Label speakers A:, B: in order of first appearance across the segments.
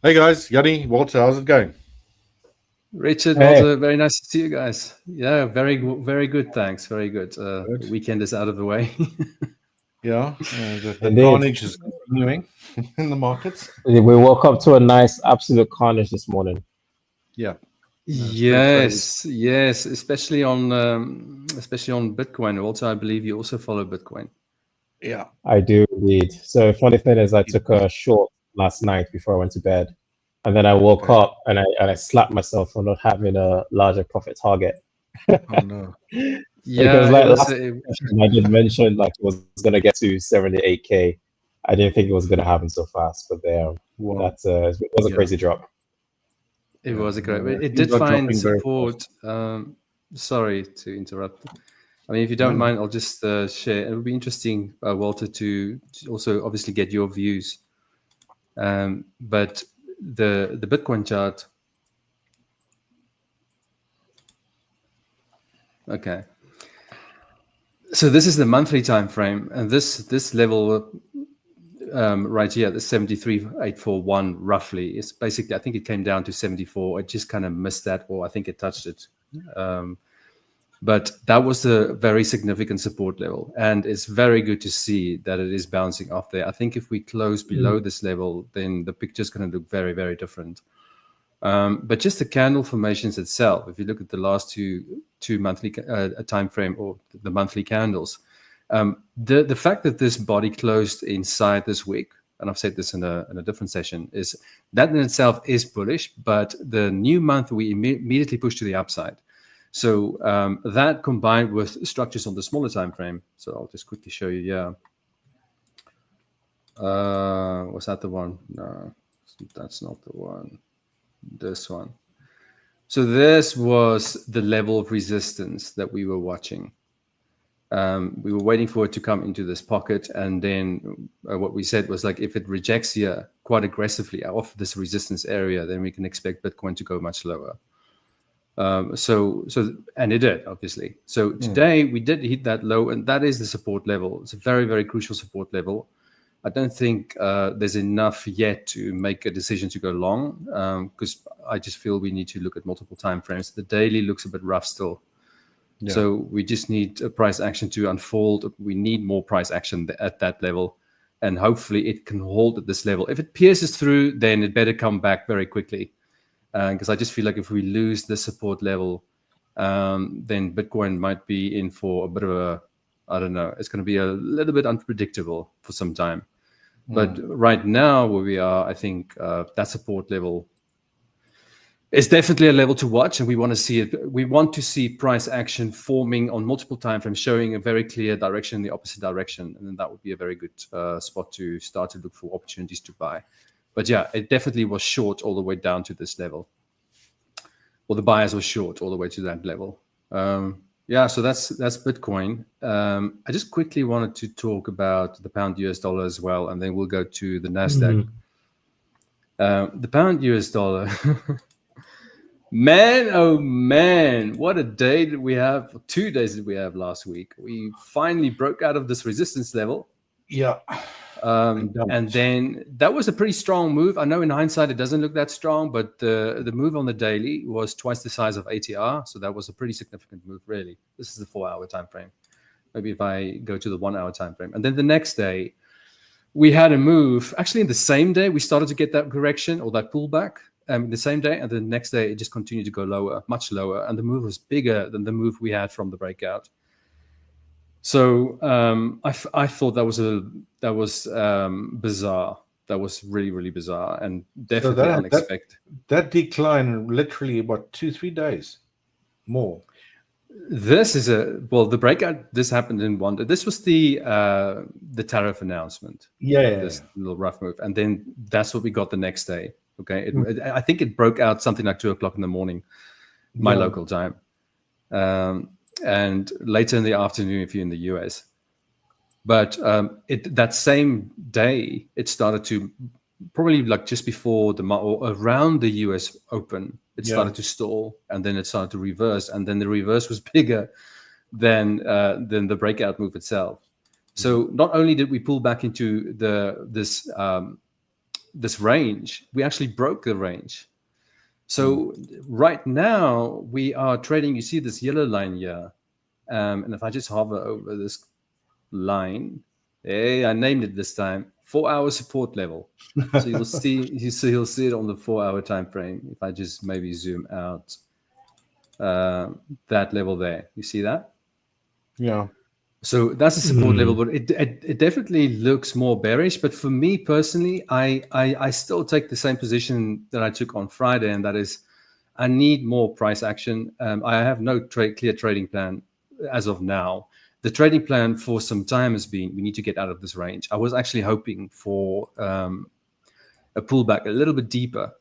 A: Hey guys, Jannie, Walter, how's it going?
B: Richard,
C: Hey,
B: Walter, very nice to see you guys. Yeah, very good. Thanks. Very good.
A: Good.
B: The weekend is out of the way.
A: Yeah, the
C: indeed.
A: carnage is continuing in the markets.
C: We woke up to a nice absolute carnage this morning.
A: Yeah, it's pretty crazy.
B: Yes, especially on Bitcoin. Walter, I believe you also follow Bitcoin.
A: Yeah,
C: I do indeed. So funny thing is I took a short last night before I went to bed. And then I woke
A: okay.
C: up and I slapped myself for not having a larger profit target.
A: Oh no.
C: Because
B: Yeah, it
C: like
B: was.
C: last session I did mention like it was gonna get to 78K. I didn't think it was gonna happen so fast, but
A: Wow.
C: it was a
A: Yeah,
C: crazy drop.
B: It
A: yeah.
B: was a great.
A: No,
B: It
A: things
B: did
A: are
B: find
A: dropping very
B: support.
A: fast.
B: Sorry to interrupt. I mean, if you
A: No,
B: don't
A: no.
B: mind, I'll just share. It would be interesting, Walter, to also obviously get your views. But the Bitcoin chart. Okay. So this is the monthly time frame, and this level right here, the 73,841 roughly, is basically, I think it came down to 74. It just kind of missed that, or I think it touched it. But that was a very significant support level, and it's very good to see that it is bouncing off there. I think if we close below this level, then the picture is going to look very, very different. But just the candle formations itself, if you look at the last two monthly time frame or the monthly candles, the fact that this body closed inside this week, and I've said this in a different session, is that in itself is bullish. But the new month we immediately push to the upside. So that combined with structures on the smaller time frame. So I'll just quickly show you. Yeah. Was that the one? No, that's not the one. This one. So this was the level of resistance that we were watching. We were waiting for it to come into this pocket, and then what we said was like, if it rejects here quite aggressively off this resistance area, then we can expect Bitcoin to go much lower. And it did, obviously. So today we did hit that low, and that is the support level. It's a very, very crucial support level. I don't think there's enough yet to make a decision to go long, because I just feel we need to look at multiple time frames. The daily looks a bit rough still.
A: Yeah.
B: So we just need a price action to unfold. We need more price action at that level, and hopefully it can hold at this level. If it pierces through, then it better come back very quickly, because I just feel like if we lose the support level, then Bitcoin might be in for a bit of a, I don't know, it's going to be a little bit unpredictable for some time. But right now where we are, I think that support level is definitely a level to watch, and we want to see it. We want to see price action forming on multiple time frames, showing a very clear direction in the opposite direction, and then that would be a very good spot to start to look for opportunities to buy. But yeah, it definitely was short all the way down to this level. Well, the buyers were short all the way to that level. Yeah, so that's Bitcoin. I just quickly wanted to talk about the pound US dollar as well, and then we'll go to the NASDAQ. The pound US dollar. Man, oh man, what a day did we have, 2 days did we have last week. We finally broke out of this resistance level.
A: Yeah.
B: And then that was a pretty strong move. I know in hindsight it doesn't look that strong, but the move on the daily was twice the size of ATR. So that was a pretty significant move, really. This is the 4-hour time frame. Maybe if I go to the 1-hour time frame. And then the next day, we had a move. Actually, in the same day, we started to get that correction or that pullback. The same day, and the next day, it just continued to go lower, much lower. And the move was bigger than the move we had from the breakout. So I thought that was bizarre. That was really, really bizarre, and definitely unexpected.
A: That decline literally about 2-3 days more.
B: This is the breakout. This happened in one day. This was the tariff announcement.
A: Yeah.
B: This little rough move, and then that's what we got the next day. Okay, I think it broke out something like 2:00 in the morning, my local time. And later in the afternoon if you're in the US. But that same day, it started to probably like just before or around the US Open, it started to stall, and then it started to reverse, and then the reverse was bigger than the breakout move itself. So not only did we pull back into this range, we actually broke the range. So right now we are trading. You see this yellow line here, and if I just hover over this line, hey, I named it this time, 4-hour support level. So you'll see it on the 4-hour time frame. If I just maybe zoom out, that level there, you see that?
A: Yeah.
B: So that's a support level, but it definitely looks more bearish. But for me personally, I still take the same position that I took on Friday, and that is, I need more price action. I have no clear trading plan as of now. The trading plan for some time has been, we need to get out of this range. I was actually hoping for a pullback a little bit deeper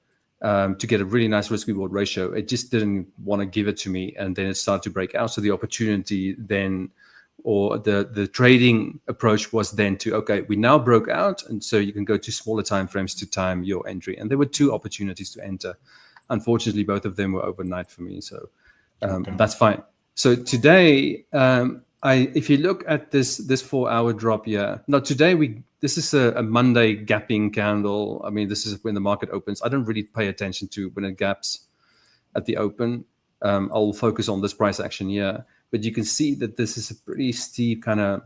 B: to get a really nice risk reward ratio. It just didn't want to give it to me, and then it started to break out. So the opportunity then, or the trading approach was then to, okay, we now broke out, and so you can go to smaller time frames to time your entry. And there were 2 opportunities to enter. Unfortunately, both of them were overnight for me, so that's fine. So today, if you look at this 4-hour drop here, now today this is a Monday gapping candle. I mean, this is when the market opens. I don't really pay attention to when it gaps at the open. I'll focus on this price action here. But you can see that this is a pretty steep kind of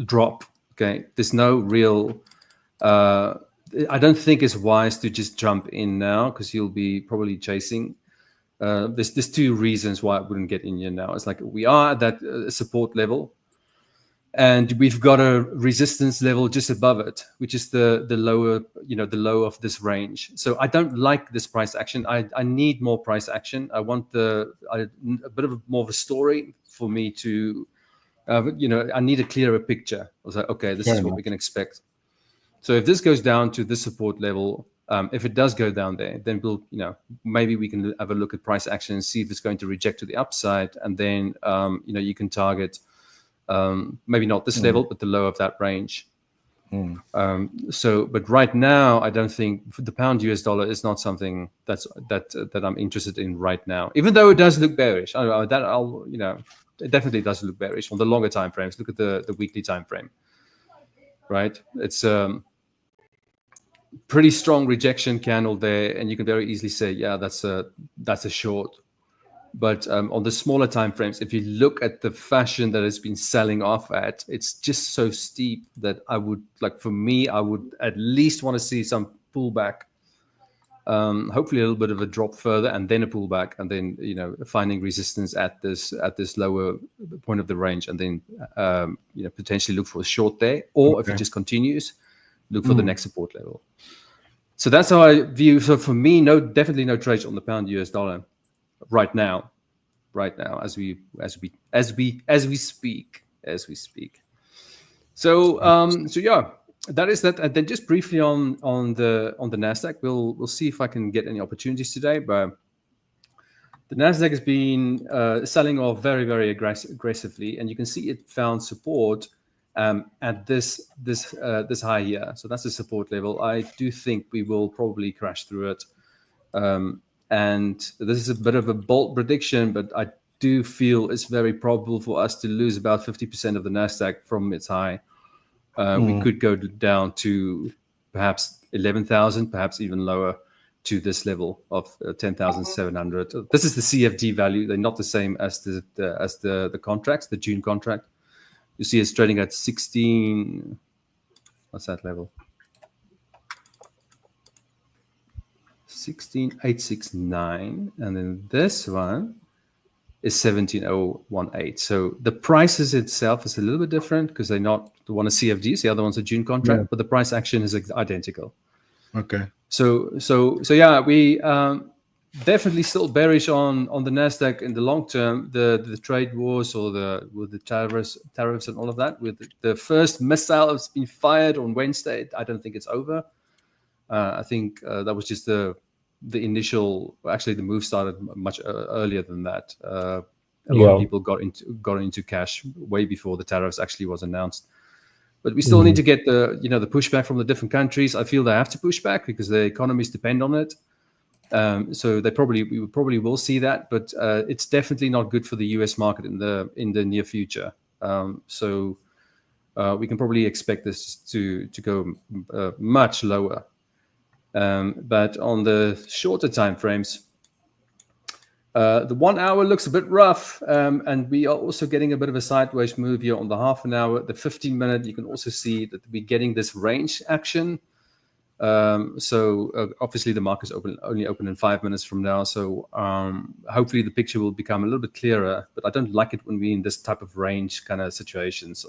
B: drop. Okay, there's no real. I don't think it's wise to just jump in now, because you'll be probably chasing. There's 2 reasons why I wouldn't get in here now. It's like we are at that support level, and we've got a resistance level just above it, which is the lower, the low of this range. So I don't like this price action. I need more price action. I want a bit of more of a story for me to, I need a clearer picture. I was like, okay, this is what we can expect. So if this goes down to this support level, if it does go down there, then we'll, maybe we can have a look at price action and see if it's going to reject to the upside, and then, you can target. Maybe not this level, but the low of that range. But right now, I don't think the pound US dollar is not something that I'm interested in right now. Even though it does look bearish, it definitely does look bearish on the longer time frames. Look at the weekly time frame. Right, it's pretty strong rejection candle there, and you can very easily say, yeah, that's a short. But on the smaller time frames, if you look at the fashion that it's been selling off at, it's just so steep that I would at least want to see some pullback. Hopefully a little bit of a drop further, and then a pullback, and then finding resistance at this lower point of the range, and then potentially look for a short there, or if it just continues, look for the next support level. So that's how I view. So for me, definitely no trades on the pound US dollar right now, as we speak. So yeah, that is that. And then just briefly on the NASDAQ, we'll see if I can get any opportunities today. But the NASDAQ has been selling off very, very aggressively, and you can see it found support at this high here. So that's the support level. I do think we will probably crash through it. And this is a bit of a bold prediction, but I do feel it's very probable for us to lose about 50% of the NASDAQ from its high. We could go down to perhaps 11,000, perhaps even lower, to this level of 10,700. This is the CFD value. They're not the same as the contracts, the June contract. You see it's trading at 16. What's that level? 16,869, and then this one is 17,018. So the prices itself is a little bit different because they're not the one is CFDs, the other one's a June contract, but the price action is identical. Okay. So yeah, we definitely still bearish on the NASDAQ in the long term. The trade wars or with the tariffs and all of that. With the first missile has been fired on Wednesday. I don't think it's over. I think that was just the initial. Actually, the move started much earlier than that. A lot of people got into cash way before the tariffs actually was announced. But we still need to get the pushback from the different countries. I feel they have to push back because the economies depend on it. So we probably will see that, but it's definitely not good for the U.S. market in the near future. So we can probably expect this to go much lower. But on the shorter time frames, the 1 hour looks a bit rough, and we are also getting a bit of a sideways move here on the half an hour. The 15-minute, you can also see that we're getting this range action. So obviously the market's only open in 5 minutes from now. So hopefully the picture will become a little bit clearer, but I don't like it when we're in this type of range kind of situations.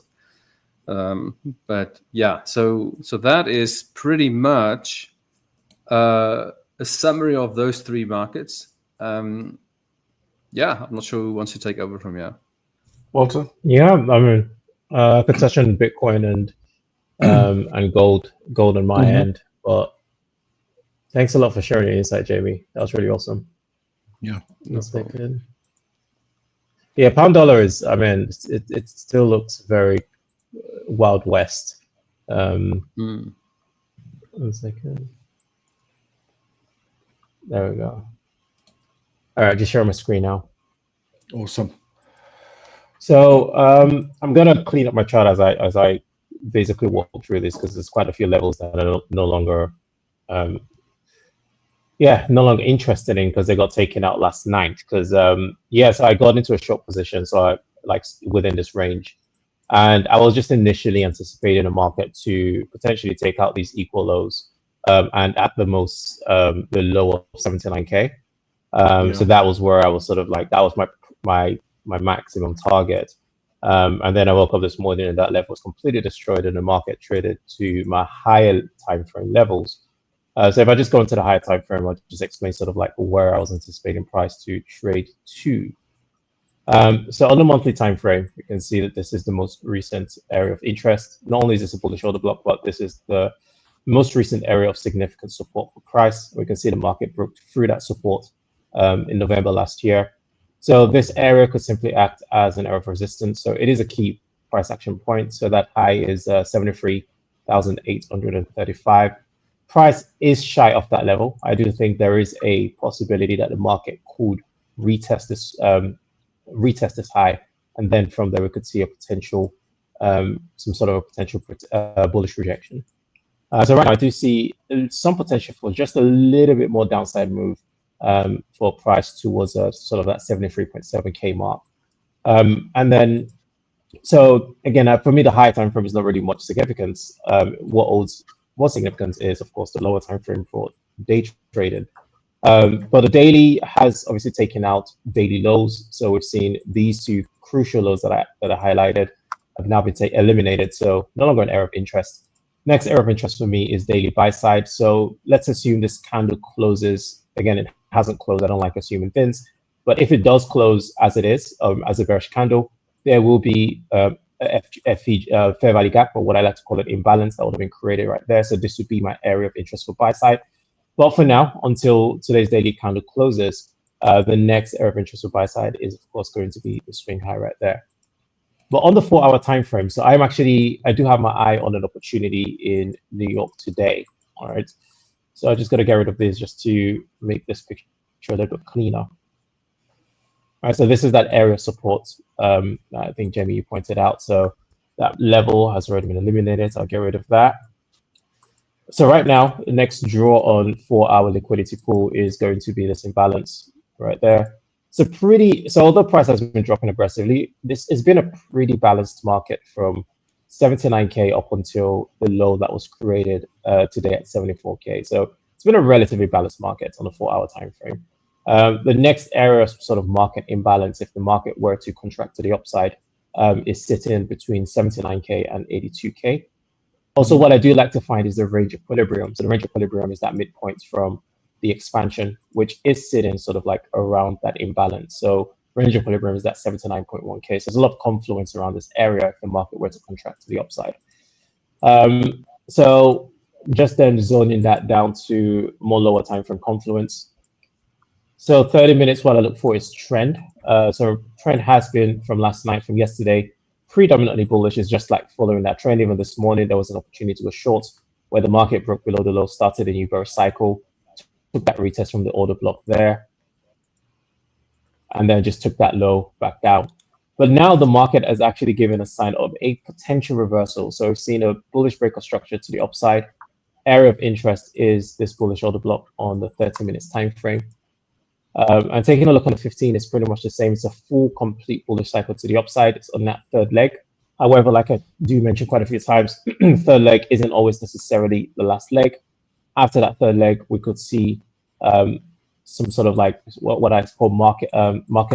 B: But yeah, so that is pretty much a summary of those three markets. Yeah, I'm not sure who wants to take over from here.
A: Walter?
C: Yeah, I mean, I could touch on Bitcoin and gold on my end, but thanks a lot for sharing your insight, Jamie. That was really awesome.
A: Yeah.
C: Yeah, pound dollar is, I mean, it still looks very Wild West. 1 second. There we go. All right, just share my screen now.
A: Awesome.
C: So I'm gonna clean up my chart as I basically walk through this, because there's quite a few levels that are no longer interested in, because they got taken out last night. Because so I got into a short position, so I like within this range, and I was just initially anticipating the market to potentially take out these equal lows, and at the most the low of 79K. So that was where I was sort of like, that was my maximum target. And then I woke up this morning and that level was completely destroyed, and the market traded to my higher time frame levels. So if I just go into the higher time frame, I'll just explain sort of like where I was anticipating price to trade to. So on the monthly time frame, you can see that this is the most recent area of interest. Not only is this a bullish order block, but this is the most recent area of significant support for price. We can see the market broke through that support in November last year. So this area could simply act as an area of resistance. So it is a key price action point. So that high is 73,835. Price is shy of that level. I do think there is a possibility that the market could retest this high, and then from there we could see a potential, some sort of a potential bullish rejection. So right now I do see some potential for just a little bit more downside move for price towards sort of that 73.7K mark. And then, so again, for me, the higher time frame is not really much significance. What holds more significance is, of course, the lower time frame for day trading. But the daily has obviously taken out daily lows. So we've seen these two crucial lows that I highlighted have now been eliminated. So no longer an area of interest. Next area of interest for me is daily buy side. So let's assume this candle closes. Again, it hasn't closed. I don't like assuming things, but if it does close as it is, as a bearish candle, there will be a fair value gap, or what I like to call it imbalance, that would have been created right there. So this would be my area of interest for buy side. But for now, until today's daily candle closes, the next area of interest for buy side is, of course, going to be the swing high right there. But on the 4 hour time frame, so I do have my eye on an opportunity in New York today. All right. So I just got to get rid of this just to make this picture a little bit cleaner. All right, so this is that area of support. I think, Jamie, you pointed out. So that level has already been eliminated. So I'll get rid of that. So right now, the next draw on 4 hour liquidity pool is going to be this imbalance right there. So although price has been dropping aggressively, this has been a pretty balanced market from 79K up until the low that was created today at 74K. So it's been a relatively balanced market on a 4 hour time frame. The next area of sort of market imbalance, if the market were to contract to the upside, is sitting between 79K and 82K. Also, what I do like to find is the range equilibrium. So the range equilibrium is that midpoint from the expansion, which is sitting sort of like around that imbalance. So range equilibrium is that 79.1K. So there's a lot of confluence around this area if the market were to contract to the upside. So just then zoning that down to more lower time frame confluence. So 30 minutes, what I look for is trend. So trend has been from last night, from yesterday, predominantly bullish. Is just like following that trend. Even this morning, there was an opportunity to go short where the market broke below the low, started a new bearish cycle, took that retest from the order block there, and then just took that low back down. But now the market has actually given a sign of a potential reversal. So we've seen a bullish break of structure to the upside. Area of interest is this bullish order block on the 30 minutes time frame. And taking a look on the 15 is pretty much the same. It's a full, complete bullish cycle to the upside. It's on that third leg. However, like I do mention quite a few times, third leg isn't always necessarily the last leg. After that third leg, we could see some sort of like what I call market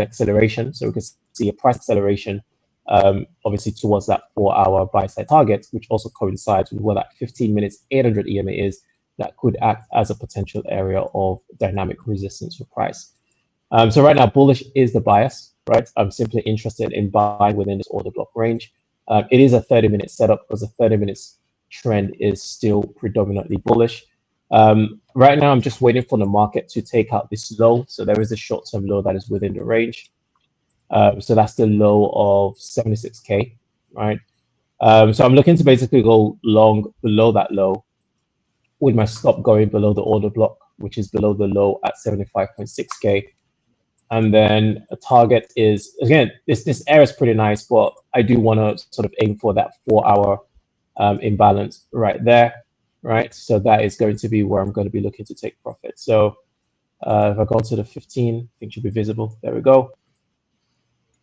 C: acceleration. So we could see a price acceleration, obviously towards that 4-hour buy side target, which also coincides with where that 15 minutes 800 EMA is. That could act as a potential area of dynamic resistance for price. So right now, bullish is the bias, right? I'm simply interested in buying within this order block range. It is a 30-minute setup because the 30 minutes trend is still predominantly bullish. Right now, I'm just waiting for the market to take out this low. So there is a short-term low that is within the range. So that's the low of 76K, right? So I'm looking to basically go long below that low, with my stop going below the order block, which is below the low at 75.6K. And then a target is, again, this area is pretty nice, but I do want to sort of aim for that 4-hour imbalance right there, right? So that is going to be where I'm going to be looking to take profit. So if I go to the 15, I think should be visible. There we go.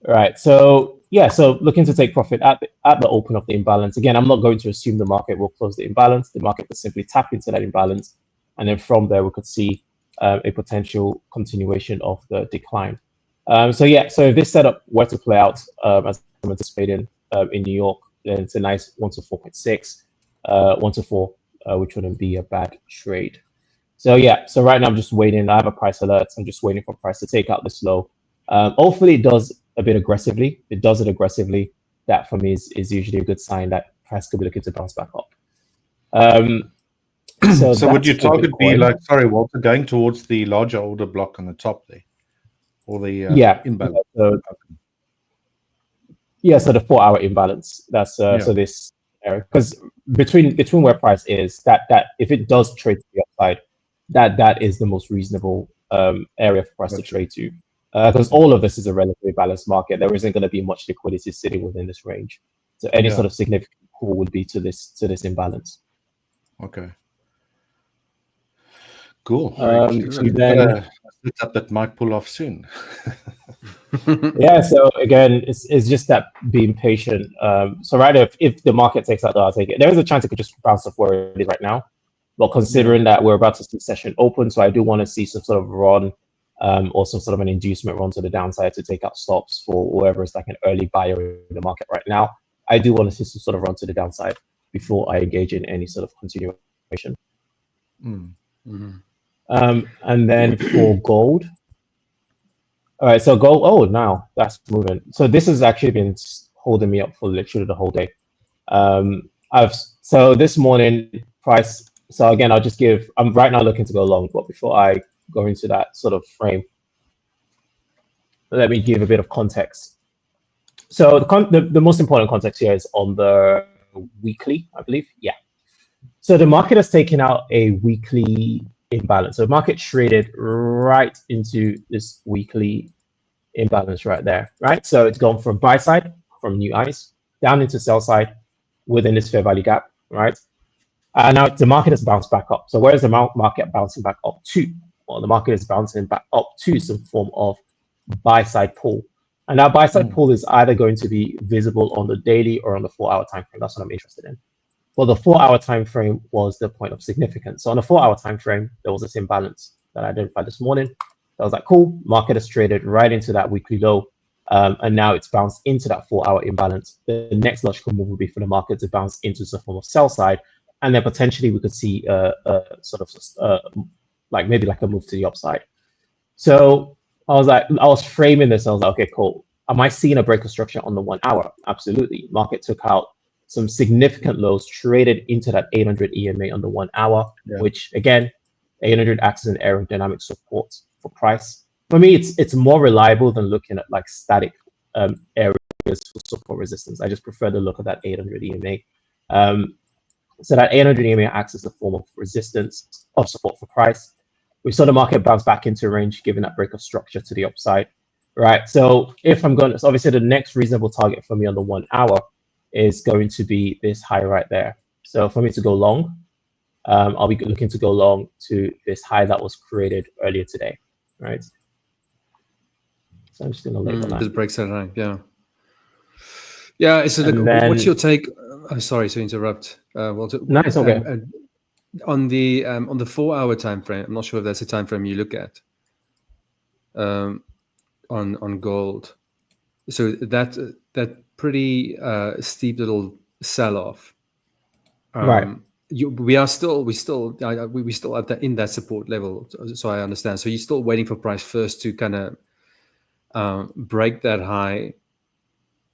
C: All right, so yeah, so looking to take profit at the open of the imbalance. Again, I'm not going to assume the market will close the imbalance. The market will simply tap into that imbalance, and then from there we could see a potential continuation of the decline. So yeah, so if this setup were to play out as I'm anticipating in New York, then it's a nice 1 to 4.6, 1 to 4, which wouldn't be a bad trade. So yeah, so right now I'm just waiting. I have a price alert. I'm just waiting for price to take out this low. Hopefully it does a bit aggressively. If it does it aggressively, that for me is usually a good sign that price could be looking to bounce back up.
A: So would your target be like, sorry, Walter, going towards the larger order block on the top there? Or the imbalance?
C: So the 4-hour imbalance. That's so this area, because between where price is, that if it does trade to the upside, that is the most reasonable area for price to trade to. Because all of this is a relatively balanced market. There isn't going to be much liquidity sitting within this range. So any sort of significant pull would be to this imbalance.
A: Okay. Cool.
C: So then,
A: a setup that might pull off soon.
C: yeah. So again, it's just that being patient. So right, if the market takes out, I'll take it. There is a chance it could just bounce off where it is right now. But considering that we're about to see session open, so I do want to see some sort of run. Or some sort of an inducement run to the downside to take out stops for whoever is like an early buyer in the market right now. I do want to see some sort of run to the downside before I engage in any sort of continuation. And then for gold. All right, so gold, oh, now that's moving. So this has actually been holding me up for literally the whole day. So this morning price, so again, I'm right now looking to go long, but before I go into that sort of frame, let me give a bit of context. So the most important context here is on the weekly, I believe. Yeah. So the market has taken out a weekly imbalance. So the market traded right into this weekly imbalance right there, right? So it's gone from buy side, from new highs, down into sell side within this fair value gap, right? Now the market has bounced back up. So where is the market bouncing back up to? Well, the market is bouncing back up to some form of buy side pull. And that buy side pull is either going to be visible on the daily or on the 4-hour time frame. That's what I'm interested in. Well, the 4-hour time frame was the point of significance. So on the 4-hour time frame, there was this imbalance that I identified this morning. I was like, cool, market has traded right into that weekly low. And now it's bounced into that 4-hour imbalance. The next logical move would be for the market to bounce into some form of sell side. And then potentially we could see like maybe like a move to the upside. So I was framing this. I was like, okay, cool. Am I seeing a break of structure on the 1 hour? Absolutely. Market took out some significant lows, traded into that 800 EMA on the 1 hour, which again, 800 acts as an aerodynamic support for price. For me, it's more reliable than looking at like static areas for support resistance. I just prefer the look of that 800 EMA. So that 800 EMA acts as a form of resistance of support for price. We saw the market bounce back into range, given that break of structure to the upside. right? So if I'm going to, so obviously the next reasonable target for me on the 1 hour is going to be this high right there. So for me to go long, I'll be looking to go long to this high that was created earlier today, right? So I'm just going to label that.
B: This breaks that high, yeah. Yeah, so what's your take? I'm sorry to interrupt, Walter.
C: No, it's okay.
B: On the 4 hour time frame, I'm not sure if that's the time frame you look at on gold. So that pretty steep little sell off.
C: Right.
B: We still at in that support level. So I understand. So you're still waiting for price first to kind of break that high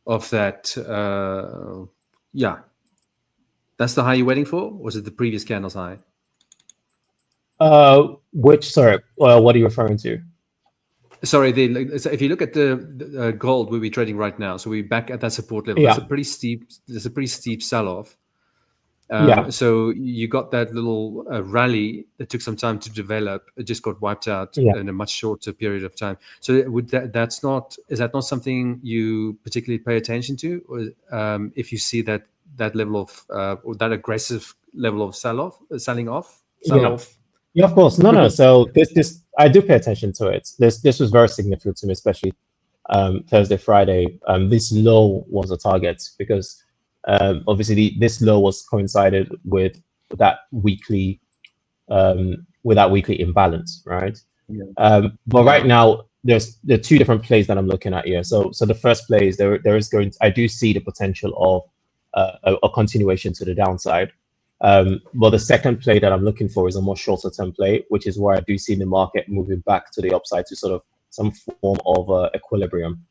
B: of that. Yeah, that's the high you're waiting for. Or was it the previous candle's high?
C: Sorry, what are you referring to?
B: Sorry, if you look at the gold we'll be trading right now, so we're back at that support level.
C: Yeah.
B: There's a pretty steep sell-off.
C: Yeah.
B: So you got that little rally that took some time to develop. It just got wiped out in a much shorter period of time. So is that not something you particularly pay attention to, or if you see that level of or that aggressive level of selling off?
C: Yeah, of course. No. So this I do pay attention to it. This was very significant to me, especially Thursday, Friday. This low was a target because obviously this low was coincided with that weekly imbalance, right? Yeah. But right now there are two different plays that I'm looking at here. So the first play is I do see the potential of a continuation to the downside. But the second play that I'm looking for is a more shorter term play, which is where I do see the market moving back to the upside to sort of some form of equilibrium.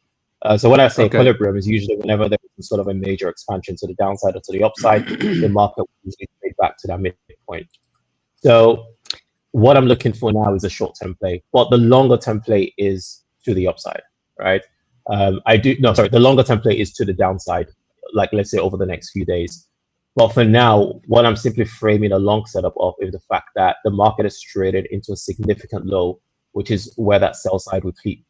C: So when I say equilibrium is usually whenever there's sort of a major expansion to the downside or to the upside, the market will usually trade back to that midpoint. So what I'm looking for now is a short term play, but the longer term play is to the upside, right? The longer term play is to the downside, like let's say over the next few days. But for now, what I'm simply framing a long setup of is the fact that the market is traded into a significant low, which is where that sell side weekly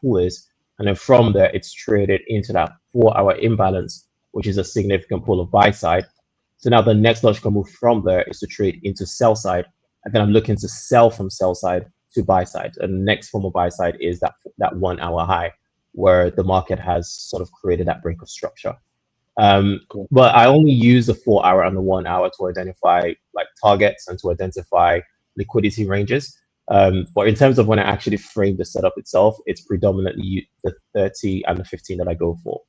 C: pool is. And then from there, it's traded into that 4 hour imbalance, which is a significant pool of buy side. So now the next logical move from there is to trade into sell side. And then I'm looking to sell from sell side to buy side. And the next form of buy side is that 1 hour high, where the market has sort of created that break of structure. Cool. But I only use the 4 hour and the 1 hour to identify like targets and to identify liquidity ranges. But in terms of when I actually frame the setup itself, it's predominantly the 30 and the 15 that I go for.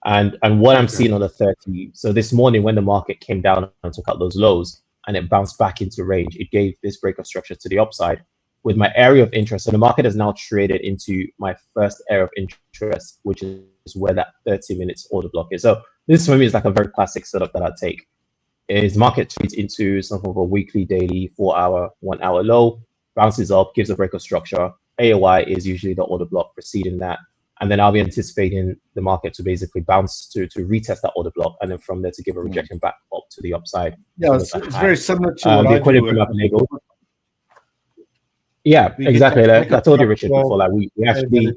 C: And what I'm seeing on the 30, so this morning when the market came down and took out those lows and it bounced back into range, it gave this break of structure to the upside with my area of interest. So the market has now traded into my first area of interest, which is where that 30 minutes order block is. So this for me is like a very classic setup that I take. Is market trades into some of a weekly, daily, 4 hour, 1 hour low, bounces up, gives a break of structure. AOI is usually the order block preceding that. And then I'll be anticipating the market to basically bounce to retest that order block. And then from there to give a rejection back up to the upside.
A: Yeah, it's very similar to what I do.
C: Yeah, exactly. Like I told you, Richard, before, like we actually,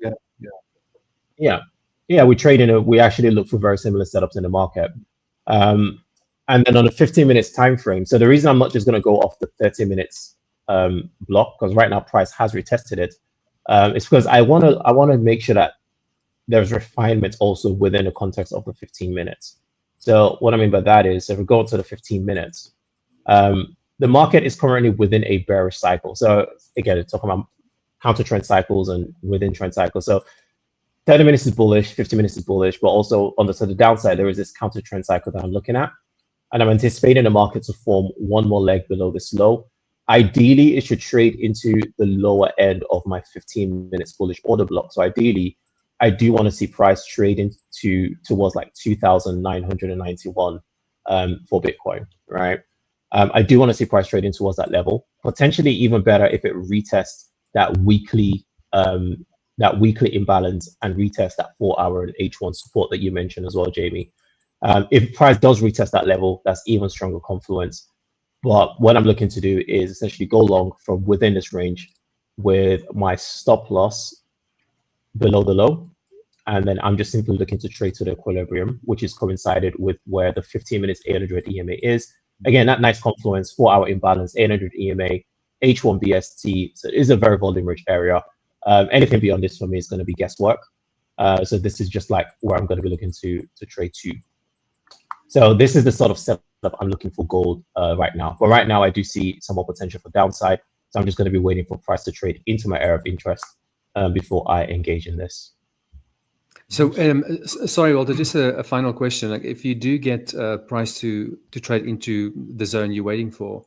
C: we trade we actually look for very similar setups in the market. And then on a 15 minutes time frame. So the reason I'm not just going to go off the 30 minutes block, because right now price has retested it, it's because I want to make sure that there's refinement also within the context of the 15 minutes. So what I mean by that is if we go to the 15 minutes, the market is currently within a bearish cycle. So again, it's talking about counter trend cycles and within trend cycles. So 30 minutes is bullish, 50 minutes is bullish, but also on the downside, there is this counter trend cycle that I'm looking at. And I'm anticipating the market to form one more leg below this low. Ideally, it should trade into the lower end of my 15 minutes bullish order block. So ideally, I do want to see price trading towards like 2,991 for Bitcoin, right? I do want to see price trading towards that level. Potentially even better if it retests that weekly imbalance and retest that 4 hour and H1 support that you mentioned as well, Jamie. If price does retest that level, that's even stronger confluence. But what I'm looking to do is essentially go long from within this range with my stop loss below the low. And then I'm just simply looking to trade to the equilibrium, which is coincided with where the 15 minutes 800 EMA is. Again, that nice confluence, 4-hour imbalance, 800 EMA, H1 BST. So it is a very volume rich area. Anything beyond this for me is going to be guesswork. So this is just like where I'm going to be looking to trade to. So this is the sort of setup I'm looking for gold right now. But right now I do see some more potential for downside. So I'm just going to be waiting for price to trade into my area of interest before I engage in this.
B: So, sorry, Walter, just a final question. Like, if you do get price to trade into the zone you're waiting for,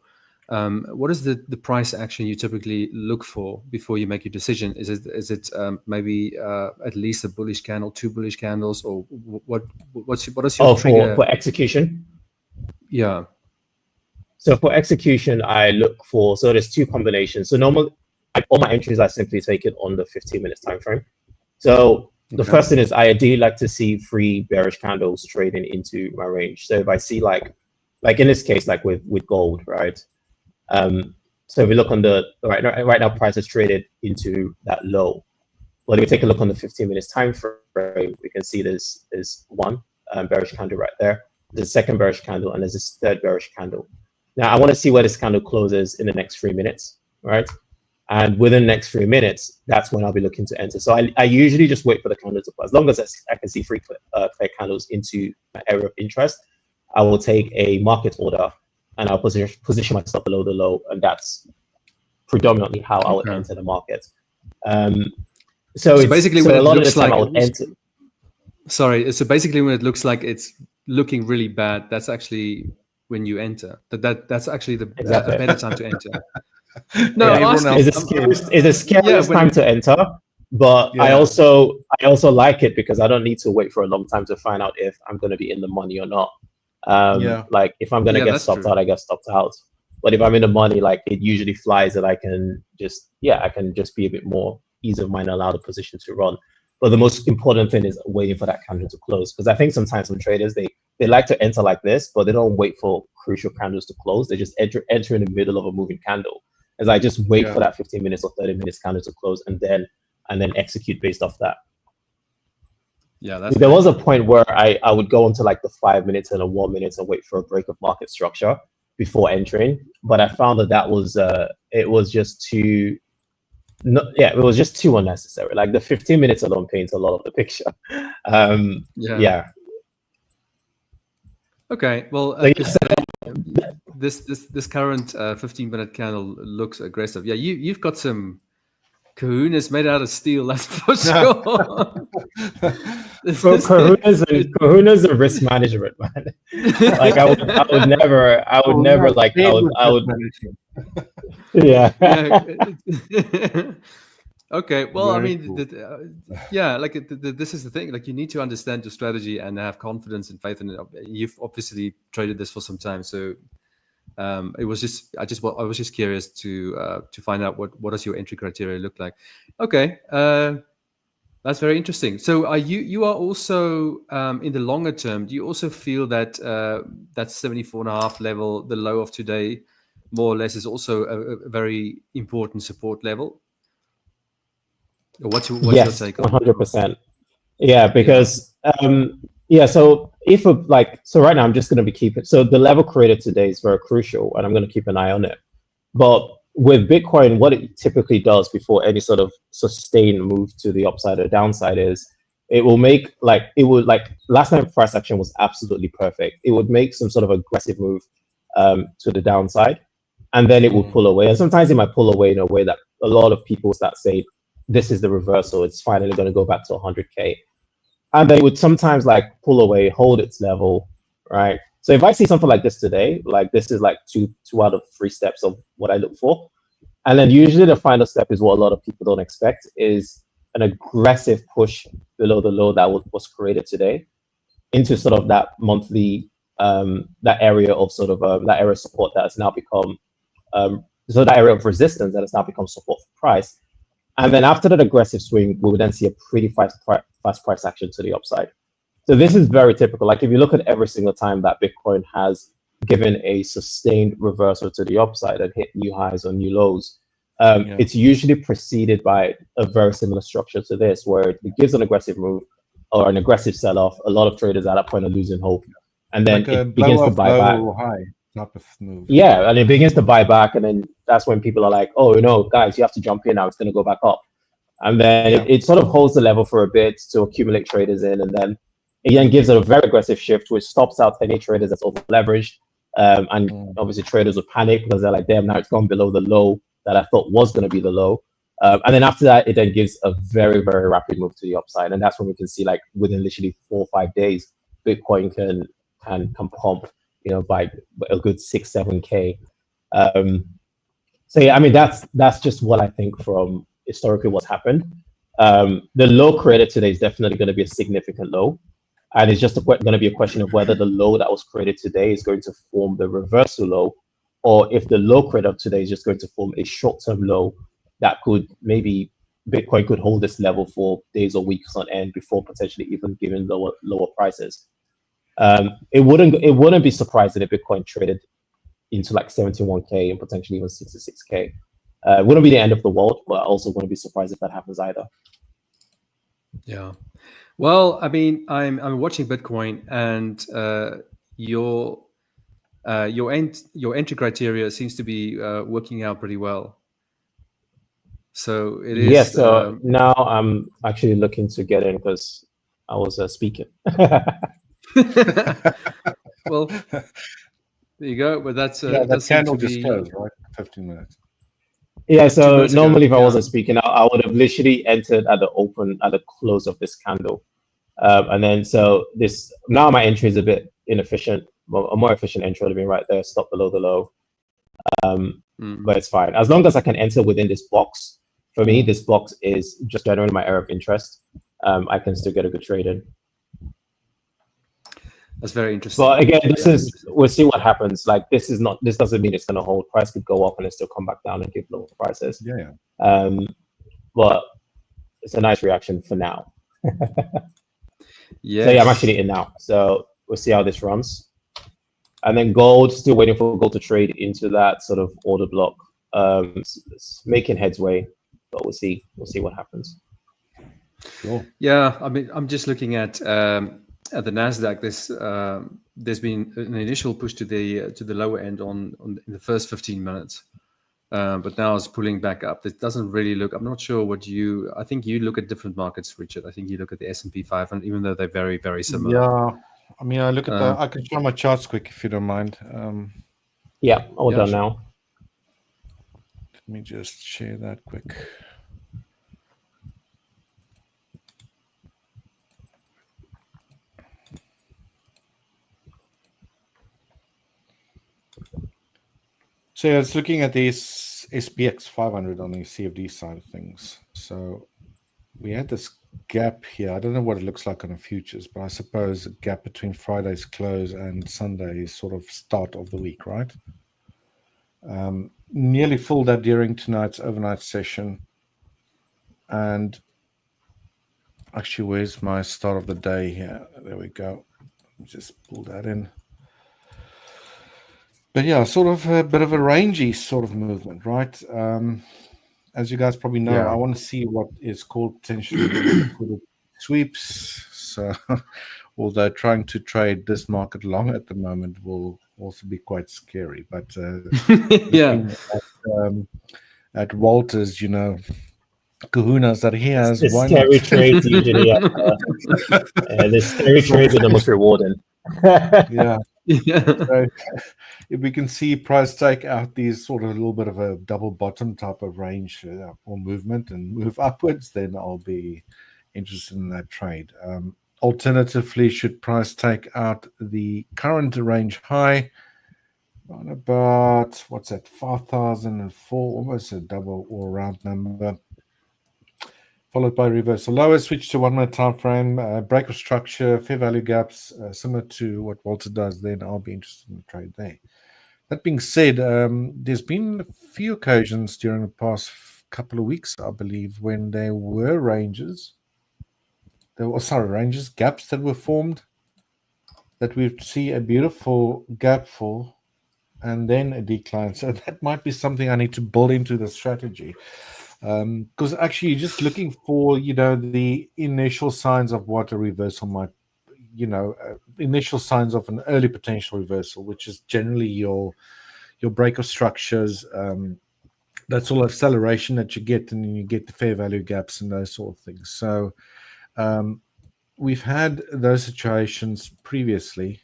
B: what is the price action you typically look for before you make your decision? Is it maybe at least a bullish candle, 2 bullish candles, or what's your trigger
C: for execution?
B: Yeah.
C: So for execution, I look for, so there's 2 combinations. So normally, all my entries I simply take it on the 15 minutes time frame. So the first thing is I ideally like to see 3 bearish candles trading into my range. So if I see like in this case, like with gold, right? So if we look on the right now, price is traded into that low. But if we take a look on the 15 minutes time frame, we can see there's 1 bearish candle right there. There's a second bearish candle, and there's this third bearish candle. Now I want to see where this candle closes in the next 3 minutes, right? And within the next 3 minutes, that's when I'll be looking to enter. So I usually just wait for the candle to close. As long as I can see 3 clear candles into my area of interest, I will take a market order and I'll position myself below the low. And that's predominantly how I would enter the market. So
B: basically,
C: so
B: when
C: a lot
B: it
C: of the
B: looks
C: time
B: like,
C: I would enter.
B: Sorry, so basically when it looks like it's looking really bad, that's actually when you enter. That's actually the
C: Exactly.
B: a better time to enter. No,
A: Yeah,
C: it's a scariest time to enter, but
A: Yeah.
C: I also like it because I don't need to wait for a long time to find out if I'm going to be in the money or not. Like if I'm going to get stopped out, I get stopped out. But if I'm in the money, like it usually flies, and I can just be a bit more ease of mind, allow the position to run. But the most important thing is waiting for that candle to close, because I think sometimes some traders they like to enter like this, but they don't wait for crucial candles to close. They just enter in the middle of a moving candle. As I just wait for that 15 minutes or 30 minutes candle to close, and then execute based off that.
B: Yeah, that's
C: there was a point where I would go into like the 5 minutes and the 1 minute and wait for a break of market structure before entering. But I found that was it was just too unnecessary. Like the 15 minutes alone paints a lot of the picture. Yeah.
B: Okay. Well, this current 15-minute candle looks aggressive. Yeah, you've got some kahunas made out of steel, that's for sure.
C: Kahunas are risk management, man. Like I would never like I would yeah.
B: Okay, well, I mean, this is the thing. Like, you need to understand your strategy and have confidence and faith in it. You've obviously traded this for some time, so it was just I was just curious to find out what does your entry criteria look like. Okay, that's very interesting. So, you are also in the longer term. Do you also feel that that 74.5 level, the low of today, more or less, is also a very important support level? What's your take on
C: 100%? Yeah, because so so right now I'm just going to be keeping, so the level created today is very crucial, and I'm going to keep an eye on it. But with Bitcoin, what it typically does before any sort of sustained move to the upside or downside is it will make last time price action was absolutely perfect. It would make some sort of aggressive move to the downside, and then it will pull away. And sometimes it might pull away in a way that a lot of people start saying, this is the reversal, it's finally going to go back to 100K. And they would sometimes like pull away, hold its level, right? So if I see something like this today, like this is like two out of 3 steps of what I look for. And then usually the final step is what a lot of people don't expect, is an aggressive push below the low that was created today into sort of that monthly, that area of sort of that area of support that has now become, so that area of resistance that has now become support for price. And then after that aggressive swing, we would then see a pretty fast price action to the upside. So this is very typical. Like if you look at every single time that Bitcoin has given a sustained reversal to the upside and hit new highs or new lows, It's usually preceded by a very similar structure to this, where it gives an aggressive move or an aggressive sell-off. A lot of traders at that point are losing hope, and then
A: like
C: it begins to buy back.
A: Low high type of move.
C: Yeah, and it begins to buy back, and then that's when people are like, "Oh, guys, you have to jump in now. It's going to go back up," and then it sort of holds the level for a bit to accumulate traders in, and then again gives it a very aggressive shift, which stops out any traders that's over leveraged, and obviously traders will panic because they're like, "Damn, now it's gone below the low that I thought was going to be the low." And then after that, it then gives a very, very rapid move to the upside. And that's when we can see, like, within literally 4 or 5 days, Bitcoin can pump, by a good 6-7K. So yeah, I mean, that's just what I think from historically what's happened. The low created today is definitely going to be a significant low. And it's just going to be a question of whether the low that was created today is going to form the reversal low, or if the low created of today is just going to form a short-term low that could maybe Bitcoin could hold this level for days or weeks on end before potentially even giving lower prices. It wouldn't be surprising if Bitcoin traded into like 71K and potentially even 66K. It wouldn't be the end of the world, but I also wouldn't be surprised if that happens either.
B: Yeah. Well, I mean, I'm watching Bitcoin, and your entry criteria seems to be working out pretty well. So it is.
C: Yes. So now I'm actually looking to get in because I was speaking.
B: Well, there you go. But that's
A: that candle just closed, right? 15 minutes.
C: Yeah. So normally, if I wasn't speaking, I would have literally entered at the close of this candle, and then so this now my entry is a bit inefficient. Well, a more efficient entry would have been right there, stop below the low. But it's fine as long as I can enter within this box. For me, this box is just generally my area of interest. I can still get a good trade in.
B: That's very interesting.
C: But again, we'll see what happens. Like this doesn't mean it's going to hold. Price could go up and it still come back down and give lower prices.
A: Yeah.
C: But it's a nice reaction for now.
B: Yeah.
C: So yeah, I'm actually in now. So we'll see how this runs. And then gold, still waiting for gold to trade into that sort of order block. It's making headway, but we'll see what happens.
A: Sure.
B: Yeah, I mean, I'm just looking at the NASDAQ. There's been an initial push to the lower end in the first 15 minutes, but now it's pulling back up. It doesn't really look. I'm not sure what I think you look at different markets, Richard. I think you look at the S&P500, even though they're very, very similar.
A: Yeah, I mean, I look at I can show my charts quick if you don't mind.
C: Yeah, all done now.
A: Let me just share that quick. So yeah, it's looking at this SPX 500 on the CFD side of things. So we had this gap here. I don't know what it looks like on the futures, but I suppose a gap between Friday's close and Sunday's sort of start of the week, right? Nearly filled that during tonight's overnight session. And actually, where's my start of the day here? There we go. Let me just pull that in. But yeah, sort of a bit of a rangy sort of movement, right? As you guys probably know, I want to see what is called potentially sweeps. So, although trying to trade this market long at the moment will also be quite scary. But
B: yeah,
A: at Walter's, kahunas that he has.
C: The scary trades usually the scary trades are the most rewarding.
A: Yeah. So if we can see price take out these sort of a little bit of a double bottom type of range or movement and move upwards, then I'll be interested in that trade. Alternatively, should price take out the current range high on about, what's that, 5,004, almost a double or round number, followed by reversal lower, switch to 1 minute time frame, break of structure, fair value gaps, similar to what Walter does, then I'll be interested in the trade there. That being said, there's been a few occasions during the past couple of weeks, I believe, when there were ranges, gaps that were formed that we'd see a beautiful gap for, and then a decline. So that might be something I need to build into the strategy. Because actually, you're just looking for, the initial signs of what a reversal might, initial signs of an early potential reversal, which is generally your break of structures. That's all acceleration that you get, and then you get the fair value gaps and those sort of things. So we've had those situations previously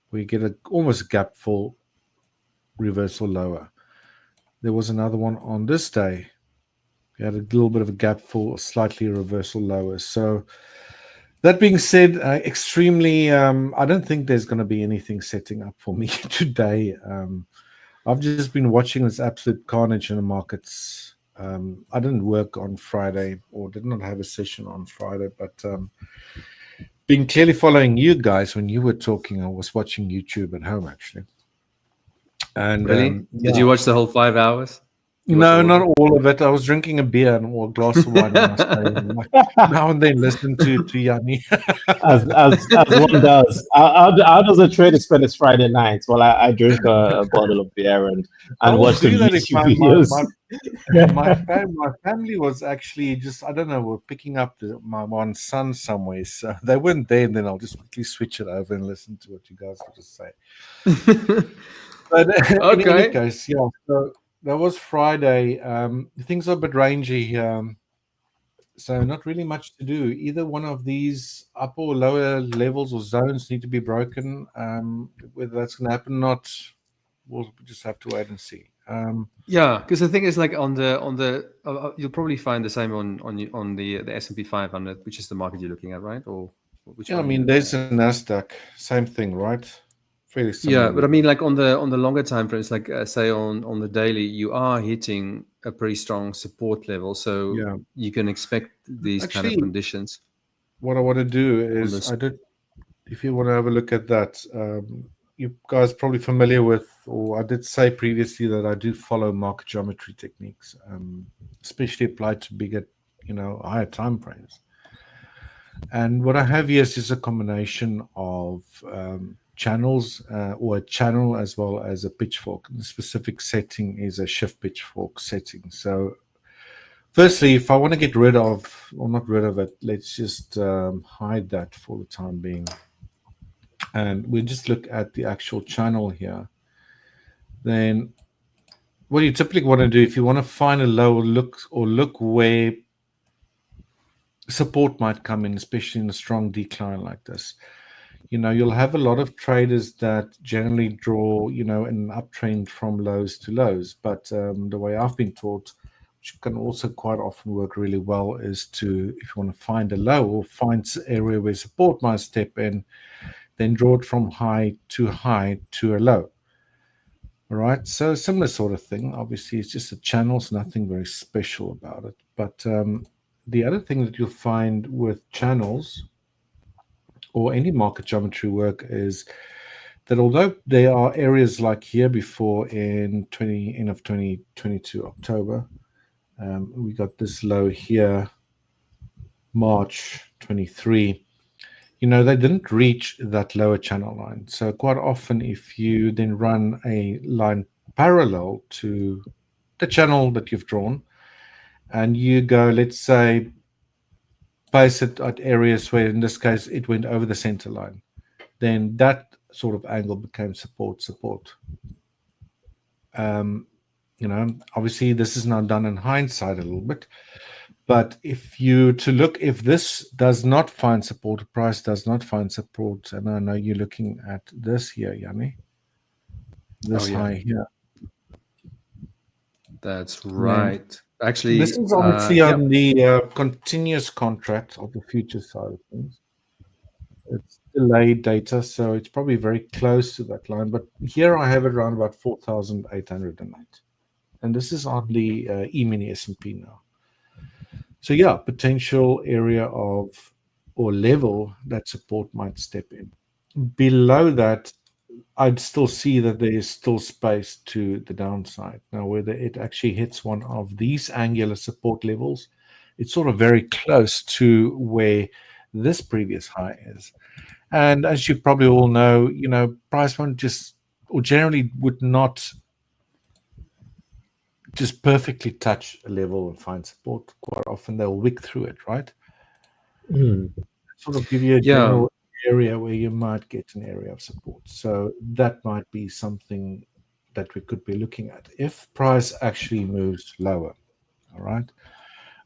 A: where you get almost a gap full reversal lower. There was another one on this day. We had a little bit of a gap full, slightly reversal lower. So that being said, extremely, I don't think there's going to be anything setting up for me today. I've just been watching this absolute carnage in the markets. I didn't work on Friday, or did not have a session on Friday, but been clearly following you guys when you were talking. I was watching YouTube at home, actually. And
B: really? Did you watch the whole 5 hours?
A: No, not all of it. I was drinking a beer or a glass of wine, now and then listen to Jannie.
C: as one does. How does a trader spend his Friday nights? Well, I drink a bottle of beer and watch some YouTube videos.
A: My family was actually just, I don't know, we're picking up my one son somewhere. So they weren't there, and then I'll just quickly switch it over and listen to what you guys have to say. But in any case, yeah. So that was Friday. Things are a bit rangy. So not really much to do. Either one of these upper or lower levels or zones need to be broken. Whether that's going to happen or not, we'll just have to wait and see.
B: Yeah, because the thing is, like on the you'll probably find the same on the S&P 500, which is the market you're looking at, right? Or which?
A: Yeah, I mean, there's a NASDAQ, same thing, right? Fairly similar.
B: Yeah, but I mean, like on the longer time frames, like say on the daily, you are hitting a pretty strong support level, so you can expect these kind of conditions.
A: What I want to do is, if you want to have a look at that, you guys are probably familiar with, or I did say previously that I do follow market geometry techniques, especially applied to bigger, higher time frames. And what I have here is a combination of channels, or a channel as well as a pitchfork. The specific setting is a shift pitchfork setting. So firstly, if I want to get rid of, or not rid of it, let's just hide that for the time being. And we'll just look at the actual channel here. Then what you typically want to do, if you want to find a low, look where support might come in, especially in a strong decline like this. You'll have a lot of traders that generally draw, an uptrend from lows to lows. But the way I've been taught, which can also quite often work really well, is to, if you want to find a low or find an area where support might step in, then draw it from high to a low. All right. So similar sort of thing. Obviously, it's just a channel. It's nothing very special about it. But the other thing that you'll find with channels or any market geometry work is that although there are areas like here before in end of 2022 October, we got this low here, March 23. They didn't reach that lower channel line. So quite often, if you then run a line parallel to the channel that you've drawn, and you go, let's say, place it at areas where, in this case, it went over the center line, then that sort of angle became support. Obviously, this is now done in hindsight a little bit. But if this does not find support, the price does not find support, and I know you're looking at this here, Jannie, this high here.
B: That's right. Actually,
A: this is obviously on the continuous contract of the future side of things. It's delayed data, so it's probably very close to that line. But here I have it around about 4,808, and this is on the E-mini S&P now. So yeah, potential area or level that support might step in. Below that, I'd still see that there is still space to the downside. Now, whether it actually hits one of these angular support levels, it's sort of very close to where this previous high is. And as you probably all know, price won't just or generally would not just perfectly touch a level and find support. Quite often they'll wick through it, right? Sort of give you a general area where you might get an area of support. So that might be something that we could be looking at if price actually moves lower, all right,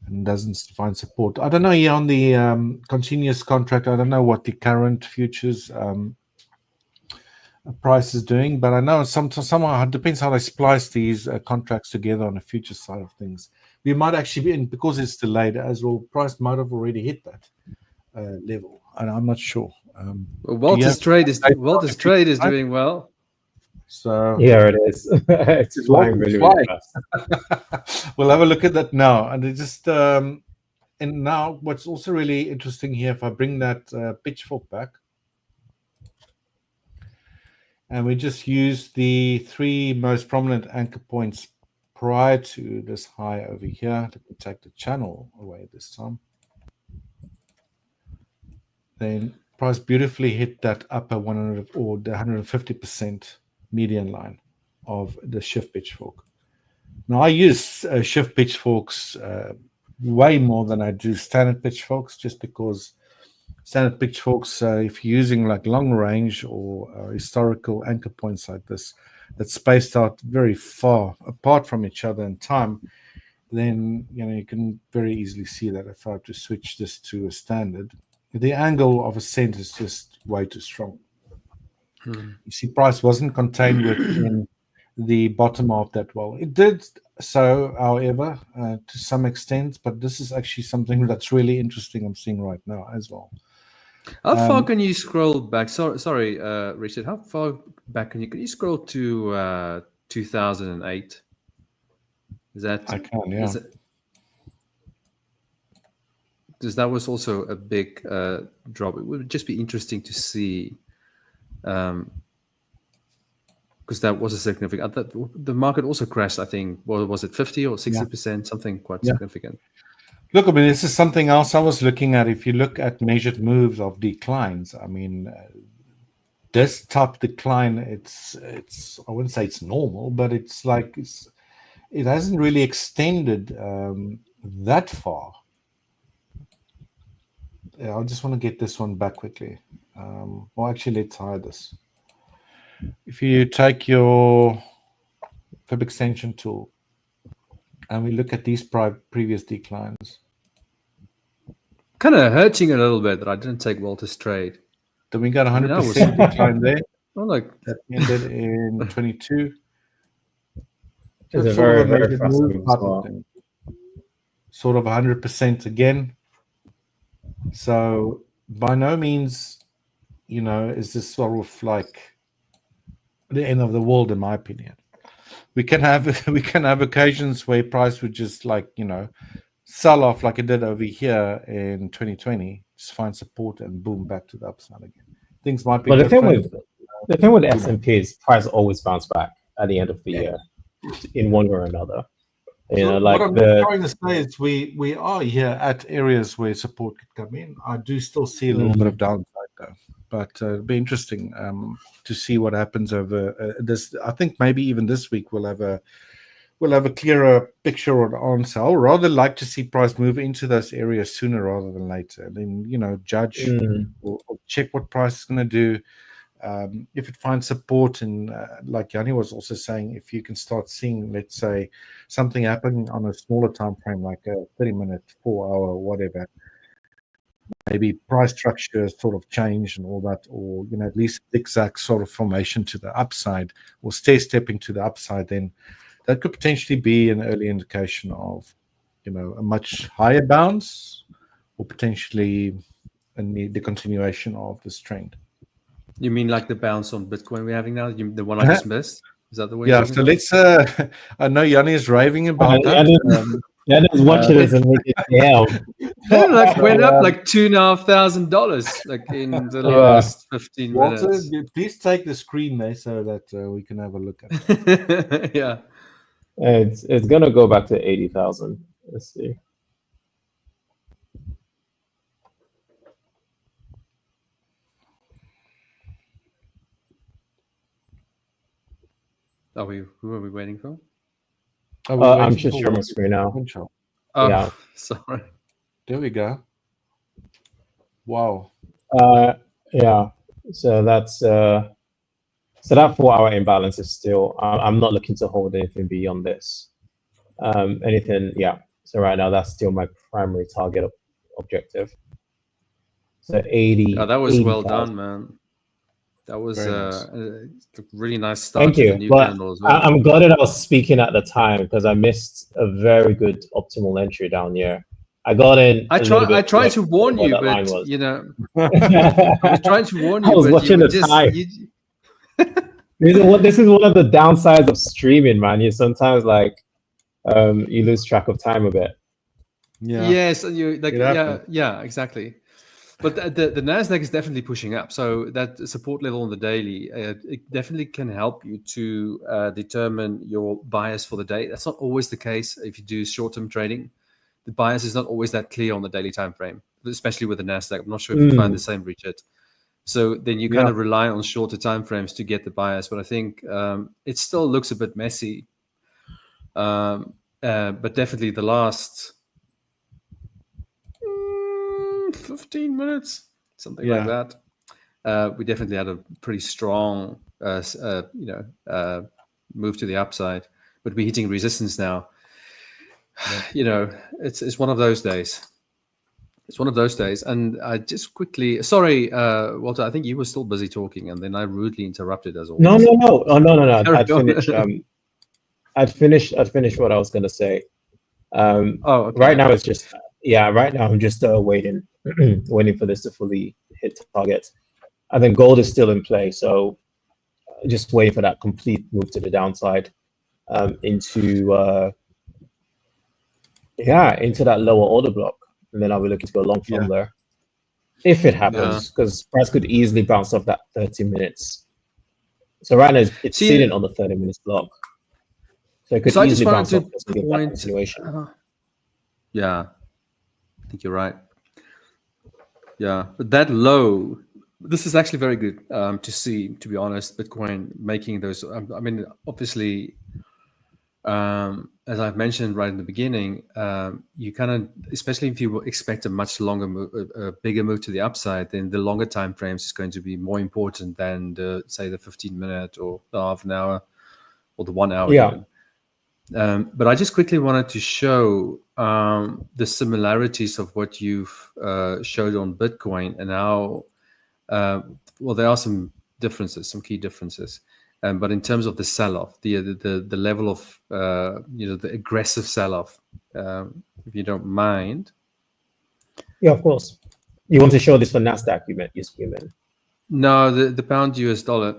A: and doesn't find support. I don't know here on the continuous contract. I don't know what the current futures price is doing, but I know somehow it depends how they splice these contracts together on the future side of things. We might actually be in, because it's delayed as well. Price might have already hit that level, and I'm not sure.
B: Walter's trade is doing well.
A: So
C: here it is. It's flying really, really fast.
A: We'll have a look at that now, and it just and now what's also really interesting here, if I bring that pitchfork back, and we just use the 3 most prominent anchor points prior to this high over here. Let me take the channel away this time. Then price beautifully hit that upper 100 or the 150% median line of the shift pitchfork. Now I use shift pitchforks way more than I do standard pitchforks, just because standard pitchforks, if you're using like long range or historical anchor points like this, that's spaced out very far apart from each other in time, then you can very easily see that if I have to switch this to a standard, the angle of ascent is just way too strong. You see, price wasn't contained within the bottom of that wall. It did so, however, to some extent, but this is actually something that's really interesting I'm seeing right now as well.
B: How far can you scroll back? Sorry, Richard. How far back can you scroll to 2008? Is that
A: I can, yeah.
B: Because that was also a big drop. It would just be interesting to see, because that was a significant. The market also crashed. I think was it 50 or 60%? Something quite significant.
A: Look, I mean, this is something else I was looking at. If you look at measured moves of declines, I mean, this top decline, it's I wouldn't say it's normal, but it's like it hasn't really extended that far. Yeah, I just want to get this one back quickly. Well, actually, let's hide this. If you take your fib extension tool and we look at these previous declines,
B: kind of hurting a little bit that I didn't take Walter's trade.
A: Then we got 100% decline there.
B: Oh, like
A: that ended in 22.
C: It's a very, very fast move as well.
A: Sort of 100% again. So by no means, is this sort of like the end of the world, in my opinion. We can have occasions where price would just sell off like it did over here in 2020, just find support and boom, back to the upside again. Things might be different.
C: The thing with S&P is price always bounce back at the end of the year in one way or another.
A: What I'm trying to say is we are here at areas where support could come in. I do still see a little bit of downside though, but it'll be interesting to see what happens over this. I think maybe even this week we'll have a clearer picture or answer. I would rather like to see price move into those areas sooner rather than later. And then, judge or check what price is going to do. If it finds support, and like Jannie was also saying, if you can start seeing, let's say, something happening on a smaller time frame, like a 30-minute, 4-hour, whatever, maybe price structure sort of change and all that, or at least zigzag sort of formation to the upside or stair-stepping to the upside, then that could potentially be an early indication of, a much higher bounce, or potentially the continuation of this trend.
B: You mean like the bounce on Bitcoin we're having now? The one I just missed? Is that the way?
A: Yeah. So let's. I know Jannie is raving about that.
C: Jannie's watching this and making
B: It went up like $2,500 like in the last 15 minutes.
A: Walter, please take the screen there so that we can have a look at it.
B: Yeah.
C: It's gonna go back to 80,000. Let's see.
B: Who are we waiting for?
A: Are we waiting
C: I'm just
A: for
C: sharing my screen now.
A: potential?
B: Oh,
C: Yeah.
B: sorry.
A: There we go. Wow.
C: Yeah. So that's so that 4-hour imbalance is still. I'm not looking to hold anything beyond this. Anything, yeah. So right now that's still my primary target objective. So 80.
B: Yeah, that was
C: 80,000.
B: well done, man. That was
A: Very nice.
B: a really nice start
C: Thank
B: to the
C: you.
B: new
C: But
B: candle as well.
C: I'm glad that I was speaking at the time because I missed a very good optimal entry down here. I got in.
B: I tried to warn you,
C: that line
B: but
C: was.
B: you know,
C: I
B: I was trying to warn you,
C: was
B: but
C: watching
B: you were
C: the
B: just
C: time. This is one of the downsides of streaming, man. You sometimes like you lose track of time a bit.
A: Yeah.
B: Yes, and you like
A: It happened.
B: yeah, exactly. But the NASDAQ is definitely pushing up, so that support level on the daily it definitely can help you to determine your bias for the day. That's not always the case if you do short-term trading. The bias is not always that clear on the daily time frame, especially with the NASDAQ. I'm not sure if you find the same, Richard. So then you kind of rely on shorter time frames to get the bias, but I think it still looks a bit messy. But definitely the last 15 minutes, something like that. We definitely had a pretty strong, move to the upside, but we're hitting resistance now. You know, it's one of those days. It's one of those days. And I just quickly, sorry, Walter, I think you were still busy talking, and then I rudely interrupted as always.
C: No. Oh, no. I'd finished. I'd finished what I was going to say.
B: Okay.
C: Right now it's just right now I'm just waiting for this to fully hit target. I think gold is still in play, so just waiting for that complete move to the downside into that lower order block, and then I'll be looking to go long from there if it happens, because price could easily bounce off that 30 minutes. So right now it's sitting on the 30 minutes block. So it could easily bounce off and give that continuation.
B: Yeah, I think you're right. Yeah, but that low, this is actually very good to see, to be honest, Bitcoin making those. I mean, obviously, as I've mentioned right in the beginning, you kind of, especially if you expect a much longer move, a bigger move to the upside, then the longer time frames is going to be more important than say the 15-minute or the half an hour or the 1 hour even. But I just quickly wanted to show the similarities of what you've showed on Bitcoin and how, well, there are some differences, some key differences. But in terms of the sell-off, the level of, the aggressive sell-off, if you don't mind.
C: Yeah, of course. You want to show this for NASDAQ, you meant?
B: No, the pound US dollar.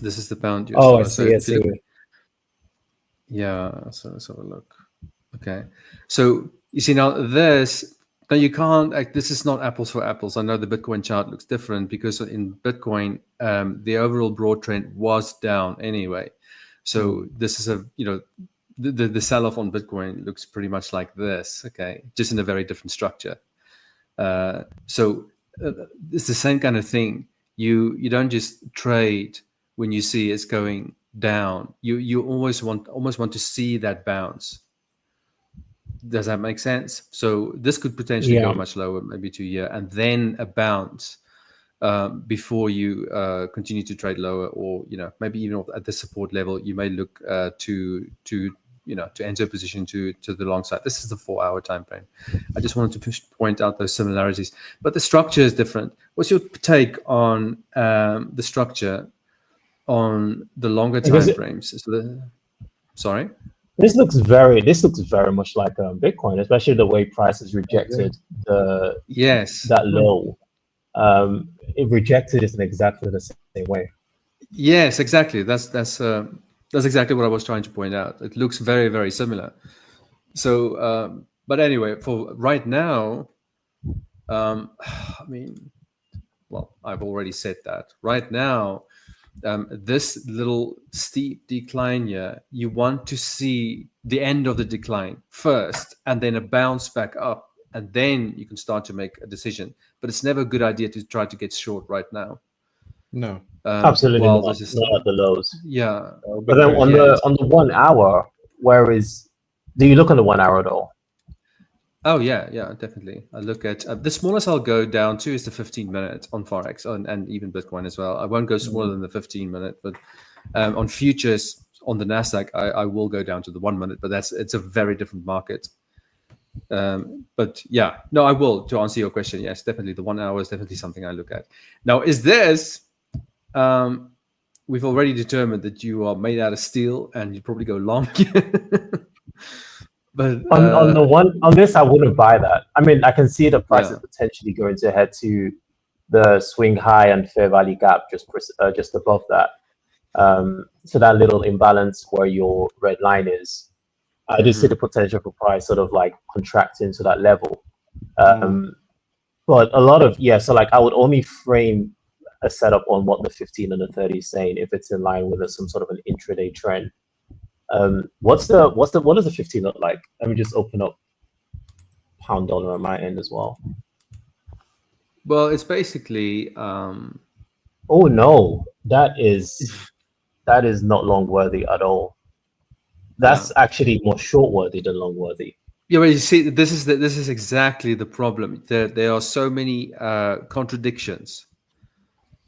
B: This is the pound US
C: dollar.
B: I see.
C: So
B: yeah, so let's have a look. Okay, so you see now you can't, this is not apples for apples. I know the Bitcoin chart looks different because in Bitcoin, the overall broad trend was down anyway. So this is the sell-off on Bitcoin looks pretty much like this, okay, just in a very different structure. So it's the same kind of thing. You don't just trade when you see it's going down. You almost want to see that bounce. Does that make sense? So this could potentially go much lower, maybe to a year, and then a bounce before you continue to trade lower, or maybe even at the support level, you may look to enter a position to the long side. This is the 4-hour time frame. I just wanted to point out those similarities, but the structure is different. What's your take on the structure on the longer time frames? Sorry.
C: This looks very much like Bitcoin, especially the way price has rejected that low. It rejected it in exactly the same way.
B: Yes, exactly. That's exactly what I was trying to point out. It looks very, very similar. So, but anyway, for right now, I mean, well, I've already said that. Right now, this little steep decline here, you want to see the end of the decline first, and then a bounce back up, and then you can start to make a decision. But it's never a good idea to try to get short right now.
A: No.
C: Absolutely
B: While
C: not.
B: this is
C: Not at the lows.
B: yeah,
C: But then on
B: yeah,
C: the 1 hour, do you look on the 1 hour at all?
B: oh yeah, definitely. I look at the smallest I'll go down to is the 15-minute on Forex and even Bitcoin as well. I won't go smaller than the 15-minute, but on futures on the NASDAQ, I will go down to the 1 minute, but it's a very different market. But yeah, no, I will. To answer your question, yes, definitely the 1 hour is definitely something I look at. Now, is this? We've already determined that you are made out of steel and you probably go long. But
C: on this, I wouldn't buy that. I mean, I can see the prices potentially going to head to the swing high and fair value gap just above that. So that little imbalance where your red line is, I do see the potential for price sort of like contracting to that level. But a lot of so like I would only frame a setup on what the 15 and the 30 is saying if it's in line with some sort of an intraday trend. What does the 15 look like? Let me just open up pound dollar on my end as well.
B: Well, it's basically
C: oh no, that is not long worthy at all. That's actually more short worthy than long worthy.
B: Yeah, but you see, this is exactly the problem. There are so many contradictions.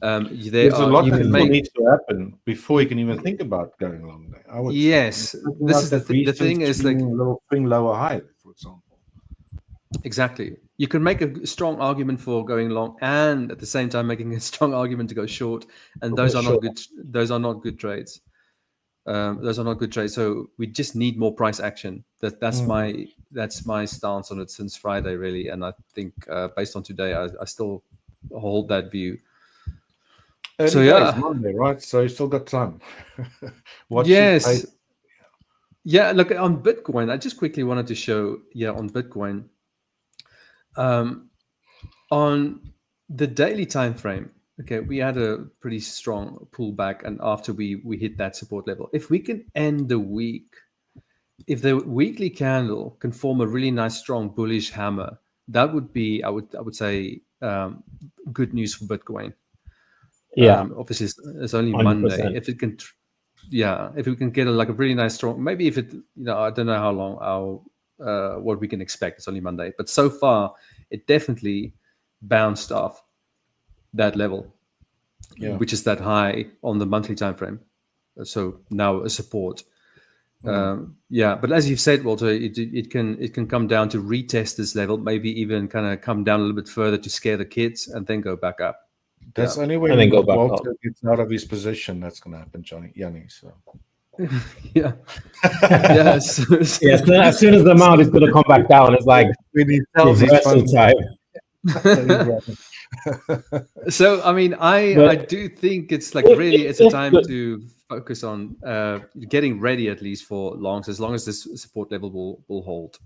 A: There's a lot that needs to happen before you can even think about going long there. I would
B: yes, this is the thing is like
A: a little thing lower high, for example.
B: Exactly. You can make a strong argument for going long, and at the same time making a strong argument to go short, and those are not good. Those are not good trades. Those are not good trades. So we just need more price action. That's my stance on it since Friday, really. And I think based on today, I still hold that view.
A: So yeah, Monday, right? So you still got time.
B: Yes. Yeah. Look, on Bitcoin, I just quickly wanted to show. Yeah, on Bitcoin, on the daily time frame. Okay, we had a pretty strong pullback, and after we hit that support level, if we can end the week, if the weekly candle can form a really nice strong bullish hammer, that would be I would say good news for Bitcoin.
C: Yeah,
B: obviously it's only
C: 100%.
B: Monday. If it can, if we can get a really nice strong, maybe if it, I don't know how long what we can expect. It's only Monday, but so far it definitely bounced off that level, which is that high on the monthly time frame. So now a support. But as you've said, Walter, it can come down to retest this level, maybe even kind of come down a little bit further to scare the kids, and then go back up.
A: That's only when Walter gets out of his position that's going to happen, Jannie. So.
B: Yes.
C: As soon as the amount is going to come back down, it's like
A: when he tells his
C: time.
B: So I mean, I do think it's like really it's a time to focus on getting ready at least for longs, as long as this support level will hold.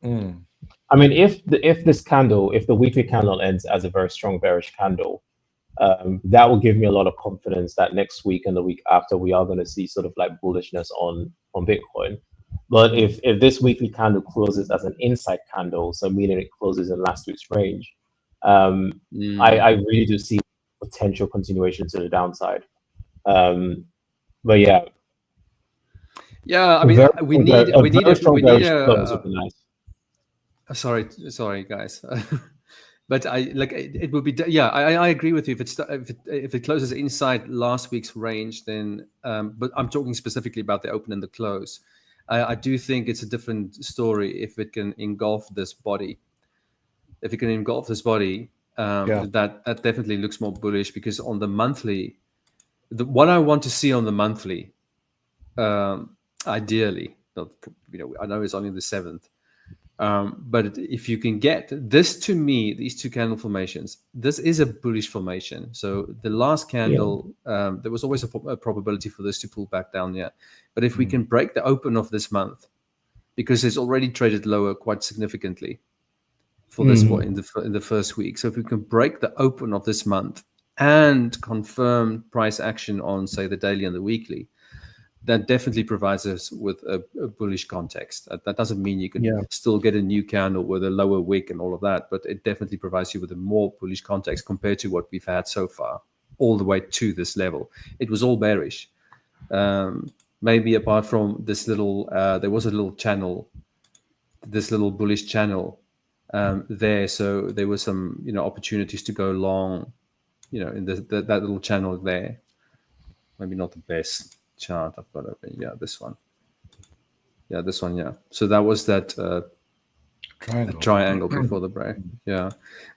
C: I mean, if the weekly candle ends as a very strong bearish candle, that will give me a lot of confidence that next week and the week after we are going to see sort of like bullishness on Bitcoin. But if this weekly candle closes as an inside candle, so meaning it closes in last week's range, I really do see potential continuation to the downside. But yeah.
B: Yeah, I mean, we need a
C: nice.
B: Sorry, guys. But it would be. Yeah, I agree with you. If it closes inside last week's range, then. But I'm talking specifically about the open and the close. I do think it's a different story if it can engulf this body. If it can engulf this body, that definitely looks more bullish, because on the monthly, what I want to see on the monthly, ideally, I know it's only the 7th. But if you can get this, to me, these two candle formations, this is a bullish formation. So the last candle, there was always a probability for this to pull back down there. But if we can break the open of this month, because it's already traded lower quite significantly for this in the first week. So if we can break the open of this month and confirm price action on, say, the daily and the weekly, that definitely provides us with a bullish context. That doesn't mean you can still get a new candle with a lower wick and all of that, but it definitely provides you with a more bullish context compared to what we've had so far. all the way to this level. It was all bearish. Maybe apart from this little, there was a little channel, this little bullish channel there. So there were some, opportunities to go long, in that little channel there. Maybe not the best chart I've got open. Yeah, this one. Yeah, this one. Yeah. So that was that triangle before the break. Yeah,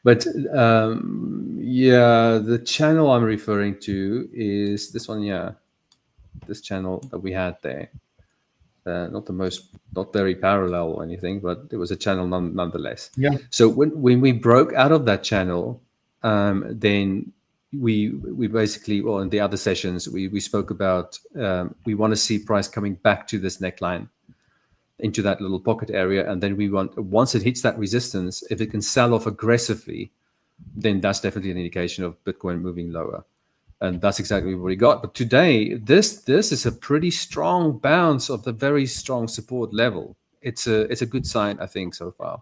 B: but the channel I'm referring to is this one. Yeah, this channel that we had there. Not very parallel or anything, but it was a channel nonetheless.
A: Yeah.
B: So when we broke out of that channel, then we basically, well, in the other sessions, we spoke about we want to see price coming back to this neckline, into that little pocket area, and then once it hits that resistance, if it can sell off aggressively, then that's definitely an indication of Bitcoin moving lower. And that's exactly what we got. But today, this is a pretty strong bounce of the very strong support level. It's a good sign, I think, so far.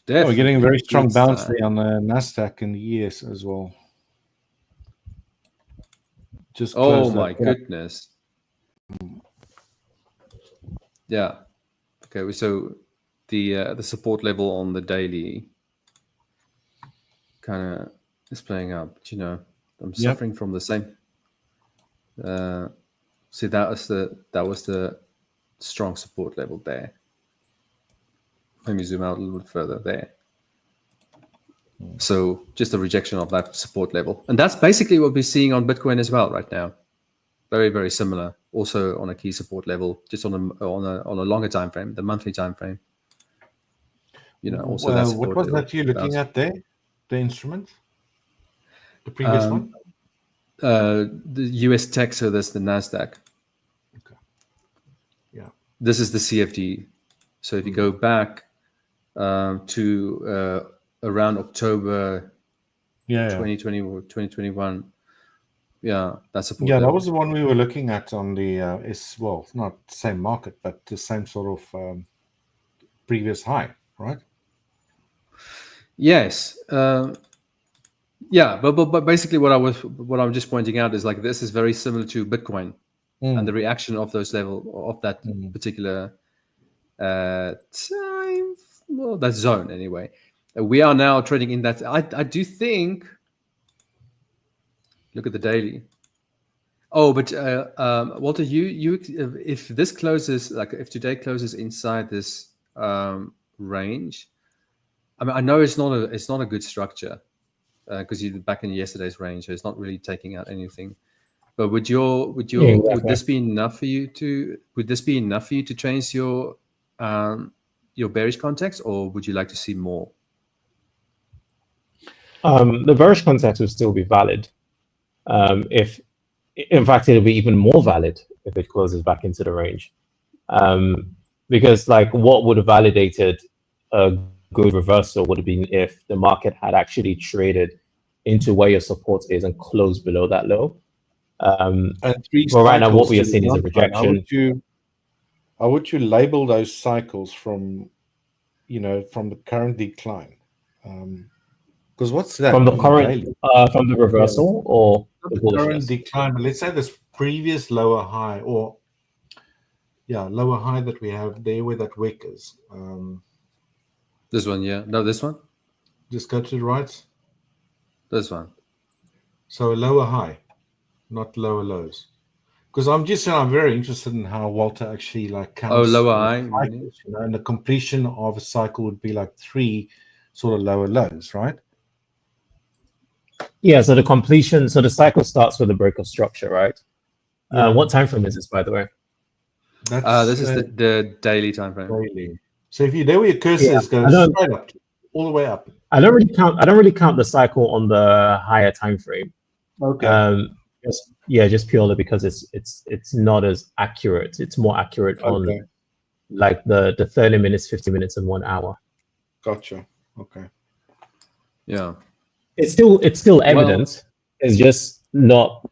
A: We're getting a very strong bounce there on the NASDAQ in the US as well. Just
B: oh my goodness. Yeah. Okay. So the support level on the daily kind of is playing out. But, I'm suffering from the same. See, that was the strong support level there. Let me zoom out a little bit further there. So just a rejection of that support level, and that's basically what we're seeing on Bitcoin as well right now. Very, very similar. Also on a key support level, just on a longer time frame, the monthly time frame. Also that's
A: what was that you're looking at there? The instrument, the previous one.
B: The US tech, so that's the NASDAQ.
A: Okay. Yeah.
B: This is the CFD. So if you go back to around October 2020 or 2021, that's support level.
A: That was the one we were looking at on the not the same market, but the same sort of previous high, right?
B: Yes. But basically what I'm just pointing out is like this is very similar to Bitcoin and the reaction of those level of that particular time, well, that zone anyway. We are now trading in that. I do think. Look at the daily. Oh, but Walter, you if this closes, like if today closes inside this range, I mean, I know it's not a good structure because you're back in yesterday's range, so it's not really taking out anything. But would this be enough for you to change your bearish context, or would you like to see more?
C: The bearish context would still be valid. If, in fact, it'll be even more valid if it closes back into the range. Because like what would have validated a good reversal would have been if the market had actually traded into where your support is and closed below that low. But right now, what we are seeing is a rejection.
A: How would you label those cycles from the current decline? Because what's that?
C: From the current, from the reversal or
A: the current decline? Let's say this previous lower high, or lower high that we have there where that wick is.
B: This one, no, this one.
A: Just go to the right.
B: This one.
A: So a lower high, not lower lows. Because I'm very interested in how Walter actually counts.
B: Oh, lower high.
A: Cycles, and the completion of a cycle would be like 3 sort of lower lows, right?
C: Yeah, so the cycle starts with a break of structure, right? What time frame is this, by the way?
B: This is the daily time frame.
A: Daily. So if you there where your cursor is, goes straight up, all the way up.
C: I don't really count the cycle on the higher time frame.
A: Okay.
C: Just purely because it's not as accurate. It's more accurate on like the 30 minutes, 50 minutes, and 1 hour.
A: Gotcha. Okay.
B: Yeah.
C: It's still evidence. It's just not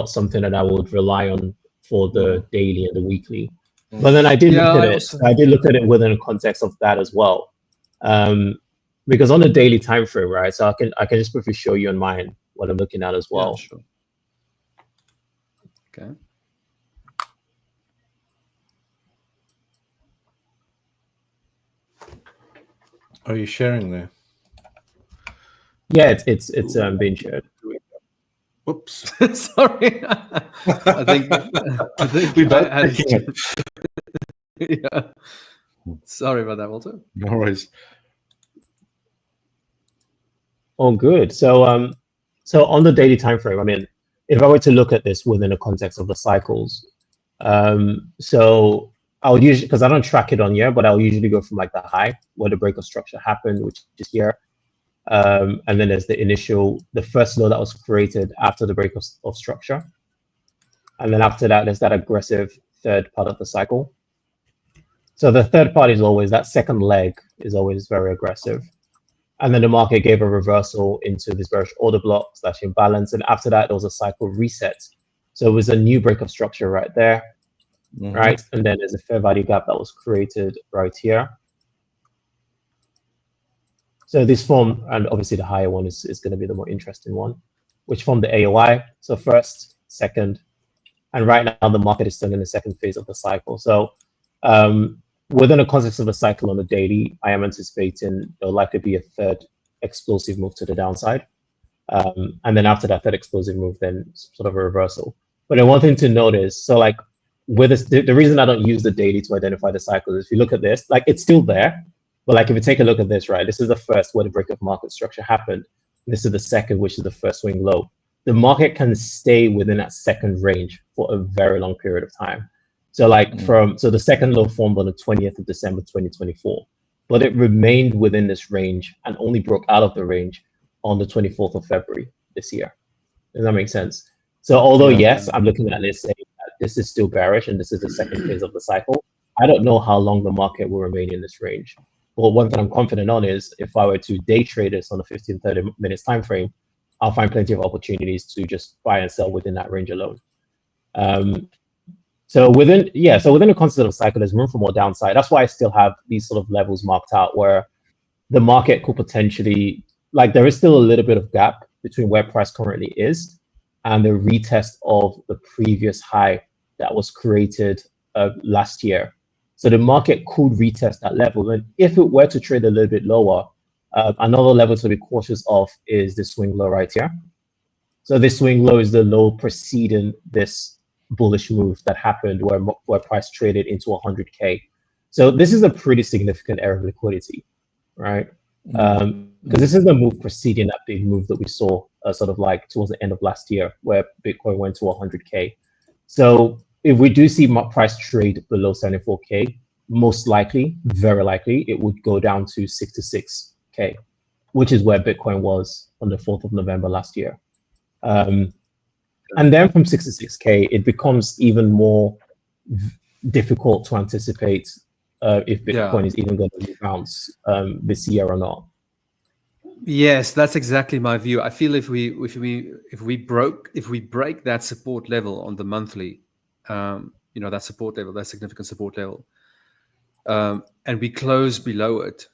C: something that I would rely on for the daily and the weekly. But then I did look at it. I did look at it within the context of that as well. because on the daily time frame, right? So I can just briefly show you on mine what I'm looking at as well.
B: Yeah, sure. Okay.
A: Are you sharing there?
C: Yeah, it's being shared.
A: Whoops.
B: Sorry. I think
A: We both
B: I had
A: thinking it.
B: yeah. Sorry about that, Walter.
A: No worries.
C: Oh, good. So so on the daily time frame, I mean, if I were to look at this within the context of the cycles, so I'll usually, because I don't track it on here, but I'll usually go from like the high where the break of structure happened, which is here. And then there's the first low that was created after the break of structure. And then after that, there's that aggressive third part of the cycle. So the third part is always, that second leg is always very aggressive. And then the market gave a reversal into this bearish order block / imbalance. And after that, there was a cycle reset. So it was a new break of structure right there, right? And then there's a fair value gap that was created right here. So this form, and obviously the higher one is going to be the more interesting one, which formed the AOI. So first, second, and right now the market is still in the second phase of the cycle. So within the context of the cycle on the daily, I am anticipating there'll likely be a third explosive move to the downside. And then after that third explosive move, then sort of a reversal. But then one thing to note is, so like with this, the reason I don't use the daily to identify the cycle is if you look at this, like it's still there. But like if you take a look at this, right, this is the first where the break of market structure happened. This is the second, which is the first swing low. The market can stay within that second range for a very long period of time. So like so the second low formed on the 20th of December, 2024, but it remained within this range and only broke out of the range on the 24th of February this year. Does that make sense? So although yes, I'm looking at this saying that this is still bearish and this is the second phase of the cycle, I don't know how long the market will remain in this range. But one thing I'm confident on is if I were to day trade this on the 15, 30 minutes time frame, I'll find plenty of opportunities to just buy and sell within that range alone. So within the concept of cycle, there's room for more downside. That's why I still have these sort of levels marked out where the market could potentially, like there is still a little bit of gap between where price currently is and the retest of the previous high that was created last year. So the market could retest that level. And if it were to trade a little bit lower, another level to be cautious of is the swing low right here. So this swing low is the low preceding this bullish move that happened where price traded into 100K. So this is a pretty significant area of liquidity, right? Because this is the move preceding that big move that we saw sort of like towards the end of last year where Bitcoin went to 100K. So if we do see price trade below 74K, most likely, very likely, it would go down to 66K, which is where Bitcoin was on the 4th of November last year. And then from 66K, it becomes even more difficult to anticipate if Bitcoin is even going to bounce this year or not.
B: Yes, that's exactly my view. I feel if we break that support level on the monthly, that support level, that significant support level, and we close below it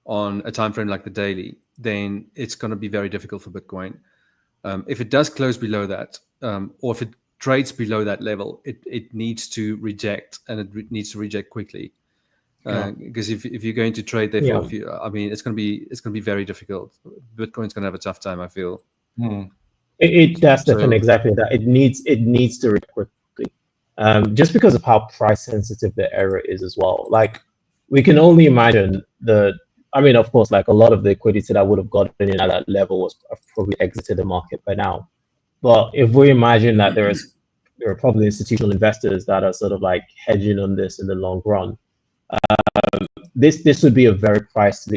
B: on a time frame like the daily, then it's going to be very difficult for Bitcoin. If it does close below that, or if it trades below that level, it needs to reject, and it needs to reject quickly. Because if you're going to trade there for a few, I mean, it's going to be very difficult. Bitcoin's going to have a tough time, I feel.
C: That's definitely exactly that. It needs to react quickly, just because of how price sensitive the area is as well. Like we can only imagine of course, like a lot of the liquidity that would have gotten in at that level was probably exited the market by now. But if we imagine that there are probably institutional investors that are sort of like hedging on this in the long run, this would be a very price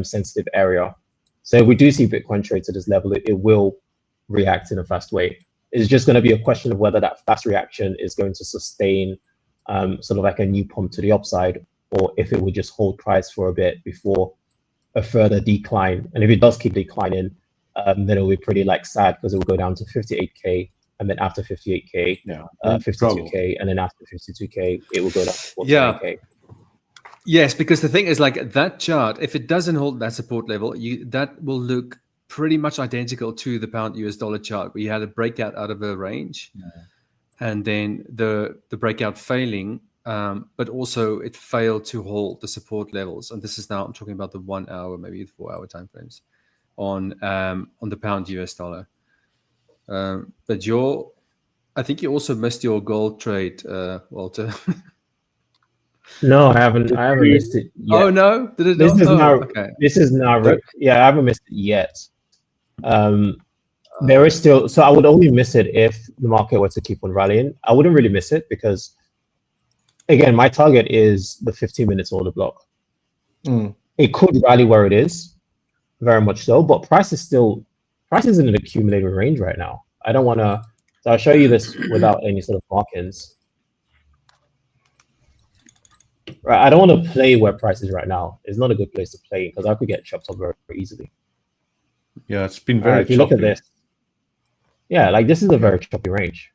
C: sensitive area. So if we do see Bitcoin trade to this level, it will react in a fast way. It's just going to be a question of whether that fast reaction is going to sustain sort of like a new pump to the upside, or if it would just hold price for a bit before a further decline. And if it does keep declining, then it'll be pretty like sad because it will go down to 58K, and then after 58K, 52K, and then after 52K, it will go down to 49K.
B: Yes, because the thing is, like that chart, if it doesn't hold that support level, that will look pretty much identical to the pound US dollar chart, where you had a breakout out of a range, and then the breakout failing, but also it failed to hold the support levels. And this is now I'm talking about the 1 hour, maybe the 4 hour time frames on the pound US dollar. But I think you also missed your gold trade, Walter.
C: No, I haven't missed it yet.
B: Oh no, did it
C: This
B: not?
C: is now.
B: Okay.
C: This is now. Yeah, I haven't missed it yet. There is still. So I would only miss it if the market were to keep on rallying. I wouldn't really miss it because, again, my target is the 15 minutes order block. It could rally where it is, very much so. But price is in an accumulating range right now. I don't want to. So I'll show you this without any sort of markings. Right, I don't want to play where price is right now. It's not a good place to play because I could get chopped up very, very easily.
A: Yeah, it's been very
C: if you look at this, yeah, like this is a very choppy range.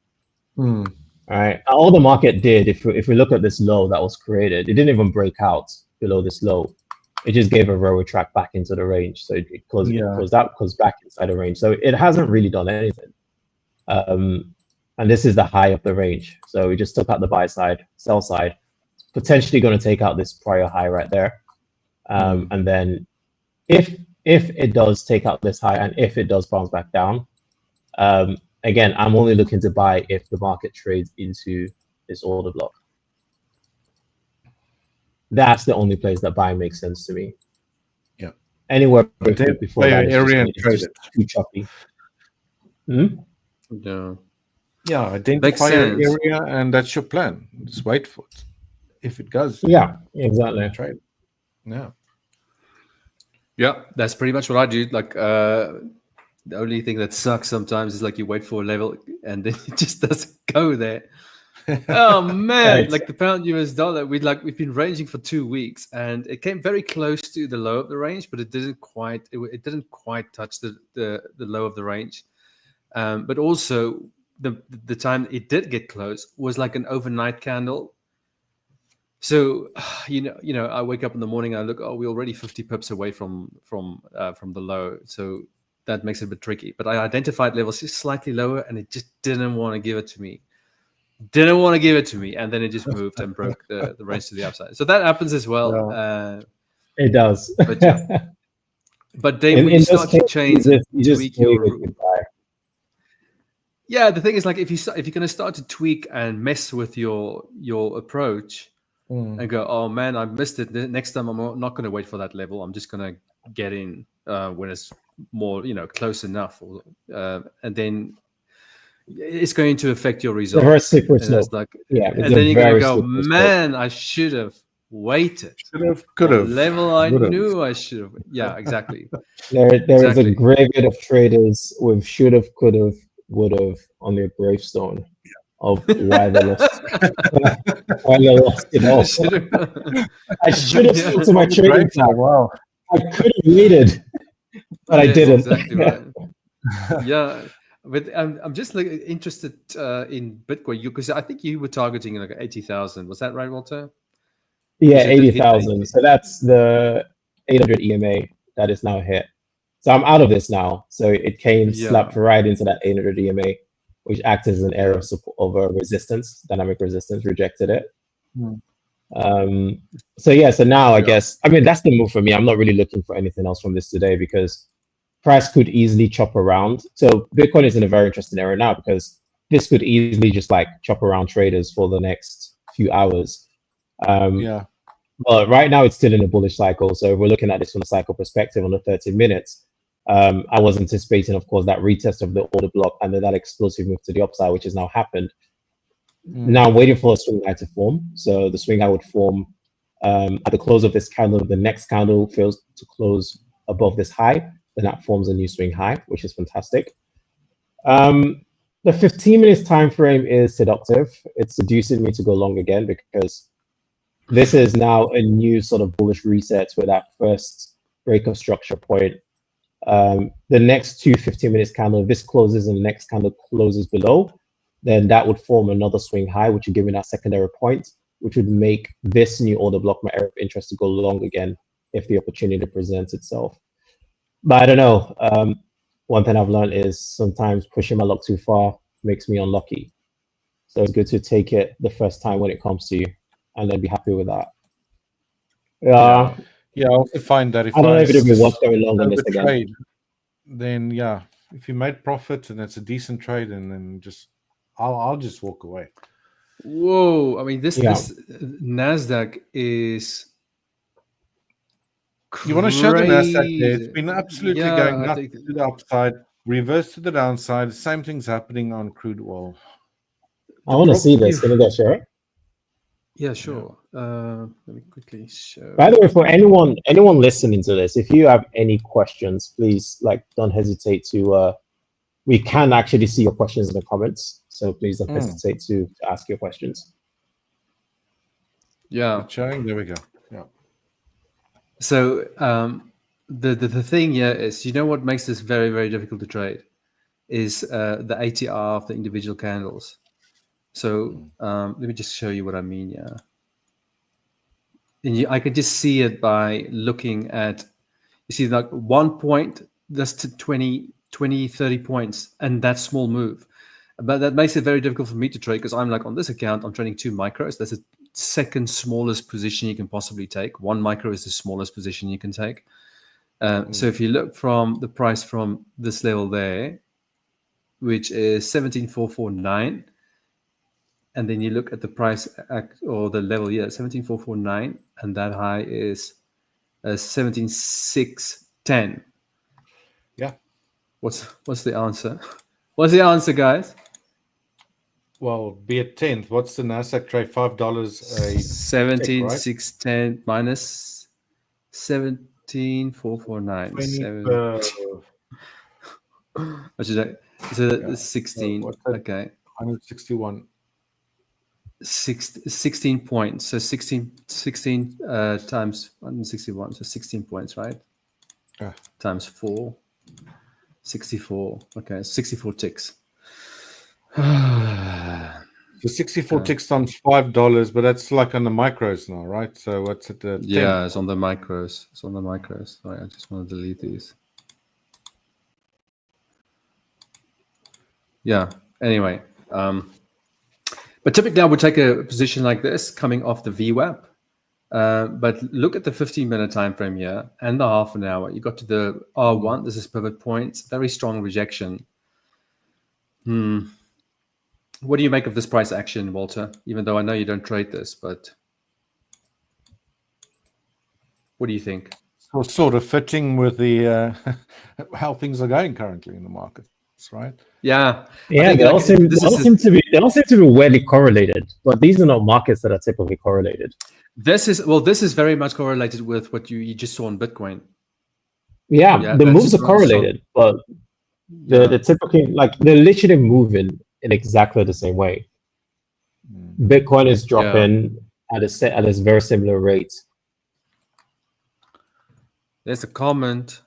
C: All right, all the market did, if we look at this low that was created, it didn't even break out below this low. It just gave a railway track back into the range. So it closed back inside the range. So it hasn't really done anything. And this is the high of the range. So we just took out the buy side, sell side. Potentially going to take out this prior high right there, and then if it does take out this high and if it does bounce back down, again, I'm only looking to buy if the market trades into this order block. That's the only place that buying makes sense to me.
A: Yeah,
C: anywhere before that
A: it's
C: just too choppy.
A: Yeah, identify your area, and that's your plan. Just wait for it. If it goes,
C: yeah, exactly.
A: Trade.
B: Yeah, that's pretty much what I do. Like the only thing that sucks sometimes is like you wait for a level and then it just doesn't go there. Oh man, like the pound US dollar, we've been ranging for 2 weeks and it came very close to the low of the range, but it didn't quite touch the low of the range. But also the time it did get close was like an overnight candle. So, you know, I wake up in the morning, I look, we're already 50 pips away from the low. So that makes it a bit tricky. But I identified levels just slightly lower, and it just didn't want to give it to me. And then it just moved and broke the range to the upside. So that happens as well.
C: Yeah. It does.
B: But yeah. But then when you start to change, tweak your. Yeah, the thing is, like, if you're going to start to tweak and mess with your approach. And go, oh man, I missed it. The next time I'm not going to wait for that level. I'm just going to get in when it's more, close enough. And then it's going to affect your results.
C: And
B: then you're going to go, man, I should have waited.
A: Could have.
B: Level I knew I should have. Yeah, exactly.
C: There is a graveyard of traders with should have, could have, would have on their gravestone. Of why they lost. Why they lost it all. I should have stuck to my trading plan.
A: Wow.
C: I could have waited, but I didn't.
B: Exactly right. Yeah, but I'm just interested in Bitcoin because I think you were targeting like 80,000. Was that right, Walter?
C: Yeah, 80,000. So that's the 800 EMA that is now hit. So I'm out of this now. So it came slapped right into that 800 EMA. Which acts as an area of resistance, dynamic resistance, rejected it. So now I guess, that's the move for me. I'm not really looking for anything else from this today because price could easily chop around. So Bitcoin is in a very interesting area now because this could easily just like chop around traders for the next few hours. But right now it's still in a bullish cycle. So if we're looking at this from a cycle perspective on the 30 minutes, I was anticipating, of course, that retest of the order block and then that explosive move to the upside, which has now happened. Now I'm waiting for a swing high to form. So the swing high would form at the close of this candle. The next candle fails to close above this high. Then that forms a new swing high, which is fantastic. The 15 minutes time frame is seductive. It's seducing me to go long again because this is now a new sort of bullish reset with that first break of structure point. The next 15 minutes candle, if this closes and the next candle closes below, then that would form another swing high, which would give me that secondary point. which would make this new order block my area of interest to go long again if the opportunity presents itself. But I don't know. One thing I've learned is sometimes pushing my luck too far makes me unlucky. So it's good to take it the first time when it comes to you and then be happy with that.
A: Yeah, I also find that if
C: I don't know if it'll be worth going long on this again.
A: trade, then yeah, if you made profit and it's a decent trade, and then I'll just walk away.
B: Whoa! I mean, this NASDAQ is.
A: You want to show the NASDAQ there? It's been absolutely going up to the upside, reverse to the downside. Same thing's happening on crude oil.
C: I want to see this. Can you guys share it?
B: Yeah, sure. Let me quickly show.
C: By the way, for anyone listening to this, if you have any questions, please don't hesitate to. We can actually see your questions in the comments, so please don't hesitate to ask your questions.
B: Yeah,
A: showing. There we go. Yeah.
B: So the thing here is, you know what makes this very, very difficult to trade is the ATR of the individual candles. So let me just show you what I mean. Yeah, and I can just see it by looking at. You see, like 1 point, that's to 20, 30 points, and that small move. But that makes it very difficult for me to trade because I'm like on this account, I'm trading 2 micros. That's the second smallest position you can possibly take. 1 micro is the smallest position you can take. So if you look from the price from this level there, which is 17,449, and then you look at the price or the level here, 17,449, and that high is 17,610.
A: Yeah.
B: What's the answer? What's the answer, guys?
A: Well, be it 10th. What's the NASDAQ trade? $5 a
B: 17,610 right? Minus 17,449. What should I? So 16. Okay.
A: 161.
B: 16 points. So 16 times 161. So 16 points, right?
A: Yeah.
B: Times 4. 64. Okay, 64 ticks.
A: So 64 ticks times $5, but that's like on the micros now, right? So what's it?
B: Yeah, it's on the micros. Sorry, I just want to delete these. Yeah. Anyway, but typically I would take a position like this coming off the VWAP. But look at the 15-minute time frame here and the half an hour. You got to the R1. This is pivot points. Very strong rejection. What do you make of this price action, Walter? Even though I know you don't trade this, but what do you think?
A: So sort of fitting with the how things are going currently in the markets, right?
B: Yeah.
C: They all seem to be weirdly correlated, but these are not markets that are typically correlated.
B: This is very much correlated with what you just saw on Bitcoin.
C: Yeah, the moves are correlated, but they're typically they're literally moving in exactly the same way. Bitcoin is dropping at a very similar rate.
B: There's a comment.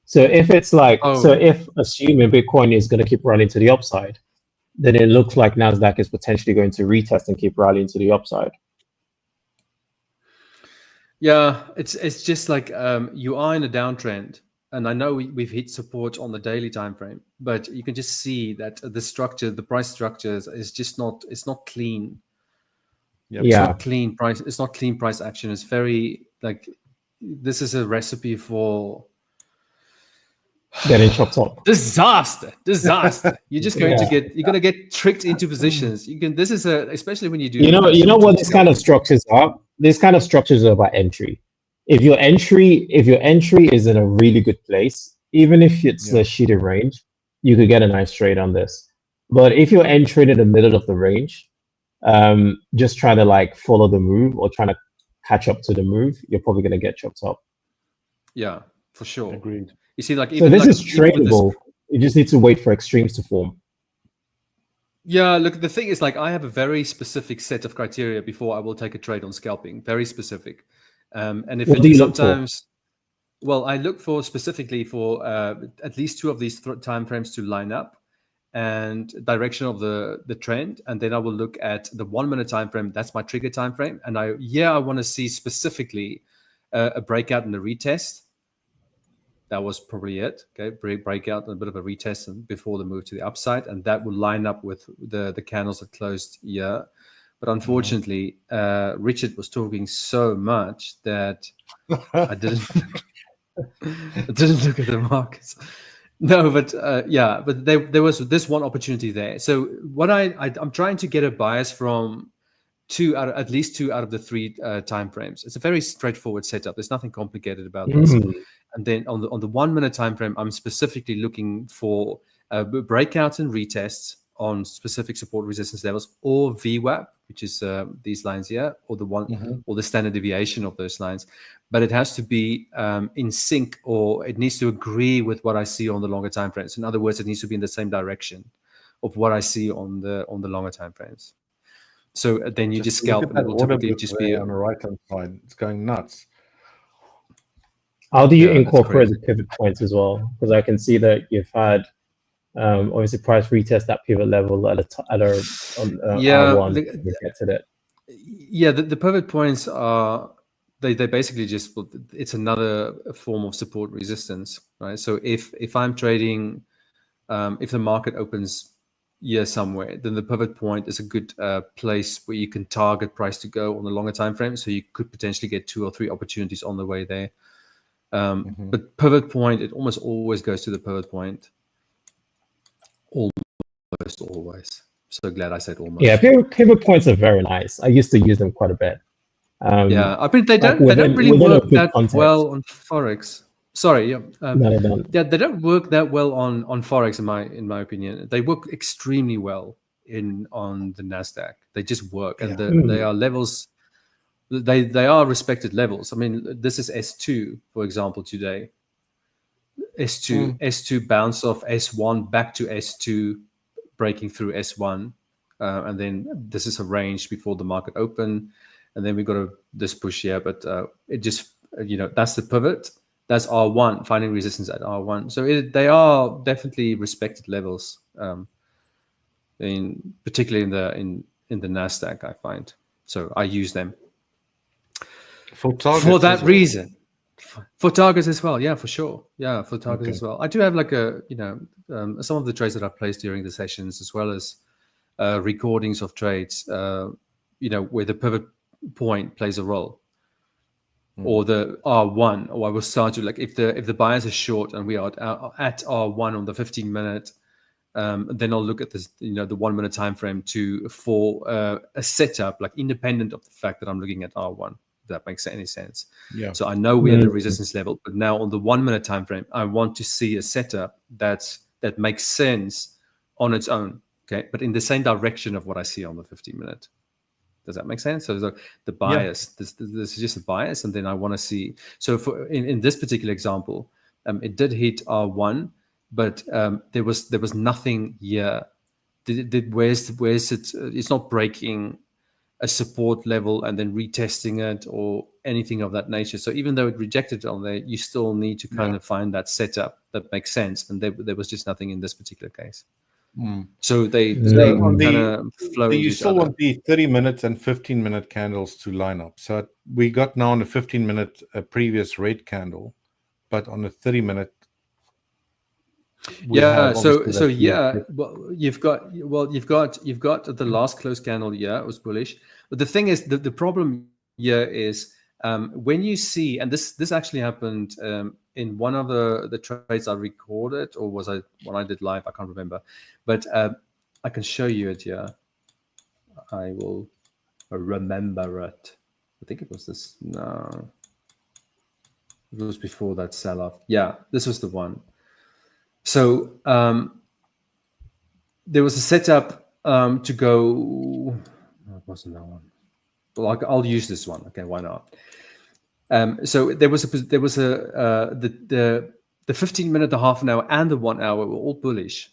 C: So if it's if assuming Bitcoin is going to keep rallying to the upside, then it looks like NASDAQ is potentially going to retest and keep rallying to the upside.
B: Yeah, it's just like you are in a downtrend, and I know we've hit support on the daily time frame, but you can just see that the price structure is just not clean. It's not clean price. It's not clean price action. It's very this is a recipe for
C: getting chopped up.
B: Disaster. You're just going to get tricked into positions. This is especially when you do.
C: You know what these kind of structures are? These kind of structures are about entry. If your entry is in a really good place, even if it's a shitty range, you could get a nice trade on this. But if you're entering in the middle of the range, just trying to follow the move or trying to catch up to the move, you're probably going to get chopped up.
B: Yeah, for sure.
A: Agreed.
B: You see,
C: so this is tradable. You just need to wait for extremes to form.
B: Yeah, look, the thing is, I have a very specific set of criteria before I will take a trade on scalping. Very specific. And if
C: what do you sometimes,
B: look for? Well, I look for specifically for at least 2 of these time frames to line up, and direction of the trend, and then I will look at the 1 minute time frame. That's my trigger time frame, and I want to see specifically a breakout and a retest. That was probably it. Okay, breakout and a bit of a retest before the move to the upside, and that will line up with the candles that closed here. But unfortunately, Richard was talking so much that I didn't look at the markets. No, but but there was this one opportunity there. So what I'm trying to get a bias from at least two out of the three time frames. It's a very straightforward setup. There's nothing complicated about this. And then on the 1 minute time frame, I'm specifically looking for breakouts and retests on specific support resistance levels, or VWAP, which is these lines here, or the one or the standard deviation of those lines. But it has to be in sync, or it needs to agree with what I see on the longer time frames. In other words, it needs to be in the same direction of what I see on the longer time frames. So then you just scalp, and it will typically just be
A: on the right hand side. It's going nuts.
C: How do you incorporate the pivot points as well? Because I can see that you've had obviously price retest that pivot level at R1 to get to that.
B: Yeah, the pivot points are they basically just, it's another form of support resistance, right? So if I'm trading, if the market opens here somewhere, then the pivot point is a good place where you can target price to go on the longer time frame. So you could potentially get 2 or 3 opportunities on the way there. But pivot point, it almost always goes to the pivot point. Almost always. So glad I said almost.
C: Yeah, pivot points are very nice. I used to use them quite a bit.
B: Yeah, I mean they don't really work that well on Forex. Sorry, yeah, they don't work that well on Forex in my opinion. They work extremely well on the NASDAQ. They just work, and they are levels. They are respected levels. I mean, this is S2, for example, today. S2 bounce off S1 back to S2, breaking through S1, and then this is a range before the market open, and then we got this push here, but it just that's the pivot. That's R1, finding resistance at R1. So they are definitely respected levels, particularly in the NASDAQ, I find. So I use them for that reason. For targets as well, yeah, for sure. Yeah, for targets as well. I do have like some of the trades that I've placed during the sessions, as well as recordings of trades, where the pivot point plays a role, or the R1, or I will start to, like, if the buyers are short and we are at R1 on the 15-minute, then I'll look at this, the 1 minute time frame for a setup, like independent of the fact that I'm looking at R1. If that makes any sense. Yeah. So I know we're at the resistance level, but now on the 1 minute time frame, I want to see a setup that makes sense on its own. Okay, but in the same direction of what I see on the 15-minute. Does that make sense? So the bias, this is just a bias, and then I want to see. So in this particular example, it did hit R1, but there was nothing here. Where's it? It's not breaking a support level and then retesting it or anything of that nature. So even though it rejected it on there, you still need to kind of find that setup that makes sense. And there was just nothing in this particular case. So they kind of flow.
A: You still want the 30-minute and 15-minute candles to line up. So we got now on the 15-minute a previous red candle, but on the 30-minute.
B: You've got the last close candle. Yeah, it was bullish. But the thing is, the problem here is when you see, and this actually happened in one of the trades I recorded, or was I when I did live? I can't remember, but I can show you it here. I will remember it. I think it was this. No, it was before that sell-off. Yeah, this was the one. So there was a setup to go. No, it wasn't that one. Well, I'll use this one. Okay, why not? So there was the 15-minute, the half an hour, and the 1 hour were all bullish,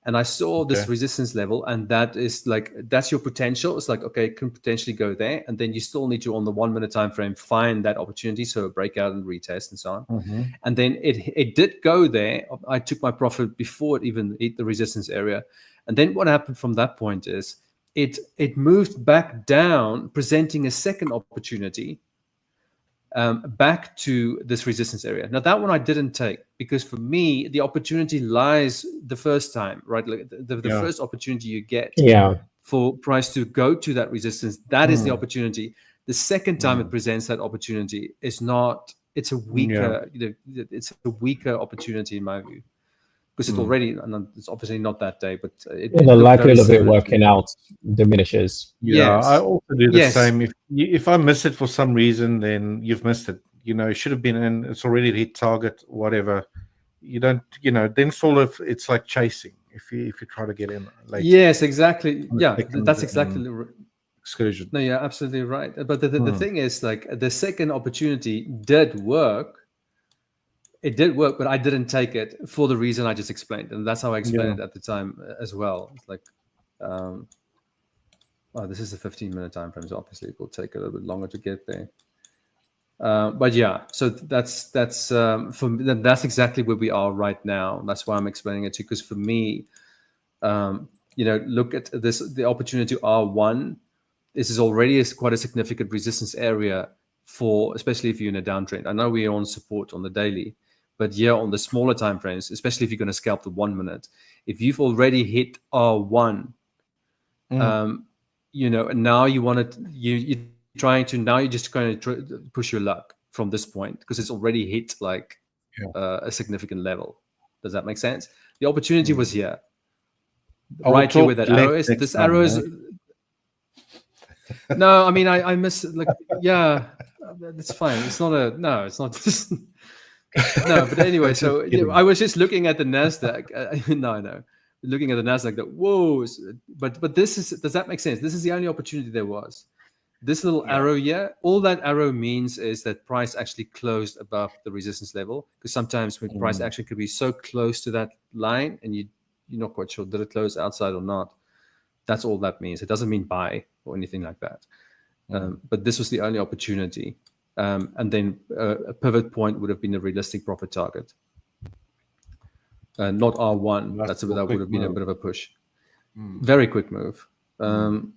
B: And I saw this
A: Okay.
B: resistance level, and that's your potential. It's like, okay, it can potentially go there, and then you still need to, on the 1 minute time frame, find that opportunity, so a breakout and retest and so on.
A: Mm-hmm.
B: And then it did go there. I took my profit before it even hit the resistance area. And then what happened from that point is it moved back down, presenting a second opportunity back to this resistance area. Now that one I didn't take, because for me the opportunity lies the first time, right? Like the first opportunity you get for price to go to that resistance, that is the opportunity. The second time it presents that opportunity is not. It's a weaker. It's a weaker opportunity in my view, because it's already, and it's obviously not that day, but
C: the likelihood of it working out diminishes.
A: Yeah,
B: Yes.
A: I also do the same. If I miss it for some reason, then you've missed it. It should have been in. It's already hit target, whatever. You don't. Then sort of it's like chasing. If you try to get in late.
B: Yes, exactly. Yeah, that's exactly.
A: Exclusion.
B: No, you're absolutely right. But the thing is, like, the second opportunity did work. It did work, but I didn't take it for the reason I just explained, and that's how I explained it at the time as well. It's like, this is a 15-minute time frame, so obviously it will take a little bit longer to get there. But yeah, so that's for me, that's exactly where we are right now. That's why I'm explaining it to you, because for me, look at this, the opportunity R1. This is already quite a significant resistance area for, especially if you're in a downtrend. I know we're on support on the daily, but on the smaller time frames, especially if you're going to scalp the 1 minute, if you've already hit R1, and now you want to, you're trying to, now you're just going to push your luck from this point, because it's already hit like a significant level. Does that make sense? The opportunity was here, right here where that arrow is. This arrow is. No, I mean, I miss, like, that's fine. It's not a, no, it's not just, no, but anyway, so I was just looking at the NASDAQ. No, looking at the NASDAQ, that, whoa, but this is, does that make sense? This is the only opportunity there was. This little arrow here, all that arrow means is that price actually closed above the resistance level, because sometimes when price action could be so close to that line and you're not quite sure, did it close outside or not? That's all that means. It doesn't mean buy or anything like that. But this was the only opportunity. And then a pivot point would have been a realistic profit target. Not R1. That would have been a bit of a push. Very quick move. And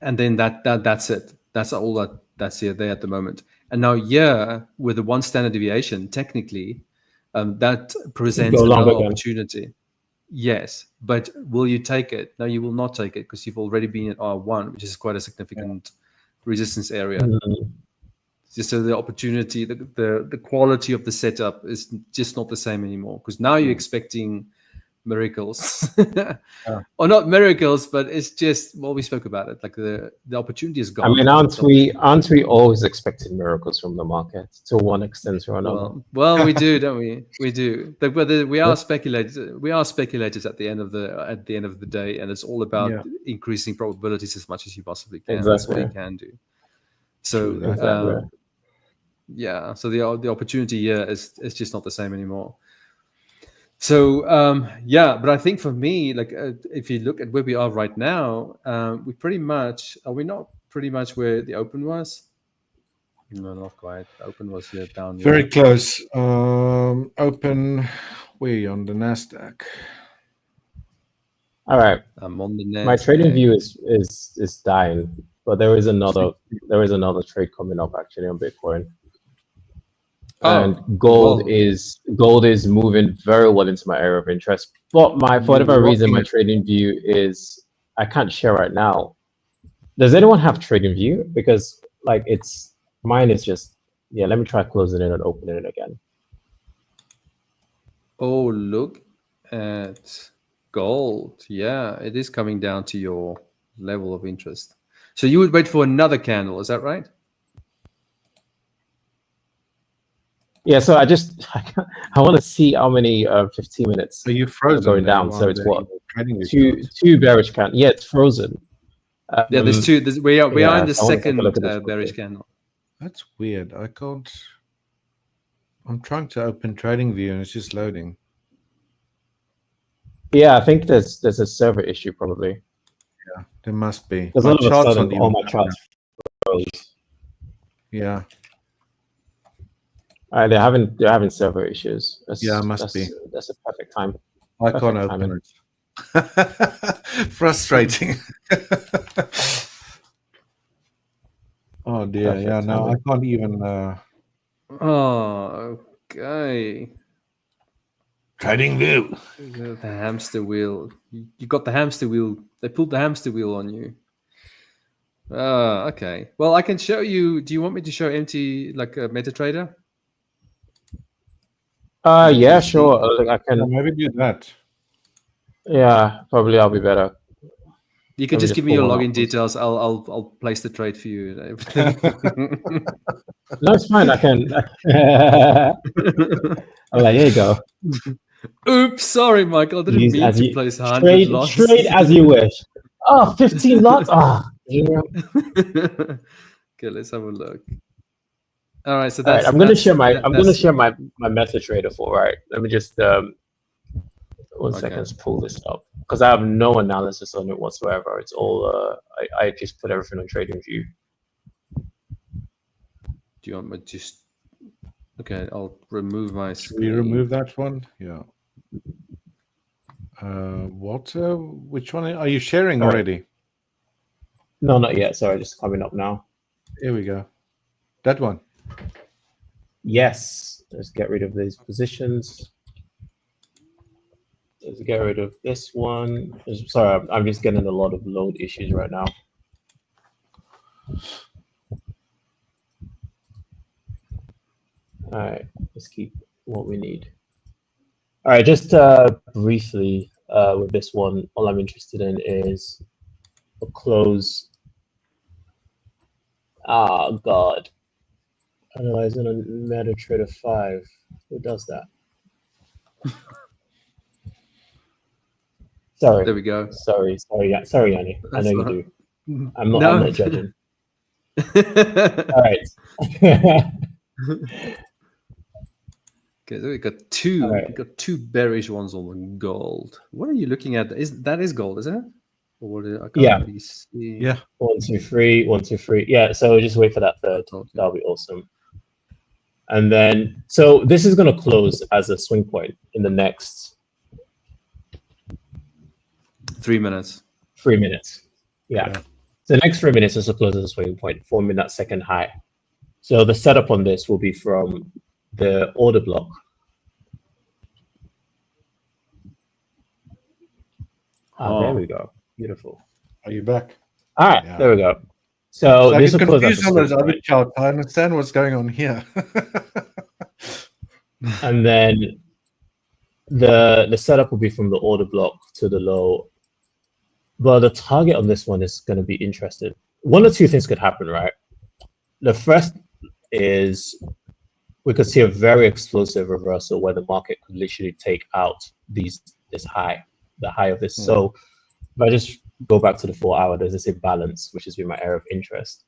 B: then that's it. That's all that's here there at the moment. And now with the one standard deviation, technically, that presents another opportunity. Yes, but will you take it? No, you will not take it, because you've already been at R1, which is quite a significant resistance area. Just so the opportunity, the quality of the setup is just not the same anymore, because now you're expecting miracles, or not miracles, but it's just, well, we spoke about it. Like the opportunity is gone.
C: I mean, aren't we always expecting miracles from the market to one extent or another?
B: Well, we do, don't we? We do. Whether we are speculators. We are speculators at the end of the day, and it's all about increasing probabilities as much as you possibly can. Exactly. That's what you can do. So so the opportunity here is just not the same anymore. So but I think for me, like if you look at where we are right now, we pretty much, are we not pretty much where the open was? No, not quite. The open was here down here.
A: Very close. Open way on the NASDAQ.
C: All right.
B: I'm on the NASDAQ.
C: My trading view is dying, but there is another trade coming up actually on Bitcoin. And gold is moving very well into my area of interest. But for whatever reason, my trading view is, I can't share right now. Does anyone have trading view? Because like mine is just, let me try closing it and opening it again.
B: Oh, look at gold. Yeah, it is coming down to your level of interest. So you would wait for another candle, is that right?
C: Yeah, so I want to see how many 15 minutes
A: are you frozen
C: going down. So it's what, two bearish candles. Yeah, it's frozen.
B: There's two. We are in the second bearish candle.
A: That's weird. I can't. I'm trying to open trading view and it's just loading.
C: Yeah, I think there's a server issue probably.
A: Yeah, there must be.
C: Because
A: My
C: all of a
A: charts
C: sudden,
A: not
C: all
A: even
C: my charts froze.
A: Yeah,
C: They're having server issues.
A: yeah, must be.
C: That's a perfect time.
A: I can't
C: Perfect
A: open
C: timing.
A: it. Frustrating. Oh dear.
C: Perfect
A: Yeah, no, I
C: timing.
A: can't even.
B: Oh, okay.
A: Trading view.
B: The hamster wheel. You got the hamster wheel. They pulled the hamster wheel on you. Okay. Well, I can show you. Do you want me to show empty like a MetaTrader?
C: Yeah,
B: BTC?
C: sure. I
A: Yeah,
C: can.
A: maybe do that.
C: Yeah, probably I'll be better.
B: You can
C: Let me
B: just give me
C: pull
B: your
C: one up.
B: login details. I'll place the trade for you and everything.
C: No, it's fine. I can. I'm like, here you go.
B: Oops, sorry, Michael. I didn't
C: Use
B: mean
C: as
B: to
C: you
B: place 100 lots.
C: trade as you wish. Oh, 15 lots. Ah, yeah.
B: Okay, let's have a look. All right, so
C: All right,
B: that's
C: I'm gonna share my
B: that's
C: MetaTrader for. Right, let me just 1 second,
B: okay.
C: let's pull this up because I have no analysis on it whatsoever. It's all I just put everything on TradingView.
B: Do you want me to just? Okay, I'll remove my
A: Should
B: screen.
A: we remove that one? Yeah. What? Which one are you sharing
C: All right.
A: already?
C: No, not yet. Sorry, just coming up now.
A: Here we go. That one.
C: Yes, let's get rid of these positions. Let's get rid of this one. Sorry, I'm just getting a lot of load issues right now. All right, let's keep what we need. All right, just briefly with this one, all I'm interested in is a close. Oh, God. Analyzing a MetaTrader 5. Who does that? Sorry.
B: There we go.
C: Sorry, Jannie. I know you do. I'm not judging. All right.
B: Okay, so we got two.
C: All right.
B: We got two bearish ones on gold. What are you looking at? That is gold, isn't it? Or what I can't
C: Yeah.
B: really see.
A: Yeah.
C: 1, 2, 3. 1, 2, 3. Yeah. So just wait for that third.
B: Okay.
C: That'll be awesome. And then, so this is going to close as a swing point in the next
B: 3 minutes.
C: 3 minutes. Yeah. So the next 3 minutes is to close as a swing point, forming that second high. So the setup on this will be from the order block. There we go. Beautiful.
A: Are you back?
C: All right,
A: Yeah.
C: there we go. So
A: I
C: this
A: get
C: will close as
A: confused
C: a
A: on those
C: swing
A: other
C: point.
A: charts. I understand what's going on here.
C: And then the setup will be from the order block to the low. But the target on this one is going to be interesting. One or two things could happen, right? The first is we could see a very explosive reversal where the market could literally take out this high, the high of this. So if I just go back to the 4 hour, there's this imbalance, which has been my area of interest.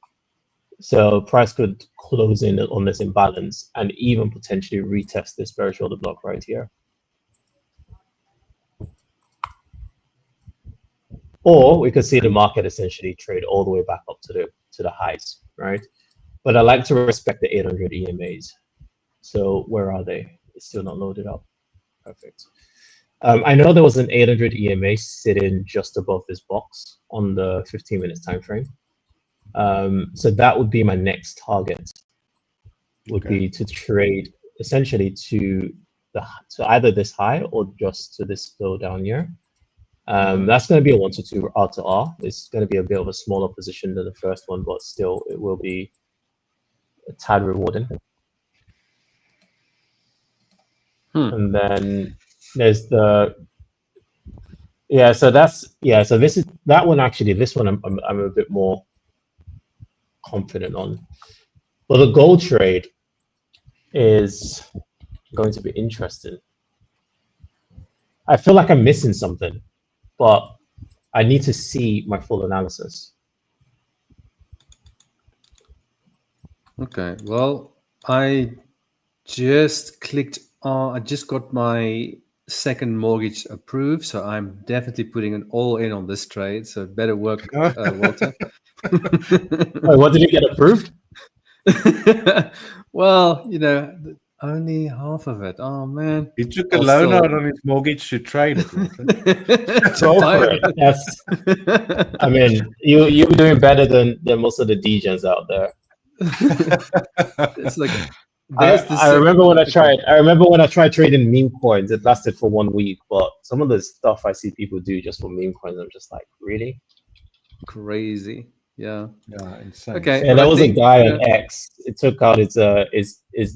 C: So price could close in on this imbalance and even potentially retest this bearish order block right here. Or we could see the market essentially trade all the way back up to the highs, right? But I like to respect the 800 EMAs. So where are they? It's still not loaded up. Perfect. I know there was an 800 EMA sitting just above this box on the 15 minutes time frame. So that would be my next target. Would be to trade essentially to either this high or just to this low down here. That's going to be a 1 to 2 R to R. It's going to be a bit of a smaller position than the first one, but still it will be a tad rewarding. And then there's so this is that one actually. This one I'm a bit more confident on. But the gold trade is going to be interesting. I feel like I'm missing something, but I need to see my full analysis.
B: Okay, well, I just clicked on, I just got my second mortgage approved, so I'm definitely putting an all in on this trade. So better work, Walter.
C: Wait, what did you get approved?
B: Well, only half of it. Oh man,
A: He took a loan out on his mortgage to trade it, Walter.
C: Go for it. Yes. I mean, you're doing better than most of the DJs out there.
B: It's like
C: I remember when I tried trading meme coins. It lasted for 1 week, but some of the stuff I see people do just for meme coins, I'm just like, really?
B: crazy. Yeah.
A: Yeah, insane.
B: Okay.
C: Yeah, there was a guy on X. It took out his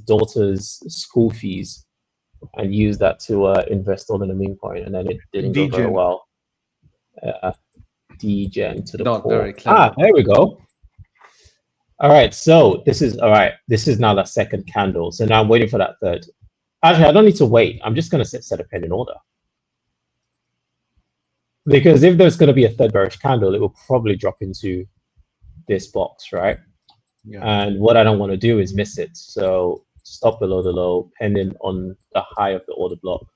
C: daughter's school fees and used that to invest all in a meme coin, and then it didn't go very well. Degen to the
B: Not
C: core.
B: very clever.
C: There we go. All right, so this is now the second candle. So now I'm waiting for that third. Actually, I don't need to wait. I'm just going to set a pending order. Because if there's going to be a third bearish candle, it will probably drop into this box, right?
A: Yeah.
C: And what I don't want to do is miss it. So stop below the low, pending on the high of the order block.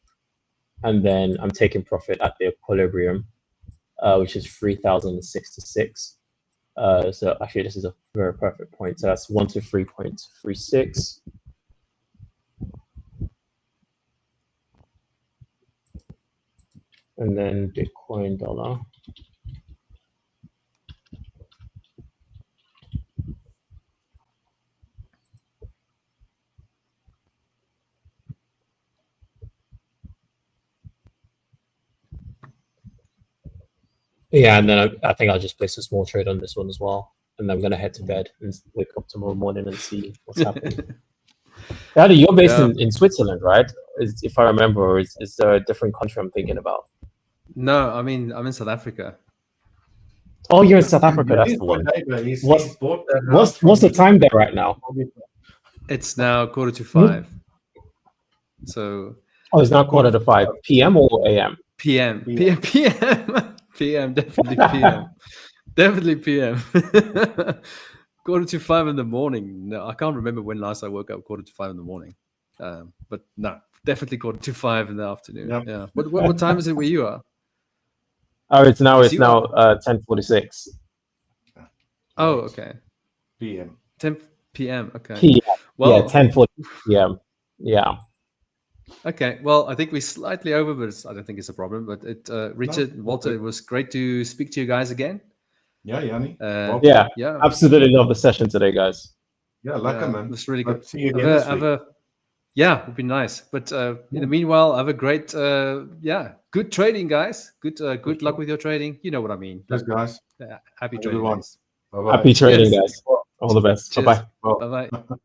C: And then I'm taking profit at the equilibrium, which is 3,066. So actually, this is a very perfect point. So that's 123.36. And then Bitcoin dollar. Yeah, and then I think I'll just place a small trade on this one as well. And I'm going to head to bed and wake up tomorrow morning and see what's happening. Daddy, you're based in Switzerland, right? If I remember, or is there a different country I'm thinking about?
B: No, I'm in South Africa.
C: Oh, you're in South Africa. That's the one. What's the time there right now?
B: It's now 4:45. So.
C: Oh, it's now 4:45 p.m. or a.m.
B: PM. PM. Definitely PM. Definitely PM. 4:45 in the morning. No, I can't remember when last I woke up 4:45 in the morning. But no, definitely 4:45 in the afternoon. Yep. Yeah. What time is it where you are?
C: Oh, it's now 10:46.
B: Oh, okay.
A: PM.
B: 10 p.m. Okay.
C: PM.
B: Well,
C: yeah, 10:40 p.m. Yeah.
B: Okay. Well, I think we're slightly over, but I don't think it's a problem. But Richard, Walter, it was great to speak to you guys again.
A: Yeah, Jannie.
C: Yeah. Absolutely love the session today, guys.
A: Yeah, man.
B: It was really good.
A: See you again
B: yeah, it would be nice. But in the meanwhile, have a great, good trading, guys. Good luck with your trading. You know what I mean.
A: Yes, guys.
B: Happy trading, guys.
A: Bye-bye.
C: Happy trading, guys. All the best.
B: Cheers.
C: Bye-bye.
B: Bye-bye.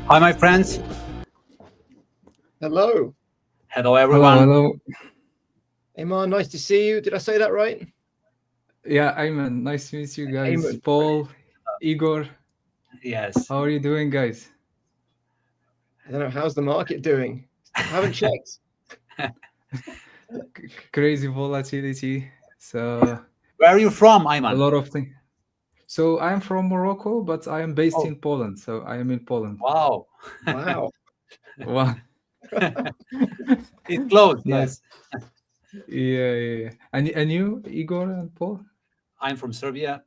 D: Hi, my friends.
E: Hello.
D: Hello, everyone.
B: Hello.
E: Aymane, nice to see you. Did I say that right?
B: Yeah, Aymane, nice to meet you guys.
E: Aymane.
B: Paul, Igor,
D: Yes.
B: how are you doing, guys?
E: I don't know. How's the market doing? I haven't checked.
B: Crazy volatility. So
D: Where are you from,
B: a
D: Aymane?
B: lot of things. So I'm from Morocco, but I am based in Poland. So I am in Poland.
D: Wow.
E: Wow.
B: Wow.
D: It's close.
B: Nice.
D: Yes.
B: Yeah. And you, Igor and Paul?
D: I'm from Serbia.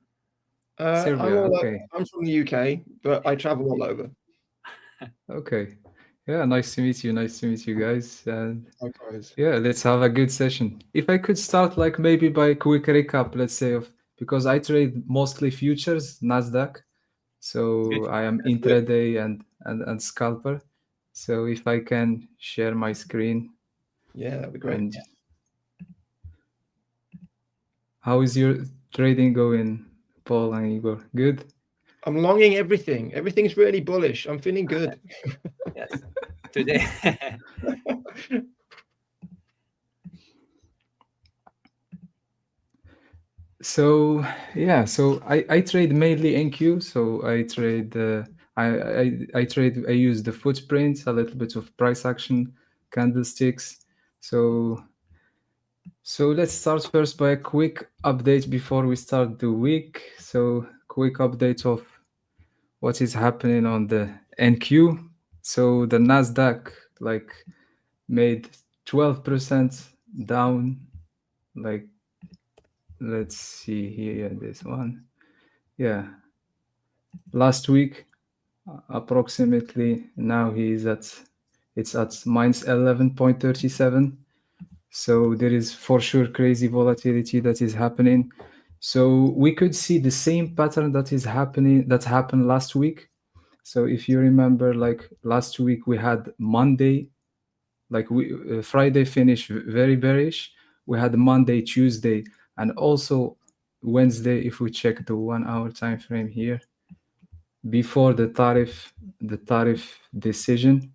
B: Serbia. Okay.
E: I'm from the UK, but I travel all over.
B: Okay. Yeah, nice to meet you. Nice to meet you guys. And
E: Likewise.
B: yeah, let's have a good session. If I could start like maybe by a quick recap, let's say, of because I trade mostly futures, NASDAQ. So
D: Good.
B: I am
E: That's good.
B: intraday and scalper. So if I can share my screen.
E: Yeah, that'd be great.
B: And how is your trading going, Paul and Igor? Good?
E: I'm longing everything. Everything's really bullish. I'm feeling good.
D: Yes. Today.
B: So yeah, so I trade mainly NQ. So I trade I use the footprint, a little bit of price action, candlesticks. So let's start first by a quick update before we start the week. So quick update of what is happening on the NQ. So the NASDAQ like made 12% down. Like, let's see here, this one. Yeah. Last week, approximately, now it's at minus 11.37. So there is for sure crazy volatility that is happening. So we could see the same pattern that happened last week. So if you remember, like last week we had Monday, like Friday finished very bearish. We had Monday, Tuesday, and also Wednesday. If we check the 1 hour time frame here, before the tariff decision,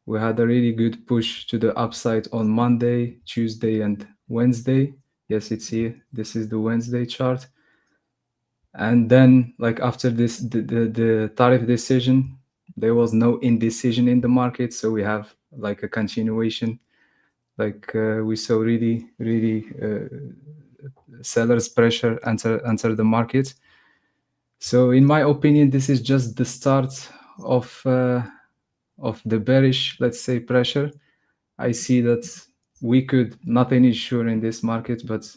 B: we had a really good push to the upside on Monday, Tuesday, and Wednesday. Yes, it's here. This is the Wednesday chart. And then, like after this, the tariff decision, there was no indecision in the market. So we have like a continuation. Like we saw really sellers pressure enter the market. So in my opinion, this is just the start of the bearish, let's say, pressure. I see that nothing is sure in this market, but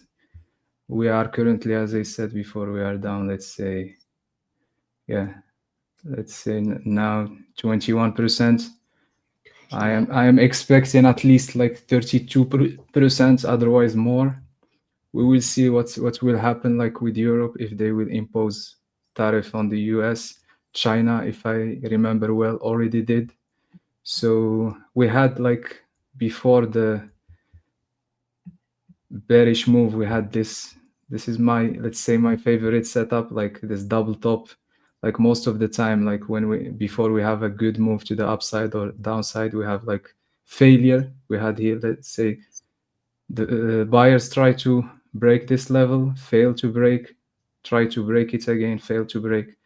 B: we are currently, as I said before, we are down, let's say now 21%. I am expecting at least like 32%, otherwise more. We will see what will happen, like with Europe, if they will impose tariff on the US. China, if I remember well, already did. So we had, like, before the bearish move, we had this is my, let's say, my favorite setup, like this double top. Like most of the time, like before we have a good move to the upside or downside, we have like failure. We had here, let's say, the buyers try to break this level, fail to break, try to break it again, fail to break,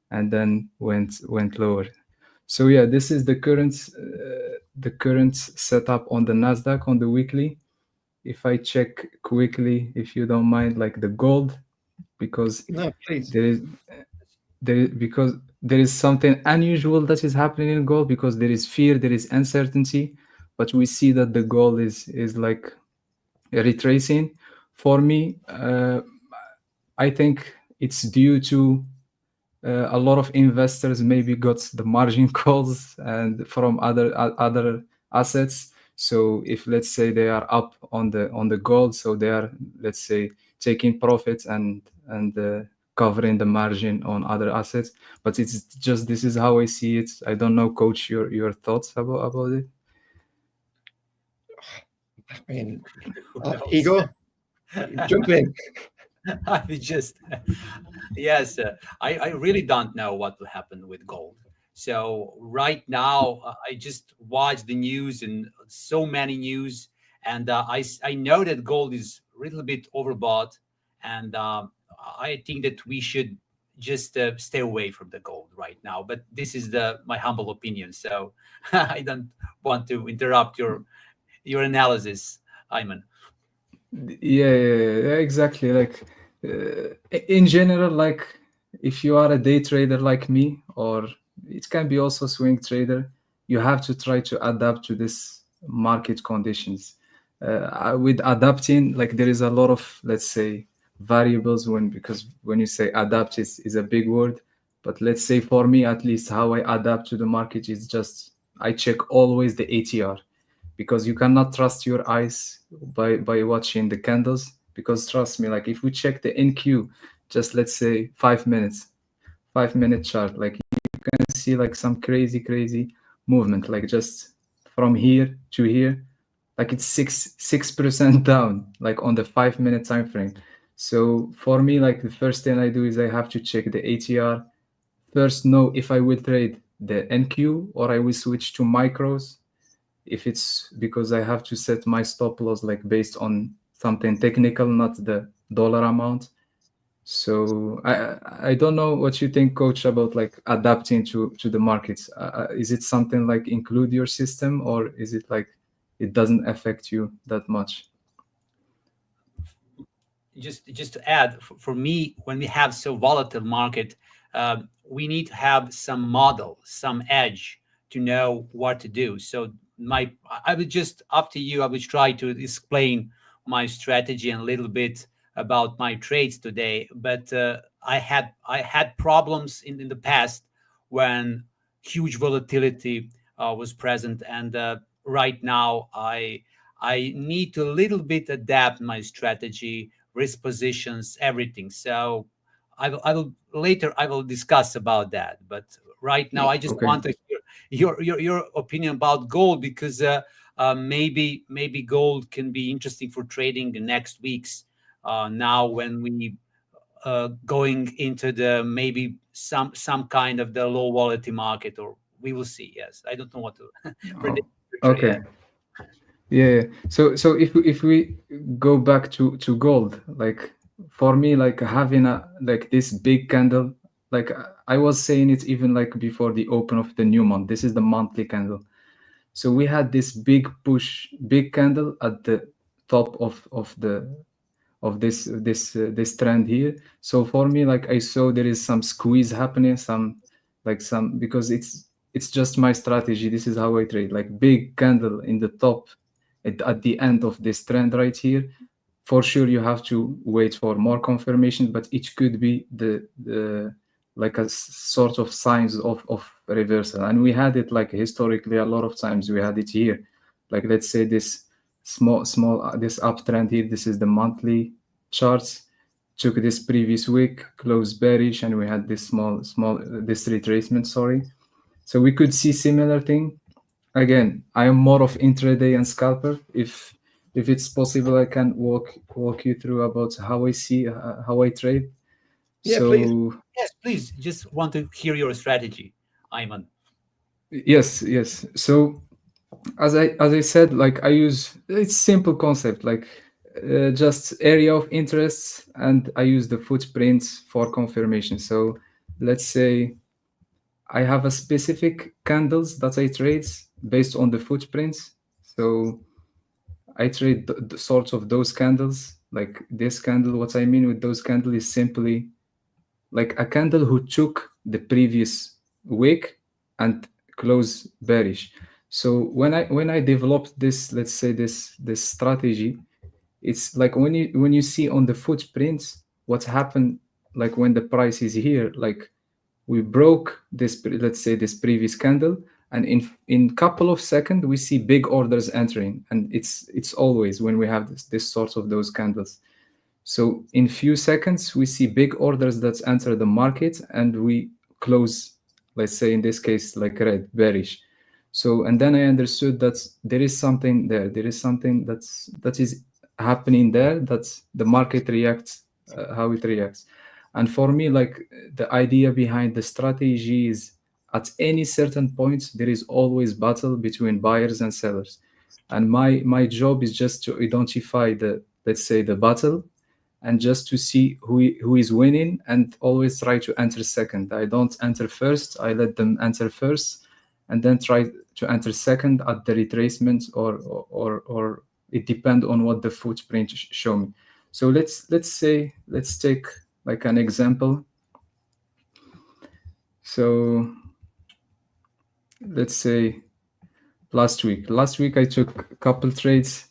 B: and then went lower. So yeah, this is the current setup on the NASDAQ on the weekly. If I check quickly, if you don't mind, like the gold, because
E: No, please.
B: because there is something unusual that is happening in gold, because there is fear, there is uncertainty, but we see that the gold is like retracing. For me, I think it's due to a lot of investors maybe got the margin calls and from other assets. So if, let's say, they are up on the gold, so they are, let's say, taking profits and covering the margin on other assets. But it's just, this is how I see it. I don't know, Coach, your thoughts about it.
E: I mean, Igor, jump in.
D: I just, yes, I really don't know what will happen with gold. So right now, I just watch the news and so many news, and I know that gold is a little bit overbought, and I think that we should just stay away from the gold right now. But this is my humble opinion, so I don't want to interrupt your analysis, Ayman.
F: Yeah, exactly. Like in general, like if you are a day trader like me, or it can be also swing trader, you have to try to adapt to this market conditions. With adapting, like there is a lot of, let's say, variables because when you say adapt is a big word, but let's say for me at least how I adapt to the market is just I check always the ATR, because you cannot trust your eyes by watching the candles, because trust me, like if we check the NQ, just let's say 5 minutes, 5 minute chart, like you can see like some crazy movement, like just from here to here, like it's 6% down, like on the 5 minute time frame. So for me, like the first thing I do is I have to check the ATR first, know if I will trade the NQ or I will switch to micros, if it's because I have to set my stop loss like based on something technical, not the dollar amount. So I don't know what you think, coach, about like adapting to the markets. Is it something like include your system, or is it like it doesn't affect you that much?
D: Just to add, for me, when we have so volatile market, we need to have some model, some edge to know what to do. So I would just, after you, I would try to explain my strategy and a little bit about my trades today. But I had problems in the past when huge volatility was present, and right now I need to a little bit adapt my strategy, risk positions, everything. So I will later I will discuss about that. But right now I just
F: Okay.
D: want to hear your opinion about gold, because maybe gold can be interesting for trading the next weeks. Now when we going into the maybe some kind of the low volatility market, or we will see. Yes, I don't know what to predict.
F: Okay. Yeah. So if we go back to gold, like for me, like having a like this big candle, like I was saying it even like before the open of the new month. This is the monthly candle. So we had this big push, big candle at the top of this trend here. So for me, like I saw there is some squeeze happening, some because it's just my strategy. This is how I trade, like big candle in the top at the end of this trend right here. For sure you have to wait for more confirmation, but it could be the like a sort of signs of reversal. And we had it like historically a lot of times. We had it here, like let's say this small this uptrend here. This is the monthly charts, took this previous week, closed bearish, and we had this small this retracement, sorry. So we could see similar thing. Again, I am more of intraday and scalper. If it's possible, I can walk you through about how I see how I trade.
E: Yeah,
F: So
E: please.
D: Yes, please. Just want to hear your strategy, Ayman.
F: yes. So as I said, like I use, it's simple concept, like just area of interest, and I use the footprints for confirmation. So let's say I have a specific candles that I trade based on the footprints. So I trade the sorts of those candles, like this candle. What I mean with those candles is simply like a candle who took the previous wick and closed bearish. So when I developed this, let's say this strategy, it's like when you see on the footprints what's happened, like when the price is here, like we broke this, let's say this previous candle, and in couple of seconds we see big orders entering, and it's always when we have this sort of those candles. So in few seconds we see big orders that enter the market, and we close, let's say in this case like red, bearish. So and then I understood that there is something there, there is something that is happening there, that the market reacts how it reacts. And for me, like the idea behind the strategy is at any certain point, there is always battle between buyers and sellers. And my job is just to identify the, let's say, the battle, and just to see who is winning, and always try to enter second. I don't enter first. I let them enter first, and then try to enter second at the retracement, or it depends on what the footprint show me. So let's take like an example. So let's say last week I took a couple trades.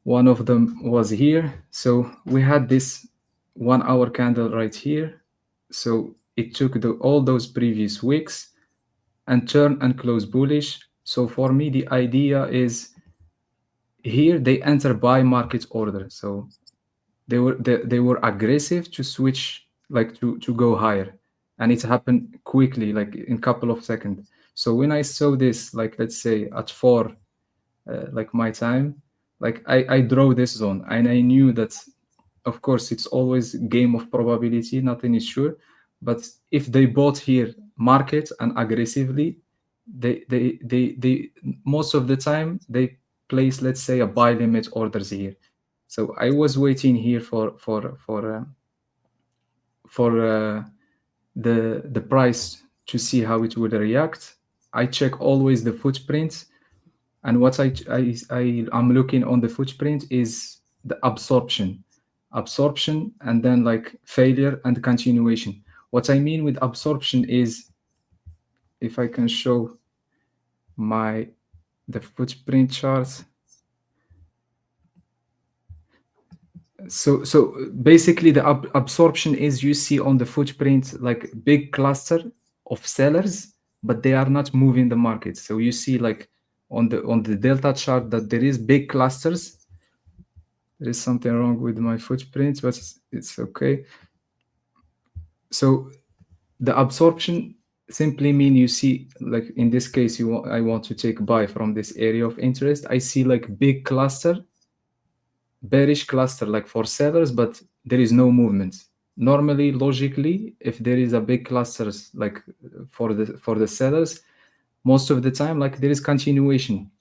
F: One of them was here. So we had this 1 hour candle right here. So it took all those previous wicks and turned and closed bullish. So for me, the idea is here they enter buy market order. So they were aggressive to switch, like to go higher, and it happened quickly, like in a couple of seconds. So when I saw this, like let's say at 4, like my time, like I draw this zone, and I knew that, of course, it's always a game of probability, nothing is sure. But if they bought here market and aggressively, they most of the time they place, let's say, a buy limit orders here. So I was waiting here for the price to see how it would react. I check always the footprint, and what I'm looking on the footprint is the absorption, and then like failure and continuation. What I mean with absorption is, if I can show the footprint chart. So basically the absorption is, you see on the footprint like big cluster of sellers, but they are not moving the market. So you see like on the delta chart that there is big clusters. There is something wrong with my footprint, but it's okay. So the absorption simply mean, you see, like in this case, I want to take buy from this area of interest. I see like big cluster, bearish cluster, like for sellers, but there is no movement. Normally, logically, if there is a big clusters like for the sellers, most of the time, like there is continuation.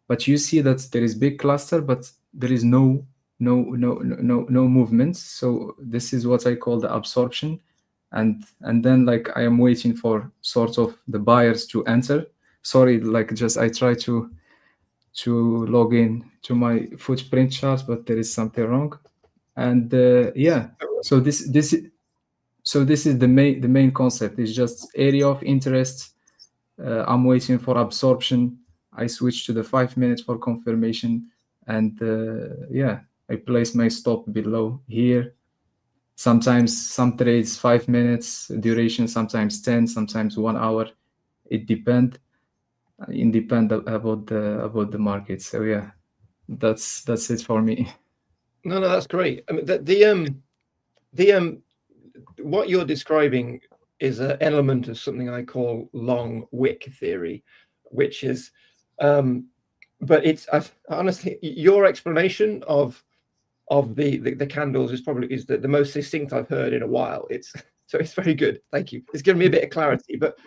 F: But you see that there is big cluster, but there is no movement. So this is what I call the absorption. And then like I am waiting for sort of the buyers to enter. Sorry, like just I try to log in to my footprint chart, but there is something wrong. And yeah, so this is the main concept. Is just area of interest. I'm waiting for absorption. I switch to the 5 minutes for confirmation, and yeah, I place my stop below here. Sometimes some trades 5 minutes duration, sometimes 10, sometimes 1 hour. It depends. Independent about the market. So yeah, that's it for me.
E: No, that's great. I mean, the what you're describing is an element of something I call long wick theory, which is, but it's honestly, your explanation of the candles is probably the most succinct I've heard in a while. It's very good. Thank you. It's given me a bit of clarity. But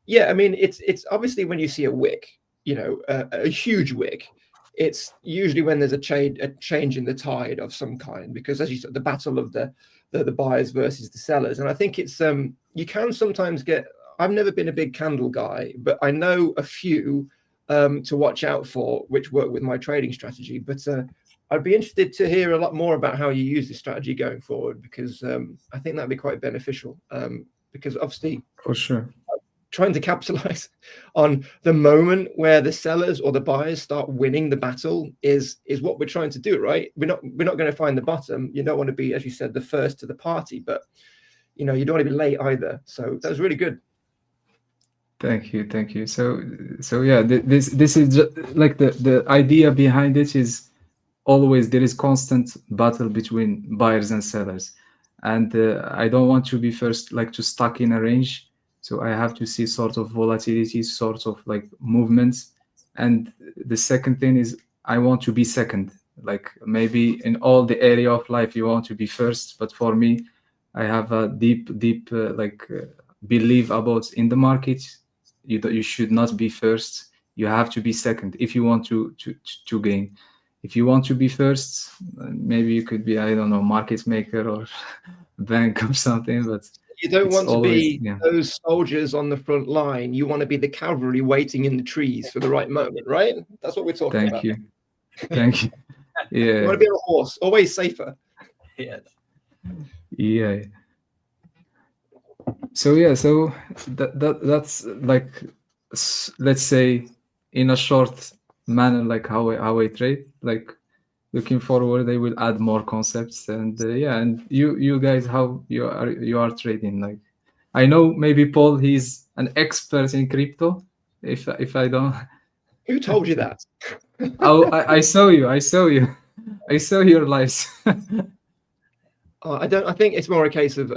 E: yeah, I mean, it's obviously when you see a wick, you know, a huge wick, it's usually when there's a change in the tide of some kind, because as you said, the battle of the buyers versus the sellers. And I think it's you can sometimes get, I've never been a big candle guy, but I know a few to watch out for, which work with my trading strategy. But I'd be interested to hear a lot more about how you use this strategy going forward, because I think that'd be quite beneficial, because obviously,
F: for sure,
E: trying to capitalize on the moment where the sellers or the buyers start winning the battle is what we're trying to do, right? We're not going to find the bottom. You don't want to be, as you said, the first to the party, but you know, you don't want to be late either. So that was really good.
F: Thank you. So yeah, this is just like the idea behind it is always there is constant battle between buyers and sellers, and I don't want to be first, like to stuck in a range. So I have to see sort of volatility, sort of like movements. And the second thing is I want to be second. Like maybe in all the area of life you want to be first, but for me, I have a deep belief about in the market. you should not be first. You have to be second if you want to gain. If you want to be first, maybe you could be, I don't know, market maker or bank or something, but
E: you don't
F: it's
E: want to
F: always,
E: be those soldiers on the front line. You want to be the cavalry waiting in the trees for the right moment, right? That's what we're talking about.
F: Thank you. Yeah.
E: You want to be on a horse, always safer.
D: Yes.
F: Yeah. So that's like, let's say, in a short manner, like how I trade. Like, looking forward, they will add more concepts, and and you guys, how you are trading. Like, I know maybe Paul, he's an expert in crypto. If I don't,
E: who told you that?
F: Oh, I saw you. I saw your lives.
E: I think it's more a case of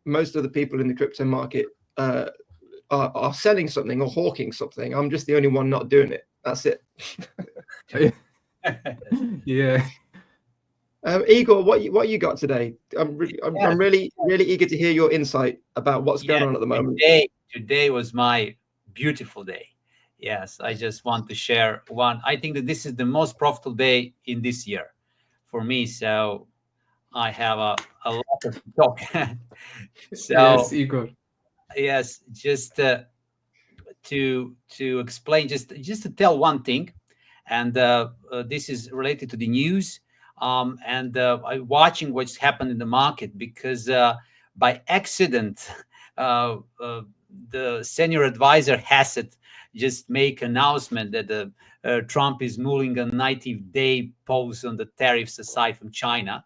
E: most of the people in the crypto market are selling something or hawking something. I'm just the only one not doing it. That's it.
F: Yeah.
E: Igor, what you got today? I'm really eager to hear your insight about what's going on at the moment.
D: Today was my beautiful day. Yes, I just want to share one. I think that this is the most profitable day in this year for me. So I have a lot of talk. So
F: yes, Igor.
D: Yes, just to explain, just to tell one thing, and this is related to the news. And I'm watching what's happened in the market because by accident, the senior advisor Hassett just make announcement that Trump is moving a 90-day pause on the tariffs aside from China.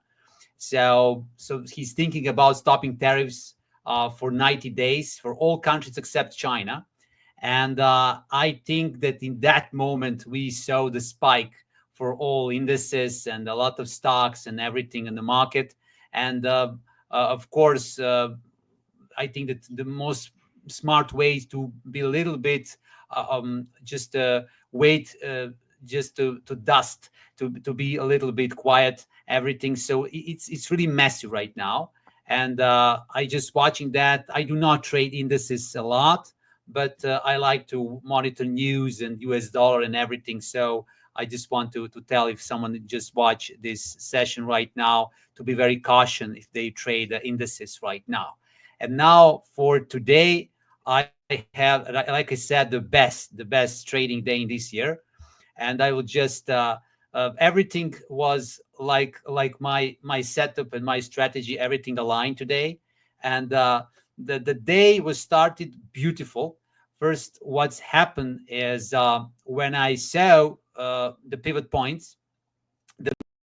D: So he's thinking about stopping tariffs for 90 days for all countries except China. And I think that in that moment, we saw the spike for all indices and a lot of stocks and everything in the market. And of course, I think that the most smart way is to be a little bit just wait, just to dust, to be a little bit quiet, everything. So it's really messy right now. And I just watching that. I do not trade indices a lot, but I like to monitor news and US dollar and everything. So I just want to tell if someone just watch this session right now to be very cautious if they trade the indices right now. And now for today, I have, like I said, the best trading day in this year. And I will just everything was like my setup and my strategy, everything aligned today. And the day was started beautiful. First, what's happened is when I saw the pivot points, the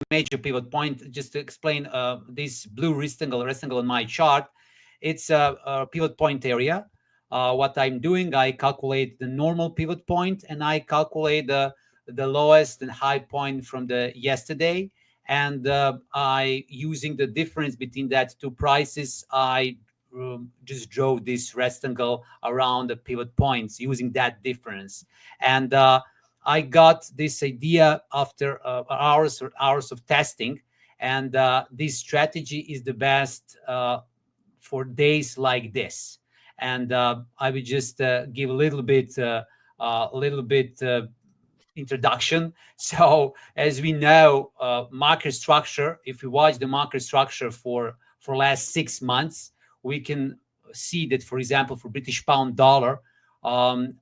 D: major pivot point, just to explain this blue rectangle on my chart, it's a pivot point area. What I'm doing, I calculate the normal pivot point and I calculate the lowest and high point from the yesterday. And I, using the difference between that two prices, I just draw this rectangle around the pivot points using that difference. And I got this idea after hours of testing. And this strategy is the best for days like this. And I will just give a little bit introduction. So as we know, market structure, if we watch the market structure for last 6 months, we can see that, for example, for British pound dollar, on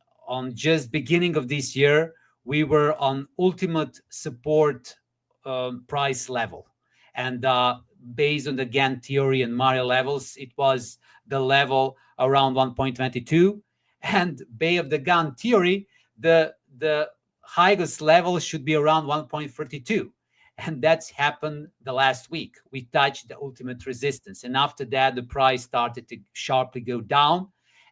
D: just beginning of this year, we were on ultimate support price level. And based on the Gantt theory and Mario levels, it was the level around 1.22. And based of the Gantt theory, the highest level should be around 1.32. And that's happened the last week. We touched the ultimate resistance. And after that, the price started to sharply go down.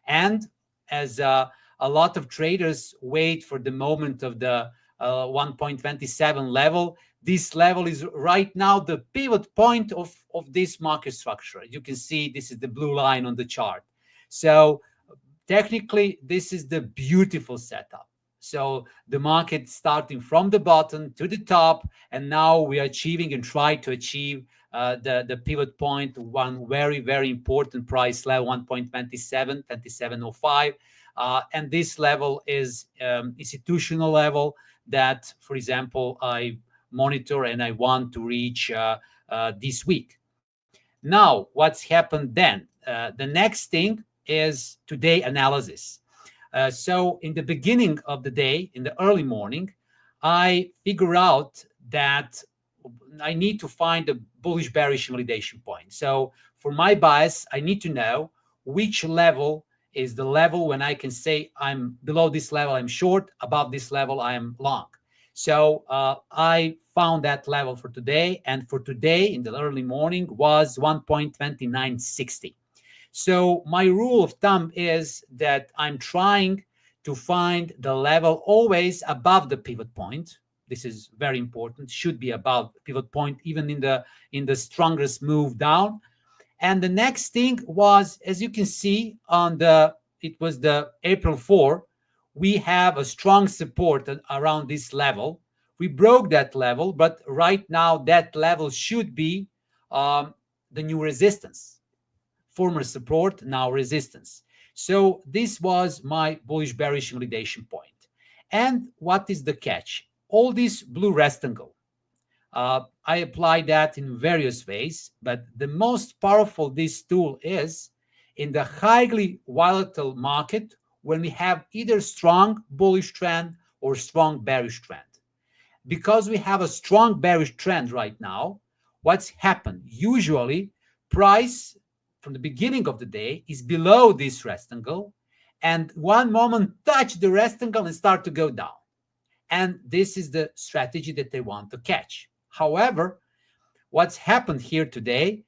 D: And as a lot of traders wait for the moment of the 1.27 level, this level is right now the pivot point of this market structure. You can see this is the blue line on the chart. So technically, this is the beautiful setup. So the market starting from the bottom to the top, and now we are achieving and try to achieve the pivot point, one very, very important price level, 1.27, 27.05. And this level is institutional level that, for example, I monitor and I want to reach this week. Now, what's happened then? The next thing is today analysis. So in the beginning of the day, in the early morning, I figure out that I need to find a bullish bearish validation point. So for my bias, I need to know which level is the level when I can say I'm below this level, I'm short, above this level, I am long. So I found that level for today, and for today in the early morning was 1.2960. So my rule of thumb is that I'm trying to find the level always above the pivot point. This is very important, should be above pivot point, even in the strongest move down. And the next thing was, as you can see it was the April 4, we have a strong support around this level. We broke that level, but right now that level should be the new resistance. Former support, now resistance. So this was my bullish bearish validation point. And what is the catch? All this blue rectangle. I apply that in various ways, but the most powerful this tool is in the highly volatile market when we have either strong bullish trend or strong bearish trend. Because we have a strong bearish trend right now, what's happened? Usually, price from the beginning of the day is below this rectangle, and one moment touch the rectangle and start to go down. And this is the strategy that they want to catch. However, what's happened here today,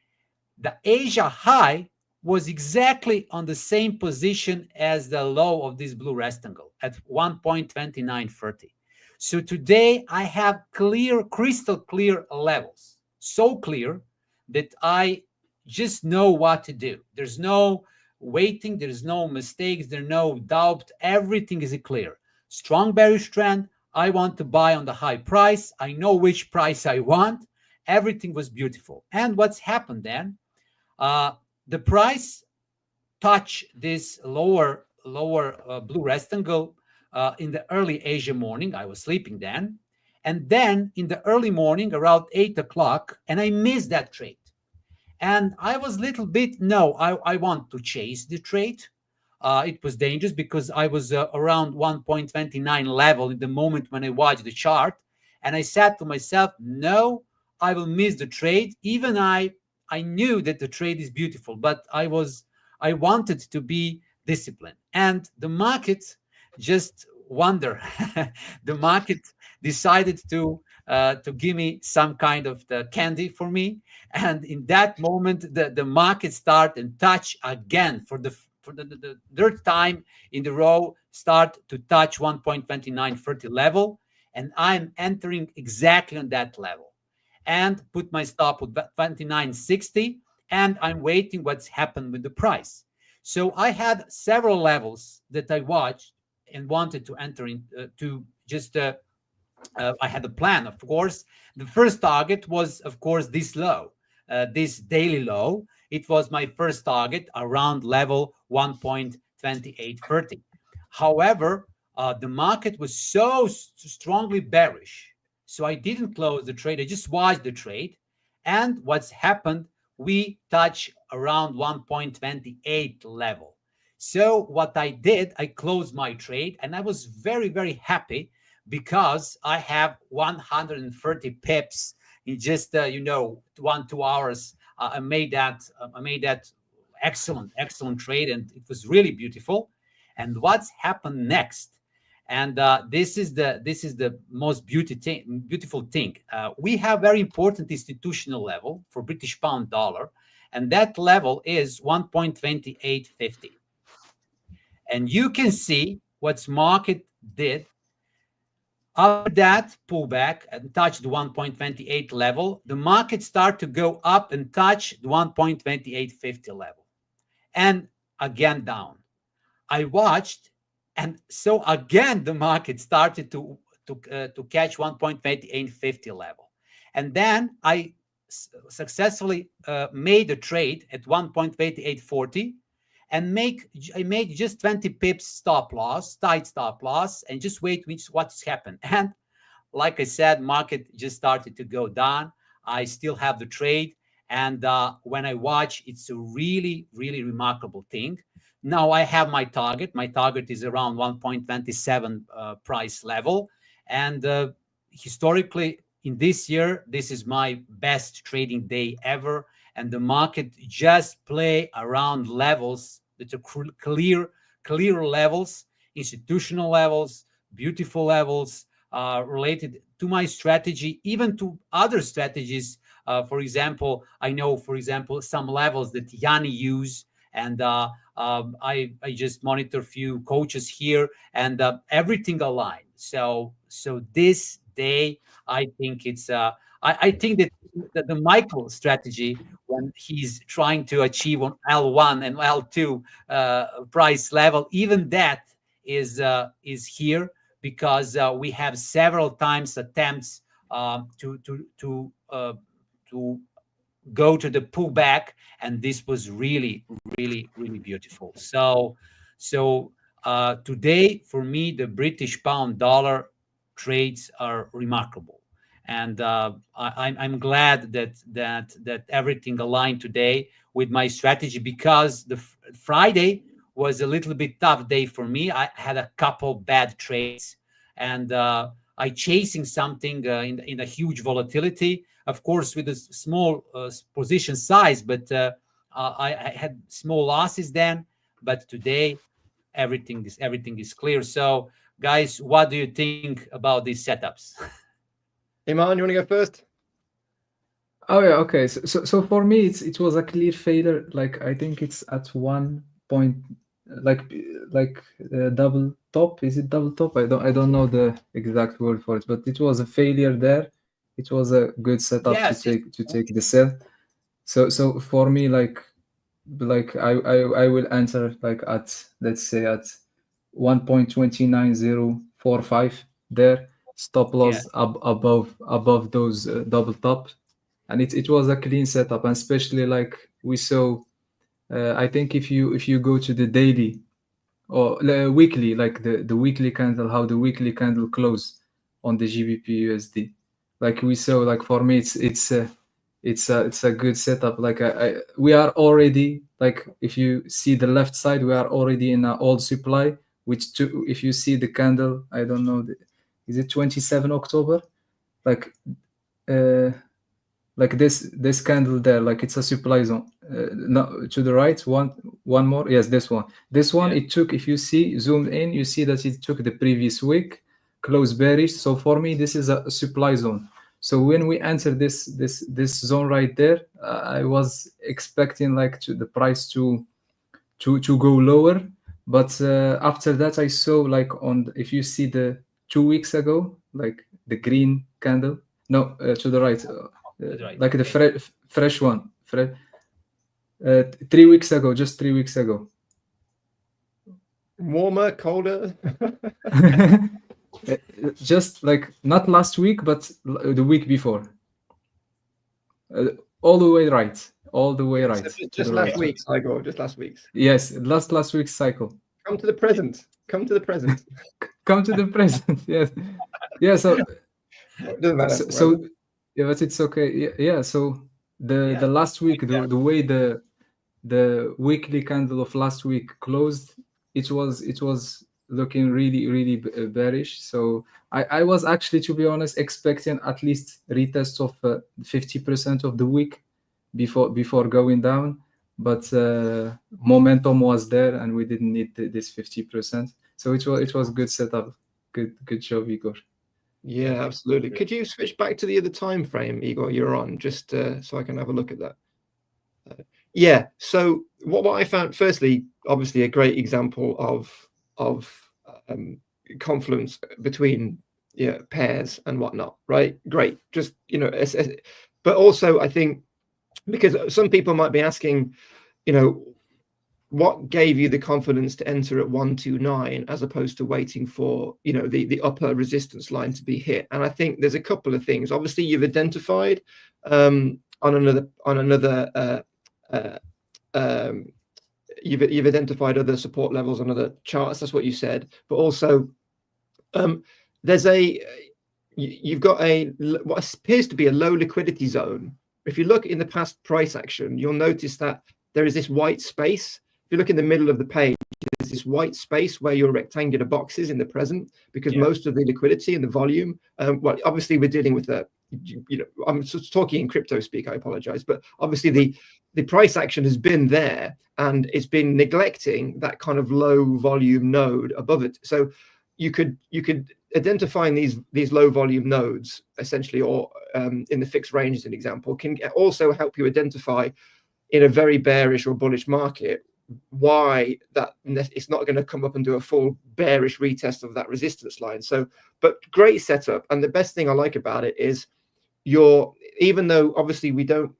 D: the Asia high was exactly on the same position as the low of this blue rectangle at 1.2930. So today I have clear, crystal clear levels, so clear that I just know what to do. There's no waiting, there's no mistakes, there's no doubt. Everything is clear. Strong bearish trend. I want to buy on the high price. I know which price I want. Everything was beautiful. And what's happened then? The price touched this lower blue rectangle in the early Asia morning. I was sleeping then. And then in the early morning, around 8 o'clock, and I missed that trade. And I was a little bit, I want to chase the trade. It was dangerous because I was around 1.29 level in the moment when I watched the chart. And I said to myself, no, I will miss the trade. Even I knew that the trade is beautiful, but I wanted to be disciplined. And the market just wonder. The market decided to give me some kind of the candy for me. And in that moment, the market start and touch again for the third time in the row, start to touch 1.2930 level. And I'm entering exactly on that level and put my stop with 29.60. And I'm waiting what's happened with the price. So I had several levels that I watched and wanted to enter into I had a plan, of course. The first target was, of course, this low, this daily low. It was my first target around level 1.2830. However, the market was so strongly bearish. So I didn't close the trade. I just watched the trade. And what's happened, we touch around 1.28 level. So what I did, I closed my trade, and I was very, very happy because I have 130 pips in just 1-2 hours. I made that excellent trade, and it was really beautiful. And what's happened next? And this is the most beautiful thing. We have very important institutional level for British pound dollar, and that level is 1.2850. And you can see what market did. After that pullback and touched the 1.28 level, the market started to go up and touch the 1.2850 level, and again down. I watched, and so again the market started to catch 1.2850 level, and then I successfully made a trade at 1.8840 and I made just 20 pips stop loss, tight stop loss, and just wait what's happened. And like I said, market just started to go down. I still have the trade. And when I watch, it's a really, really remarkable thing. Now I have my target. My target is around 1.27 price level. And historically, in this year, this is my best trading day ever. And the market just play around levels that are clear levels, institutional levels, beautiful levels, related to my strategy, even to other strategies. For example, I know, for example, some levels that Jannie use, and I just monitor a few coaches here, and everything aligned. So this day, I think it's I think that the Michael strategy, when he's trying to achieve on L1 and L2 price level, even that is here, because we have several times attempts to go to the pullback, and this was really, really, really beautiful. So today, for me, the British pound dollar trades are remarkable, and I'm glad that everything aligned today with my strategy, because the Friday was a little bit tough day for me. I had a couple bad trades, and I chasing something in a huge volatility, of course, with a small position size, but I had small losses then. But today, everything is clear. So, guys, what do you think about these setups?
E: Aymane, you want to go first?
F: Oh yeah, okay. So for me, it was a clear failure. Like I think it's at 1 point, like double top. Is it double top? I don't know the exact word for it, but it was a failure there. It was a good setup to take the sell. So for me, like I will enter like at, let's say, at 1.29045 there. Stop loss above those double top, and it was a clean setup. And especially like we saw, I think if you go to the daily or weekly, like the weekly candle, how the weekly candle close on the GBP USD, like we saw, like for me it's a good setup. Like we are already, like if you see the left side, we are already in an old supply, which if you see the candle, I don't know, is it 27 October? Like this candle there, like it's a supply zone. No, to the right, one more. Yes, this one. Yeah. It took, if you see zoomed in, you see that it took the previous week, close bearish. So for me, this is a supply zone. So when we enter this zone right there, I was expecting like the price to go lower, but after that I saw, like if you see the 2 weeks ago, like the green candle, no, to the right, like the fresh one, 3 weeks ago, just 3 weeks ago.
E: Warmer, colder?
F: Just like not last week, but the week before. All the way right. All the way right.
E: So just last week's, Igor, just last week's.
F: Yes, last week's cycle.
E: Come to the present. Come to the present.
F: Come to the present. Yes. Yeah. So
E: it doesn't matter.
F: So yeah, but it's okay. Yeah. So the last week, the way the weekly candle of last week closed, it was looking really, really bearish. So I was actually, to be honest, expecting at least retest of 50% of the week before going down, but momentum was there, and we didn't need this 50%. So it was good setup. Good job, Igor.
E: Yeah, absolutely. Could you switch back to the other time frame, Igor, you're on, just so I can have a look at that? Yeah. So what I found, firstly, obviously a great example of confluence between pairs and whatnot, right? Great. Just, but also I think, because some people might be asking, what gave you the confidence to enter at 129 as opposed to waiting for, the upper resistance line to be hit? And I think there's a couple of things. Obviously, you've identified on another you've identified other support levels on other charts. That's what you said. But also, there's you've got what appears to be a low liquidity zone. If you look in the past price action, you'll notice that there is this white space. If you look in the middle of the page, there's this white space where your rectangular boxes in the present, because most of the liquidity and the volume, well, obviously we're dealing with I'm talking in crypto speak, I apologize, but obviously the price action has been there and it's been neglecting that kind of low volume node above it. So you could identifying these low volume nodes essentially, or in the fixed range as an example, can also help you identify in a very bearish or bullish market why that it's not going to come up and do a full bearish retest of that resistance line. So, but great setup. And the best thing I like about it is even though obviously we don't,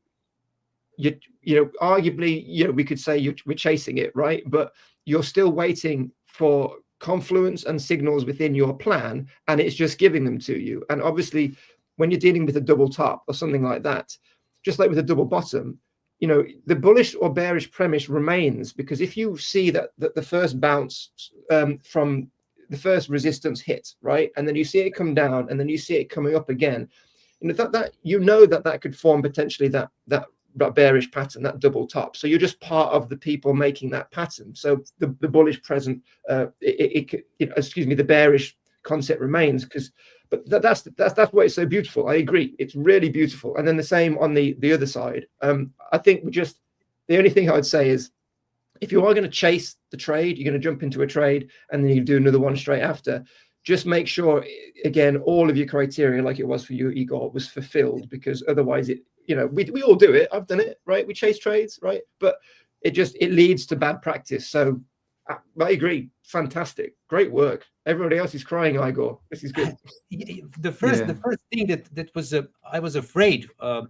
E: arguably, we could say we're chasing it, right? But you're still waiting for confluence and signals within your plan, and it's just giving them to you. And obviously, when you're dealing with a double top or something like that, just like with a double bottom, the bullish or bearish premise remains, because if you see that the first bounce from the first resistance hit, right, and then you see it come down, and then you see it coming up again, that could form potentially that bearish pattern, that double top. So you're just part of the people making that pattern. So the bullish present, the bearish concept remains, but that's why it's so beautiful. I agree, it's really beautiful. And then the same on the other side. I think the only thing I would say is, if you are going to chase the trade, you're going to jump into a trade and then you do another one straight after, just make sure, again, all of your criteria, like it was for you, Igor, was fulfilled, because otherwise we all do it. I've done it, right? We chase trades, right? But it leads to bad practice. So I agree. Fantastic. Great work. Everybody else is crying, Igor. This is good.
D: The first thing that was I was afraid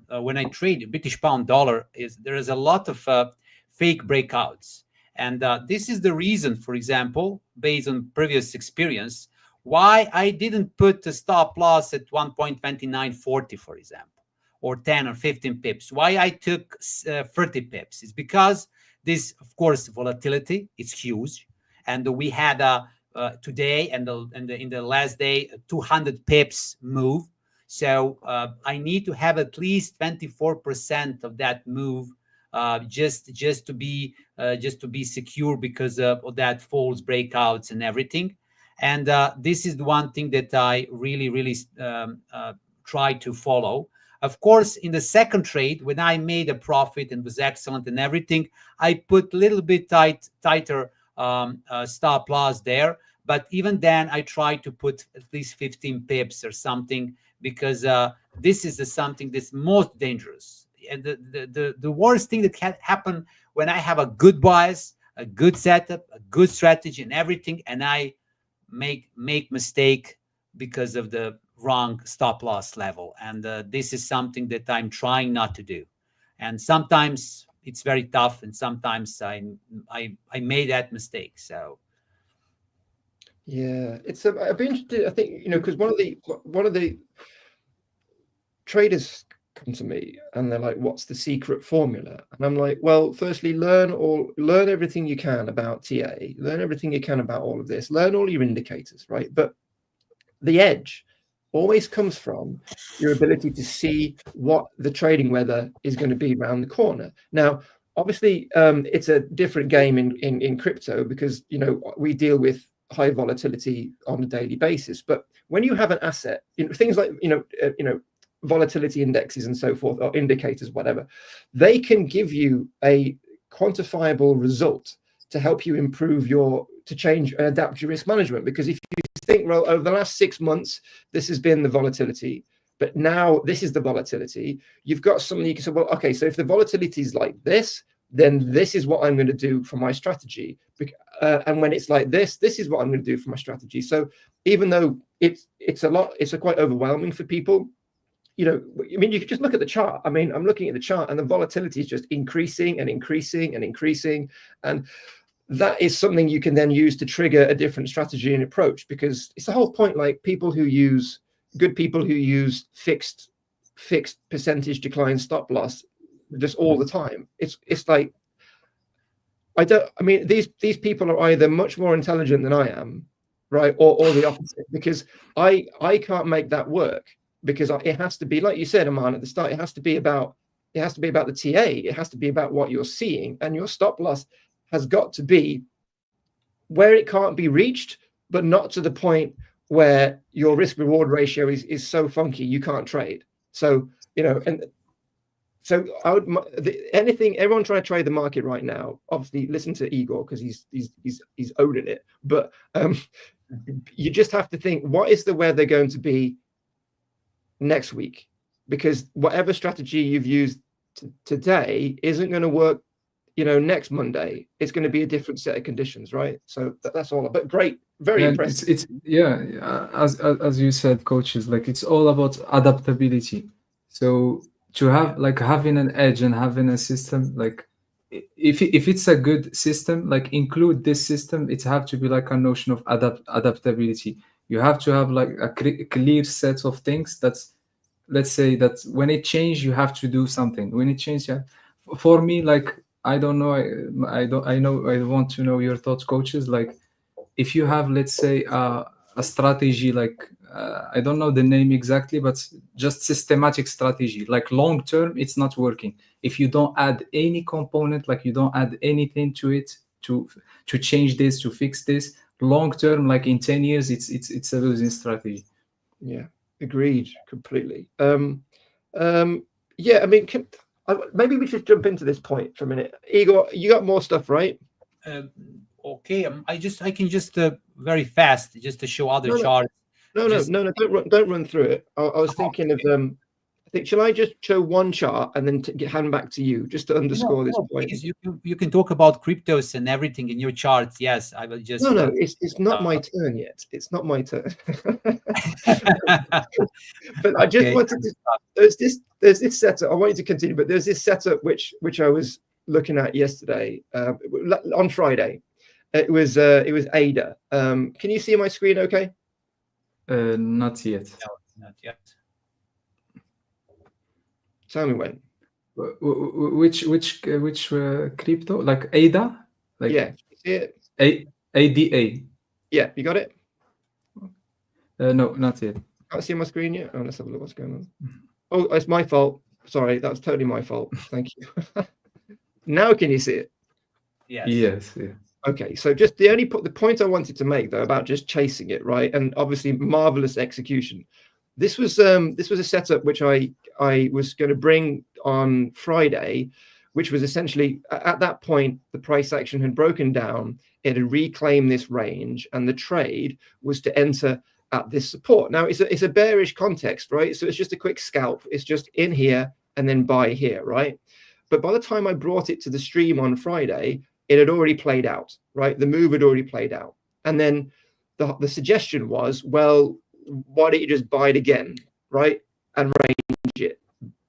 D: when I trade British pound dollar is there is a lot of fake breakouts. And this is the reason, for example, based on previous experience, why I didn't put the stop loss at 1.2940, for example, or 10 or 15 pips. Why I took 30 pips is because this, of course, volatility is huge. And we had today and in the last day, 200 pips move. So I need to have at least 24% of that move just to be secure, because of that false breakouts and everything. And this is the one thing that I really try to follow. Of course, in the second trade, when I made a profit and was excellent and everything, I put a little bit tighter stop loss there. But even then, I try to put at least 15 pips or something, because this is something that's most dangerous. And the worst thing that can happen when I have a good bias, a good setup, a good strategy and everything, and I make mistake because of the wrong stop loss level. And this is something that I'm trying not to do. And sometimes it's very tough, and sometimes I made that mistake. So
E: yeah, I'd be interested, I think, because one of the traders come to me and they're like, what's the secret formula? And I'm like, well, firstly, learn everything you can about TA, learn everything you can about all of this, learn all your indicators, right? But the edge always comes from your ability to see what the trading weather is going to be around the corner. Now, obviously, it's a different game in crypto, because we deal with high volatility on a daily basis. But when you have an asset, things like volatility indexes and so forth, or indicators, whatever, they can give you a quantifiable result to help you improve to change and adapt your risk management. Because if you think, well, over the last 6 months, this has been the volatility, but now this is the volatility, you've got something you can say, well, okay, so if the volatility is like this, then this is what I'm going to do for my strategy. And when it's like this is what I'm going to do for my strategy. So even though it's quite overwhelming for people, you could just look at the chart. I'm looking at the chart, and the volatility is just increasing and increasing and increasing. And that is something you can then use to trigger a different strategy and approach, because it's the whole point. Like good people who use fixed fixed percentage decline stop loss just all the time. It's like, I mean, these people are either much more intelligent than I am, right, or the opposite, because I can't make that work, because it has to be, like you said, Aymane, at the start, it has to be about the TA. It has to be about what you're seeing, and your stop loss has got to be where it can't be reached, but not to the point where your risk reward ratio is so funky you can't trade. So, you know, and so I would, everyone trying to trade the market right now, obviously listen to Igor, because he's owning it. But you just have to think, what is the weather going to be next week? Because whatever strategy you've used today isn't going to work, you know, next Monday. It's going to be a different set of conditions, right? So that's all. But great, very impressive.
F: It's as you said, coaches, like, it's all about adaptability. So to have, like, having an edge and having a system, like, if it's a good system, like, include this system, it have to be like a notion of adaptability. You have to have like a clear set of things that's, let's say that when it changes, you have to do something. When it changes, yeah. For me, like, I don't know, I want to know your thoughts, coaches. Like, if you have, let's say, a strategy, like, I don't know the name exactly, but just systematic strategy, like long term, it's not working. If you don't add any component, like, you don't add anything to it to change this, to fix this, long term, like in 10 years, it's a losing strategy.
E: Yeah, agreed completely. Yeah, I mean, maybe we should jump into this point for a minute. Igor, you got more stuff, right?
D: Okay, I can just very fast, just to show other charts.
E: No, don't run through it. I was thinking of I think, shall I just show one chart and then hand back to you, just to underscore this point?
D: You can talk about cryptos and everything in your charts. Yes, I will just.
E: No, it's not my turn yet. It's not my turn. But I just wanted to. There's this setup. I want you to continue, but there's this setup which I was looking at yesterday, on Friday. It was ADA. Can you see my screen? Okay.
F: Not yet.
D: No, not yet.
E: Tell me when.
F: Which crypto? Like ADA? Like,
E: yeah. See it?
F: ADA.
E: Yeah, you got it?
F: No, not yet.
E: Can't see my screen yet? Oh, let's have a look what's going on. Oh, it's my fault. Sorry, that was totally my fault. Thank you. Now can you see it?
D: Yes.
F: Yes. Yeah.
E: Okay, so just the point I wanted to make, though, about just chasing it, right? And obviously marvelous execution. This was a setup which I was going to bring on Friday, which was essentially, at that point, the price action had broken down. It had reclaimed this range, and the trade was to enter at this support. Now, it's a bearish context, right? So it's just a quick scalp. It's just in here and then buy here, right? But by the time I brought it to the stream on Friday, it had already played out, right? The move had already played out. And then the suggestion was, well, why don't you just buy it again, right? And range it.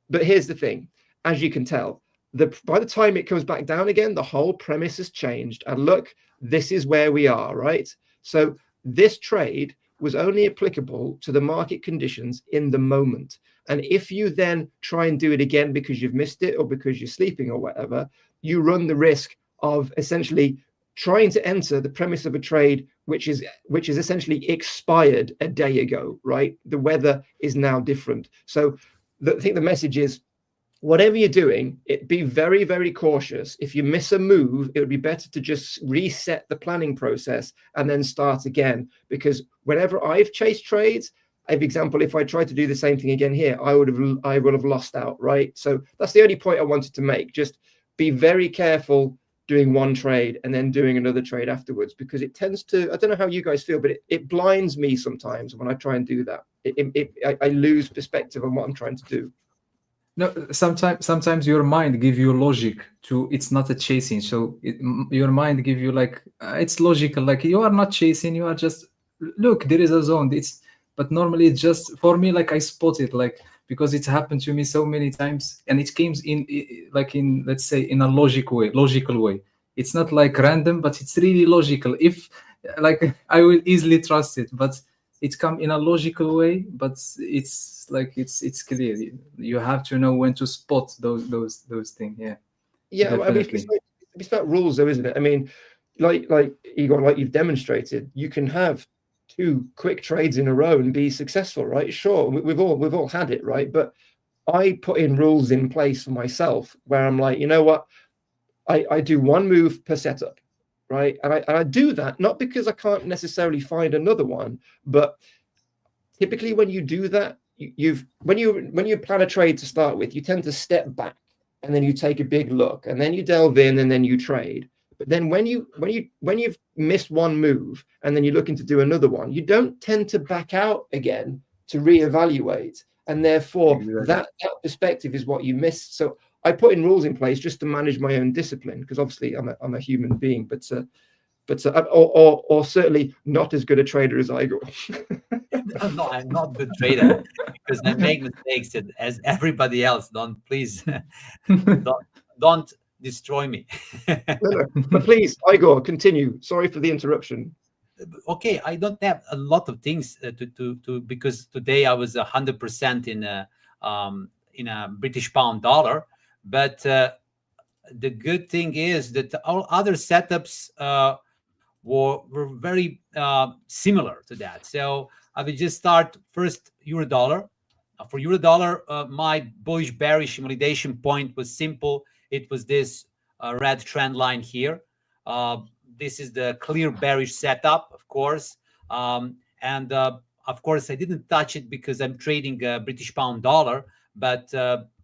E: But here's the thing. As you can tell, by the time it comes back down again, the whole premise has changed. And look, this is where we are, right? So this trade was only applicable to the market conditions in the moment. And if you then try and do it again because you've missed it or because you're sleeping or whatever, you run the risk of essentially trying to enter the premise of a trade which is essentially expired a day ago, right? The weather is now different. So I think the message is, whatever you're doing, be very, very cautious. If you miss a move, it would be better to just reset the planning process and then start again. Because whenever I've chased trades, for example, if I tried to do the same thing again here, I would have lost out, right? So that's the only point I wanted to make. Just be very careful doing one trade and then doing another trade afterwards, because it tends to, I don't know how you guys feel, but it blinds me sometimes when I try and do that. I lose perspective on what I'm trying to do.
F: No, sometimes your mind give you logic to, it's not a chasing. So your mind give you like, it's logical. Like, you are not chasing, you are just, look, there is a zone. But normally it's just, for me, like, I spot it, like, because it's happened to me so many times, and it came in, let's say, in a logical way. It's not like random, but it's really logical. If, like, I will easily trust it. But it come in a logical way, but it's like it's clear. You have to know when to spot those things. Yeah.
E: Yeah, I mean, it's about rules, though, isn't it? I mean, like Igor, like you've demonstrated, you can have 2 quick trades in a row and be successful, right? Sure, we've all had it, right? But I put in rules in place for myself where I'm like, you know what, I do 1 move per setup, right? And I do that not because I can't necessarily find another one, but typically when you do that, when you plan a trade to start with, you tend to step back and then you take a big look and then you delve in and then you trade. But then when you've missed 1 move and then you're looking to do another one, you don't tend to back out again to reevaluate. And therefore,
F: Exactly.
E: that perspective is what you miss. So I put in rules in place just to manage my own discipline, because obviously I'm a human being, but certainly not as good a trader as Igor.
D: No, I'm not a good trader because I make mistakes as everybody else. Please don't destroy me.
E: No. But please, Igor, continue. Sorry for the interruption.
D: Okay, I don't have a lot of things to because today I was 100% in a British pound dollar, but the good thing is that all other setups were very similar to that. So I will just start first euro dollar. For euro dollar, my bullish bearish validation point was simple. It was this red trend line here. This is the clear bearish setup, of course. And of course, I didn't touch it because I'm trading British pound dollar, but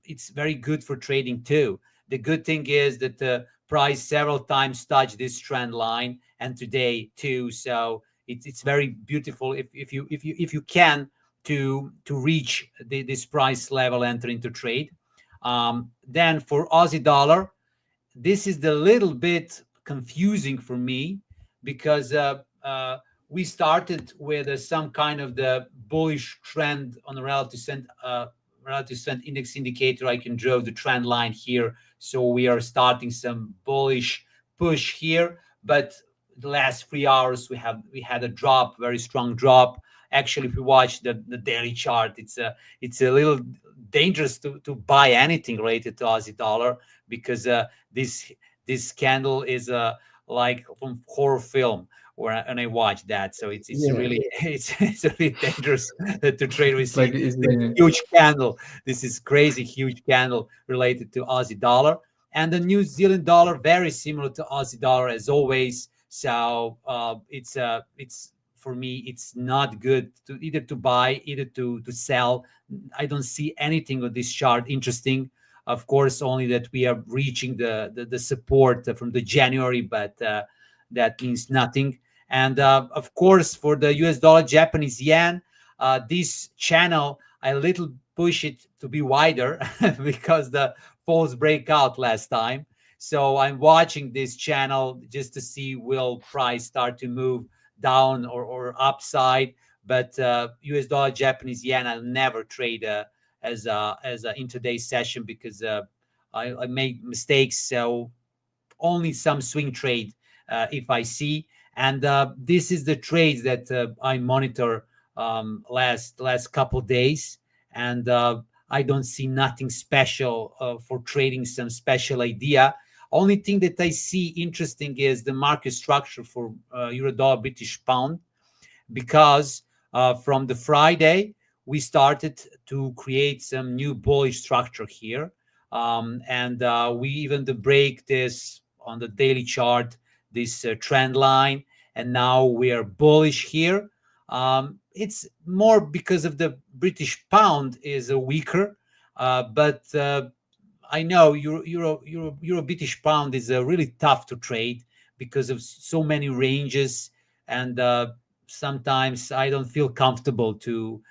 D: it's very good for trading too. The good thing is that the price several times touched this trend line, and today too. So it's very beautiful if you can to reach this price level, enter into trade. Then for Aussie dollar, this is the little bit confusing for me because we started with some kind of the bullish trend on the relative strength index indicator. I can draw the trend line here. So we are starting some bullish push here, but the last 3 hours we had a drop, very strong drop. Actually, if we watch the daily chart, it's a little dangerous to buy anything related to Aussie dollar because this candle is like from horror film when I watch that. So it's really really dangerous to trade with
F: Like
D: huge candle. This is crazy huge candle related to Aussie dollar. And the New Zealand dollar, very similar to Aussie dollar as always. So it's for me, it's not good to either to buy, either to sell. I don't see anything on this chart interesting. Of course, only that we are reaching the support from the January, but that means nothing. And of course, for the US dollar, Japanese yen, this channel, I little push it to be wider because the false breakout last time. So I'm watching this channel just to see will price start to move down or upside. But US dollar, Japanese yen, I'll never trade as a intraday session because I make mistakes. So only some swing trade if I see. And this is the trades that I monitor last couple days, and I don't see nothing special for trading some special idea. Only thing that I see interesting is the market structure for euro dollar British pound, because from the Friday we started to create some new bullish structure here, and we even break this on the daily chart, this trend line, and now we are bullish here. It's more because of the British pound is weaker, but I know Euro British pound is really tough to trade because of so many ranges, and sometimes I don't feel comfortable to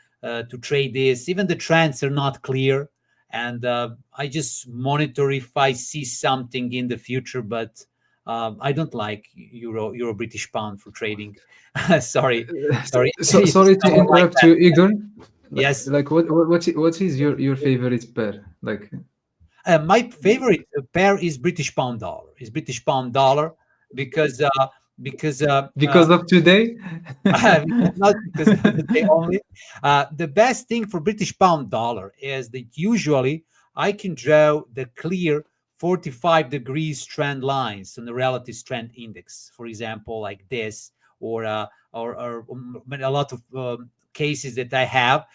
D: trade this. Even the trends are not clear, and I just monitor if I see something in the future, but I don't like Euro British pound for trading. sorry.
F: Sorry to interrupt you, Igor.
D: Yes.
F: Like what is your favorite pair? Like
D: my favorite pair is British pound dollar. Is British pound dollar because because
F: Because of today?
D: not because of the day only. The best thing for British pound dollar is that usually I can draw the clear 45 degrees trend lines on the relative strength index, for example, like this, or a lot of cases that I have.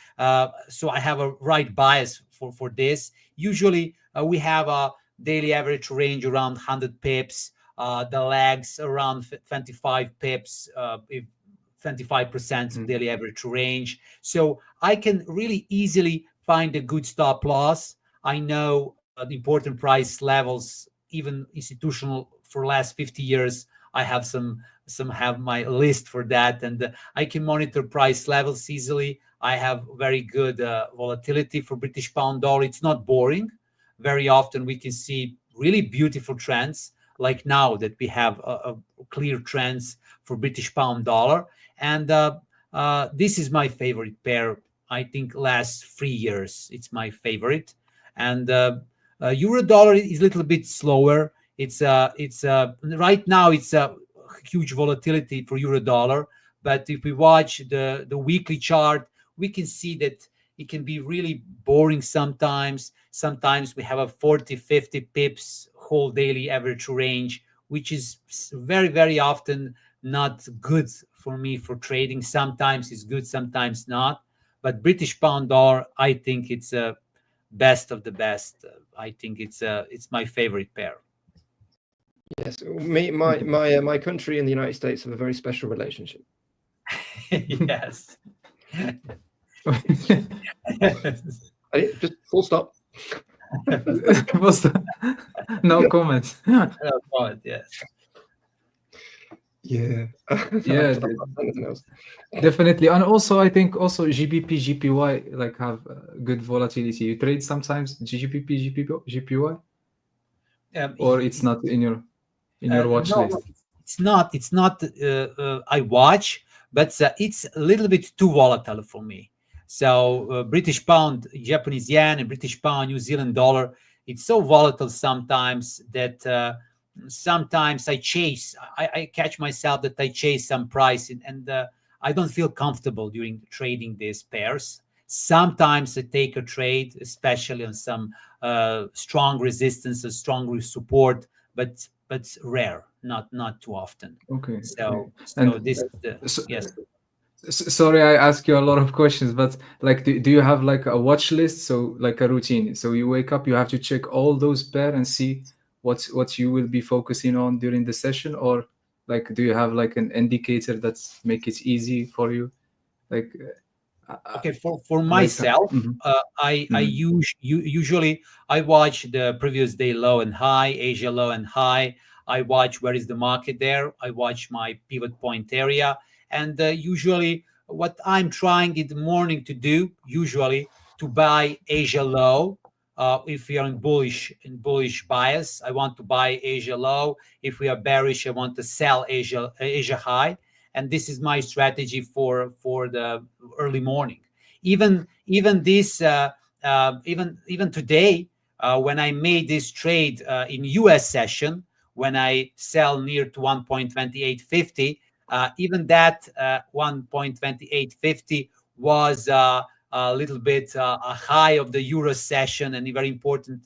D: So I have a right bias for this. Usually we have a daily average range around 100 pips. The lags around 25 pips, if 25% of daily average range. So I can really easily find a good stop loss. I know the important price levels, even institutional for last 50 years. I have some have my list for that, and I can monitor price levels easily. I have very good volatility for British pound dollar. It's not boring. Very often we can see really beautiful trends, like now that we have a clear trends for British pound dollar. And this is my favorite pair. I think last 3 years, it's my favorite. And euro dollar is a little bit slower. It's right now it's a huge volatility for euro dollar. But if we watch the weekly chart, we can see that it can be really boring sometimes. Sometimes we have a 40, 50 pips whole daily average range, which is very, very often not good for me for trading. Sometimes it's good, sometimes not. But British pound dollar, I think it's a best of the best. I think it's my favorite pair.
E: Yes, my country and the United States have a very special relationship.
D: Yes.
E: Just full stop.
F: No comment.
D: No comment, yes.
E: Yeah.
F: Yeah, definitely. And also I think also GBP, GPY like have good volatility. You trade sometimes GBP, GPY, or it's not in your watch
D: no,
F: list?
D: It's not. I watch, but it's a little bit too volatile for me. So British pound, Japanese yen, and British pound, New Zealand dollar, it's so volatile sometimes that sometimes I chase. I catch myself that I chase some price, and I don't feel comfortable during trading these pairs. Sometimes I take a trade, especially on some strong resistance or strong support, but rare, not too often.
F: Okay.
D: So
F: And
D: this is yes.
F: Sorry, I ask you a lot of questions, but like, do you have like a watch list? So like a routine. So you wake up, you have to check all those pairs and see what you will be focusing on during the session, or like, do you have like an indicator that's make it easy for you? Like,
D: Okay, for myself, I usually I watch the previous day low and high, Asia low and high. I watch where is the market there. I watch my pivot point area, and usually what I'm trying in the morning to do, usually to buy Asia low. If we are in bullish bias, I want to buy Asia low. If we are bearish, I want to sell Asia high. And this is my strategy for the early morning. Even this even today, when I made this trade in US session, when I sell near to 1.2850, even that 1.2850 was a little bit a high of the Euro session and a very important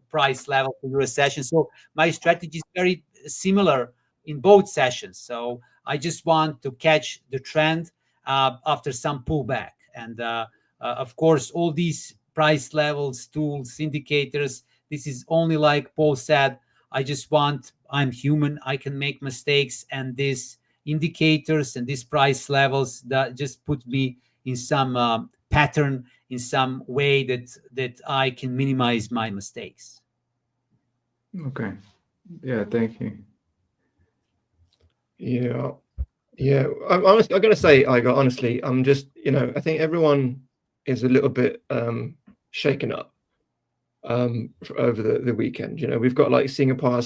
D: price level for Euro session. So my strategy is very similar in both sessions. So I just want to catch the trend after some pullback. And of course, all these price levels, tools, indicators, this is only like Paul said, I'm human, I can make mistakes. And these indicators and these price levels that just put me in some pattern, in some way that I can minimize my mistakes.
F: Okay. Yeah, thank you.
E: Yeah. I'm going to say, Igor, honestly, I'm just, I think everyone is a little bit shaken up over the weekend. We've got like Singapore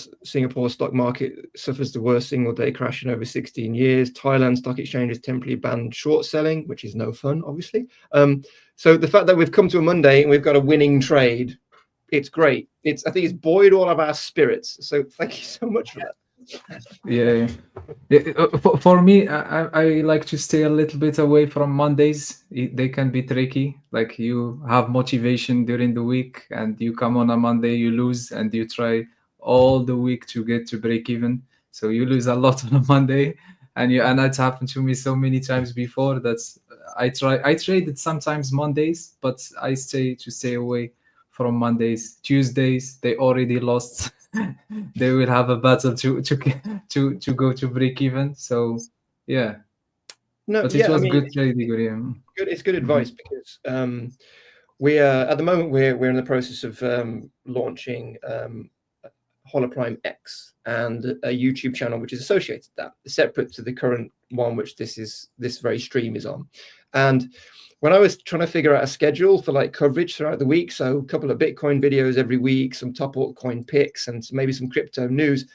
E: stock market suffers the worst single day crash in over 16 years. Thailand stock exchange has temporarily banned short selling, which is no fun, obviously. So the fact that we've come to a Monday and we've got a winning trade, it's great. I think it's buoyed all of our spirits. So thank you so much for that.
F: Yeah. For me, I like to stay a little bit away from Mondays. They can be tricky. Like you have motivation during the week and you come on a Monday, you lose, and you try all the week to get to break even. So you lose a lot on a Monday, and that's happened to me so many times before. I traded sometimes Mondays, but I stay away from Mondays. Tuesdays, they already lost. They will have a battle to go to break even. So yeah,
E: No,
F: but it
E: yeah, I
F: was
E: mean,
F: good trade, Igor. Yeah.
E: good. It's good advice because we are at the moment we're in the process of launching Holoprime X and a YouTube channel which is associated to that, separate to the current one which this very stream is on. And when I was trying to figure out a schedule for like coverage throughout the week, so a couple of Bitcoin videos every week, some top altcoin picks, and maybe some crypto news,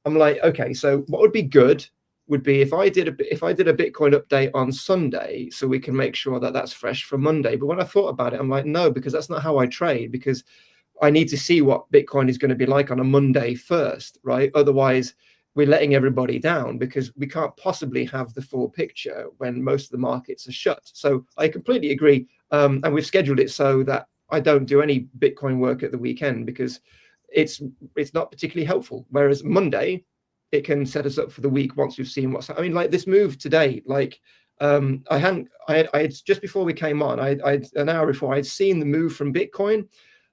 E: I'm like, okay, so what would be good would be if I did a Bitcoin update on Sunday, so we can make sure that that's fresh for Monday. But when I thought about it, I'm like, no, because that's not how I trade, because I need to see what Bitcoin is going to be like on a Monday first, right? Otherwise, we're letting everybody down because we can't possibly have the full picture when most of the markets are shut. So I completely agree. And we've scheduled it so that I don't do any Bitcoin work at the weekend because it's not particularly helpful. Whereas Monday, it can set us up for the week once we've seen what's, I mean, like this move today, like I had just before we came on, I an hour before, I'd seen the move from Bitcoin,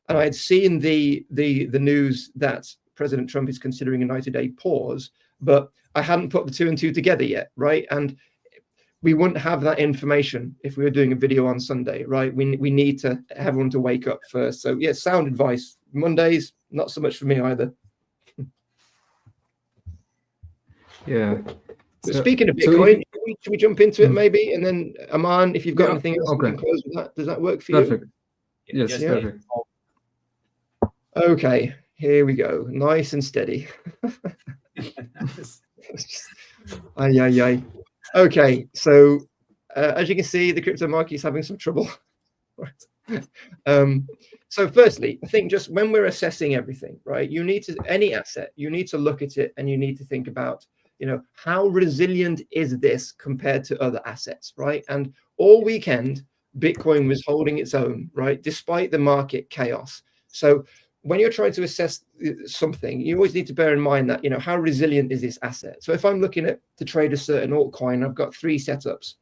E: and I had seen the news that President Trump is considering a 90-day pause, but I hadn't put the two and two together yet, right? And we wouldn't have that information if we were doing a video on Sunday, right? We need to have everyone to wake up first. So yeah, sound advice. Mondays, not so much for me either.
F: Yeah.
E: But speaking of Bitcoin, should we jump into it maybe? And then Aymane, if you've got anything else,
F: okay.
E: we can close with that. Does that work for
F: Perfect.
E: you?
F: Yes, perfect.
E: Okay, here we go. Nice and steady. Okay, so as you can see, the crypto market is having some trouble. Right. So firstly, I think just when we're assessing everything, right, you need to, any asset, you need to look at it and you need to think about, you know, how resilient is this compared to other assets, right? And all weekend, Bitcoin was holding its own, right, despite the market chaos. So when you're trying to assess something, you always need to bear in mind that, you know, how resilient is this asset? So if I'm looking at to trade a certain altcoin, I've got 3 setups,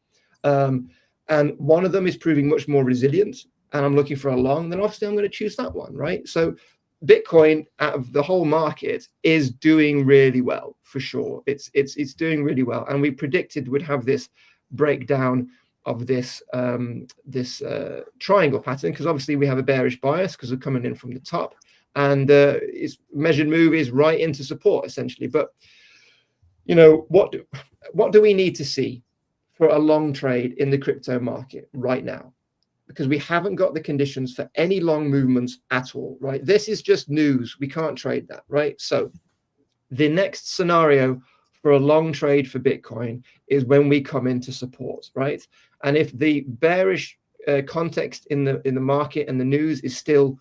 E: and one of them is proving much more resilient, and I'm looking for a long, then obviously I'm going to choose that one, right? So Bitcoin out of the whole market is doing really well, for sure. It's doing really well, and we predicted we'd have this breakdown of this triangle pattern, because obviously we have a bearish bias because we're coming in from the top, and its measured move is right into support essentially. But you know, what do we need to see for a long trade in the crypto market right now? Because we haven't got the conditions for any long movements at all, right? This is just news. We can't trade that, right? So the next scenario for a long trade for Bitcoin is when we come into support, right? And if the bearish context in the market and the news is still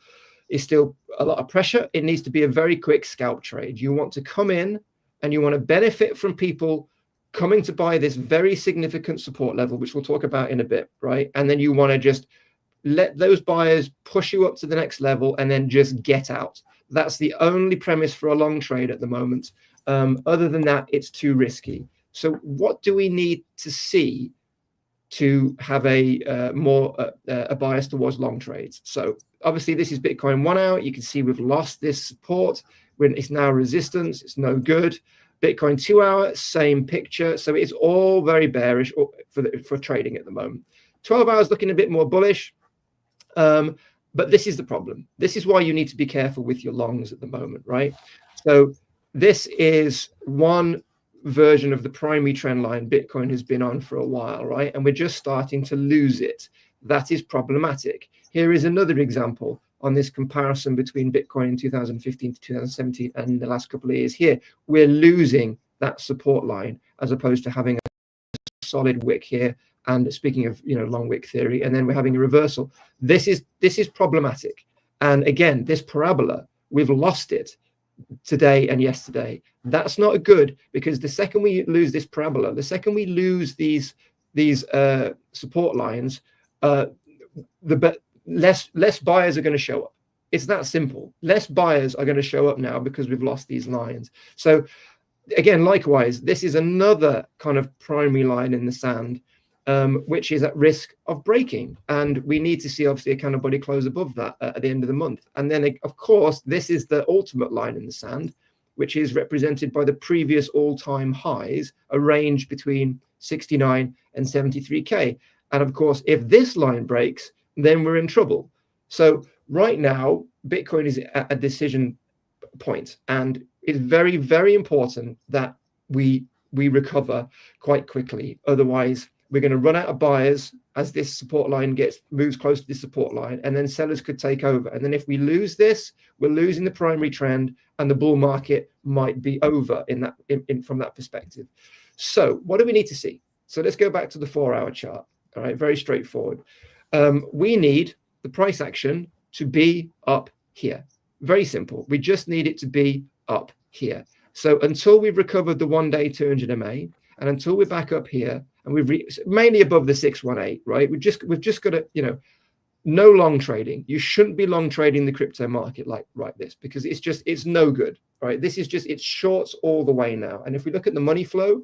E: a lot of pressure, it needs to be a very quick scalp trade. You want to come in and you want to benefit from people coming to buy this very significant support level, which we'll talk about in a bit, right? And then you want to just let those buyers push you up to the next level and then just get out. That's the only premise for a long trade at the moment. Other than that, it's too risky. So what do we need to see to have a more bias towards long trades? So obviously this is Bitcoin 1 hour. You can see we've lost this support. When it's now resistance, it's no good. Bitcoin 2 hour, same picture. So it's all very bearish for trading at the moment. 12 hours looking a bit more bullish. But this is the problem. This is why you need to be careful with your longs at the moment, right? So this is one version of the primary trend line Bitcoin has been on for a while, right? And we're just starting to lose it. That is problematic. Here is another example on this comparison between Bitcoin in 2015 to 2017 and the last couple of years here. We're losing that support line as opposed to having a solid wick here. And speaking of, you know, long wick theory, and then we're having a reversal. This is problematic. And again, this parabola, we've lost it today and yesterday. That's not good, because the second we lose this parabola, the second we lose these support lines, less buyers are going to show up. It's that simple. Less buyers are going to show up now because we've lost these lines. So again, likewise, this is another kind of primary line in the sand, which is at risk of breaking. And we need to see, obviously, a candle body close above that at the end of the month. And then, of course, this is the ultimate line in the sand, which is represented by the previous all-time highs, a range between 69 and 73K. And of course, if this line breaks, then we're in trouble. So right now, Bitcoin is at a decision point, and it's very, very important that we recover quite quickly. Otherwise, we're going to run out of buyers as this support line moves close to the support line, and then sellers could take over. And then if we lose this, we're losing the primary trend, and the bull market might be over from that perspective. So what do we need to see? So let's go back to the 4-hour chart. All right, very straightforward. We need the price action to be up here. Very simple. We just need it to be up here. So until we've recovered the 1-day 200 MA, and until we're back up here, and we've mainly above the 618, right? We've just got to, no long trading. You shouldn't be long trading the crypto market like this, because it's no good, right? It's shorts all the way now. And if we look at the money flow,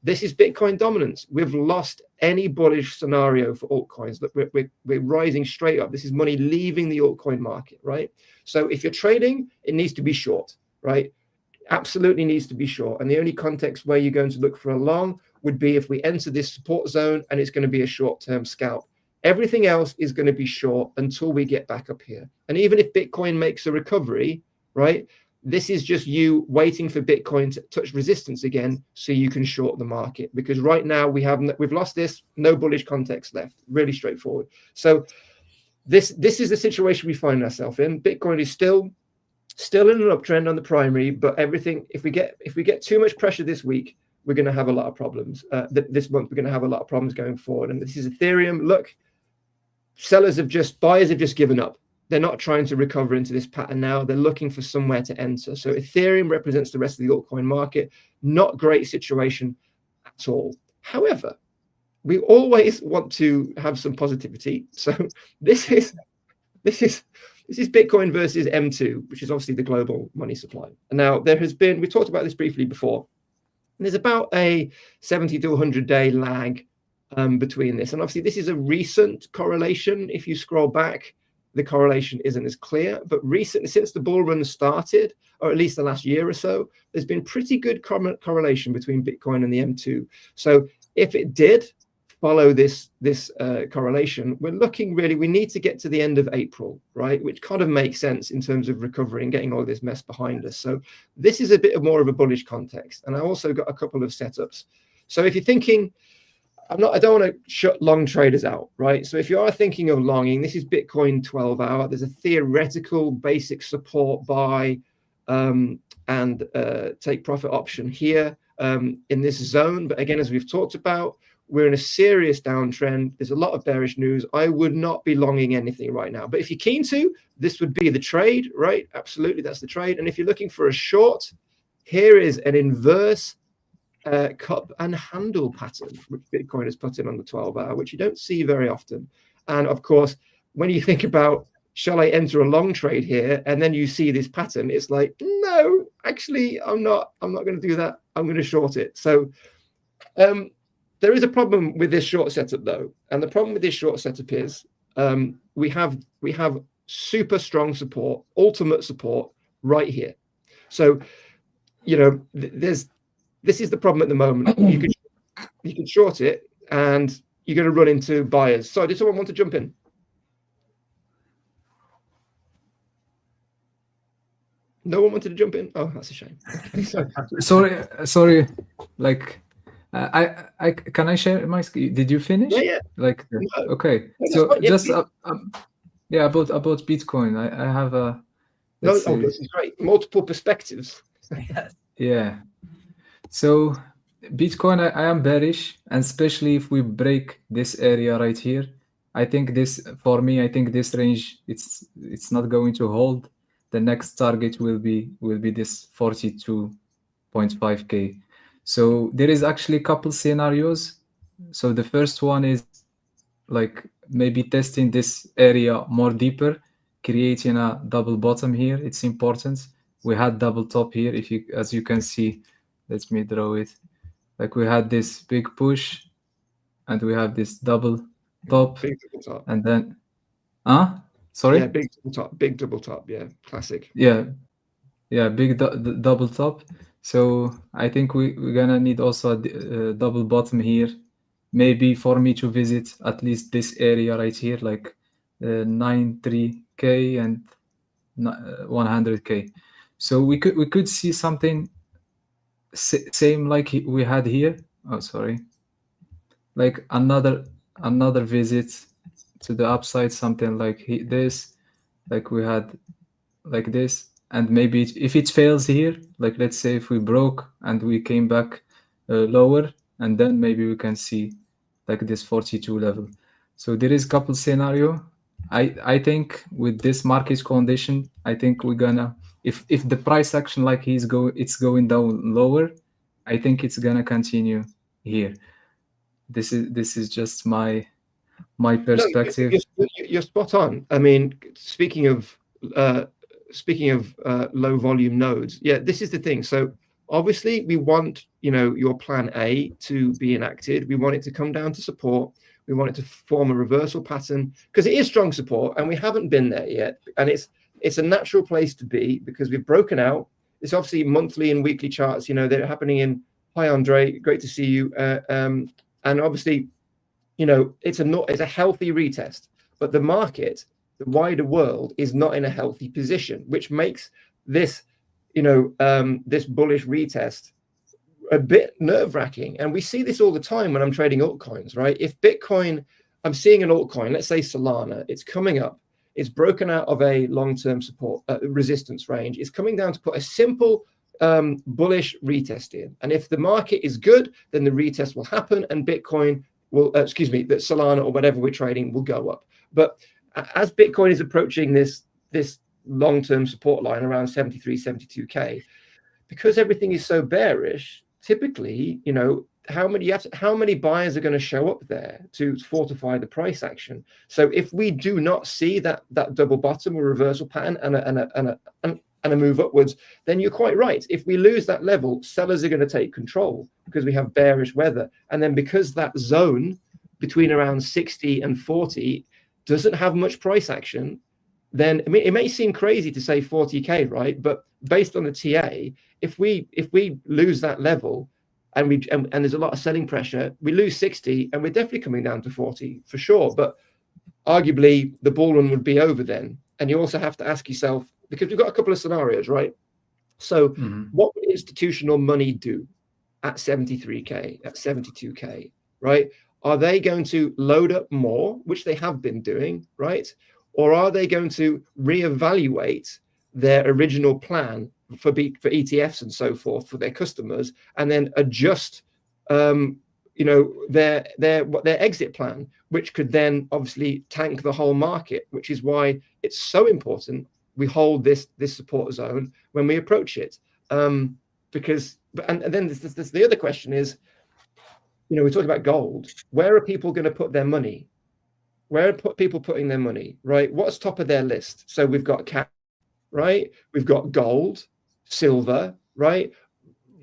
E: this is Bitcoin dominance. We've lost any bullish scenario for altcoins. Look, we're rising straight up. This is money leaving the altcoin market, right? So if you're trading, it needs to be short, right? Absolutely needs to be short. And the only context where you're going to look for a long would be if we enter this support zone and it's going to be a short-term scalp. Everything else is going to be short until we get back up here. And even if Bitcoin makes a recovery, right, this is just you waiting for Bitcoin to touch resistance again so you can short the market. Because right now we've lost this, no bullish context left. Really straightforward. So this is the situation we find ourselves in. Bitcoin is still in an uptrend on the primary, but everything, if we get too much pressure this week, we're going to have a lot of problems. This month we're going to have a lot of problems going forward. And this is Ethereum. Look, buyers have just given up. They're not trying to recover into this pattern now. They're looking for somewhere to enter. So Ethereum represents the rest of the altcoin market. Not great situation at all. However, we always want to have some positivity. So this is Bitcoin versus M2, which is obviously the global money supply. And now we talked about this briefly before. And there's about a 70 to 100-day lag between this. And obviously this is a recent correlation. If you scroll back, the correlation isn't as clear, but recently, since the bull run started, or at least the last year or so, there's been pretty good correlation between Bitcoin and the M2. So if it did follow this correlation, we need to get to the end of April, right? Which kind of makes sense in terms of recovery and getting all this mess behind us. So this is a bit more of a bullish context. And I also got a couple of setups. So if you're thinking, I don't want to shut long traders out, right? So if you are thinking of longing, this is Bitcoin 12-hour. There's a theoretical basic support buy and take profit option here in this zone. But again, as we've talked about, we're in a serious downtrend. There's a lot of bearish news. I would not be longing anything right now. But if you're keen to, this would be the trade, right? Absolutely, that's the trade. And if you're looking for a short, here is an inverse cup and handle pattern, which Bitcoin has put in on the 12-hour, which you don't see very often. And of course, when you think about, shall I enter a long trade here? And then you see this pattern, it's like, no, actually, I'm not going to do that. I'm going to short it. So there is a problem with this short setup though. And the problem with this short setup is we have super strong ultimate support right here. So, this is the problem at the moment. You can short it and you're going to run into buyers. So did someone want to jump in? No one wanted to jump in? Oh, that's a shame.
F: Sorry. Like, I can I share my screen? Did you finish?
E: Yeah.
F: Like,
E: no.
F: Okay. So just about Bitcoin. I have a.
E: This is great. Multiple perspectives.
F: Yeah. So Bitcoin, I am bearish, and especially if we break this area right here. I think this range, it's not going to hold. the next target will be this 42.5k. So there is actually a couple scenarios. So the first one is like maybe testing this area more deeper, creating a double bottom here. It's important. We had double top here. If you, as you can see, let me draw it. Like we had this big push, and we have this double top,
E: Big double top.
F: and then, sorry.
E: Yeah, big double top. Big double top. Yeah, classic.
F: Yeah, big double top. So I think we're gonna need also a double bottom here, maybe for me to visit at least this area right here, like 93k and 100k. So we could see something same like we had here. Oh, sorry. Like another visit to the upside, something like this, like we had like this. And maybe if it fails here, like let's say if we broke and we came back lower, and then maybe we can see like this 42 level. So there is a couple scenario. I think with this market condition, I think we're gonna, if the price action like it's going down lower, I think it's gonna continue here. This is just my perspective.
E: No, you're spot on. I mean, speaking of low volume nodes, yeah, this is the thing. So obviously we want, your plan A to be enacted. We want it to come down to support. We want it to form a reversal pattern, because it is strong support and we haven't been there yet. And it's a natural place to be, because we've broken out. It's obviously monthly and weekly charts, they're happening in. Hi, Andre, great to see you. And obviously, it's a healthy retest, but the market, the wider world, is not in a healthy position, which makes this, this bullish retest a bit nerve-wracking. And we see this all the time when I'm trading altcoins, right? If Bitcoin, I'm seeing an altcoin, let's say Solana, it's coming up, it's broken out of a long-term support resistance range, it's coming down to put a simple bullish retest in. And if the market is good, then the retest will happen and Bitcoin will, that Solana or whatever we're trading will go up. But as Bitcoin is approaching this long-term support line around 73, 72K, because everything is so bearish, typically, how many buyers are going to show up there to fortify the price action? So if we do not see that double bottom or reversal pattern and a move upwards, then you're quite right. If we lose that level, sellers are going to take control because we have bearish weather. And then because that zone between around 60 and 40 doesn't have much price action, then it may seem crazy to say 40K, right? But based on the TA, if we lose that level and there's a lot of selling pressure, we lose 60 and we're definitely coming down to 40 for sure. But arguably the bull run would be over then. And you also have to ask yourself, because we've got a couple of scenarios, right? So what would institutional money do at 73K, at 72K, right? Are they going to load up more, which they have been doing, right? Or are they going to reevaluate their original plan for ETFs and so forth for their customers, and then adjust, their exit plan, which could then obviously tank the whole market, which is why it's so important we hold this support zone when we approach it. Because then the other question is, we talk about gold. Where are people going to put their money? Where are people putting their money, right? What's top of their list? So we've got cash, right? We've got gold, silver, right?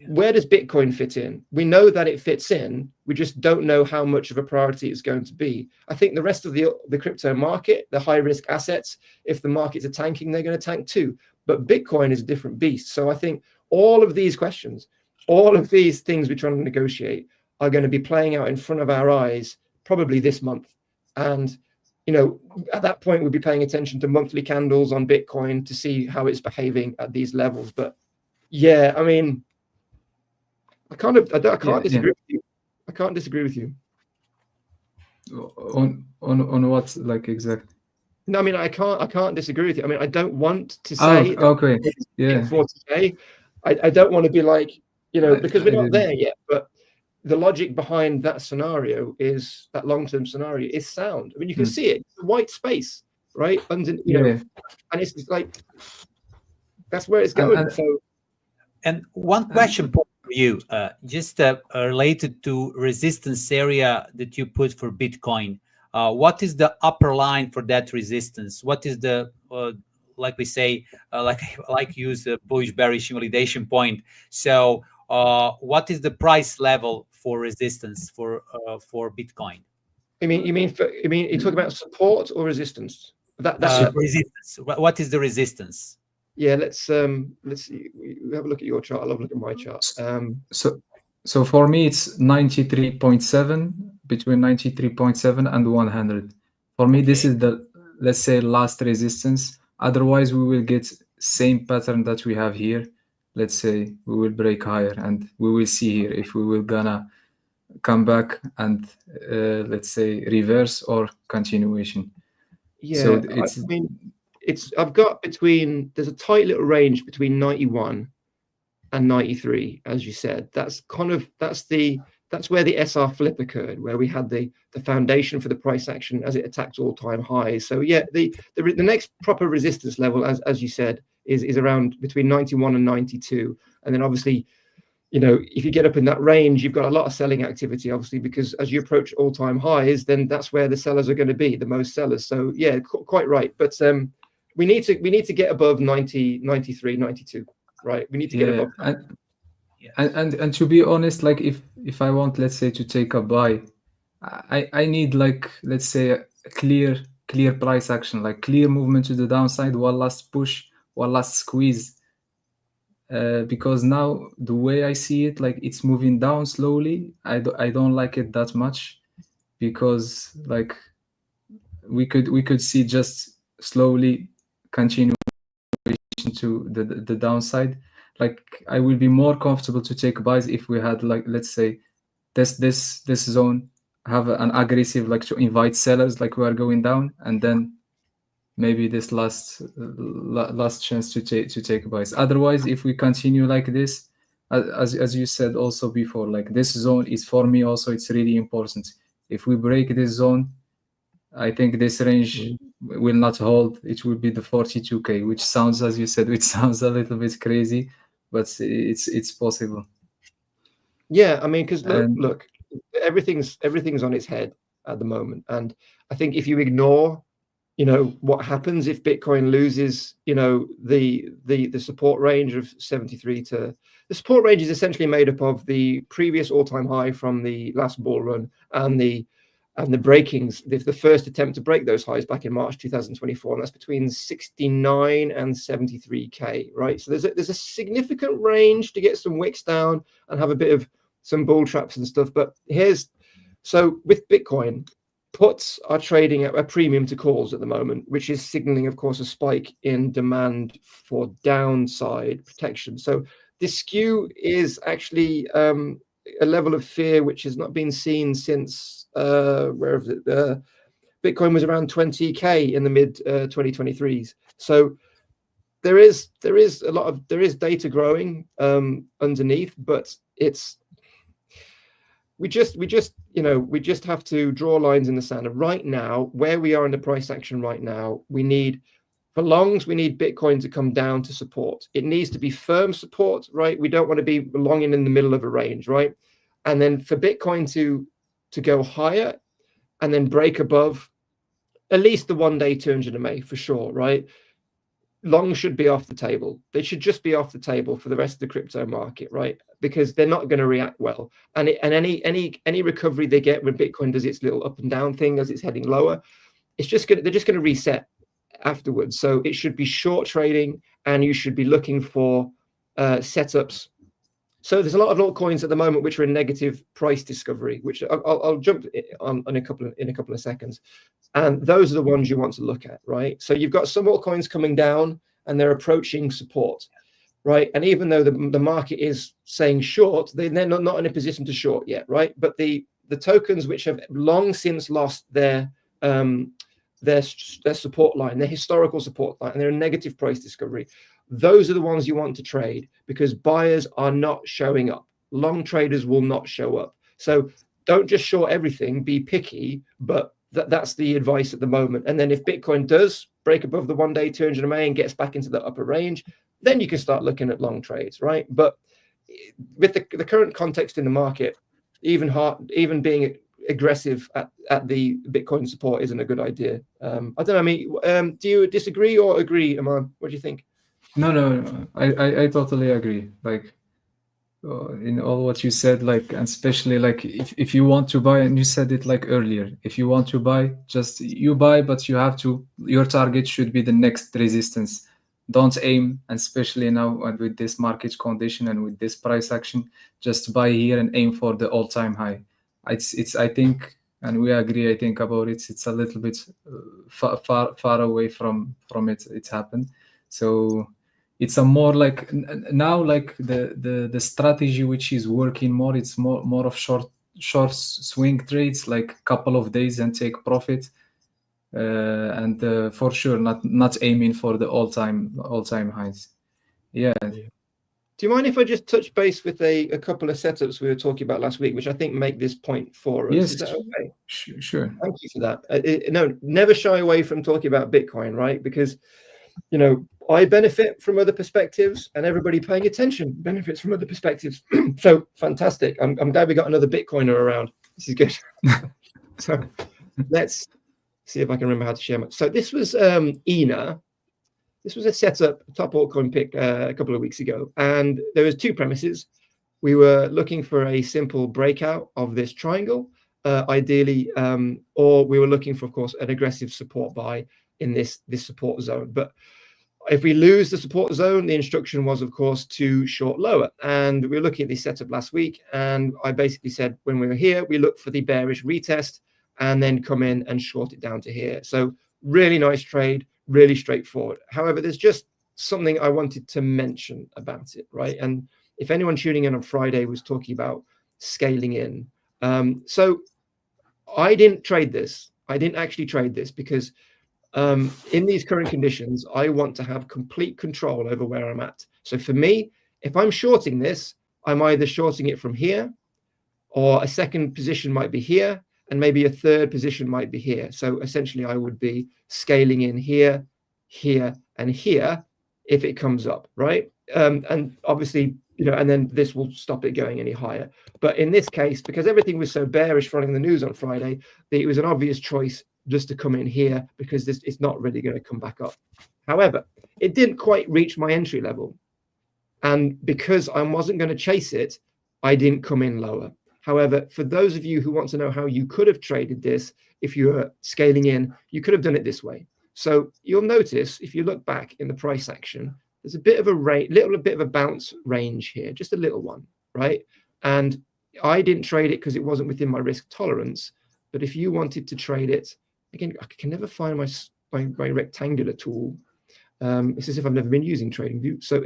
E: Where does Bitcoin fit in? We know that it fits in. We just don't know how much of a priority it's going to be. I think the rest of the crypto market, the high risk assets, if the markets are tanking, they're going to tank too. But Bitcoin is a different beast. So I think all of these questions, all of these things we're trying to negotiate are going to be playing out in front of our eyes probably this month. And, at that point, we'll be paying attention to monthly candles on Bitcoin to see how it's behaving at these levels. But yeah, I mean, I can't disagree with you. I can't disagree with you.
F: On what, like, exactly?
E: No, I mean, I can't disagree with you. I mean, I don't want to say
F: okay. Yeah.
E: 40K. I don't want to be like, because we're not there yet, but the logic behind that scenario is that long-term scenario is sound. I mean, you can see it. It's a white space, right? And and it's like that's where it's going.
D: And one question for you, just related to resistance area that you put for Bitcoin. What is the upper line for that resistance? What is the like we say, like use the bullish bearish invalidation point? So what is the price level for resistance for Bitcoin?
E: You mean you talk about support or resistance?
D: That's resistance. What is the resistance?
E: Yeah, let's see. We have a look at your chart. I'll have a look at my chart.
F: So for me, it's 93.7, between 93.7 and 100. For me, this is the, let's say, last resistance. Otherwise, we will get same pattern that we have here. Let's say we will break higher, and we will see here if we will gonna come back and let's say reverse or continuation.
E: Yeah,
F: so
E: I've got there's a tight little range between 91 and 93, as you said. That's where the SR flip occurred, where we had the foundation for the price action as it attacked all-time highs. So yeah, the next proper resistance level, as you said, is around between 91 and 92. And then obviously, if you get up in that range, you've got a lot of selling activity, obviously, because as you approach all-time highs, then that's where the sellers are going to be, the most sellers. So yeah, quite right. But we need to get above 90, 93, 92, right? We need to get above that.
F: And to be honest, like if I want, let's say, to take a buy, I need, like, let's say, a clear price action, like clear movement to the downside, one last push, one last squeeze. Because now the way I see it, like, it's moving down slowly. I don't like it that much, because like we could see just slowly continuation to the downside. Like, I will be more comfortable to take buys if we had, like, let's say, this zone have an aggressive, like, to invite sellers, like we are going down, and then maybe this last chance to take buys. Otherwise, if we continue like this, as you said also before, like, this zone is, for me also, it's really important. If we break this zone, I think this range will not hold. It will be the 42K, which sounds, as you said, which sounds a little bit crazy, but it's possible.
E: Yeah, I mean, because look, everything's on its head at the moment, and I think if you ignore, what happens if Bitcoin loses, the support range of 73 to the support range is essentially made up of the previous all-time high from the last bull run and the breakings, the first attempt to break those highs back in March 2024, and that's between 69 and 73K, right? So there's a significant range to get some wicks down and have a bit of some bull traps and stuff. But so with Bitcoin, puts are trading at a premium to calls at the moment, which is signaling, of course, a spike in demand for downside protection. So this skew is actually a level of fear which has not been seen since Bitcoin was around 20K in the mid 2023s. So there is data growing underneath, but we just have to draw lines in the sand. And right now, where we are in the price action right now, for longs, we need Bitcoin to come down to support. It needs to be firm support, right? We don't want to be longing in the middle of a range, right? And then for Bitcoin to go higher and then break above at least the 1-day 200 MA for sure, right? Long should be off the table. They should just be off the table for the rest of the crypto market, right? Because they're not going to react well. And any recovery they get when Bitcoin does its little up and down thing as it's heading lower, they're just going to reset afterwards. So it should be short trading, and you should be looking for setups. So there's a lot of altcoins at the moment which are in negative price discovery, which I'll jump on in a couple of seconds. And those are the ones you want to look at, right? So you've got some altcoins coming down and they're approaching support, right? And even though the market is saying short, they're not in a position to short yet, right? But the tokens which have long since lost their support line, their historical support line, and they're in negative price discovery, those are the ones you want to trade, because buyers are not showing up. Long traders will not show up. So don't just short everything, be picky, but that's the advice at the moment. And then if Bitcoin does break above the 1-day 200 MA and gets back into the upper range, then you can start looking at long trades, right? But with the current context in the market, even being aggressive at the Bitcoin support isn't a good idea. I don't know. I mean, do you disagree or agree, Aymane? What do you think?
F: No. I totally agree. Like in all what you said, like, and especially like if you want to buy, and you said it like earlier, if you want to buy, just you buy, but you have to, your target should be the next resistance. Don't aim, and especially now with this market condition and with this price action, just buy here and aim for the all-time high. It's I think, and we agree, I think about it. It's a little bit far away from it. It's happened. So it's a more like now, like the strategy which is working more. It's more of short swing trades, like couple of days and take profit. And for sure not aiming for the all-time highs. Yeah.
E: Do you mind if I just touch base with a couple of setups we were talking about last week, which I think make this point for us?
F: Yes.
E: Is that okay?
F: Sure.
E: Thank you for that. No, never shy away from talking about Bitcoin, right? Because, you know, I benefit from other perspectives, and everybody paying attention benefits from other perspectives. So fantastic. I'm glad we got another Bitcoiner around. This is good. So let's see if I can remember how to share my. So this was ENA. This was a setup, top altcoin pick a couple of weeks ago, and there was two premises. We were looking for a simple breakout of this triangle, ideally, or we were looking for, of course, an aggressive support buy in this support zone. But if we lose the support zone, the instruction was, of course, to short lower. And we were looking at this setup last week, and I basically said when we were here, we look for the bearish retest and then come in and short it down to here. So really nice trade, really straightforward. However, there's just something I wanted to mention about it, right? And if anyone tuning in on Friday was talking about scaling in, so I didn't trade this. I didn't actually trade this because in these current conditions, I want to have complete control over where I'm at. So for me, if I'm shorting this, I'm either shorting it from here, or a second position might be here, and maybe a third position might be here. So essentially, I would be scaling in here, here, and here if it comes up, right? And obviously, you know, and then this will stop it going any higher. But in this case, because everything was so bearish following the news on Friday, it was an obvious choice just to come in here because it's not really going to come back up. However, it didn't quite reach my entry level. And because I wasn't going to chase it, I didn't come in lower. However, for those of you who want to know how you could have traded this, if you were scaling in, you could have done it this way. So you'll notice if you look back in the price action, there's a bit of a little bit of a bounce range here, just a little one, right? And I didn't trade it because it wasn't within my risk tolerance. But if you wanted to trade it, again, I can never find my rectangular tool. It's as if I've never been using TradingView. So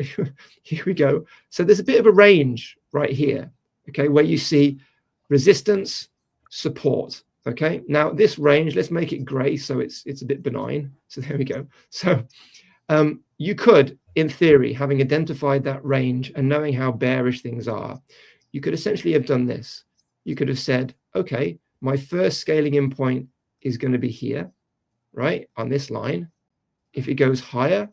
E: here we go. So there's a bit of a range right here, okay, where you see resistance, support. Okay, now this range, let's make it gray so it's a bit benign. So there we go. So you could, in theory, having identified that range and knowing how bearish things are, you could essentially have done this. You could have said, okay, my first scaling in point is going to be here, right, on this line. If it goes higher,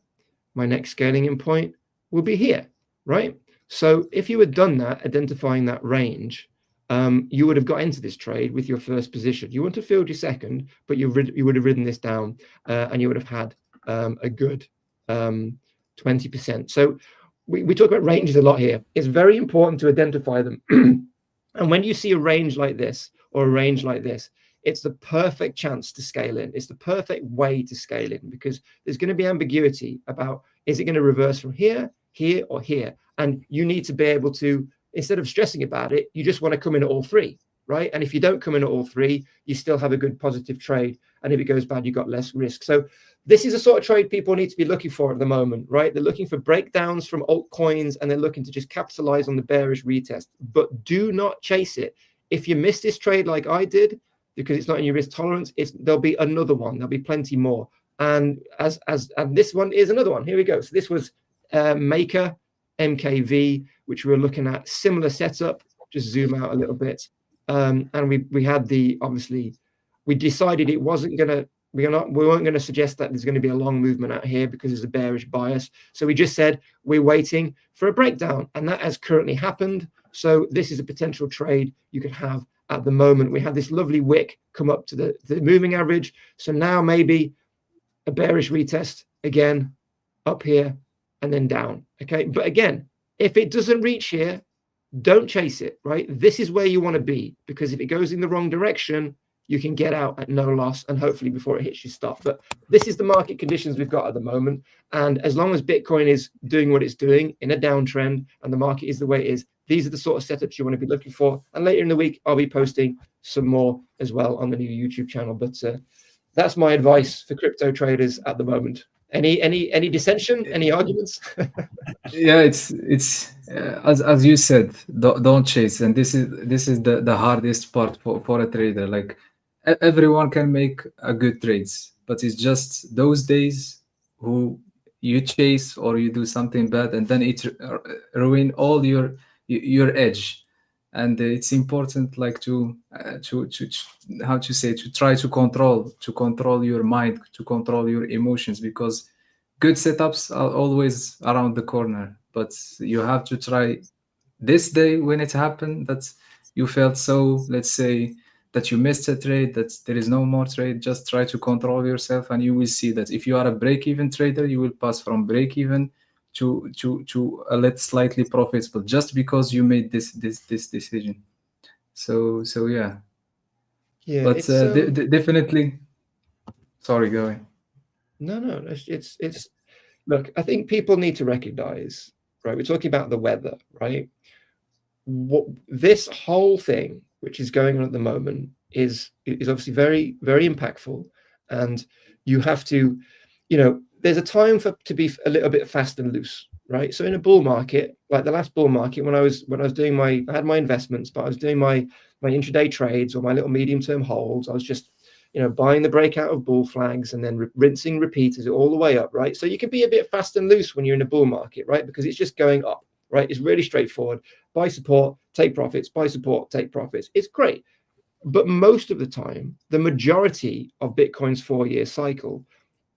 E: my next scaling in point will be here, right? So if you had done that, identifying that range, you would have got into this trade with your first position. You wouldn't have filled your second, but you would have ridden this down and you would have had a good 20%. So we talk about ranges a lot here. It's very important to identify them. And when you see a range like this or a range like this, it's the perfect chance to scale in. It's the perfect way to scale in because there's going to be ambiguity about, is it going to reverse from here, here, or here? And you need to be able to, instead of stressing about it, you just want to come in at all three, right? And if you don't come in at all three, you still have a good positive trade. And if it goes bad, you've got less risk. So this is a sort of trade people need to be looking for at the moment, right? They're looking for breakdowns from altcoins and they're looking to just capitalize on the bearish retest, but do not chase it. If you miss this trade like I did, because it's not in your risk tolerance, there'll be another one. There'll be plenty more. And and this one is another one. Here we go. So this was Maker MKV, which we were looking at, similar setup. Just zoom out a little bit. And we had obviously, we decided it wasn't going to We weren't going to suggest that there's going to be a long movement out here because there's a bearish bias. So we just said we're waiting for a breakdown, and that has currently happened. So this is a potential trade you could have at the moment. We had this lovely wick come up to the moving average. So now maybe a bearish retest again up here and then down. Okay, but again, if it doesn't reach here, don't chase it, right? This is where you want to be, because if it goes in the wrong direction, you can get out at no loss and hopefully before it hits your stop. But this is the market conditions we've got at the moment. And as long as Bitcoin is doing what it's doing in a downtrend and the market is the way it is, these are the sort of setups you want to be looking for. And later in the week, I'll be posting some more as well on the new YouTube channel. But that's my advice for crypto traders at the moment. Any dissension? Any arguments?
F: Yeah, it's as you said, don't chase, and this is the hardest part for a trader. Like everyone can make a good trades, but it's just those days who you chase or you do something bad, and then it ruin all your edge. And it's important, like to how to say, to try to control your mind, to control your emotions, because good setups are always around the corner. But you have to try this day when it happened that you felt so, let's say, that you missed a trade, that there is no more trade. Just try to control yourself, and you will see that if you are a break-even trader, you will pass from break-even to a little slightly profitable just because you made this decision. So yeah. But definitely. Sorry, go ahead.
E: No, it's look, I think people need to recognize, right? We're talking about the weather, right? What this whole thing, which is going on at the moment, is obviously very, very impactful, and you have to, there's a time to be a little bit fast and loose, right? So in a bull market, like the last bull market, when I was doing I had my investments, but I was doing my intraday trades or my little medium-term holds, I was just buying the breakout of bull flags and then rinsing, repeaters all the way up, right? So you can be a bit fast and loose when you're in a bull market, right? Because it's just going up, right? It's really straightforward. Buy support, take profits, buy support, take profits. It's great. But most of the time, the majority of Bitcoin's 4-year cycle,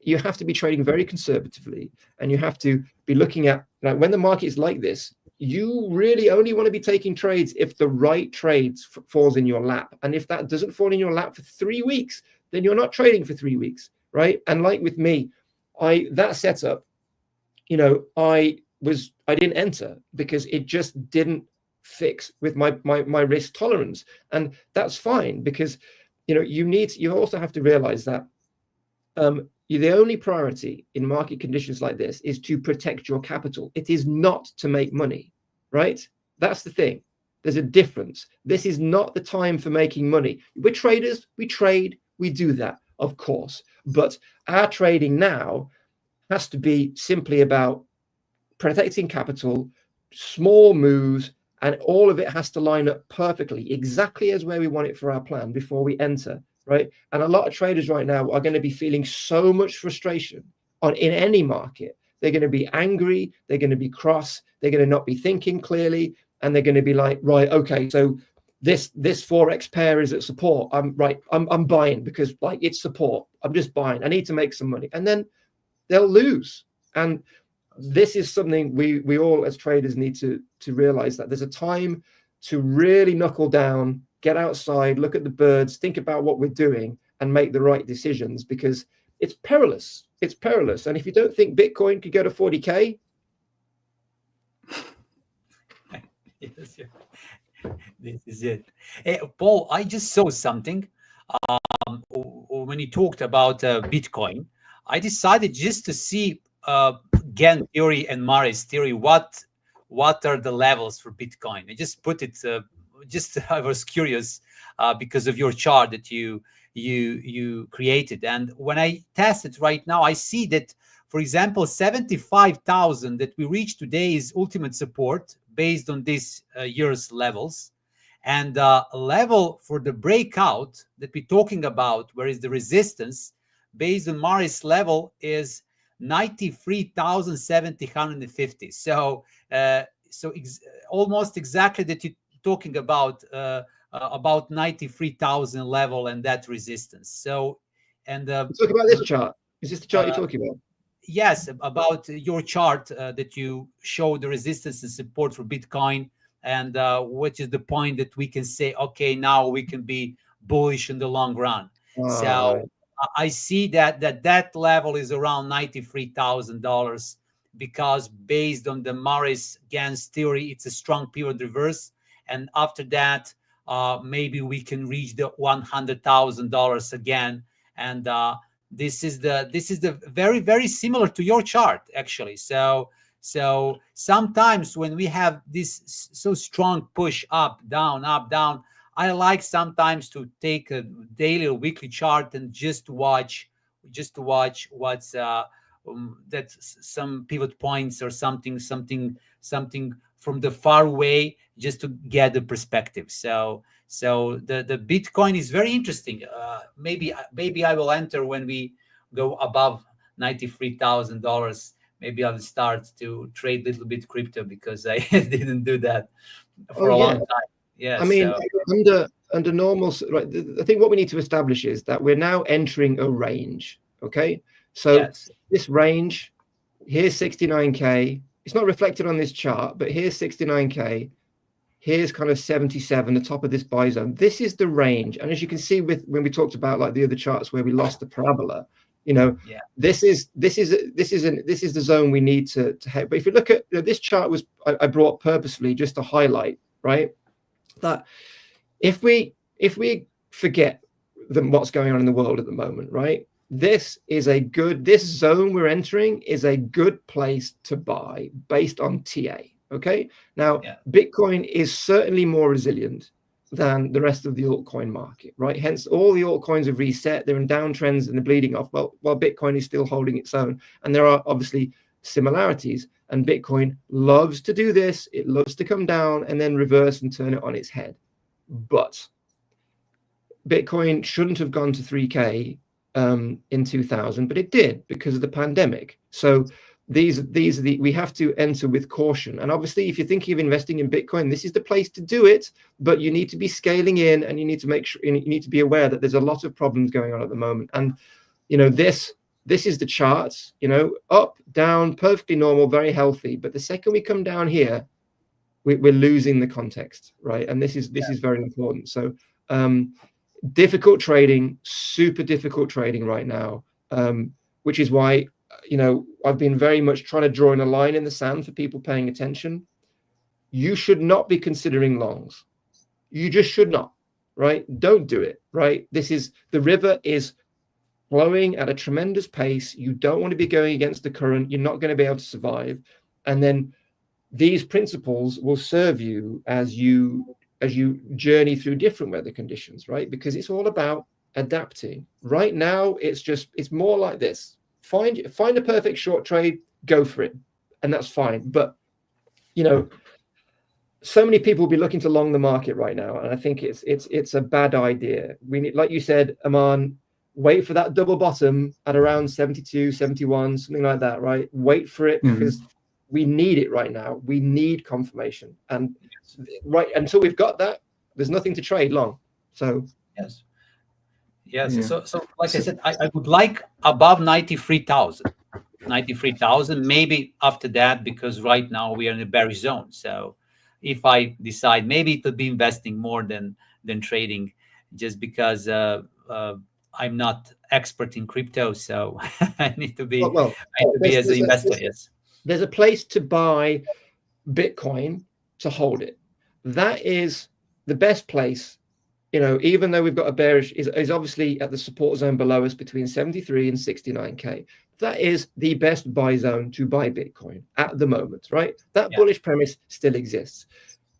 E: you have to be trading very conservatively, and you have to be looking at, like, when the market is like this, you really only want to be taking trades if the right trades falls in your lap. And if that doesn't fall in your lap for 3 weeks, then you're not trading for 3 weeks, right? And like with me, that setup, I didn't enter because it just didn't fix with my risk tolerance. And that's fine, because you also have to realize that the only priority in market conditions like this is to protect your capital. It is not to make money, right? That's the thing. There's a difference. This is not the time for making money. We're traders, we trade, we do that, of course. But our trading now has to be simply about protecting capital, small moves, and all of it has to line up perfectly, exactly as where we want it for our plan before we enter, right? And a lot of traders right now are going to be feeling so much frustration in any market. They're going to be angry, they're going to be cross, they're going to not be thinking clearly, and they're going to be like, right, okay, so this Forex pair is at support. I'm buying because, like, it's support. I'm just buying. I need to make some money. And then they'll lose. And this is something we all as traders need to realize, that there's a time to really knuckle down, get outside, look at the birds, think about what we're doing, and make the right decisions, because it's perilous. It's perilous. And if you don't think Bitcoin could go to 40K.
D: Yes, yeah. This is it. Paul, I just saw something when you talked about Bitcoin. I decided just to see Gann theory and Mari's theory, what are the levels for Bitcoin. I just put it, I was curious because of your chart that you created. And when I test it right now, I see that, for example, 75,000 that we reached today is ultimate support based on this year's levels. And level for the breakout that we're talking about, where is the resistance, based on Mari's level, is 93,750. So almost exactly that you're talking about 93,000 level and that resistance. So And
E: Talk about this chart. Is this the chart you're talking about?
D: yes, about your chart that you show the resistance and support for Bitcoin, and what is the point that we can say, okay, now we can be bullish in the long run. So
E: Right.
D: I see that level is around $93,000, because based on the Morris-Gans theory, it's a strong pivot reverse, and after that, maybe we can reach the $100,000 again, and this is the very, very similar to your chart, actually. So sometimes when we have this so strong push up, down, I like sometimes to take a daily or weekly chart and just watch what's that some pivot points or something from the far away, just to get the perspective. So the Bitcoin is very interesting. Maybe I will enter when we go above $93,000. Maybe I'll start to trade a little bit crypto, because I didn't do that for a long time. Yeah,
E: I mean, under normal, right? I think what we need to establish is that we're now entering a range. Okay, so this range, here's 69K. It's not reflected on this chart, but here's 69K. Here's kind of 77, the top of this buy zone. This is the range, and as you can see when we talked about like the other charts where we lost the parabola, you know, this is the zone we need to hit. But if you look at this chart, I brought purposefully just to highlight, right, that if we forget what's going on in the world at the moment, right, this zone we're entering is a good place to buy based on TA. Okay, now Bitcoin is certainly more resilient than the rest of the altcoin market, right? Hence, all the altcoins have reset. They're in downtrends and they're bleeding off. While Bitcoin is still holding its own, and there are obviously similarities. And Bitcoin loves to do this. It loves to come down and then reverse and turn it on its head. But Bitcoin shouldn't have gone to 3K in 2000, but it did because of the pandemic. So these are we have to enter with caution. And obviously, if you're thinking of investing in Bitcoin, this is the place to do it. But you need to be scaling in, and you need to make sure you need to be aware that there's a lot of problems going on at the moment. And you know, this is the charts. You know, up, down, perfectly normal, very healthy. But the second we come down here, we're losing the context, right? And this is very important. So difficult trading, super difficult trading right now, which is why, you know, I've been very much trying to draw in a line in the sand for people paying attention. You should not be considering longs. You just should not, right? Don't do it, right? The river is flowing at a tremendous pace. You don't want to be going against the current. You're not going to be able to survive. And then these principles will serve you as you journey through different weather conditions, right? Because it's all about adapting. Right now, it's more like this. Find a perfect short trade, go for it, and that's fine. But you know, so many people will be looking to long the market right now, and I think it's a bad idea. We need, like you said, Aymane, wait for that double bottom at around 72, 71, something like that, right? Wait for it, because we need it right now. We need confirmation, and right until we've got that, there's nothing to trade long. So
D: yes. Yeah. So like I said, I would like above 93,000. Maybe after that, because right now we are in a bearish zone. So if I decide, maybe it would be investing more than trading, just because I'm not expert in crypto. So I need to be as an investor. Yes.
E: There's a place to buy Bitcoin to hold it. That is the best place. You know, even though we've got a bearish, is obviously at the support zone below us between 73 and 69K. That is the best buy zone to buy Bitcoin at the moment, right? That bullish premise still exists.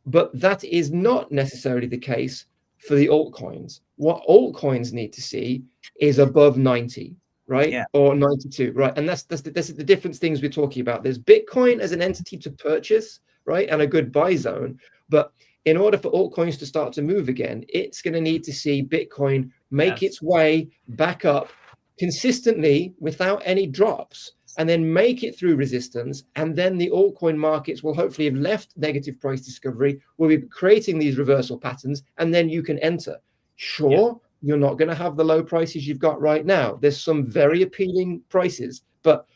E: But that is not necessarily the case for the altcoins. What altcoins need to see is above 90, right?
D: Yeah.
E: Or 92, right? And that's the different things we're talking about. There's Bitcoin as an entity to purchase, right? And a good buy zone. But in order for altcoins to start to move again, it's going to need to see Bitcoin make its way back up consistently without any drops, and then make it through resistance. And then the altcoin markets will hopefully have left negative price discovery. We'll be creating these reversal patterns, and then you can enter. Sure, you're not going to have the low prices you've got right now. There's some very appealing prices, but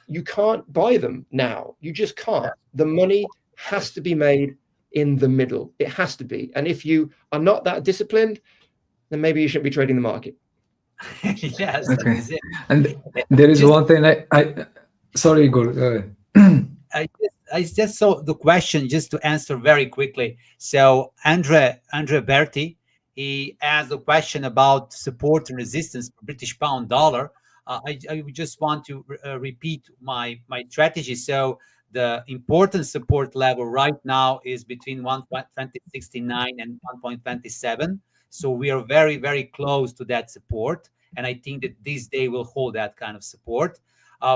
E: you can't buy them now. You just can't. The money has to be made in the middle. It has to be. And if you are not that disciplined, then maybe you shouldn't be trading the market.
D: Yes,
F: Okay.
D: that is it.
F: And there is
D: Just-
F: one thing I sorry, Igor.
D: I just saw the question just to answer very quickly. So Andre Berti, he asked the question about support and resistance for British pound dollar. I would just want to repeat my strategy. So the important support level right now is between 1.2069 and 1.27. So we are very, very close to that support. And I think that this day will hold that kind of support.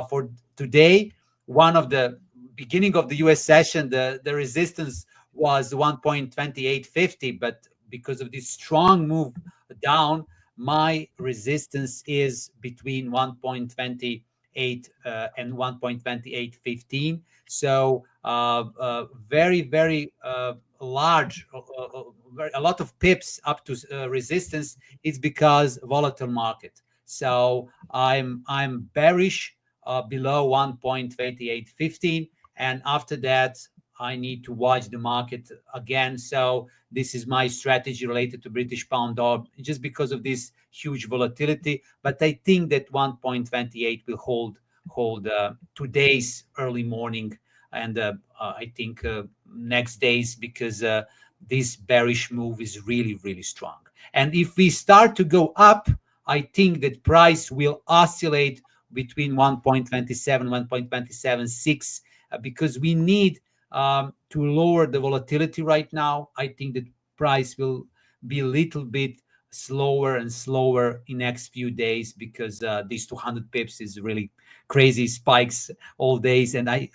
D: For today, one of the beginning of the US session, the resistance was 1.2850, but because of this strong move down, my resistance is between 1.28 and 1.2815. So very, very large, a lot of pips up to resistance. It's because volatile market. So I'm bearish below 1.2815, and after that I need to watch the market again. So this is my strategy related to British pound dollar, just because of this huge volatility. But I think that 1.28 will hold today's early morning, and I think next days, because this bearish move is really, really strong. And if we start to go up, I think that price will oscillate between 1.27, 1.276, because we need to lower the volatility right now. I think that price will be a little bit slower and slower in next few days, because these 200 pips is really crazy spikes all days. And I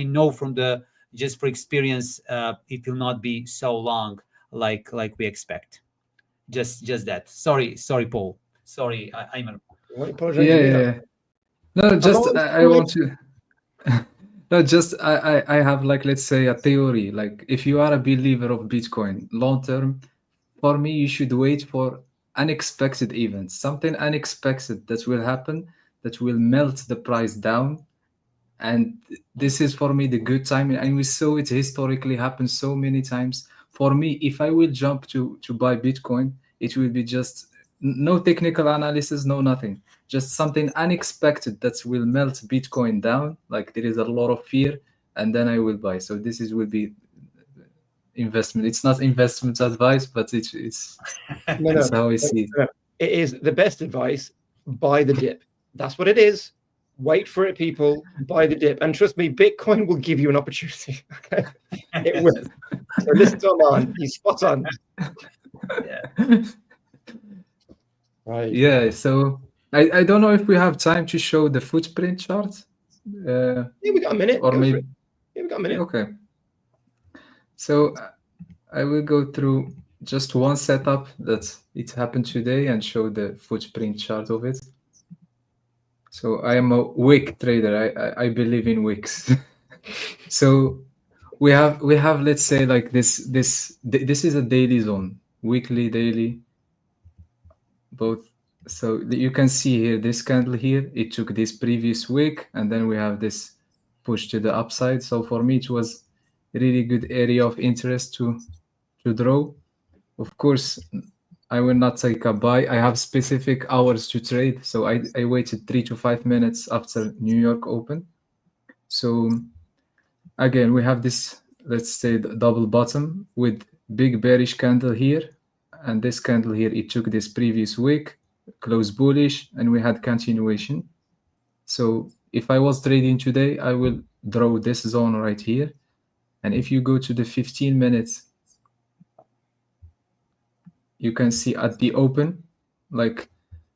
D: know from the, just for experience, it will not be so long like we expect. Just that. Sorry, Paul. Sorry, Aymane.
F: Yeah. No, just I want to. No, just I have, like, let's say, a theory. Like, if you are a believer of Bitcoin long term, for me, you should wait for unexpected events, something unexpected that will happen, that will melt the price down. And this is for me the good time. And we saw it historically happen so many times. For me, if I will jump to buy Bitcoin, it will be just no technical analysis, no nothing. Just something unexpected that will melt Bitcoin down. Like, there is a lot of fear, and then I will buy. So this will be investment. It's not investment advice, but it's that's how I see it.
E: It is the best advice. Buy the dip. That's what it is. Wait for it, people. Buy the dip, and trust me, Bitcoin will give you an opportunity. Okay, it will. So listen to Aymane. He's spot on.
D: Yeah.
E: Right.
F: Yeah. So I don't know if we have time to show the footprint chart.
E: Yeah, we got a minute.
F: Or
E: Go
F: maybe.
E: for it. Yeah, we got a minute.
F: Okay. So I will go through just one setup that it happened today and show the footprint chart of it. So I am a wick trader. I believe in wicks. So we have, let's say, like this is a daily zone, weekly, daily, both. So you can see here, this candle here, it took this previous week, and then we have this push to the upside. So for me, it was a really good area of interest to draw. Of course, I will not take a buy. I have specific hours to trade. So I waited 3 to 5 minutes after New York open. So again, we have this, let's say, the double bottom with big bearish candle here. And this candle here, it took this previous week, close bullish, and we had continuation. So if I was trading today, I will draw this zone right here. And if you go to the 15 minutes, you can see at the open, like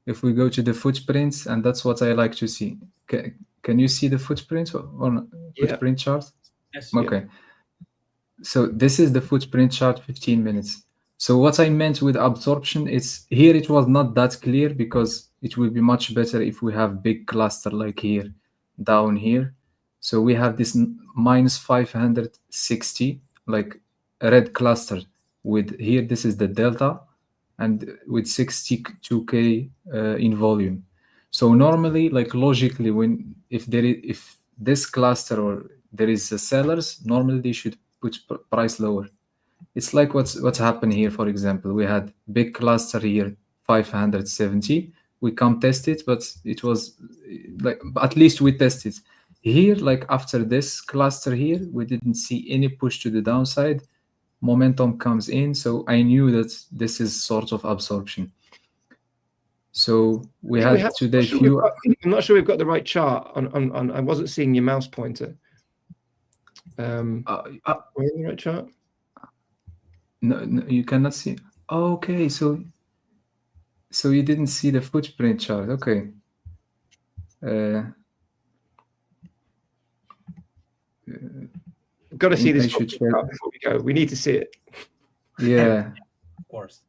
F: if we go to the footprints, and that's what I like to see. Can you see the footprints on footprint chart?
D: Yes.
F: Okay. So this is the footprint chart, 15 minutes. So what I meant with absorption is here it was not that clear, because it will be much better if we have big cluster like here, down here. So we have this minus 560, like a red cluster with here, this is the delta. and with 62K in volume. So normally, like logically, if this cluster or there is a sellers, normally they should put price lower. It's like what's happened here. For example, we had big cluster here, 570. We come test it, but it was like, at least we tested here. Like after this cluster here, we didn't see any push to the downside. Momentum comes in, so I knew that this is sort of absorption. So we had today few.
E: I'm not sure we've got the right chart on. I wasn't seeing your mouse pointer. We're in the right chart.
F: No, you cannot see. Okay, so you didn't see the footprint chart. Okay.
E: We've got to see this chart before we go. We need to see it.
F: Yeah.
D: Of course.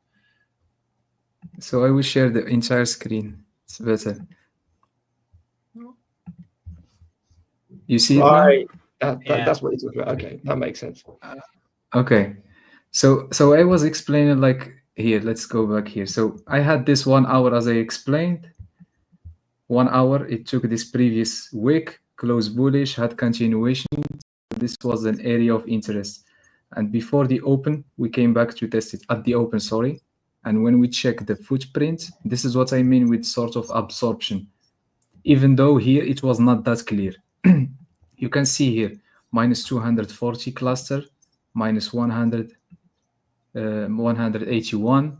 F: So I will share the entire screen. It's better. You see
E: right.
F: it now?
E: That's what you're talking about. Okay, that makes sense.
F: Okay. So I was explaining, like, here, let's go back here. So I had this 1 hour, as I explained. 1 hour, it took this previous wick, close bullish, had continuation. This was an area of interest. And before the open, we came back to test it at the open, sorry. And when we check the footprint, this is what I mean with sort of absorption. Even though here it was not that clear. You can see here, minus 240 cluster, minus 100, 181,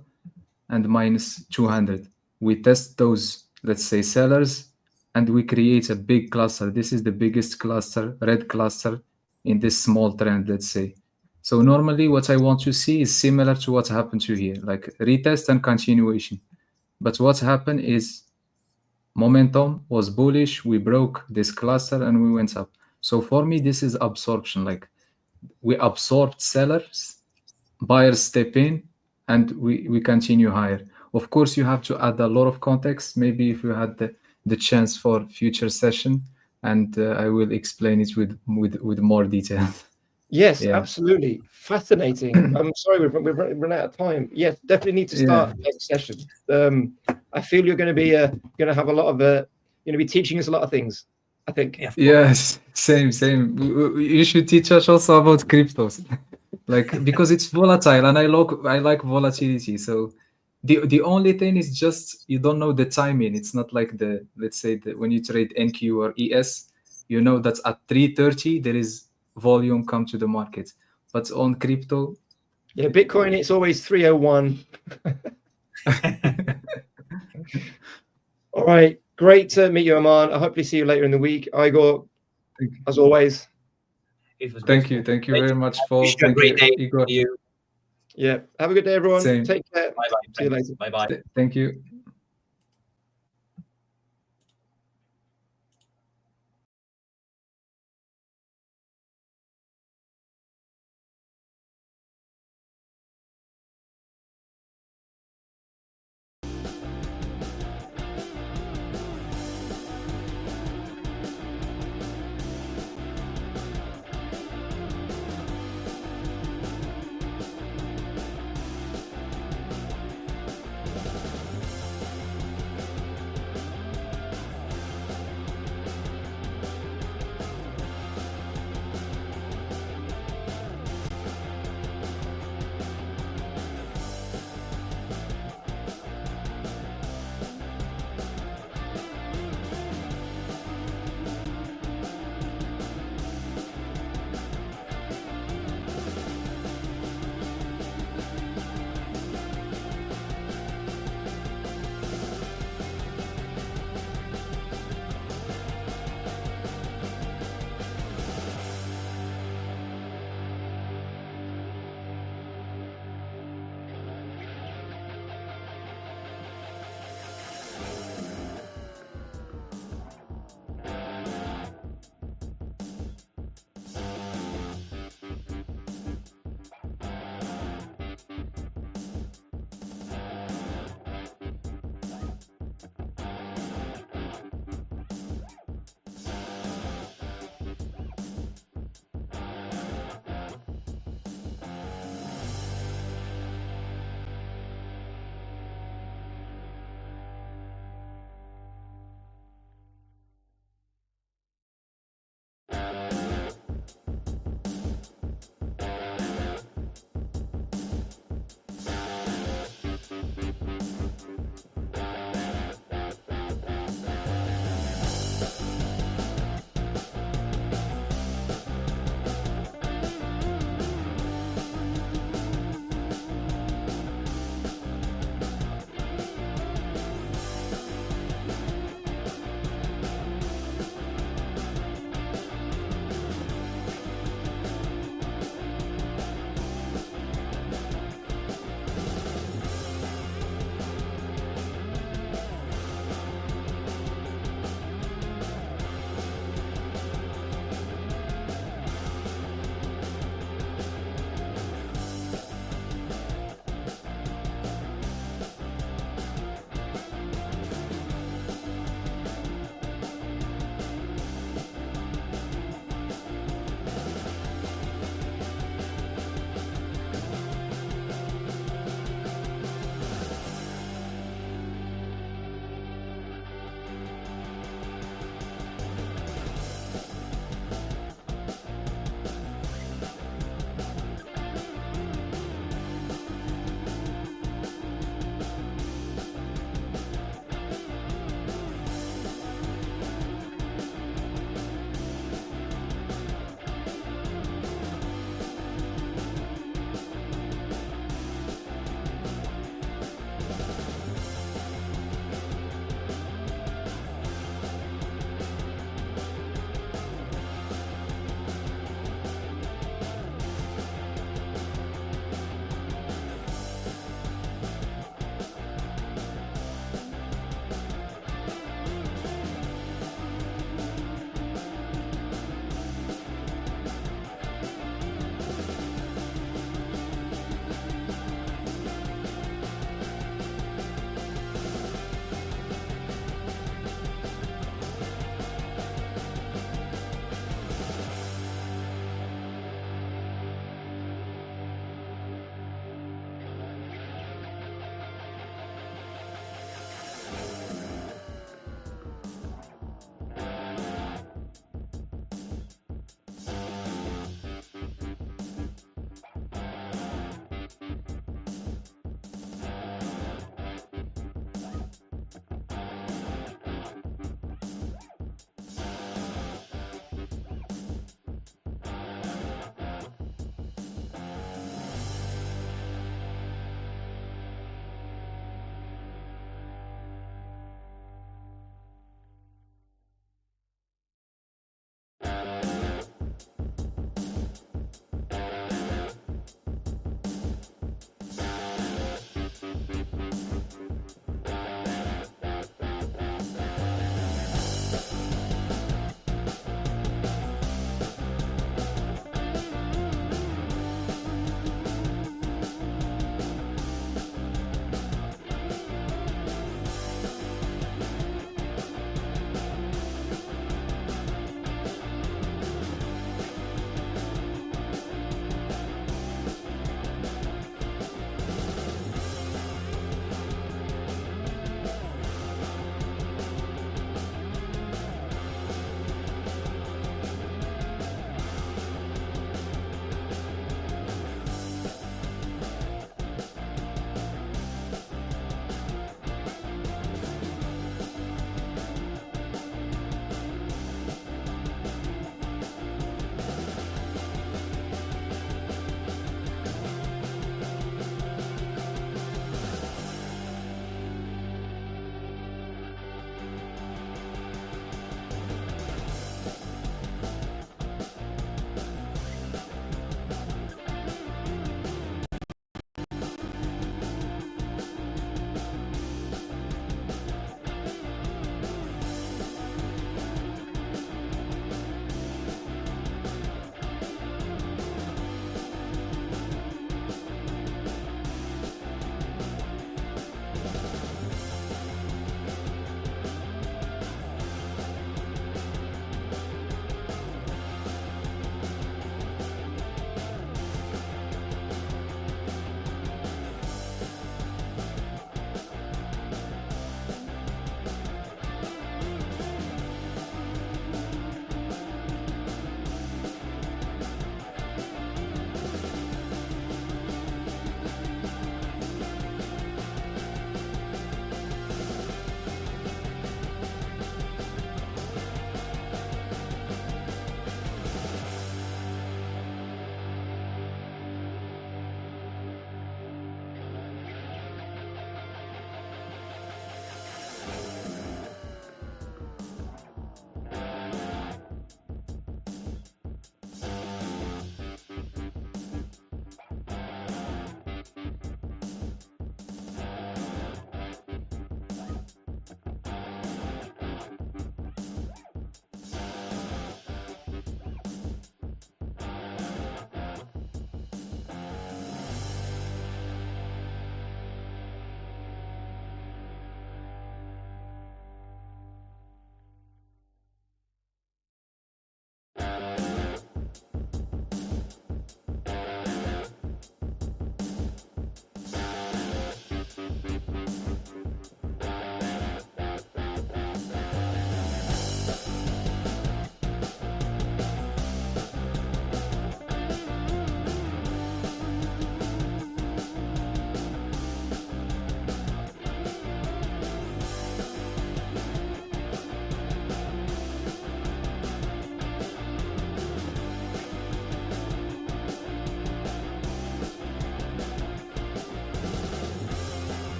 F: and minus 200. We test those, let's say, sellers, and we create a big cluster. This is the biggest cluster, red cluster, in this small trend, let's say. So normally what I want to see is similar to what happened to here, like retest and continuation. But what happened is momentum was bullish, we broke this cluster and we went up. So for me, this is absorption. Like we absorbed sellers, buyers step in, and we continue higher. Of course, you have to add a lot of context. Maybe if you had the chance for future session, and I will explain it with more detail.
E: Yes, absolutely. Fascinating. I'm sorry, we've run out of time. Yes, definitely need to start next session. I feel you're going to be going to have a lot of you're going to be teaching us a lot of things, I think.
F: Yes, same. You should teach us also about cryptos, like, because it's volatile and I like volatility. So the only thing is just you don't know the timing. It's not like let's say when you trade NQ or ES, you know that at 3:30 there is volume come to the market, but on crypto,
E: Bitcoin, it's always 301. All right, great to meet you, Aymane. I hope to see you later in the week. Igor, as always,
F: thank you very much, Paul.
D: Wish you a great day,
F: Igor.
E: Yeah, have a good day, everyone.
F: Same.
E: Take care.
D: Bye bye.
E: See you later.
D: Bye bye.
F: Thank you.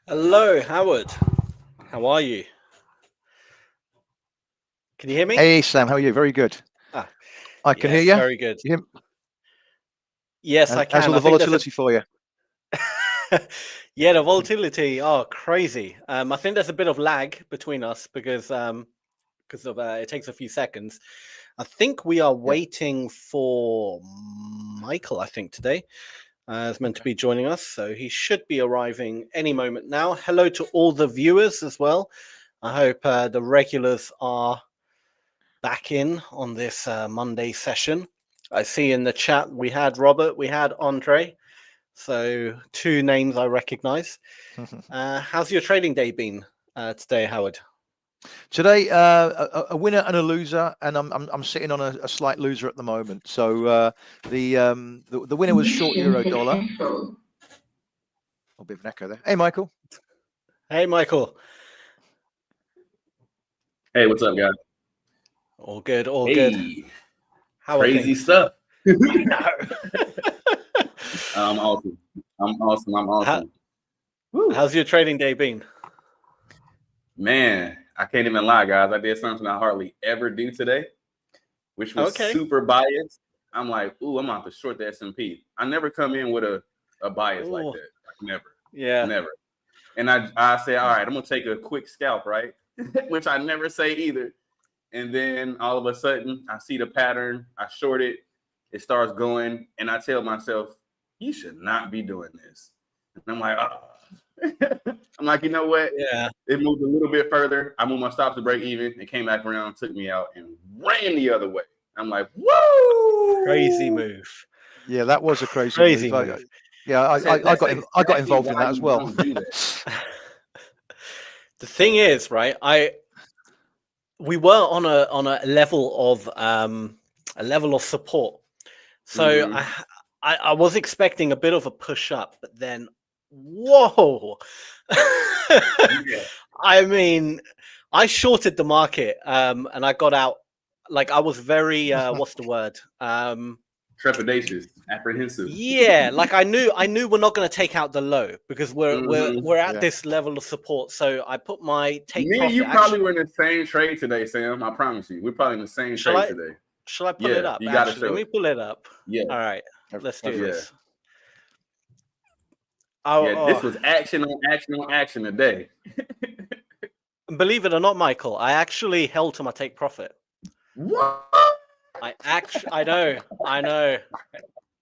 G: Hello, Howard. How are you? Can you hear me?
H: Hey, Sam, how are you? Very good. I can hear you.
G: Very good.
H: You hear-
G: Yes, I can.
H: How's all the volatility for you?
G: Yeah, the volatility. Oh, crazy. I think there's a bit of lag between us because of it takes a few seconds. I think we are waiting for Michael, I think, today. is meant to be joining us, so he should be arriving any moment now. Hello to all the viewers as well. I hope the regulars are back in on this Monday session. I see in the chat we had Robert, we had Andre, so 2 names I recognize. How's your trading day been today, Howard?
H: Today, a winner and a loser, and I'm sitting on a slight loser at the moment. So the winner was short euro dollar. A bit of an echo there. Hey, Michael.
G: Hey, Michael.
I: Hey, what's up, guys?
G: All good, all
I: hey,
G: good. How
I: crazy stuff.
G: I know.
I: I'm awesome. I'm awesome.
G: How's your trading day been?
I: Man, I can't even lie, guys. I did something I hardly ever do today, which was super biased. I'm like, ooh, I'm about to short the S&P. I never come in with a bias like that. Like, never.
G: Yeah.
I: Never. And I say, all right, I'm going to take a quick scalp, right? Which I never say either. And then all of a sudden, I see the pattern. I short it. It starts going. And I tell myself, you should not be doing this. And I'm like, oh. I'm like, you know what?
G: Yeah.
I: It moved a little bit further. I moved my stops to break even. It came back around, took me out, and ran the other way. I'm like, woo!
G: Crazy move.
H: Yeah, that was a crazy move. I got involved in that as well.
G: The thing is, right? We were on a level of support. So I was expecting a bit of a push up, but then whoa. I mean, I shorted the market and I got out like I was very what's the word?
I: Trepidatious, apprehensive.
G: Yeah, like I knew we're not going to take out the low because we're at this level of support. So I put my take
I: Me
G: profit.
I: and you probably were in the same trade today, Sam. I promise you. We're probably in the same trade today.
G: Shall I pull it up?
I: You got to show.
G: Let me pull it up.
I: Yeah.
G: All right. Let's do this.
I: This was action on action on action today.
G: Believe it or not, Michael, I actually held to my take profit.
I: What?
G: I know.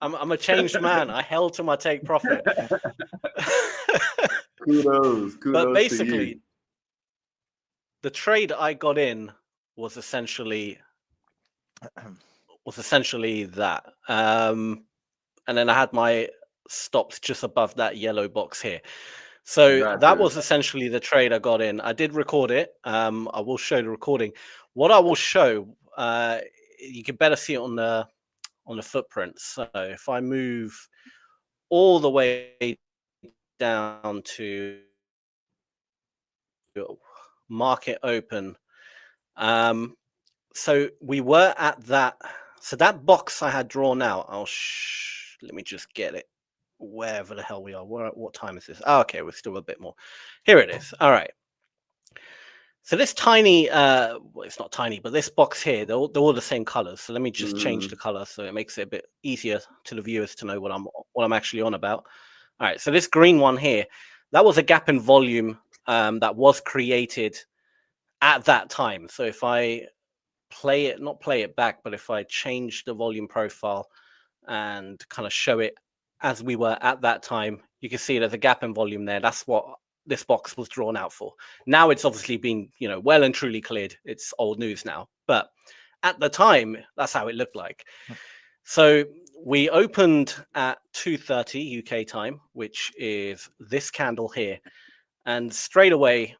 G: I'm a changed man. I held to my take profit.
I: Kudos.
G: But basically,
I: to you.
G: the trade I got in was essentially that. And then I had my stops just above that yellow box here. So that was essentially the trade I got in. I did record it. I will show the recording. What I will show, you can better see it on the footprints. So if I move all the way down to market open, so we were at that. So that box I had drawn out. Let me just get it. Wherever the hell we are. What time is this? Oh, okay, we're still a bit more. Here it is. All right. So this tiny, well, it's not tiny, but this box here, they're all the same colors. So let me just change the color so it makes it a bit easier to the viewers to know what I'm actually on about. All right. So this green one here, that was a gap in volume that was created at that time. So if I not play it back, but if I change the volume profile and kind of show it as we were at that time, you can see there's a gap in volume there. That's what this box was drawn out for. Now it's obviously been, well and truly cleared. It's old news now. But at the time, that's how it looked like. So we opened at 2:30 UK time, which is this candle here. And straight away,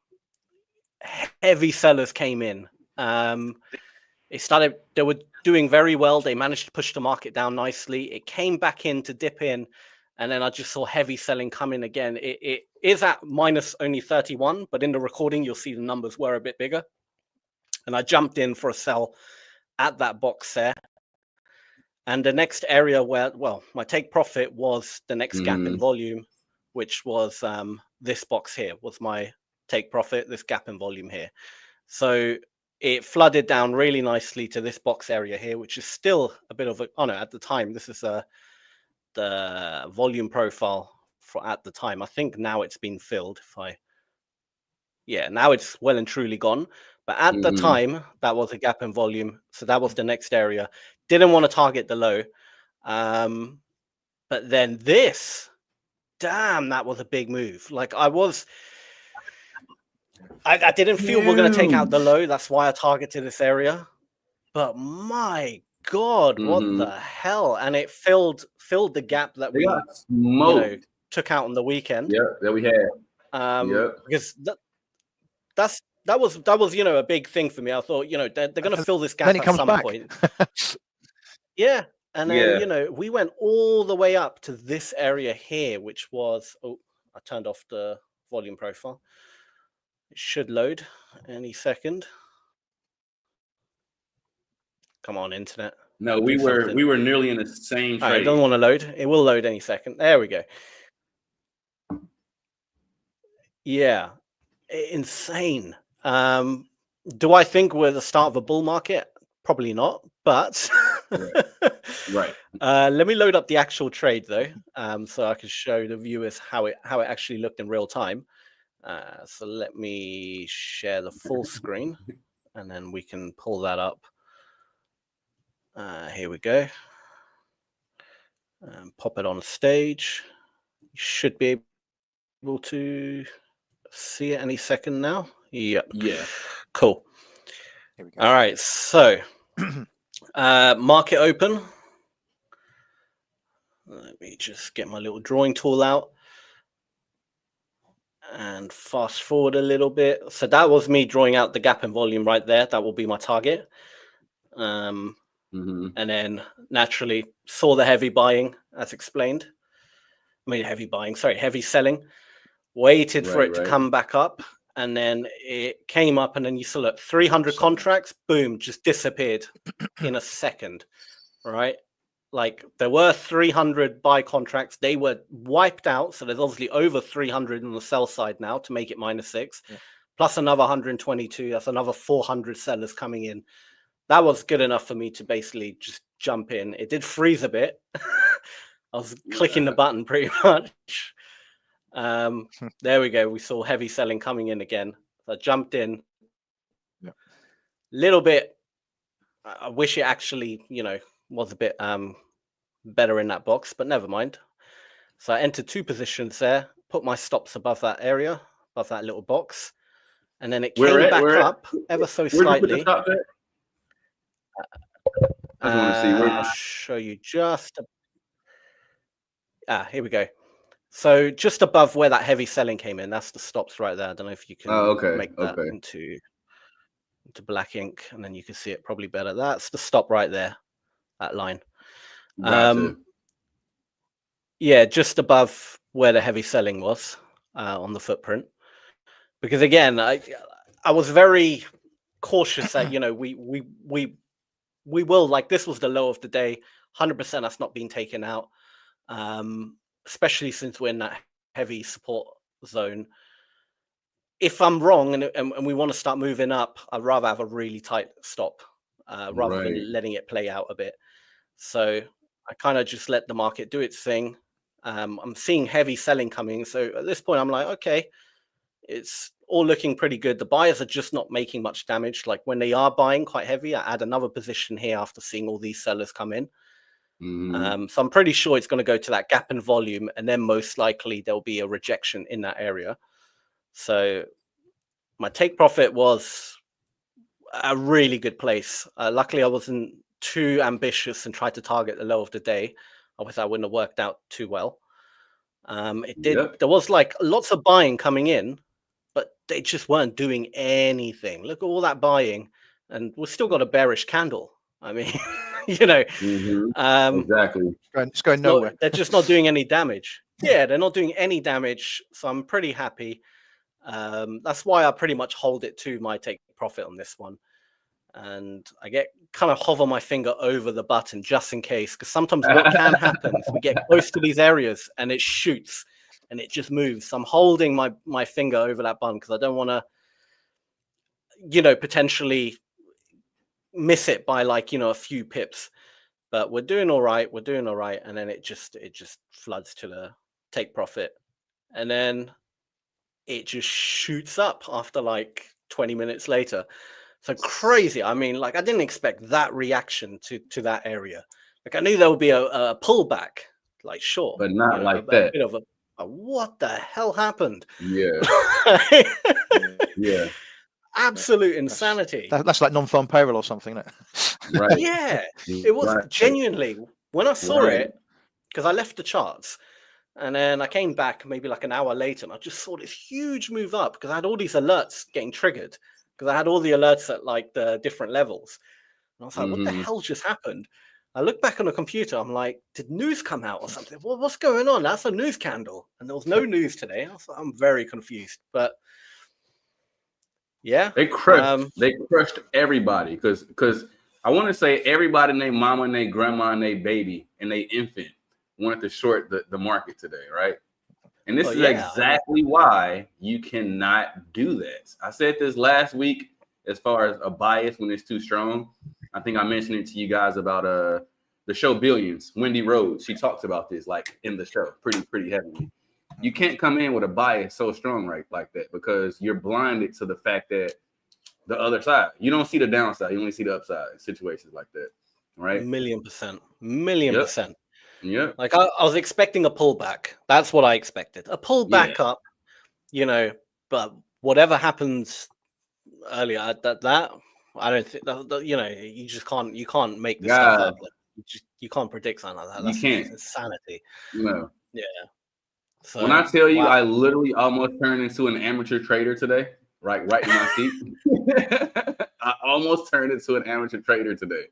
G: heavy sellers came in. They were doing very well. They managed to push the market down nicely. It came back in to dip in. And then I just saw heavy selling come in again. It is at minus only 31, but in the recording, you'll see the numbers were a bit bigger. And I jumped in for a sell at that box there. And the next area where, my take profit was the next gap in volume, which was this box here was my take profit, this gap in volume here. So it flooded down really nicely to this box area here, which is still a bit of at the time, this is the volume profile for at the time. I think now it's been filled. Now it's well and truly gone. But at the time, that was a gap in volume. So that was the next area. Didn't want to target the low. But But then this, damn, that was a big move. Like I didn't feel we're going to take out the low. That's why I targeted this area. But my God, what the hell? And it filled the gap that we took out on the weekend.
I: Yeah, that we had.
G: Because that was a big thing for me. I thought, they're going to fill this gap at some point. Yeah. And then, we went all the way up to this area here, which was, I turned off the volume profile. It should load any second. Come on, internet.
I: No, we were nearly in the same trade.
G: It doesn't want to load. It will load any second. There we go. Yeah. Insane. Do I think we're the start of a bull market? Probably not, but
I: right.
G: Let me load up the actual trade though, so I can show the viewers how it actually looked in real time. So let me share the full screen, and then we can pull that up. Here we go. Pop it on stage. You should be able to see it any second now. Yep.
I: Yeah.
G: Cool.
H: Here we go.
G: All right. So, market open. Let me just get my little drawing tool out and fast forward a little bit. So that was me drawing out the gap in volume right there. That will be my target. And then naturally saw the heavy buying as explained. Heavy selling. Waited for it to come back up, and then it came up, and then you saw, look, 300 contracts, boom, just disappeared in a second, right? Like there were 300 buy contracts, they were wiped out. So there's obviously over 300 on the sell side now to make it -6, plus another 122. That's another 400 sellers coming in. That was good enough for me to basically just jump in. It did freeze a bit. I was clicking the button pretty much. There we go. We saw heavy selling coming in again. So I jumped in. Little bit. I wish it actually, was a bit better in that box, but never mind. So I entered 2 positions there, put my stops above that area, above that little box, and then it came back up ever so slightly. I'll show you just. Here we go. So just above where that heavy selling came in, that's the stops right there. I don't know if you can make that into black ink, and then you can see it probably better. That's the stop right there, that line. Yeah, just above where the heavy selling was on the footprint. Because again, I was very cautious that we will, like, this was the low of the day. 100% that's not been taken out. Especially since we're in that heavy support zone. If I'm wrong and we want to start moving up, I'd rather have a really tight stop rather than letting it play out a bit. So I kind of just let the market do its thing. I'm seeing heavy selling coming. So at this point, I'm like, okay, it's all looking pretty good. The buyers are just not making much damage. Like when they are buying quite heavy, I add another position here after seeing all these sellers come in. So I'm pretty sure it's going to go to that gap in volume, and then most likely there'll be a rejection in that area. So my take profit was a really good place. Luckily, I wasn't too ambitious and tried to target the low of the day. Obviously, I wouldn't have worked out too well. It did. There was like lots of buying coming in, but they just weren't doing anything. Look at all that buying, and we've still got a bearish candle. I mean,
I: exactly.
H: It's going nowhere.
G: They're just not doing any damage. Yeah, they're not doing any damage. So I'm pretty happy. That's why I pretty much hold it to my take profit on this one. And I get kind of hover my finger over the button just in case, because sometimes what can happen is we get close to these areas and it shoots and it just moves. So I'm holding my finger over that button because I don't want to, potentially miss it by a few pips. But we're doing all right. And then it just floods to the take profit. And then it just shoots up after like 20 minutes later. So crazy. I mean, like I didn't expect that reaction to that area. Like I knew there would be a pullback. like short,
I: but not
G: you know,
I: like
G: a
I: that.
G: bit of a what the hell happened?
I: Yeah, yeah,
G: Absolute insanity.
H: That's like non-farm payroll or something, isn't it?
I: right.
G: Yeah, it was
I: Right.
G: genuinely when I saw
I: Right.
G: it, because I left the charts and then I came back maybe like an hour later and I just saw this huge move up because I had all these alerts getting triggered because I had all the alerts at like the different levels. And I was like, what the hell just happened? I look back on the computer. I'm like, did news come out or something? What's going on? That's a news candle. And there was no news today. I was like, I'm very confused. But yeah,
I: They crushed everybody because I want to say everybody and their mama and their grandma and their baby and their infant wanted to short the market today, right? And this is exactly why you cannot do that. I said this last week as far as a bias when it's too strong. I think I mentioned it to you guys about the show Billions. Wendy Rhodes, she talks about this like in the show pretty heavily. You can't come in with a bias so strong like that because you're blinded to the fact that the other side, you don't see the downside, you only see the upside in situations like that, right?
G: 1,000,000%.
I: Yeah.
G: Like I was expecting a pullback. That's what I expected. A pullback up, you know, but whatever happens earlier, that I don't think that, you know, you just can't make this stuff up. Like, you can't predict something like that. That's insanity.
I: No.
G: Yeah. So,
I: when I tell you, I literally almost turned into an amateur trader today, right in my seat. I almost turned into an amateur trader today.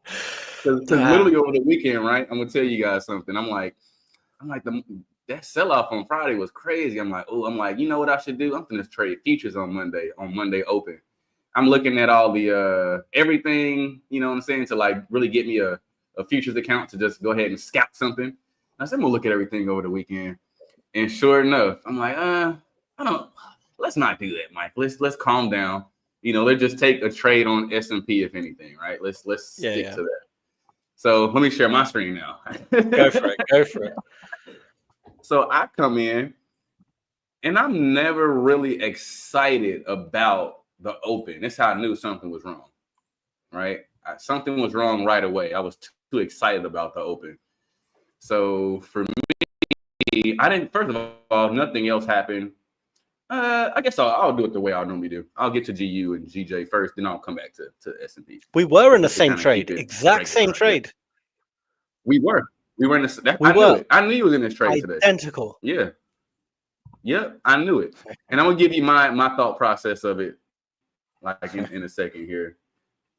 I: Because literally over the weekend, right? I'm gonna tell you guys something. I'm like that sell-off on Friday was crazy. I'm like, you know what I should do? I'm gonna trade futures on Monday open. I'm looking at all the everything, you know what I'm saying, to like really get me a futures account to just go ahead and scalp something. And I said I'm gonna look at everything over the weekend. And sure enough, I'm like, let's not do that, Mike. Let's calm down. You know, let's just take a trade on S&P, if anything, right? Let's stick to that. So let me share my screen now.
G: Go for it.
I: So I come in, and I'm never really excited about the open. That's how I knew something was wrong, right? Something was wrong right away. I was too excited about the open. So for me, I didn't. First of all, nothing else happened. I guess I'll do it the way I normally do. I'll get to GU and GJ first, then I'll come back to S&P.
G: We were in the same trade, exact same trade.
I: We were in this. I knew it. I knew you was in this trade today.
G: Identical.
I: Yeah. Yep, I knew it. And I'm gonna give you my thought process of it, like in a second here.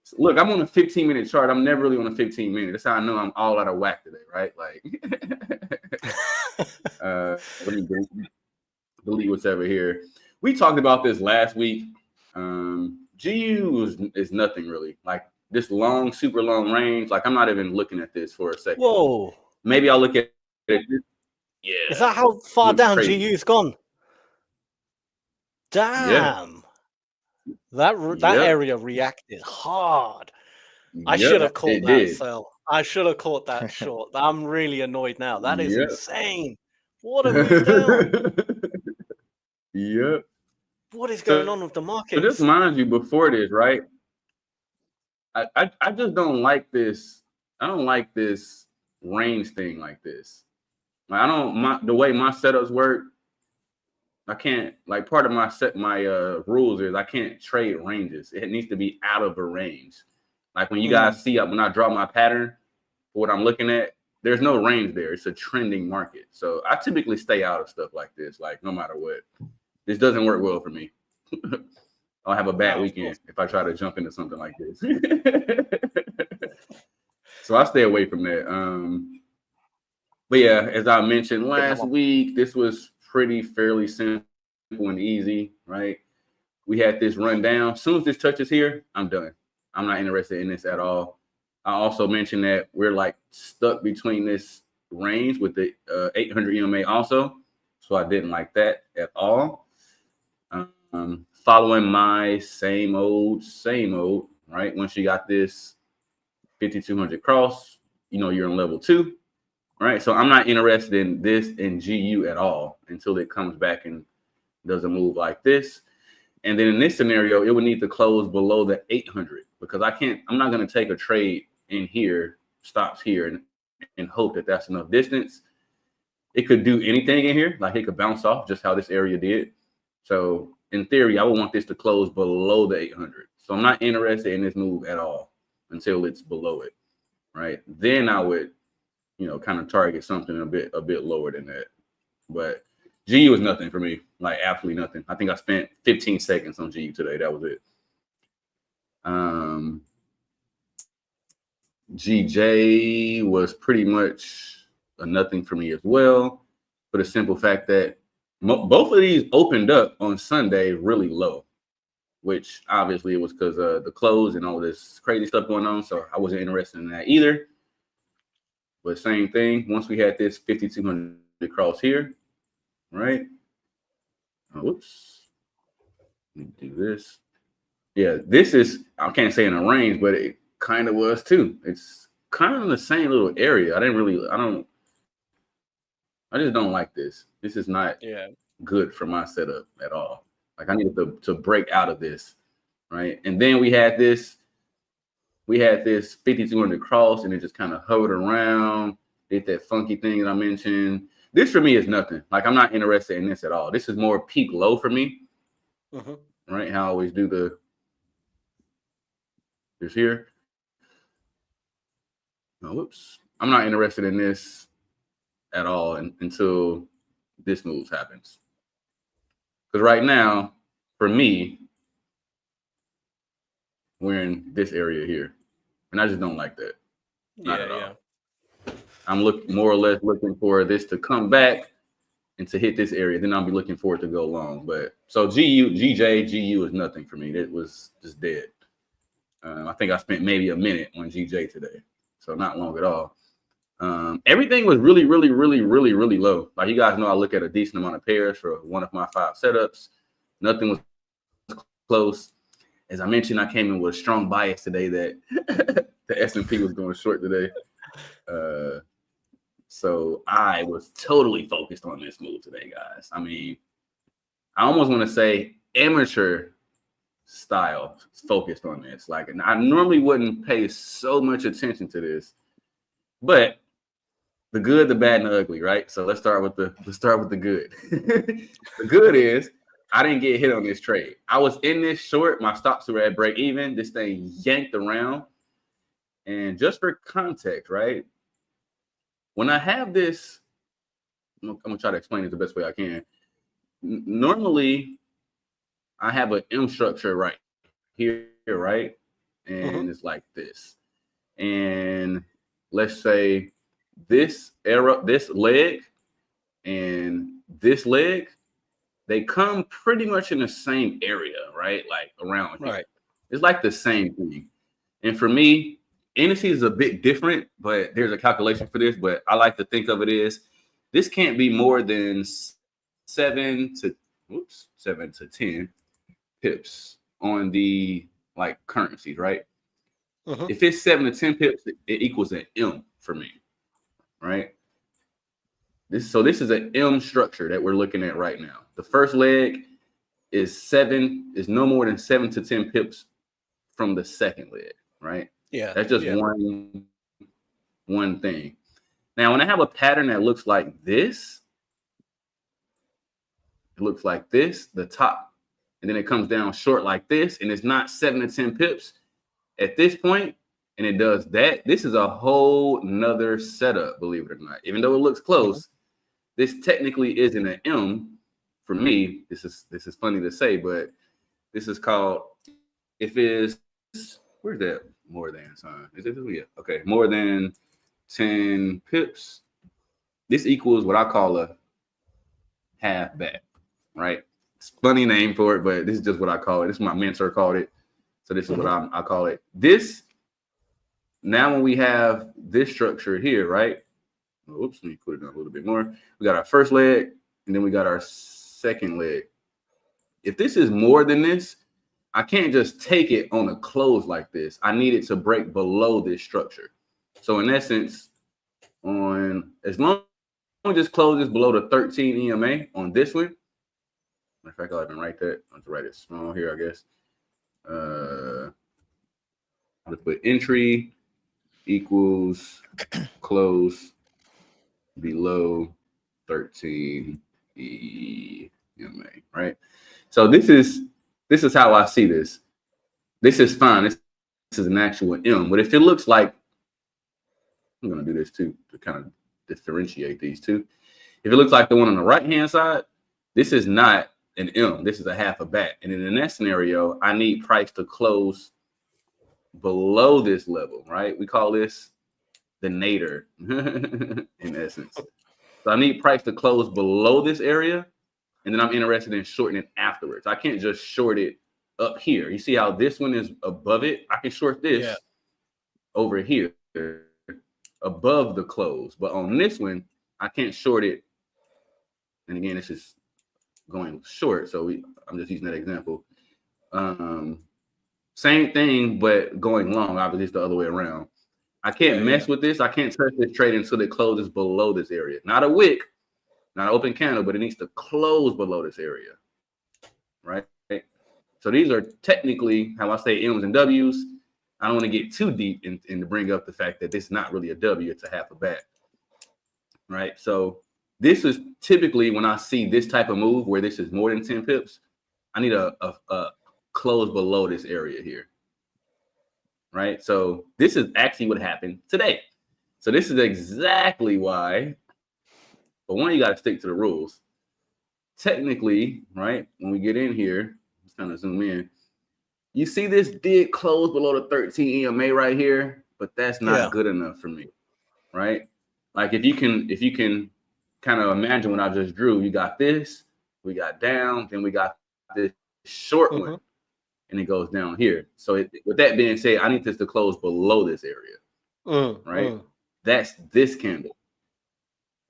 I: So look, I'm on a 15-minute chart. I'm never really on a 15-minute. That's how I know I'm all out of whack today, right? Like, let me delete what's over here. We talked about this last week. GU is nothing really. Like this long, super long range. Like I'm not even looking at this for a second.
G: Whoa.
I: Maybe I'll look at it. Yeah.
G: Is that how far down GU's gone? Damn. That area reacted hard. I should have caught that sell. I should have caught that short. I'm really annoyed now. That is insane. What a move down.
I: Yep.
G: What is going on with the market?
I: So just mind you, before this, right? I just don't like this. I don't like this range thing like this. Like, I don't the way my setups work. I can't, like, part of my rules is I can't trade ranges. It needs to be out of a range. Like when you guys see when I draw my pattern for what I'm looking at, there's no range there. It's a trending market. So I typically stay out of stuff like this, like no matter what. This doesn't work well for me. I'll have a bad weekend if I try to jump into something like this. So I stay away from that. But yeah, as I mentioned last week, this was fairly simple and easy, right? We had this run down. As soon as this touches here, I'm done. I'm not interested in this at all. I also mentioned that we're like stuck between this range with the 800 EMA also. So I didn't like that at all. Following my same old, right? Once you got this 5200 cross, you know, you're in level 2. Right, so I'm not interested in this in GU at all until it comes back and does a move like this. And then in this scenario, it would need to close below the 800 because I'm not going to take a trade in here, stops here, and hope that that's enough distance. it could do anything in here. Like it could bounce off just how this area did. So in theory, I would want this to close below the 800. So I'm not interested in this move at all until it's below it, right? Then I would, you know, kind of target something a bit lower than that. But GU was nothing for me, like absolutely nothing. I think I spent 15 seconds on GU today. That was it. GJ was pretty much a nothing for me as well, for the simple fact that both of these opened up on Sunday really low, which obviously it was because of the close and all this crazy stuff going on. So I wasn't interested in that either. But same thing, once we had this 5,200 cross here, right? Oh, whoops. Let me do this. Yeah, this is, I can't say in a range, but it kind of was too. It's kind of in the same little area. I just don't like this. This is not good for my setup at all. Like I needed to break out of this, right? And then we had this 5,200 cross, and it just kind of hovered around, did that funky thing that I mentioned. This for me is nothing. Like I'm not interested in this at all. This is more peak low for me, right? How I always do this here. Oh, whoops. I'm not interested in this at all until this move happens. Because right now, for me, we're in this area here. And I just don't like that. Not at all. I'm more or less looking for this to come back and to hit this area. Then I'll be looking for it to go long. But so GU is nothing for me. It was just dead. I think I spent maybe a minute on GJ today. So not long at all. Everything was really, really, really, really, really low. Like you guys know, I look at a decent amount of pairs for one of my 5 setups. Nothing was close. As I mentioned, I came in with a strong bias today that the S&P was going short today. So I was totally focused on this move today, guys. I mean, I almost want to say amateur style focused on this. Like, I normally wouldn't pay so much attention to this, but the good, the bad, and the ugly, right? So let's start with the good. The good is I didn't get hit on this trade. I was in this short. My stops were at break even. This thing yanked around. And just for context, right? When I have this, I'm gonna try to explain it the best way I can. Normally, I have an M structure right here, right? And it's like this. And let's say this leg and this leg, they come pretty much in the same area, right? Like around here. Right. It's like the same thing. And for me, indices is a bit different, but there's a calculation for this. But I like to think of it as this can't be more than 7 to 10 pips on the like currencies, right? If it's 7 to 10 pips, it equals an M for me, right? This is an M structure that we're looking at right now. The first leg is no more than 7 to 10 pips from the second leg, right? Yeah, that's just one thing. Now, when I have a pattern that looks like this, it looks like this, the top, and then it comes down short like this, and it's not 7 to 10 pips at this point, and it does that. This is a whole nother setup, believe it or not. Even though it looks close, this technically isn't an M for me. This is funny to say, but this is called, where's that more than sign? Is it? Yeah. Okay. More than 10 pips. This equals what I call a half back, right? It's a funny name for it, but this is just what I call it. This is what my mentor called it. So this is what I call it. This, now when we have this structure here, right? Oops, let me put it down a little bit more. We got our first leg, and then we got our second leg. If this is more than this, I can't just take it on a close like this. I need it to break below this structure. So in essence, as long as this closes below the 13 EMA on this one, matter of fact, I'll even write that. I'll just write it small here, I guess. I'll put entry equals close below 13 EMA, right? So this is how I see this. This is fine. This is an actual M. But if it looks like, I'm going to do this too to kind of differentiate these two. If it looks like the one on the right-hand side, this is not an M. This is a half a bat. And in that scenario, I need price to close below this level, right? We call this the nadir in essence. So I need price to close below this area, and then I'm interested in shorting it afterwards. I can't just short it up here. You see how this one is above it? I can short this over here above the close, but on this one, I can't short it. And again, this is going short, so I'm just using that example. Same thing, but going long. Obviously, it's the other way around. I can't mess with this. I can't touch this trade until it closes below this area. Not a wick, not an open candle, but it needs to close below this area, right? So these are technically how I say M's and W's. I don't want to get too deep and to bring up the fact that this is not really a W, it's a half a bat, right? So this is typically when I see this type of move where this is more than 10 pips, I need a close below this area here, right? So this is actually what happened today. So this is exactly why, but one, you got to stick to the rules. Technically, right, when we get in here, let's kind of zoom in. You see this did close below the 13 EMA right here, but that's not good enough for me, right? Like if you can kind of imagine what I just drew, you got this, we got down, then we got this short one, and it goes down here. So with that being said, I need this to close below this area, right? That's this candle.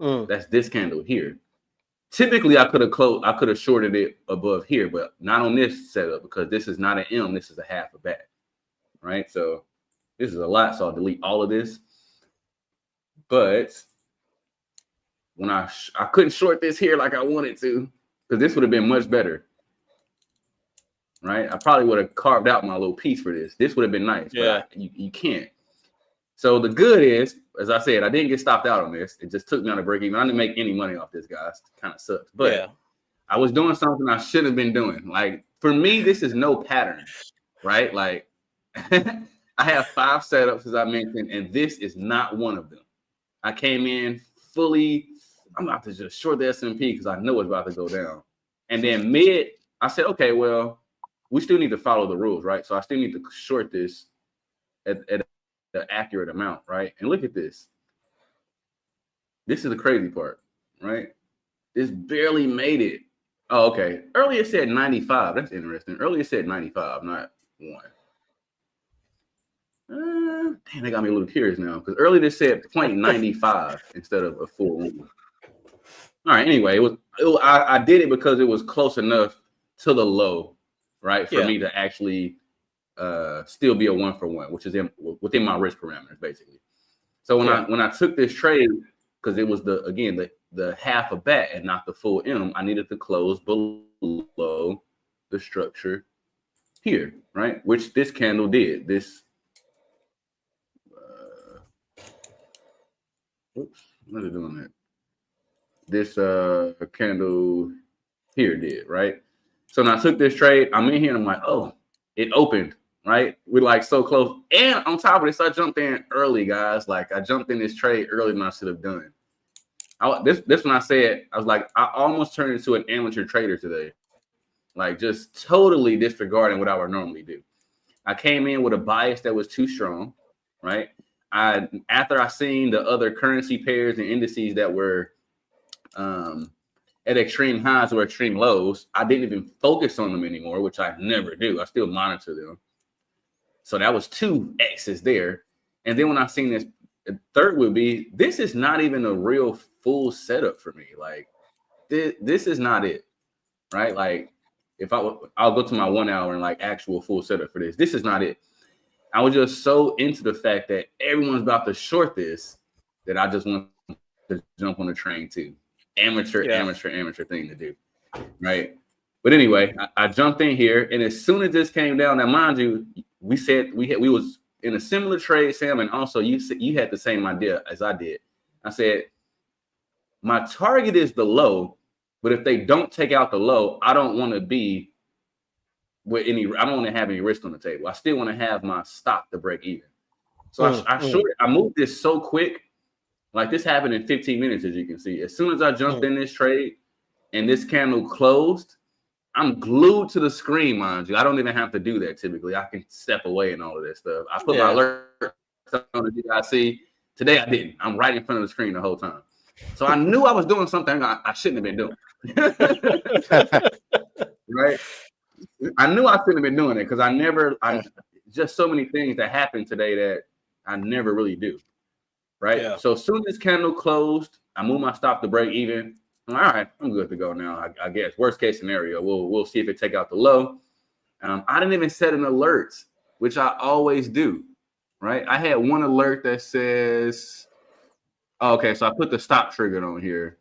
I: That's this candle here. Typically, I could have shorted it above here, but not on this setup because this is not an M. This is a half a bat, right? So this is a lot. So I'll delete all of this. But when I couldn't short this here like I wanted to, because this would have been much better, right? I probably would have carved out my little piece for this. This would have been nice, but you can't. So the good is, as I said, I didn't get stopped out on this. It just took me on a break even. I didn't make any money off this, guys. Kind of sucks. But I was doing something I shouldn't have been doing. Like, for me, this is no pattern, right? Like, I have 5 setups, as I mentioned, and this is not one of them. I came in fully, I'm about to just short the S&P because I know it's about to go down. And then mid, I said, okay, well, we still need to follow the rules, right? So I still need to short this at the accurate amount, right? And look at this. This is the crazy part, right? This barely made it. Oh, okay. Earlier it said 95. That's interesting. Earlier it said 95, not 1. Damn, they got me a little curious now because earlier they said 0.95 instead of a full 1. All right. Anyway, I did it because it was close enough to the low, right, for me to actually still be a 1-for-1, which is within my risk parameters, basically. So when I took this trade, because it was the half a bat and not the full M, I needed to close below the structure here, right? Which this candle did. This oops, what is it doing that? This candle here did, right? So when I took this trade, I'm in here and I'm like, oh, it opened, right? We're like so close. And on top of this, I jumped in early, guys. Like I jumped in this trade earlier than I should have done. This when I said, I was like, I almost turned into an amateur trader today. Like just totally disregarding what I would normally do. I came in with a bias that was too strong, right? After I seen the other currency pairs and indices that were at extreme highs or extreme lows, I didn't even focus on them anymore, which I never do. I still monitor them. So that was 2 X's there. And then when I seen this, the third would be, this is not even a real full setup for me. Like this is not it, right? Like if I'll go to my 1 hour and like actual full setup for this. This is not it. I was just so into the fact that everyone's about to short this that I just want to jump on the train too. Amateur thing to do, right? But anyway, I jumped in here, and as soon as this came down, now mind you, we said we was in a similar trade, Sam, and also you had the same idea as I did. I said my target is the low, but if they don't take out the low, I don't want to be with any. I don't want to have any risk on the table. I still want to have my stop to break even. So I moved this so quick. Like this happened in 15 minutes, as you can see. As soon as I jumped in this trade and this candle closed, I'm glued to the screen, mind you. I don't even have to do that typically. I can step away and all of that stuff. I put my alert on, as you guys see. Today I didn't. I'm right in front of the screen the whole time. So I knew I was doing something I shouldn't have been doing. Right? I knew I shouldn't have been doing it because I just so many things that happened today that I never really do. Right. Yeah. So as soon as this candle closed, I moved my stop to break even. All right, I'm good to go now. I guess worst case scenario, we'll see if it take out the low. I didn't even set an alert, which I always do. Right. I had one alert that says, oh, okay, so I put the stop trigger on here.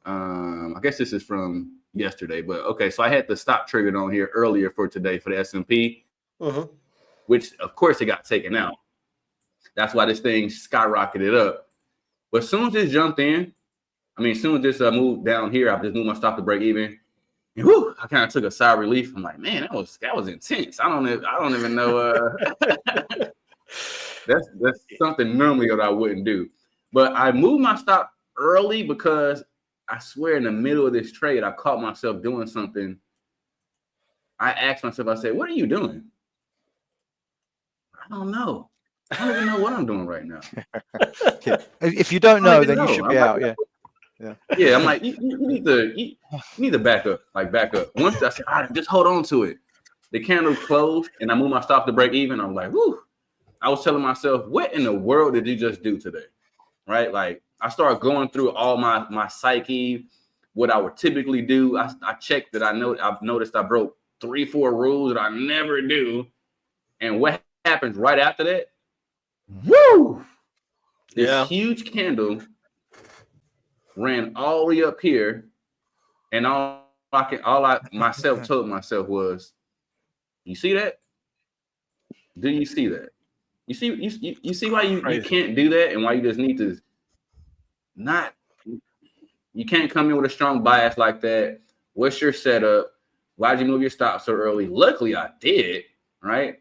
I: I guess this is from yesterday, but okay, so I had the stop triggered on here earlier for today for the S&P, which of course it got taken out. That's why this thing skyrocketed up. But as soon as it jumped in, as soon as this moved down here, I just moved my stop to break even. And whew, I kind of took a sigh of relief. I'm like, man, that was intense. I don't even know. That's something normally that I wouldn't do. But I moved my stop early because I swear in the middle of this trade, I caught myself doing something. I asked myself, I said, what are you doing? I don't know. I don't even know what I'm doing right now.
H: If you don't know, then you should be out.
I: Yeah. I'm like, you need to back up. Once I said, all right, just hold on to it. The candle closed, and I moved my stop to break even. I'm like, whoo. I was telling myself, what in the world did you just do today? Right? Like, I started going through all my psyche, what I would typically do. I checked that I've noticed I broke 3-4 rules that I never do. And what happens right after that? Woo! This huge candle ran all the way up here, and all I myself told myself was, "You see that? Do you see that? You see why you can't do that, and why you just need to not. You can't come in with a strong bias like that. What's your setup? Why'd you move your stop so early? Luckily, I did, right?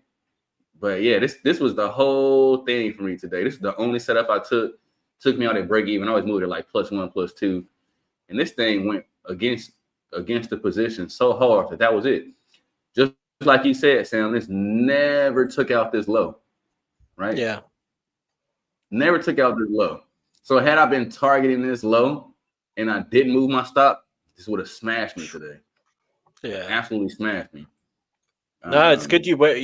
I: But yeah, this was the whole thing for me today. This is the only setup I took me out at break even. I always moved it like +1, +2, and this thing went against the position so hard that was it. Just like you said, Sam, this never took out this low, right?
G: Yeah,
I: never took out this low. So had I been targeting this low and I didn't move my stop, this would have smashed me today.
G: Yeah,
I: absolutely smashed me.
G: No, it's good you went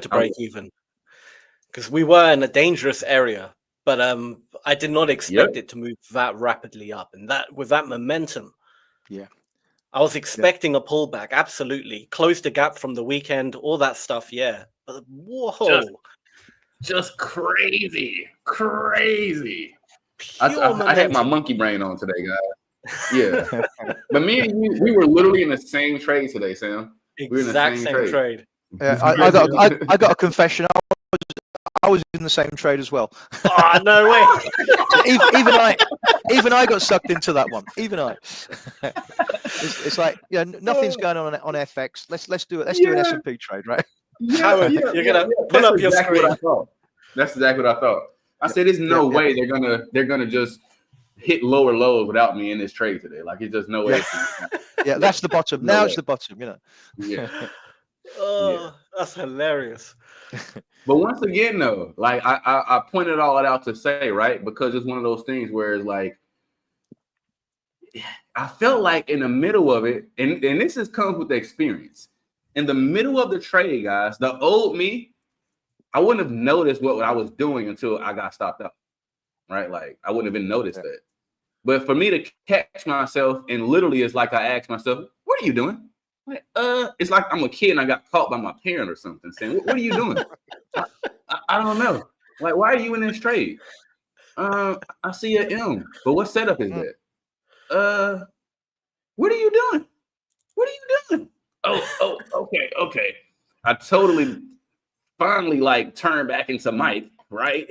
G: to break even, because we were in a dangerous area. But I did not expect it to move that rapidly up, and that with that momentum.
H: Yeah,
G: I was expecting a pullback. Absolutely, closed the gap from the weekend, all that stuff. Yeah, but whoa,
I: just crazy. I had my monkey brain on today, guys. Yeah, but me and you, we were literally in the same trade today, Sam.
G: Exact same trade.
H: Yeah, I got a confession. I was in the same trade as well.
G: Oh, no way!
H: even I got sucked into that one. Even I. It's like nothing's going on FX. Let's do it. Let's do an S&P trade, right?
G: Howard, you're gonna pull up your screen.
I: That's exactly what I thought. I said, "There's no way they're gonna just hit lower lows without me in this trade today. Like it's just no way."
H: Yeah, that's the bottom. Now it's the bottom,
I: Yeah.
G: Oh, that's hilarious.
I: But once again, though, like I pointed all it out to say, right, because it's one of those things where it's like I felt like in the middle of it, and this comes with the experience. In the middle of the trade, guys, the old me, I wouldn't have noticed what I was doing until I got stopped up, right? Like I wouldn't have even noticed that. But for me to catch myself, and literally, it's like I asked myself, "What are you doing?" Like, it's like I'm a kid and I got caught by my parent or something, saying, "What are you doing?" I don't know. Like, why are you in this trade? I see an M, but what setup is that? What are you doing? What are you doing? Oh, okay. I totally finally like turned back into Mike, right?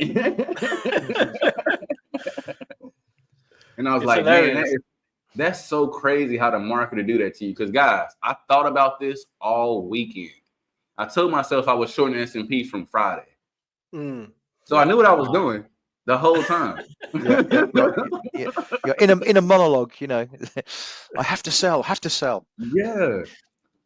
I: And I was
G: It's
I: like, man,
G: hilarious.
I: that's so crazy how the market will do that to you. Because guys, I thought about this all weekend. I told myself I was shorting S&P from Friday. So I knew what I was doing the whole time.
H: You're in a monologue, you know. I have to sell.
I: Yeah.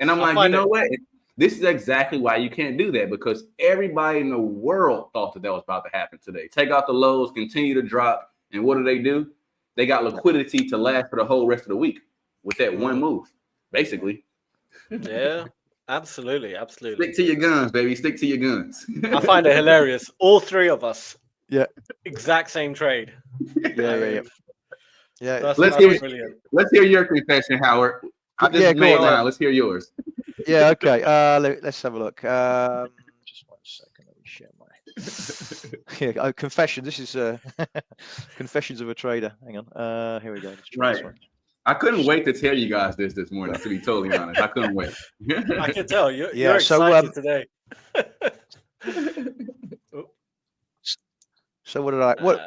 I: And I'm like, you know what? This is exactly why you can't do that, because everybody in the world thought that was about to happen today. Take out the lows, continue to drop. And what do? They got liquidity to last for the whole rest of the week with that one move, basically.
G: Yeah, absolutely.
I: Stick to your guns, baby. Stick to your guns.
G: I find it hilarious. All three of us.
H: Yeah.
G: Exact same trade.
H: Yeah.
G: That's
I: Let's hear your confession, Howard. I just made mine. Let's hear yours.
H: Yeah. Okay. Let's have a look. Just 1 second. Let me share my. Confession. This is Confessions of a Trader. Hang on. Here we go. Let's try this one.
I: I couldn't wait to tell you guys this morning, to be totally honest. I couldn't wait.
G: I can tell you're excited today.
H: So what did I? What?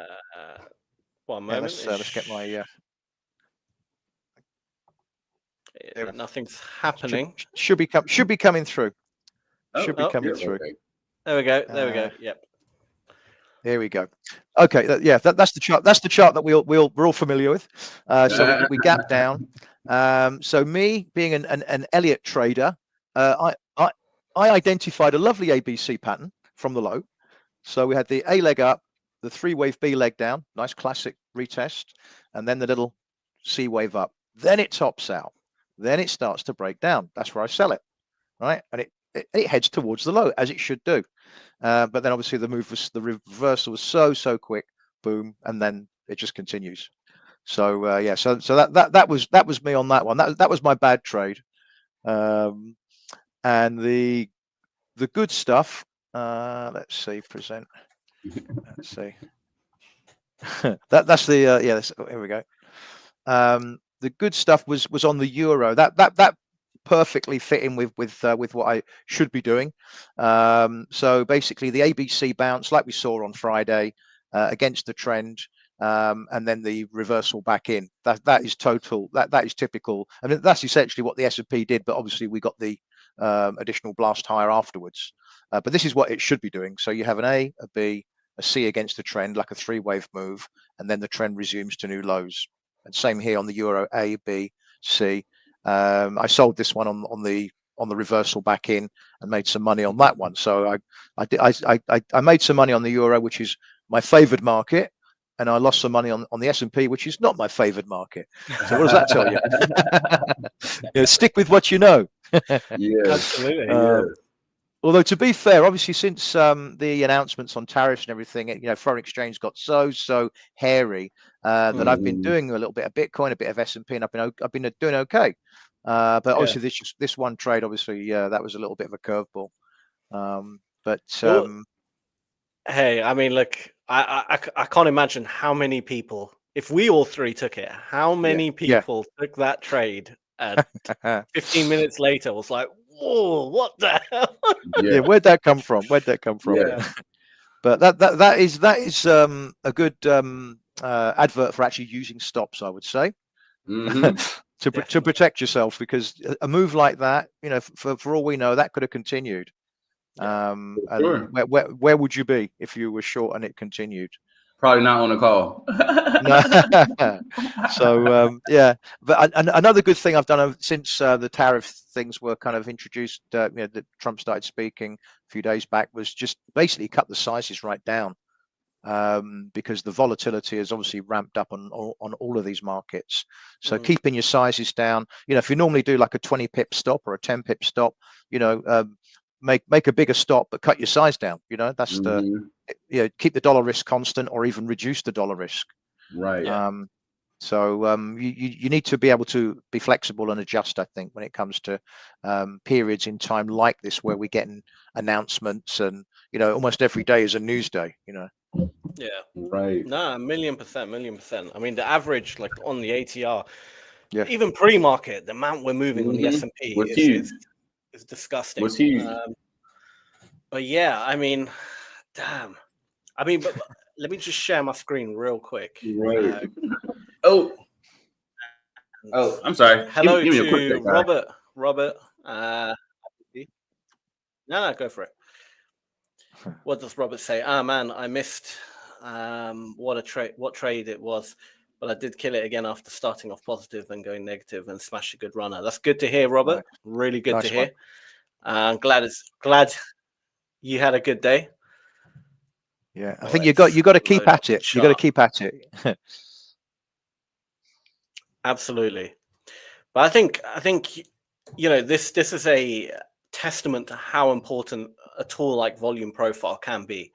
G: 1 moment.
H: Let's get my.
G: Nothing's happening.
H: Should be coming through. Should be coming through.
G: Okay. There we go. Yep.
H: Here we go. Okay, that's the chart. That's the chart that we're all familiar with. So we gap down. So me being an Elliott trader, I identified a lovely ABC pattern from the low. So we had the A leg up, the 3-wave B leg down, nice classic retest, and then the little C wave up. Then it tops out. Then it starts to break down. That's where I sell it, right? And it heads towards the low, as it should do. But then obviously the reversal was so quick, boom, and then it just continues. So so that was me on that one. That was my bad trade. And the good stuff. Let's see, present. Let's see. That's the here we go. The good stuff was on the euro. That perfectly fit in with what I should be doing. So basically the ABC bounce like we saw on Friday against the trend, and then the reversal back in. That is total. That is typical. I mean, that's essentially what the S&P did, but obviously we got the additional blast higher afterwards. But this is what it should be doing. So you have an A, a B, a C against the trend, like a 3-wave move, and then the trend resumes to new lows. And same here on the euro, A, B, C. I sold this one on the reversal back in and made some money on that one. So I made some money on the euro, which is my favored market, and I lost some money on the S&P, which is not my favored market. So what does that tell you? Stick with what you know.
I: Yeah,
G: absolutely.
H: Although to be fair, obviously since the announcements on tariffs and everything, foreign exchange got so hairy that I've been doing a little bit of Bitcoin, a bit of S&P, and I've been doing okay. But obviously this one trade, obviously, that was a little bit of a curveball.
G: Hey, I mean, look, I can't imagine how many people, if we all three took it, how many people took that trade and 15 minutes later was like, whoa, what the hell?
H: Yeah, where'd that come from?
I: Yeah.
H: But that is a good advert for actually using stops, I would say, to protect yourself, because a move like that, for all we know, that could have continued. And where would you be if you were short and it continued?
I: Probably not on the call.
H: So but another good thing I've done since the tariff things were kind of introduced, that Trump started speaking a few days back, was just basically cut the sizes right down, because the volatility has obviously ramped up on all of these markets. So keeping your sizes down, if you normally do like a 20 pip stop or a 10 pip stop, make a bigger stop, but cut your size down. That's keep the dollar risk constant, or even reduce the dollar risk.
I: Right.
H: So you need to be able to be flexible and adjust, I think, when it comes to periods in time like this, where we're getting announcements, and almost every day is a news day.
G: Yeah.
I: Right.
G: No, 1,000,000%. I mean, the average, like on the ATR,
H: Yeah.
G: Even pre-market, the amount we're moving on the S&P is disgusting.
I: Was huge.
G: But yeah, I mean, damn. I mean, but let me just share my screen real quick.
I: Right. Oh, I'm sorry.
G: Hello
I: give me a quick
G: to
I: sec, guy.
G: Robert. Robert, no, go for it. What does Robert say? Ah, man, I missed what trade it was, but I did kill it again after starting off positive and going negative and smashed a good runner. That's good to hear, Robert.
H: Nice.
G: Really good
H: Nice
G: to hear. I'm glad you had a good day.
H: Yeah, I think you got to keep at it. You got to keep at it.
G: Absolutely. But I think this is a testament to how important a tool like volume profile can be.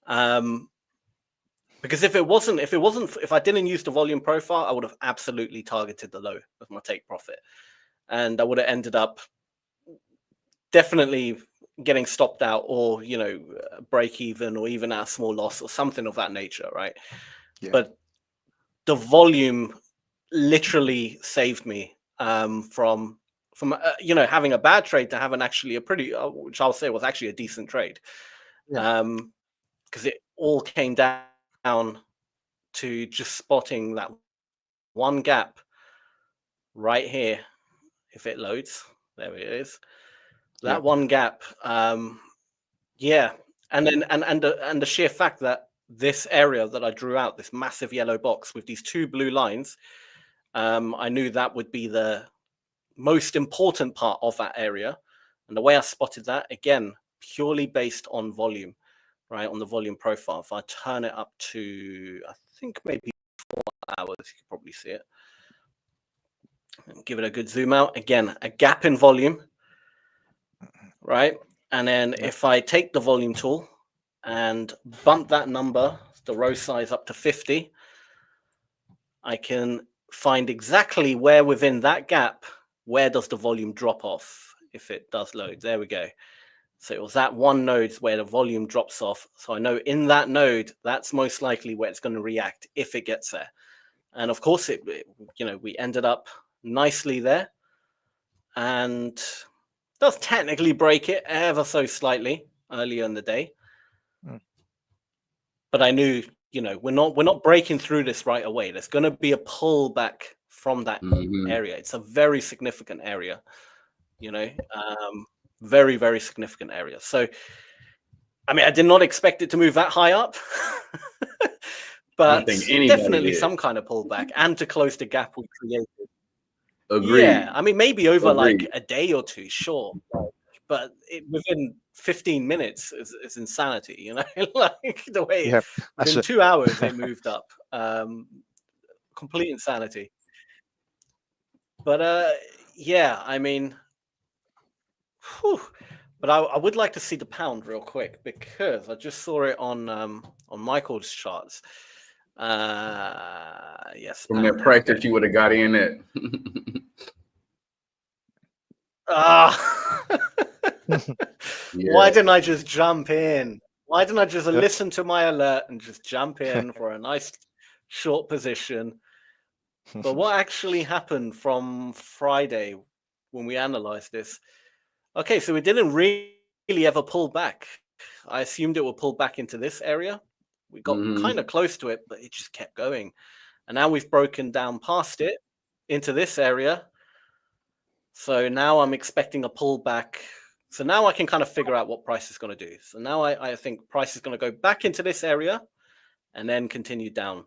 G: Because if I didn't use the volume profile, I would have absolutely targeted the low of my take profit, and I would have ended up definitely getting stopped out, or break even, or even at a small loss, or something of that nature, right? Yeah. But the volume literally saved me from having a bad trade to having actually a pretty, which I'll say was actually a decent trade, because it all came down to just spotting that one gap right here. If it loads, there it is. That one gap, yeah, and then and the sheer fact that this area that I drew out, this massive yellow box with these two blue lines, I knew that would be the most important part of that area. And the way I spotted that, again, purely based on volume, right, on the volume profile. If I turn it up to, I think maybe 4 hours, you can probably see it. Give it a good zoom out. Again, a gap in volume, right? And then if I take the volume tool and bump that number, the row size, up to 50, I can find exactly where within that gap, where does the volume drop off if it does load. There we go. So it was that one node where the volume drops off. So I know in that node, that's most likely where it's going to react if it gets there. And of course, we ended up nicely there. And does technically break it ever so slightly earlier in the day. But I knew, we're not breaking through this right away. There's going to be a pullback from that area. It's a very significant area, very, very significant area. So, I mean, I did not expect it to move that high up, but definitely some kind of pullback and to close the gap we created.
I: Agreed.
G: Yeah, I mean, maybe over like a day or two, sure, but within 15 minutes is insanity, like the way within 2 hours it moved up. Complete insanity. But yeah, I mean, but I would like to see the pound real quick, because I just saw it on Michael's charts. Yes,
I: from that price that you would have got in at.
G: Why didn't I just jump in? Why didn't I just listen to my alert and just jump in for a nice short position? But what actually happened from Friday when we analyzed this? Okay, so we didn't really ever pull back. I assumed it would pull back into this area. We got kind of close to it, but it just kept going. And now we've broken down past it into this area. So now I'm expecting a pullback. So now I can kind of figure out what price is going to do. So now I think price is going to go back into this area and then continue down.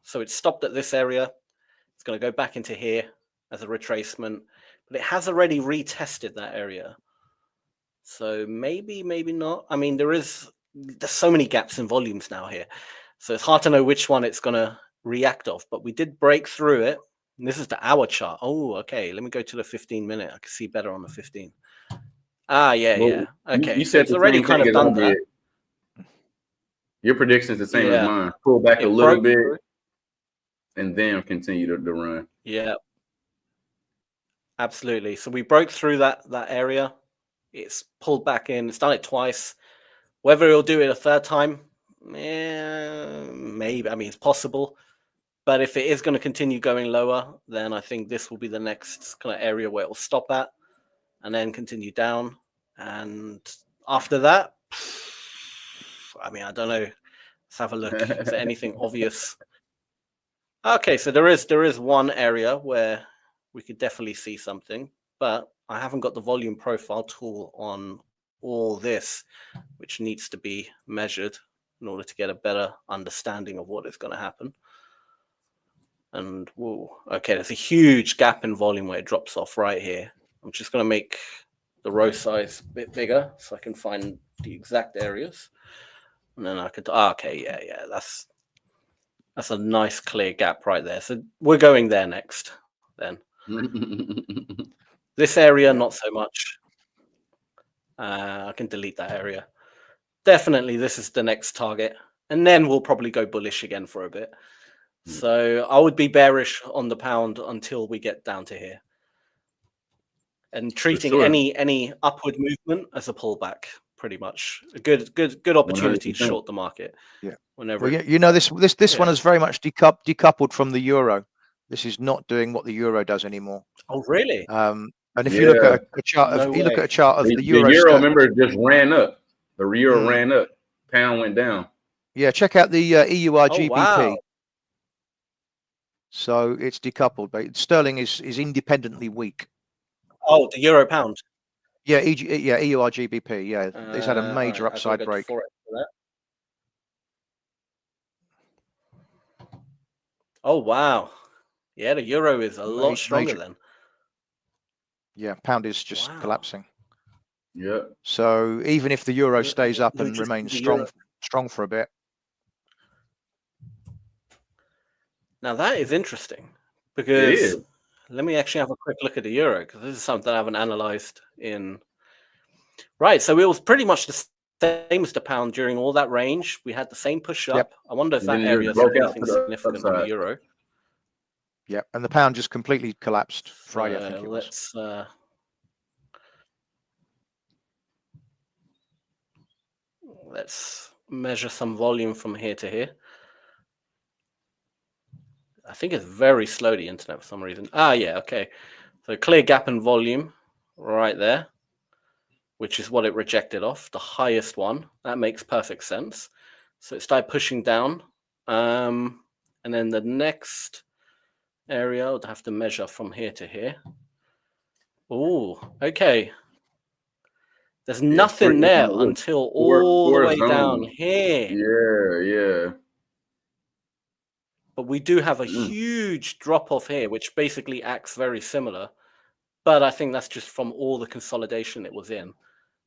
G: So it stopped at this area. It's going to go back into here as a retracement, but it has already retested that area. So maybe not. I mean, there's so many gaps in volumes now here. So it's hard to know which one it's going to react off, but we did break through it. And this is the hour chart. Oh, okay. Let me go to the 15-minute. I can see better on the 15. Yeah. Okay.
I: You said
G: it's already kind of done that.
I: Your prediction is the same as mine. Pull back a little bit and then continue to run.
G: Yeah. Absolutely. So we broke through that area. It's pulled back in. It's done it twice. Whether it'll do it a third time, maybe. I mean, it's possible. But if it is going to continue going lower, then I think this will be the next kind of area where it will stop at and then continue down. And after that, I mean, I don't know. Let's have a look. Is there anything obvious? Okay, so there is one area where we could definitely see something, but I haven't got the volume profile tool on all this, which needs to be measured in order to get a better understanding of what is going to happen. And whoa, okay, there's a huge gap in volume where it drops off right here. I'm just going to make the row size a bit bigger so I can find the exact areas. And then I could, okay, yeah, that's a nice clear gap right there. So we're going there next then. This area, not so much. I can delete that area. Definitely, this is the next target. And then we'll probably go bullish again for a bit. So I would be bearish on the pound until we get down to here. And treating any upward movement as a pullback, pretty much. A good opportunity 100%. To short the market.
H: Yeah.
G: Whenever
H: this one is very much decoupled from the euro. This is not doing what the euro does anymore.
G: Oh, really?
H: And if you look at a chart of the euro,
I: remember, it just ran up. The euro ran up. Pound went down.
H: Yeah, check out the EUR GBP.
G: Wow.
H: So it's decoupled, but sterling is independently weak.
G: Oh, the euro pound.
H: Yeah, EUR GBP. Yeah, it's had a major upside break.
G: Oh wow, yeah, the euro is a lot stronger then.
H: Yeah, pound is just collapsing.
I: Yeah.
H: So even if the euro stays up and remains strong for a bit.
G: Now that is interesting because let me actually have a quick look at the euro because this is something I haven't analyzed in. Right, so it was pretty much the same as the pound during all that range. We had the same push up. Yep. I wonder if that area is anything significant on the euro.
H: Yeah, and the pound just completely collapsed Friday, I think it was.
G: Let's measure some volume from here to here. I think it's very slow, the internet, for some reason. Yeah, okay. So clear gap in volume right there, which is what it rejected off, the highest one. That makes perfect sense. So it started pushing down. And then the next area, I would have to measure from here to here. Oh, okay. There's nothing there until all the way down here.
I: Yeah.
G: But we do have a huge drop off here, which basically acts very similar. But I think that's just from all the consolidation it was in.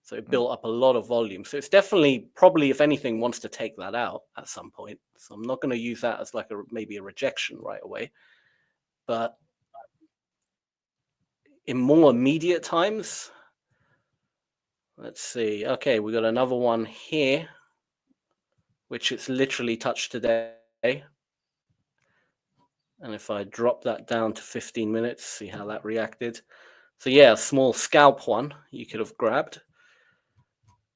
G: So it built up a lot of volume. So it's definitely, probably, if anything, wants to take that out at some point. So I'm not going to use that as like maybe a rejection right away. But in more immediate times, let's see. Okay, we got another one here, which it's literally touched today. And if I drop that down to 15 minutes, see how that reacted. So yeah, a small scalp one you could have grabbed,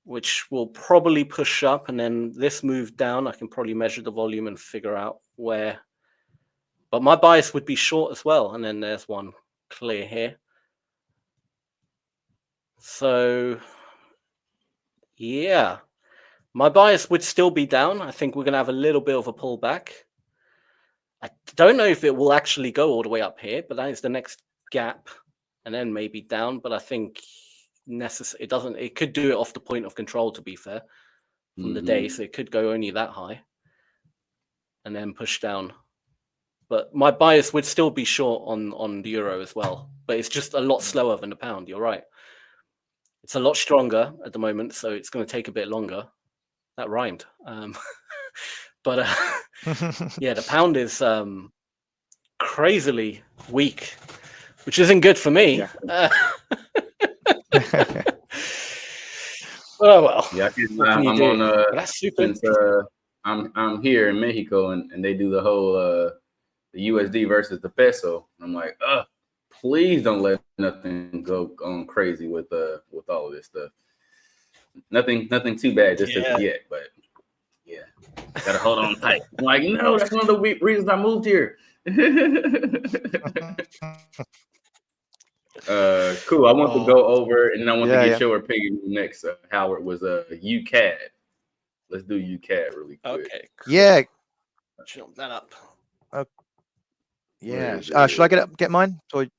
G: which will probably push up. And then this move down, I can probably measure the volume and figure out where. But my bias would be short as well. And then there's one clear here. So yeah, my bias would still be down. I think we're going to have a little bit of a pullback. I don't know if it will actually go all the way up here, but that is the next gap and then maybe down. But I think it doesn't. It could do it off the point of control, to be fair, from the day. So it could go only that high and then push down. But my bias would still be short on the euro as well. But it's just a lot slower than the pound. You're right. It's a lot stronger at the moment, so it's going to take a bit longer. That rhymed. But yeah, the pound is crazily weak, which isn't good for me.
H: Yeah.
G: Oh well.
I: Yeah, I'm on.
G: That's super.
I: Since, I'm here in Mexico, and they do the whole the USD versus the peso. I'm like, please don't let nothing go on crazy with all of this stuff. Nothing too bad just as yet, but. Yeah, gotta hold on tight. I'm like, no, that's one of the reasons I moved here. Cool. I want to go over, and I want to get your opinion next. Howard was UCAD. Let's do UCAD really quick.
G: Okay. Cool.
H: Yeah.
G: Jump that up.
H: Yeah. Should I get mine? Or,
I: I'm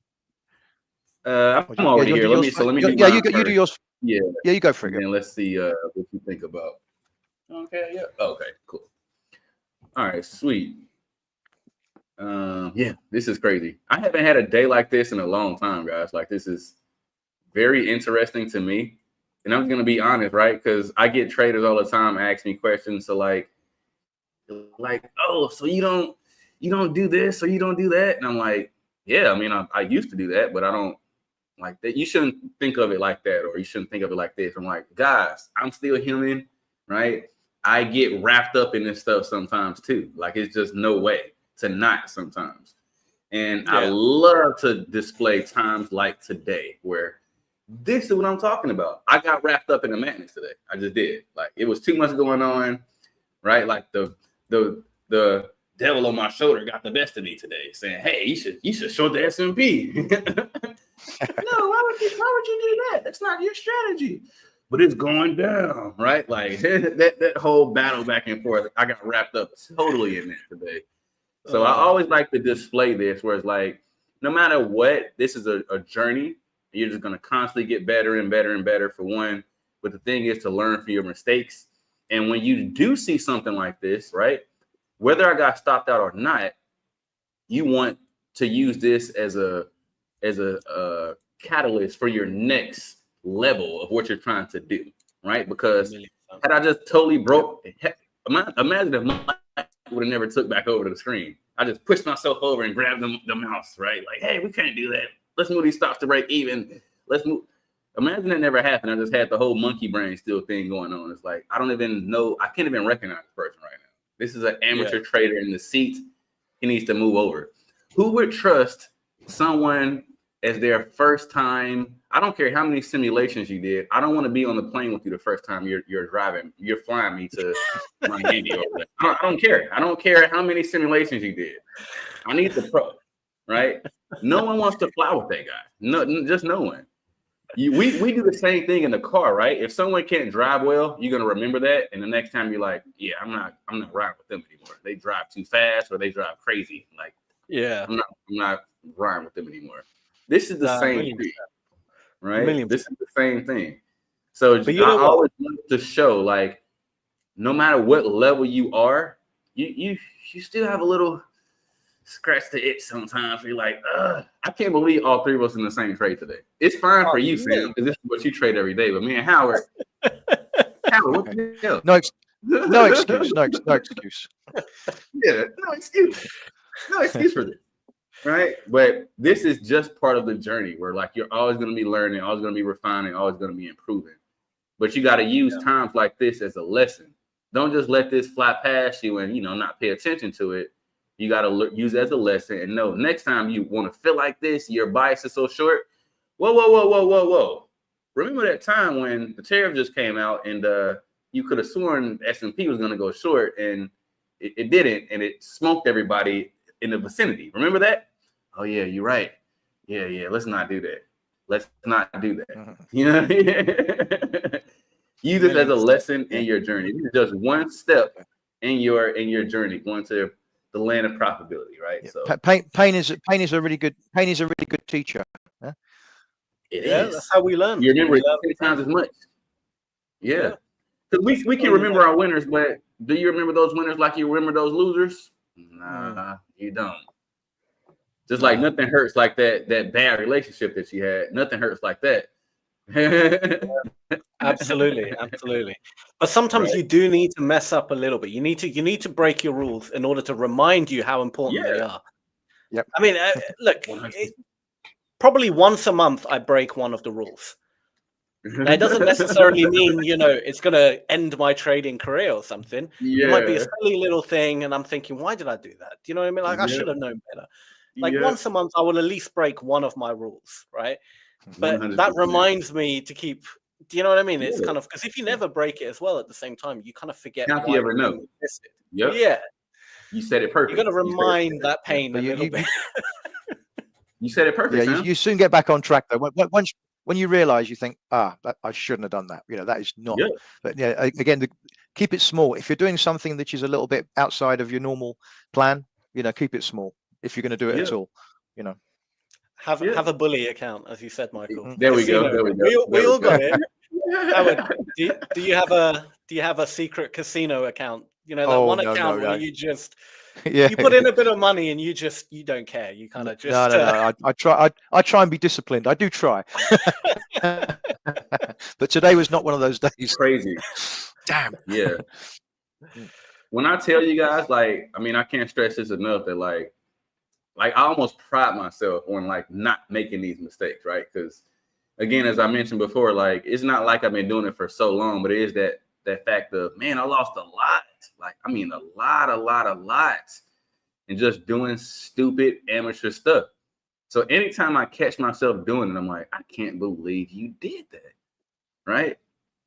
H: yeah,
I: already
H: you
I: here.
H: do
I: Let me
H: yours
I: so let me
H: first?
I: do
H: Yeah,
I: mine
H: you do
I: first.
H: yours.
I: Yeah.
H: Yeah, you go for it.
I: And then let's see what you think about. Okay. Yeah. Okay. Cool. All right. Sweet. Yeah, this is crazy. I haven't had a day like this in a long time, guys. Like, this is very interesting to me. And I'm gonna be honest, right? Because I get traders all the time ask me questions. So like, oh, so you don't do this or you don't do that? And I'm like, yeah, I mean, I used to do that, but I don't like that. You shouldn't think of it like that, or you shouldn't think of it like this. I'm like, guys, I'm still human, right? I get wrapped up in this stuff sometimes too. Like, it's just no way to not sometimes. And I love to display times like today where this is what I'm talking about. I got wrapped up in the madness today. I just did. Like, it was too much going on, right? Like the devil on my shoulder got the best of me today, saying, "Hey, you should short the S&P." No, why would you do that? That's not your strategy. But it's going down, right? Like that whole battle back and forth. I got wrapped up totally in that today. So I always like to display this, where it's like, no matter what, this is a journey. You're just going to constantly get better and better and better, for one. But the thing is to learn from your mistakes. And when you do see something like this, right, whether I got stopped out or not, you want to use this as a catalyst for your next level of what you're trying to do, right? Because had I just totally broke, imagine if my would have never took back over to the screen. I just pushed myself over and grabbed the mouse, right? Like, hey, we can't do that. Let's move these stops to break even. Let's move. Imagine that never happened. I just had the whole monkey brain still thing going on. It's like, I don't even know. I can't even recognize the person right now. This is an amateur trader in the seat. He needs to move over. Who would trust someone as their first time? I don't care how many simulations you did. I don't want to be on the plane with you the first time you're driving. You're flying me to Miami over there. I don't care. I don't care how many simulations you did. I need the pro, right? No one wants to fly with that guy. No, just no one. We do the same thing in the car, right? If someone can't drive well, you're gonna remember that, and the next time you're like, yeah, I'm not riding with them anymore. They drive too fast or they drive crazy. Like, yeah, I'm not riding with them anymore. This is the same thing, right? This is the same thing. So I always want to show, like, no matter what level you are, you still have a little scratch the itch sometimes. You're like, I can't believe all three of us in the same trade today. It's fine for you, Sam, because this is what you trade every day. But me and Howard, what the hell?
H: No excuse.
I: Yeah, no excuse for this, right? But this is just part of the journey where, like, you're always going to be learning, always going to be refining, always going to be improving. But you got to use times like this as a lesson. Don't just let this fly past you and not pay attention to it. You got to use it as a lesson and know next time you want to feel like this, your bias is so short. Whoa. Remember that time when the tariff just came out and you could have sworn S&P was going to go short and it didn't, and it smoked everybody in the vicinity. Remember that? Oh, yeah, you're right. Yeah. Let's not do that. Use it as a lesson in your journey. This is just one step in your journey going to the land of profitability, right?
H: Yeah.
I: So
H: pain is a really good teacher. Huh?
I: It is.
G: That's how we learn.
I: You remember it 10 times as much. Yeah. Because we can remember our winners, but do you remember those winners like you remember those losers? Nah, you don't. Just like nothing hurts like that bad relationship that you had. Nothing hurts like that.
G: Absolutely. But sometimes you do need to mess up a little bit. You need to break your rules in order to remind you how important they are.
H: Yep.
G: I mean, look, probably once a month I break one of the rules. Now, it doesn't necessarily mean it's going to end my trading career or something. It might be a silly little thing, and I'm thinking, why did I do that? Do you know what I mean? Like, I should have known better. Like, once a month, I will at least break one of my rules, right? But 100%. That reminds me to keep. Do you know what I mean? It's kind of because if you never break it as well at the same time, you kind of forget.
I: How do you ever know?
G: Yeah.
I: You said it perfect.
G: You got to remind that pain a little bit.
I: You said it perfect.
H: Yeah, you soon get back on track though. When you realize, you think, I shouldn't have done that. That is not. But again, keep it small. If you're doing something that is a little bit outside of your normal plan, you know, keep it small. If you're going to do it at all, you know.
G: Have a bully account, as you said, Michael.
I: There we go. There we go.
G: We all got it. Howard, do you have a secret casino account? You know, that one account where you just you put in a bit of money and you don't care. You kind of just
H: no. I try and be disciplined. I do try. But today was not one of those days.
I: Crazy.
H: Damn.
I: Yeah. When I tell you guys, like, I mean, I can't stress this enough that like I almost pride myself on like not making these mistakes, right? Because again, as I mentioned before, like it's not like I've been doing it for so long, but it is that fact of, man, I lost a lot. Like, I mean, a lot, and just doing stupid amateur stuff. So anytime I catch myself doing it, I'm like, I can't believe you did that, right?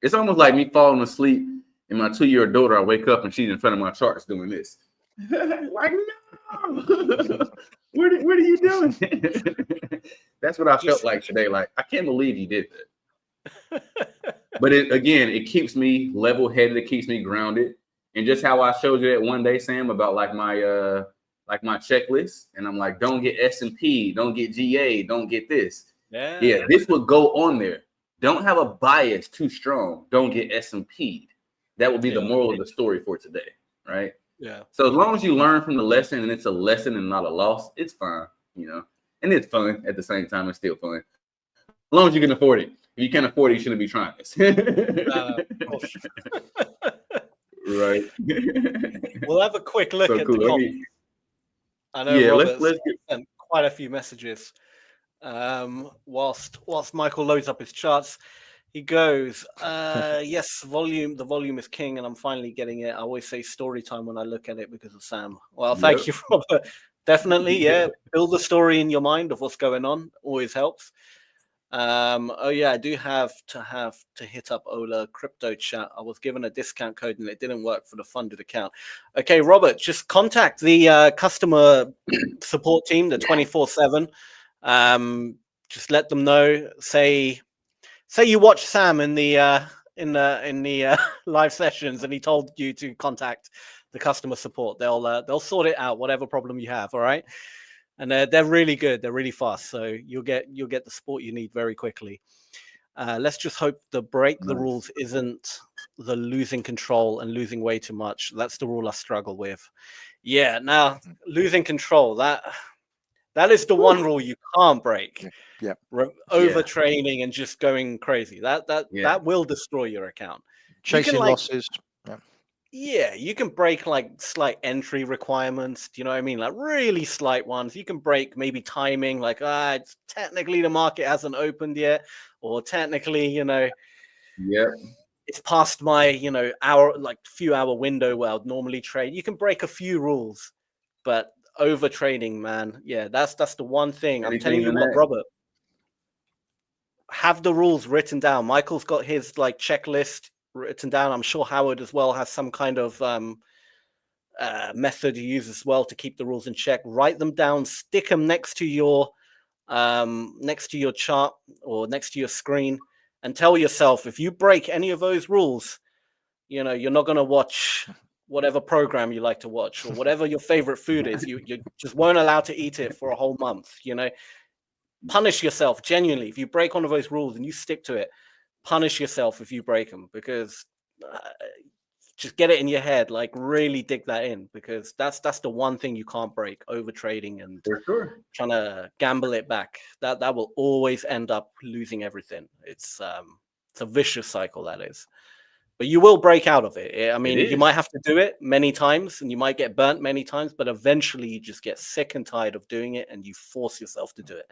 I: It's almost like me falling asleep and my 2-year-old daughter, I wake up and she's in front of my charts doing this. Like, no, what are you doing? That's what I felt like today. Like, I can't believe you did that. But it keeps me level-headed. It keeps me grounded. And just how I showed you that one day, Sam, about like my checklist, and I'm like, don't get S&P, don't get GA, don't get this. Yeah, this would go on there. Don't have a bias too strong. Don't get S&P. That would be the moral of the story for today, right?
G: Yeah.
I: So as long as you learn from the lesson and it's a lesson and not a loss, it's fine, you know. And it's fun at the same time. It's still fun. As long as you can afford it. If you can't afford it, you shouldn't be trying this. Right.
G: We'll have a quick look at the comments. I know Robert's sent quite a few messages. Whilst Michael loads up his charts, he goes, yes, the volume is king, and I'm finally getting it. I always say story time when I look at it because of Sam. Well, thank you, Robert. Definitely, build the story in your mind of what's going on. Always helps. I do have to hit up Ola Crypto Chat. I was given a discount code and it didn't work for the funded account. Okay, Robert, just contact the customer support team, the 24/7. Just let them know. Say you watch Sam in the live sessions and he told you to contact the customer support. They'll sort it out, whatever problem you have. All right. And they're really good. They're really fast. So you'll get the support you need very quickly. Let's just hope the break the rules isn't the losing control and losing way too much. That's the rule I struggle with. Yeah. Now losing control, that is the one rule you can't break.
H: Yeah.
G: Overtraining and just going crazy. That will destroy your account.
H: Chasing losses.
G: Yeah, you can break like slight entry requirements. Do you know what I mean? Like really slight ones. You can break maybe timing, like it's technically the market hasn't opened yet, or technically, it's past my, few hour window where I'd normally trade. You can break a few rules, but overtrading, man, that's the one thing. I'm telling you what, Robert, have the rules written down. Michael's got his like checklist written down. I'm sure Howard as well has some kind of method you use as well to keep the rules in check. Write them down, stick them next to your chart or next to your screen, and tell yourself if you break any of those rules, you're not going to watch whatever program you like to watch or whatever your favorite food is. You just weren't allowed to eat it for a whole month. Punish yourself genuinely if you break one of those rules and you stick to it. Punish yourself if you break them, because just get it in your head, like really dig that in, because that's the one thing you can't break: over trading and trying to gamble it back. That will always end up losing everything. It's a vicious cycle, that is. But you will break out of it. I mean, you might have to do it many times and you might get burnt many times, but eventually you just get sick and tired of doing it and you force yourself to do it.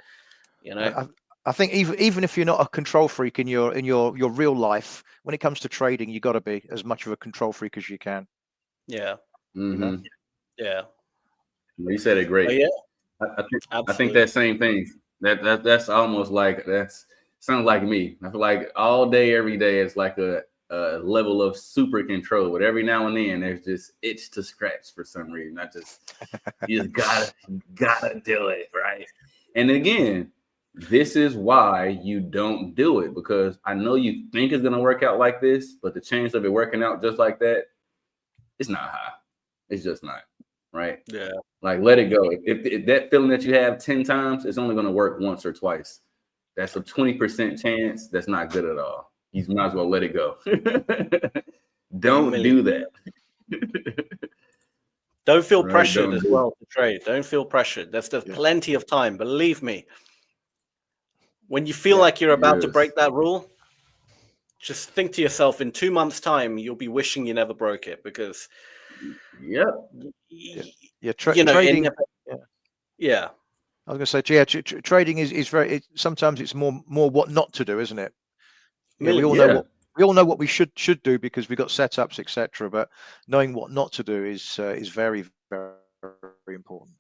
H: I think even if you're not a control freak in your real life, when it comes to trading, you got to be as much of a control freak as you can.
G: Yeah.
I: Mm-hmm.
G: Yeah.
I: You said it great. I think that same thing. That's almost like sounds like me. I feel like all day, every day, it's like a level of super control, but every now and then there's just itch to scratch for some reason. You just gotta do it, right? And again, This is why you don't do it, because I know you think it's going to work out like this, but the chance of it working out just like that, it's not high. It's just not, right?
G: Yeah.
I: Like, let it go. If that feeling that you have 10 times, it's only going to work once or twice. That's a 20% chance. That's not good at all. You might as well let it go. Don't do that.
G: Don't feel
I: Right,
G: pressured
I: don't
G: as
I: do
G: well to trade. Don't feel pressured. There's plenty of time. Believe me. When you feel like you're about to break that rule, just think to yourself, in 2 months' time, you'll be wishing you never broke it, because
H: trading.
G: Yeah.
H: I was going to say, trading is very. Sometimes it's more what not to do, isn't it? Yeah, we all know what we should do because we got setups, etc. But knowing what not to do is very, very, very important.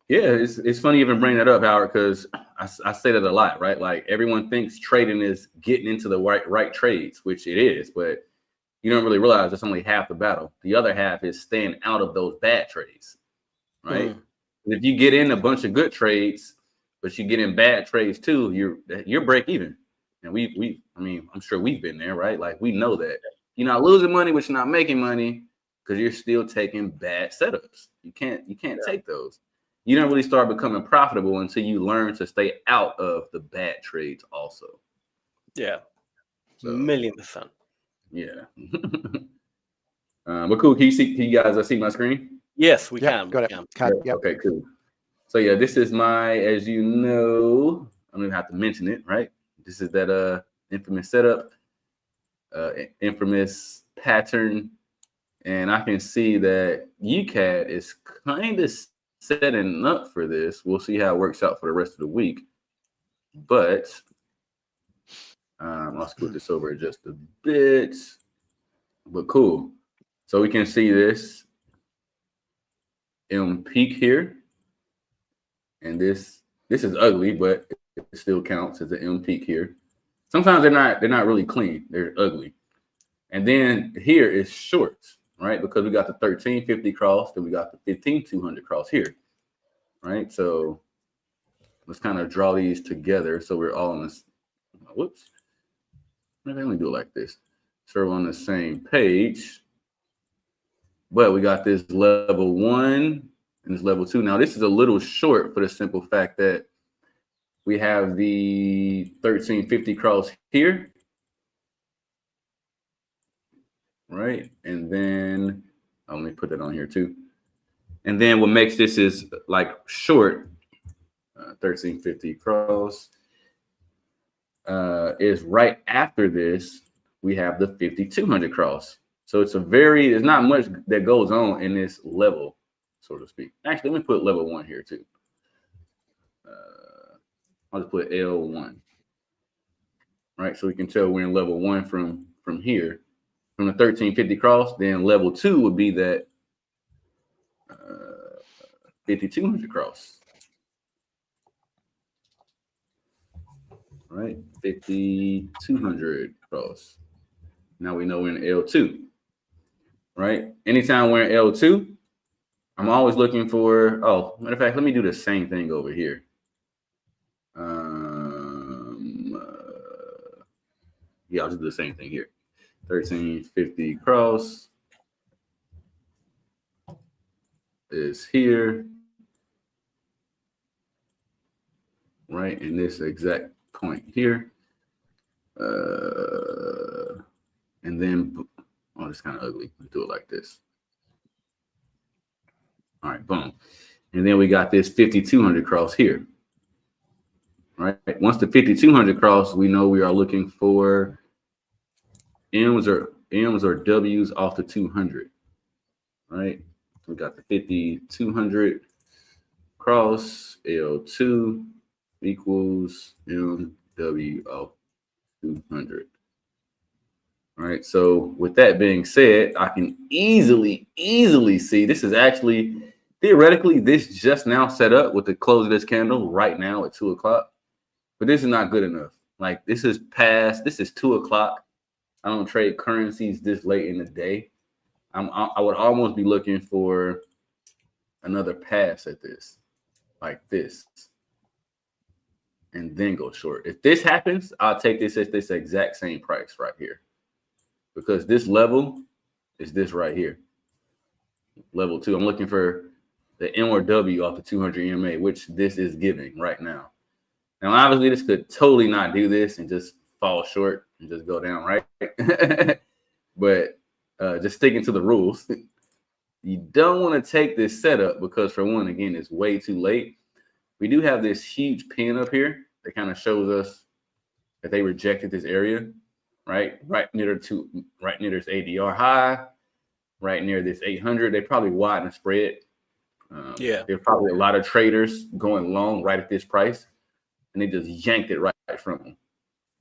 I: Yeah, it's funny you even bring that up, Howard, because I say that a lot, right? Like, everyone thinks trading is getting into the right trades, which it is, but you don't really realize it's only half the battle. The other half is staying out of those bad trades, right? If you get in a bunch of good trades, but you get in bad trades too, you're break even. And I mean, I'm sure we've been there, right? Like, we know that you're not losing money, but you're not making money because you're still taking bad setups. You can't take those. You don't really start becoming profitable until you learn to stay out of the bad trades also.
G: Yeah. So, 1,000,000%.
I: Yeah. But cool. Can you guys see my screen?
G: Yes, we can.
H: Got it. Yep.
I: Okay, cool. So yeah, this is my, as you know, I don't even have to mention it, right? This is that infamous setup, infamous pattern. And I can see that UCAD is kind of setting up for this. We'll see how it works out for the rest of the week. But I'll scoot this over just a bit. But cool. So we can see this M peak here. And this is ugly, but it still counts as an M peak here. Sometimes they're not really clean. They're ugly. And then here is shorts, right? Because we got the 1350 cross, then we got the 15200 cross here, right? So let's kind of draw these together so we're all on this. Whoops. Maybe let me do it like this. So we're on the same page. But we got this level 1 and this level 2. Now this is a little short for the simple fact that we have the 1350 cross here, right? And then let me put that on here too. And then what makes this is like short 1350 cross is right after this we have the 5200 cross. So there's not much that goes on in this level, so to speak. Actually, let me put level 1 here too. I'll just put L1, right? So we can tell we're in level 1 from here, from the 1350 cross. Then level 2 would be that 5200 cross, right? 5200 cross. Now we know we're in L2, right? Anytime we're in L2, I'm always looking for, matter of fact, let me do the same thing over here. Yeah, I'll just do the same thing here. 1350 cross is here, right? In this exact point here. And then, it's kind of ugly. Let's do it like this. All right, boom. And then we got this 5200 cross here. Right. Once the 5200 cross, we know we are looking for M's or W's off the 200. Right. We got the 5200 cross, L2 equals MW off 200. All right. So with that being said, I can easily see this is actually theoretically this just now set up with the close of this candle right now at 2 o'clock. But this is not good enough. Like, this is 2 o'clock. I don't trade currencies this late in the day. I would almost be looking for another pass at this, like this. and then go short. If this happens, I'll take this at this exact same price right here, because this level is this right here. Level 2. I'm looking for the M or W off the 200 EMA, which this is giving right now. Now, obviously, this could totally not do this and just fall short and just go down, right? But just sticking to the rules, you don't want to take this setup because, for one, again, it's way too late. We do have this huge pin up here that kind of shows us that they rejected this area, right? Right near this ADR high, right near this 800. They probably widened the spread. There's probably a lot of traders going long right at this price, and they just yanked it right from them,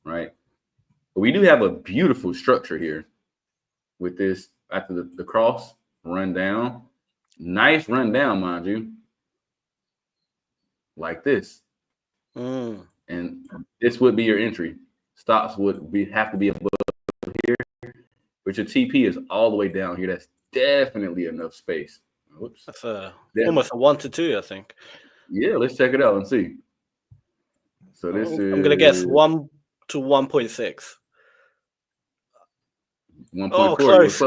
I: right? But we do have a beautiful structure here with this after the cross run down. Nice run down, mind you. Like this. And this would be your entry. Stops would have to be above here, but your TP is all the way down here. That's definitely enough space. Whoops.
G: That's almost a 1 to 2, I think.
I: Yeah, let's check it out and see. So this is,
G: I'm gonna guess 1 to 1.6.
I: 1.4.
G: Oh, close.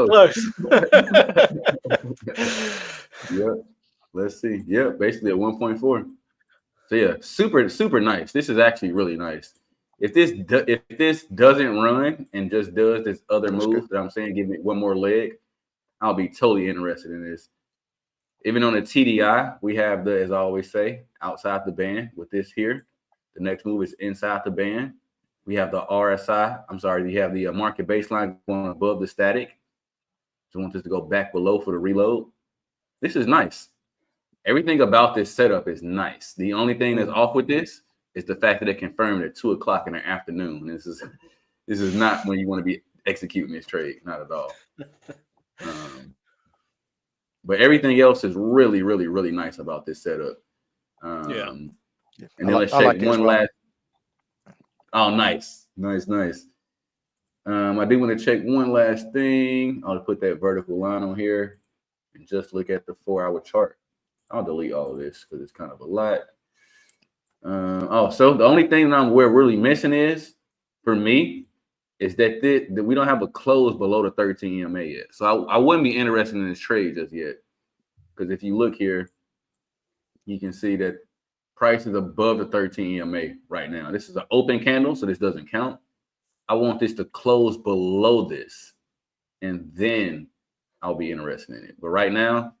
I: Yeah. Let's see. Yeah, basically at 1.4. So yeah, super nice. This is actually really nice. If this doesn't run and just does this other move that I'm saying, give it one more leg, I'll be totally interested in this. Even on the TDI, we have the, as I always say, outside the band with this here. The next move is inside the band. We have the RSI. I'm sorry, you have the market baseline going above the static. So I want this to go back below for the reload. This is nice. Everything about this setup is nice. The only thing that's off with this is the fact that it confirmed at 2 o'clock in the afternoon. This is not when you want to be executing this trade, not at all. But everything else is really, really, really nice about this setup. And then let's check one last. Oh, nice. I do want to check one last thing. I'll put that vertical line on here and just look at the 4-hour chart. I'll delete all of this because it's kind of a lot. So the only thing that we're really missing is, for me, is that we don't have a close below the 13 EMA yet. So I wouldn't be interested in this trade just yet. Because if you look here, you can see that price is above the 13 EMA right now. This is an open candle, so this doesn't count. I want this to close below this, and then I'll be interested in it. But right now,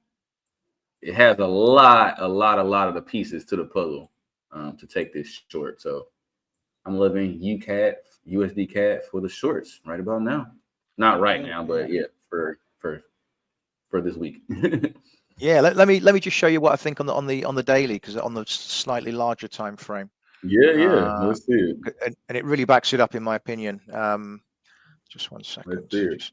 I: it has a lot of the pieces to the puzzle to take this short. So I'm loving USD CAD for the shorts right about now. Not right now, but yeah, for this week.
H: Yeah, let me just show you what I think on the daily, because on the slightly larger time frame.
I: Yeah, let's see it.
H: And it really backs it up, in my opinion. Just 1 second.
I: Let's see it.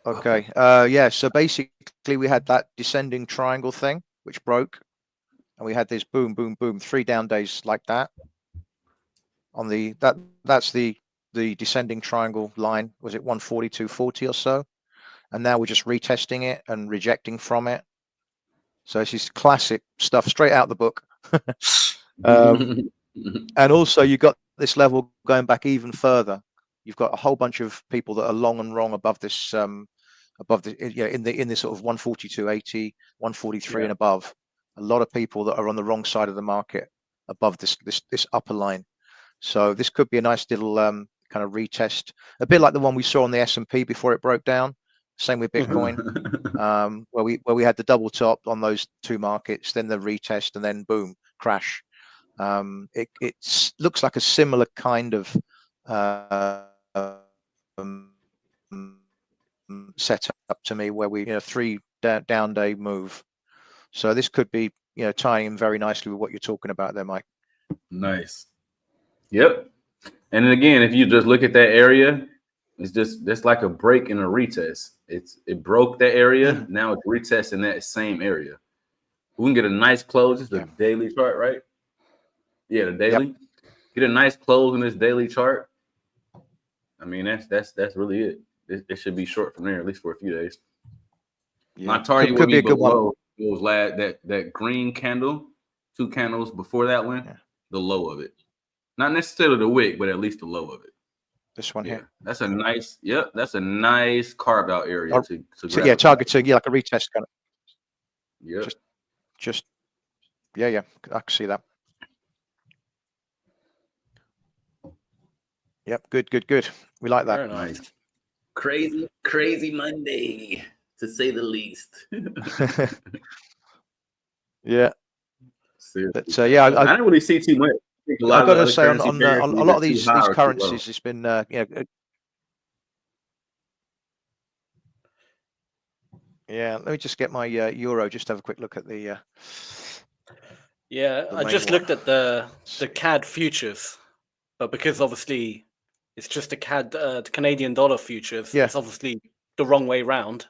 H: Okay. Yeah. So basically, we had that descending triangle thing, which broke, and we had this boom, boom, boom, 3 down days like that. On that's the descending triangle line. Was it 142.40 or so? And now we're just retesting it and rejecting from it. So this is classic stuff straight out the book. And also you got this level going back even further. You've got a whole bunch of people that are long and wrong above this, in this sort of 142.80, 143 and above. A lot of people that are on the wrong side of the market above this upper line. So this could be a nice little kind of retest, a bit like the one we saw on the S&P before it broke down. Same with Bitcoin, where we had the double top on those 2 markets, then the retest, and then boom, crash. It looks like a similar kind of setup to me, where we 3 down day move. So this could be tying in very nicely with what you're talking about there, Mike.
I: Nice. Yep. And then again, if you just look at that area, it's just like a break and a retest. It broke that area. Now it's retesting that same area. We can get a nice close. It's the daily chart, right? Yeah, the daily. Yep. Get a nice close in this daily chart. I mean, that's really it. It should be short from there, at least for a few days. Yeah. My target would be below those that green candle, 2 candles before that one, the low of it. Not necessarily the wick, but at least the low of it.
H: This one here.
I: That's a nice. Yep, that's a nice carve out area to
H: So,
I: grab.
H: yeah, targeting, yeah, like a retest kind of.
I: Yep.
H: Just yeah, I can see that. Yep, good. We like that.
G: Very nice.
I: Crazy Monday, to say the least.
H: Yeah.
I: Seriously.
H: But yeah,
I: I didn't really see too much.
H: I've got to say on a lot of these currencies, it's been yeah. Let me just get my euro. Just have a quick look at the.
G: Yeah, I just looked at the CAD futures, but because obviously it's just a CAD, the Canadian dollar futures.
H: Yeah.
G: It's obviously the wrong way round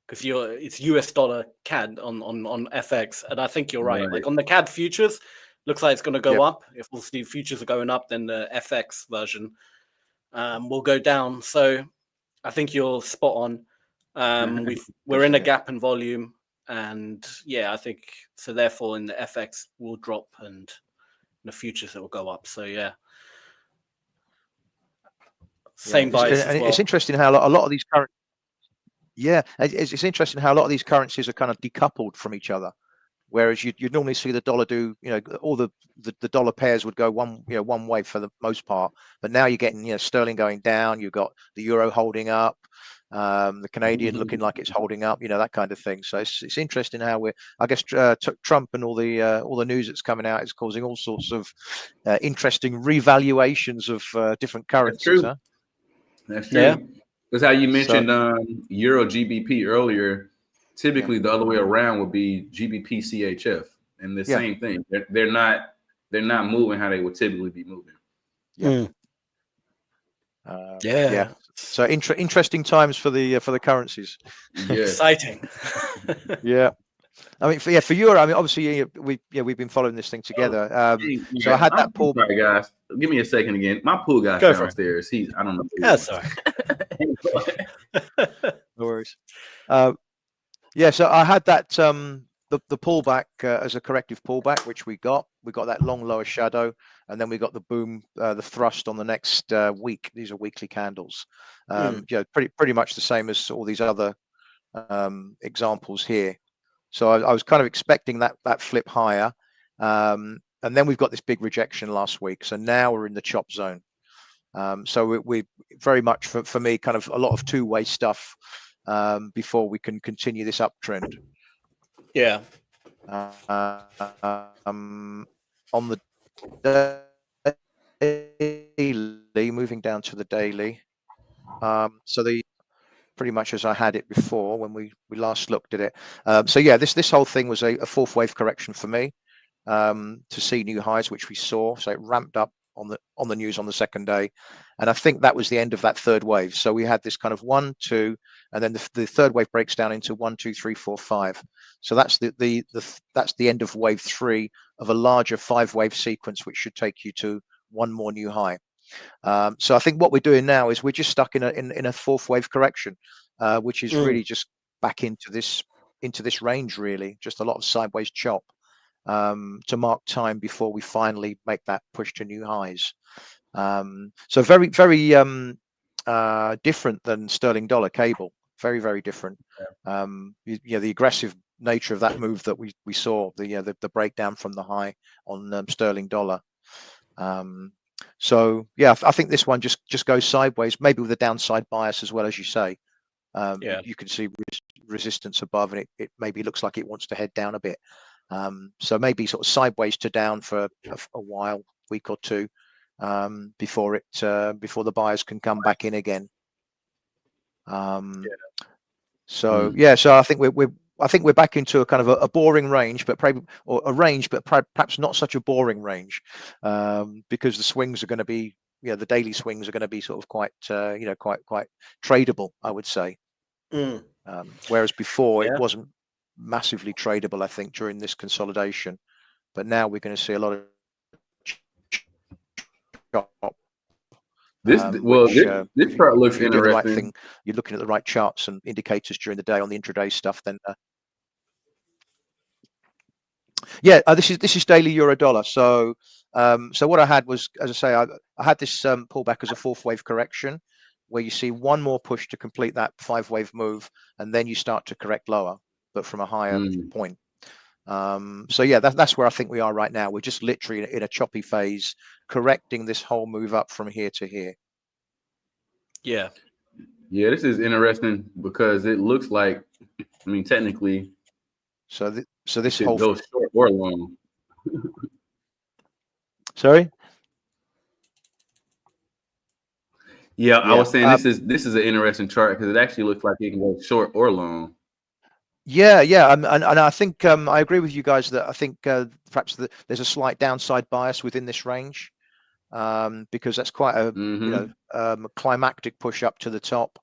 G: because it's US dollar CAD on FX, and I think you're right. Like on the CAD futures, looks like it's going to go up. If obviously futures are going up, then the FX version will go down. So I think you're spot on. We're in a gap in volume, and yeah, I think so. Therefore, in the FX will drop, and in the futures it will go up. So yeah, same bias as well.
H: It's interesting how a lot of these current. Yeah, it's interesting how a lot of these currencies are kind of decoupled from each other. Whereas you'd normally see the dollar do, all the dollar pairs would go one way for the most part. But now you're getting, sterling going down. You've got the euro holding up, the Canadian looking like it's holding up, that kind of thing. So it's interesting how I guess Trump and all the news that's coming out is causing all sorts of interesting revaluations of different currencies.
I: That's true. Yeah. That's how you mentioned Euro GBP earlier. Typically, the other way around would be GBP CHF, and the same thing. They're not moving how they would typically be moving.
H: Yeah. So interesting times for the currencies.
G: Exciting.
H: Yeah. I mean, for Euro, I mean, obviously, we've been following this thing together. So I had that pull.
I: Sorry, guys. Give me a second again. My pool guy's downstairs. I don't know.
G: That's all right.
H: No worries. Yeah, so I had that the pullback as a corrective pullback, which we got. We got that long lower shadow, and then we got the boom, the thrust on the next week. These are weekly candles. Pretty much the same as all these other examples here. So I was kind of expecting that flip higher, and then we've got this big rejection last week. So now we're in the chop zone. So we very much for me kind of a lot of two-way stuff before we can continue this uptrend.
G: Yeah.
H: On the daily, moving down to the daily. So pretty much as I had it before when we last looked at it. So yeah, this whole thing was a fourth wave correction for me to see new highs, which we saw. So it ramped up on the news on the second day, and I think that was the end of that third wave. So we had this kind of 1, 2, and then the third wave breaks down into 1, 2, 3, 4, 5. So that's that's the end of wave 3 of a larger 5-wave sequence, which should take you to one more new high. So I think what we're doing now is we're just stuck in a fourth wave correction, which is really just back into this range, really, just a lot of sideways chop. To mark time before we finally make that push to new highs. So very, very different than sterling dollar cable. Very, very different. The aggressive nature of that move that we saw, the breakdown from the high on sterling dollar. So yeah, I think this one just goes sideways, maybe with a downside bias as well, as you say. You can see resistance above, and it maybe looks like it wants to head down a bit. So maybe sort of sideways to down for a while, week or two, before the buyers can come back in again. So yeah, so I think we're back into a kind of a boring range, but perhaps not such a boring range, because the swings are going to be, the daily swings are going to be sort of quite tradable, I would say. Whereas before it wasn't massively tradable, I think, during this consolidation, but now we're going to see a lot of
I: this part looks interesting.
H: The right thing, you're looking at the right charts and indicators during the day on the intraday stuff, then Yeah, this is daily euro dollar. So so what I had was, as I say, I had this pullback as a fourth wave correction, where you see one more push to complete that 5-wave move, and then you start to correct lower, but from a higher point. So yeah, that's where I think we are right now. We're just literally in a choppy phase, correcting this whole move up from here to here.
G: Yeah.
I: Yeah, this is interesting because it looks like, I mean, technically,
H: so this
I: it
H: whole
I: goes short or long.
H: Sorry.
I: Yeah, I was saying this is an interesting chart because it actually looks like it can go short or long.
H: Yeah, and I think I agree with you guys that I think perhaps there's a slight downside bias within this range, because that's quite a climactic push up to the top,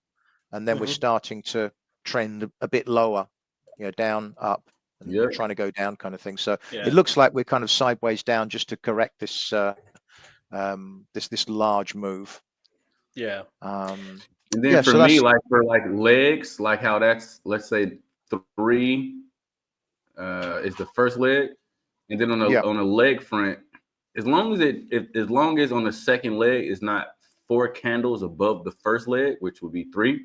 H: and then we're starting to trend a bit lower, down, up, and trying to go down, kind of thing. So it looks like we're kind of sideways down just to correct this this large move.
G: Yeah.
I: And then for me, like for like legs, like how that's, let's say 3 is the first leg, and then on a leg front, as long as on the second leg is not 4 candles above the first leg, which would be 3.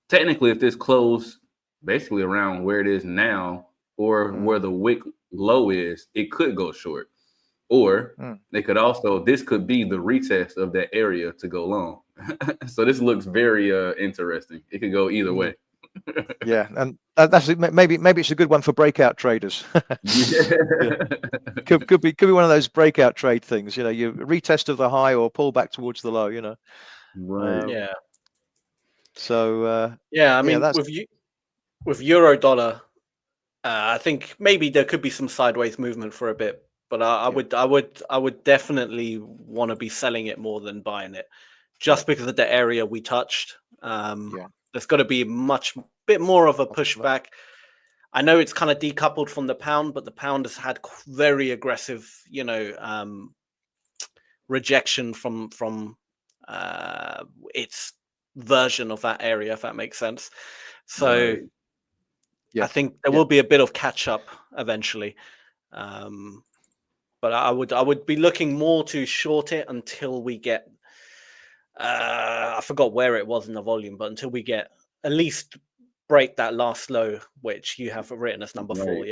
I: Technically, if this closed basically around where it is now or where the wick low is, it could go short. Or they could also, this could be the retest of that area to go long. So this looks very interesting. It could go either way.
H: Yeah, and that's maybe it's a good one for breakout traders. Could be one of those breakout trade things. You retest of the high or pull back towards the low.
I: Right.
G: Yeah.
H: So
G: I mean, with euro dollar, I think maybe there could be some sideways movement for a bit, but I would definitely want to be selling it more than buying it, just because of the area we touched. There's got to be bit more of a pushback. I know it's kind of decoupled from the pound, but the pound has had very aggressive, rejection from its version of that area, if that makes sense. So I think there will be a bit of catch up eventually. But I would be looking more to short it until we get I forgot where it was in the volume, but until we get at least break that last low, which you have written as number 4.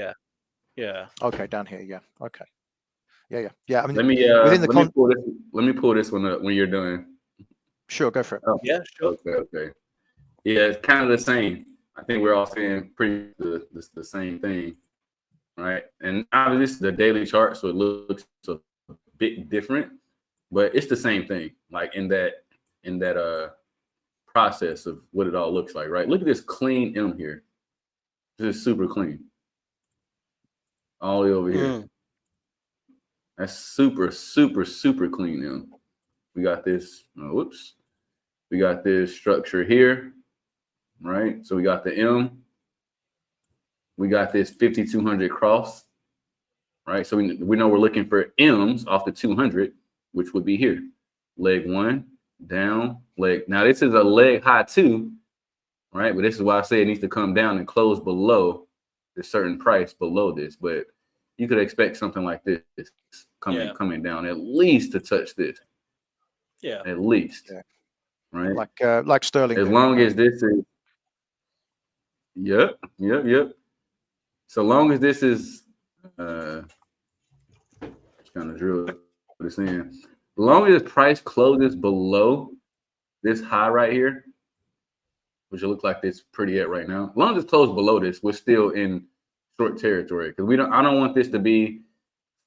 G: Yeah.
H: Okay, down here. Yeah. Okay. Yeah. I mean,
I: let me pull this one up when you're done.
H: Sure, go for it.
G: Oh, yeah, sure.
I: Okay. Yeah, it's kind of the same. I think we're all saying pretty the same thing, right? And obviously this is the daily chart, so it looks a bit different, but it's the same thing. Like in that process of what it all looks like, right? Look at this clean M here. This is super clean. All the way over here. That's super, super, super clean M. We got this, we got this structure here, right? So we got the M. We got this 5200 cross, right? So we know we're looking for M's off the 200, which would be here. Leg 1, down, leg. Now this is a leg high 2, right? But this is why I say it needs to come down and close below a certain price below this. But you could expect something like this coming down at least to touch this.
G: Yeah.
I: At least. Yeah. Right?
H: Like sterling.
I: As long as this is Yep. So long as this is just kind of drill this in. As long as this price closes below this high right here, which it looks like it's pretty at right now. As long as it's closed below this, we're still in short territory because I don't want this to be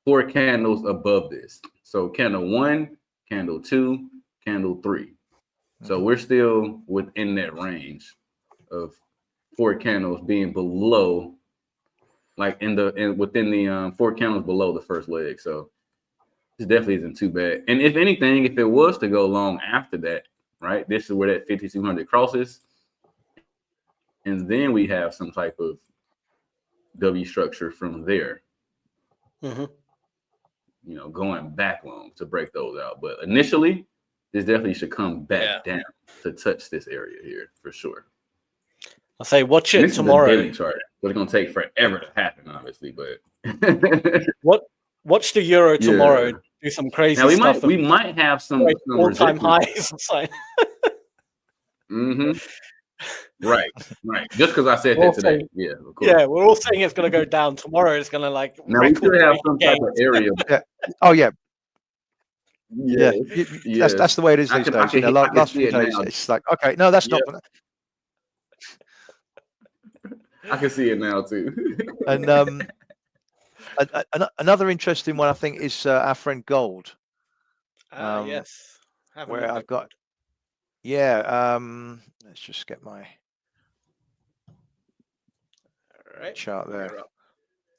I: 4 candles above this. So candle 1, candle 2, candle 3. So we're still within that range of 4 candles being below, like within the 4 candles below the first leg. So this definitely isn't too bad. And if anything, if it was to go long after that, right, this is where that 5200 crosses, and then we have some type of W structure from there. Going back long to break those out. But initially, this definitely should come back down to touch this area here for sure.
G: I'll say watch it tomorrow.
I: Daily chart. But it's gonna take forever to happen, obviously. But
G: Watch the euro tomorrow.
I: Yeah.
G: Do some crazy
I: Now
G: stuff.
I: we might have some
G: all-time
I: resistance.
G: highs.
I: Mm-hmm. Right. Just because I said that today. Yeah, of course.
G: Yeah, we're all saying it's going to go down tomorrow. It's going to like
I: Now we should have some type of
G: gains.
I: area.
H: Yeah. Oh yeah.
I: Yeah.
H: That's the way it is these days. You know, last few days, it's like, okay, no, that's not.
I: I can see it now too.
H: And another interesting one, I think, is our friend gold.
G: Yes.
H: Where I've got, let's just get my chart there.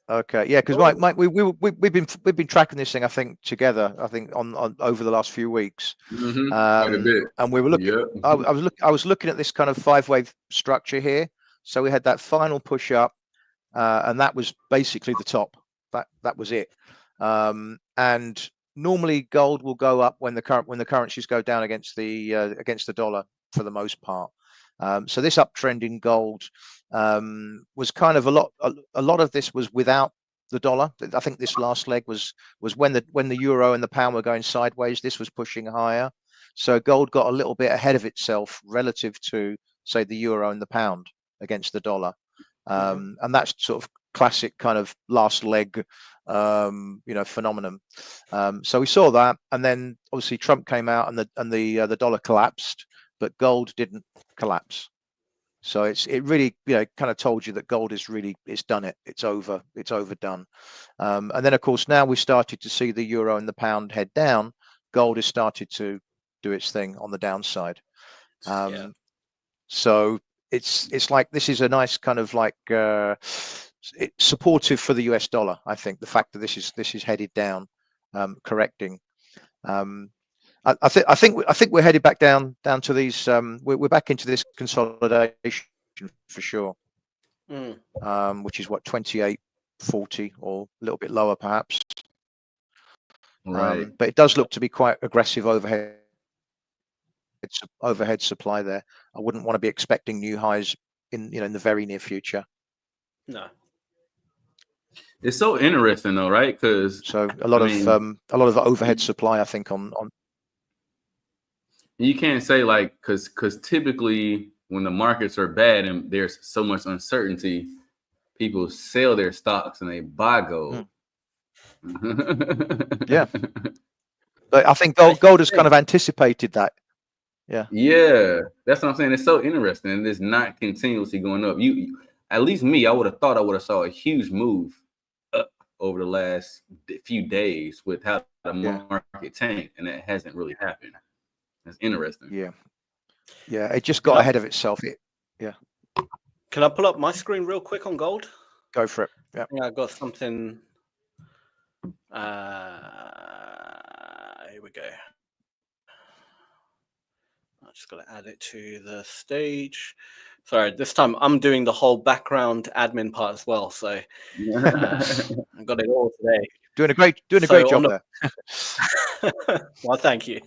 H: Okay, yeah, because Mike, we've been tracking this thing, I think, together. I think on over the last few weeks.
I: Quite a bit.
H: And we were looking. I was looking at this kind of 5-wave structure here. So we had that final push up, and that was basically the top. That was it. And normally gold will go up when the currencies go down against the dollar for the most part. So this uptrend in gold was kind of a lot of this was without the dollar. I think this last leg was when the euro and the pound were going sideways. This was pushing higher. So gold got a little bit ahead of itself relative to, say, the euro and the pound against the dollar. And that's sort of classic kind of last leg phenomenon. So we saw that, and then obviously Trump came out and the dollar collapsed, but gold didn't collapse. So it really kind of told you that gold it's done it. It's overdone. And then of course now we started to see the euro and the pound head down. Gold has started to do its thing on the downside. So it's like this is a nice kind of like it's supportive for the US dollar. I think the fact that this is headed down, correcting. I think we're headed back down to these. We're back into this consolidation for sure, which is what 28.40 or a little bit lower perhaps.
I: Right.
H: But it does look to be quite aggressive overhead supply there. I wouldn't want to be expecting new highs in the very near future.
G: No.
I: It's so interesting though, right? Because
H: a lot of overhead supply, I think, on.
I: You can't say like because typically when the markets are bad and there's so much uncertainty, people sell their stocks and they buy gold.
H: Yeah, but I think gold has kind of anticipated that.
I: Yeah, that's what I'm saying. It's so interesting, and it's not continuously going up. At least me, I would have thought I would have saw a huge move up over the last few days with how the market tanked, and that hasn't really happened. That's interesting.
H: Yeah, it just got ahead of itself.
G: Can I pull up my screen real quick on gold?
H: Go for it. Yeah,
G: I got something. Here we go. I just got to add it to the stage. Sorry, this time I'm doing the whole background admin part as well. So I got it all today.
H: Doing a great job there.
G: Well, thank you.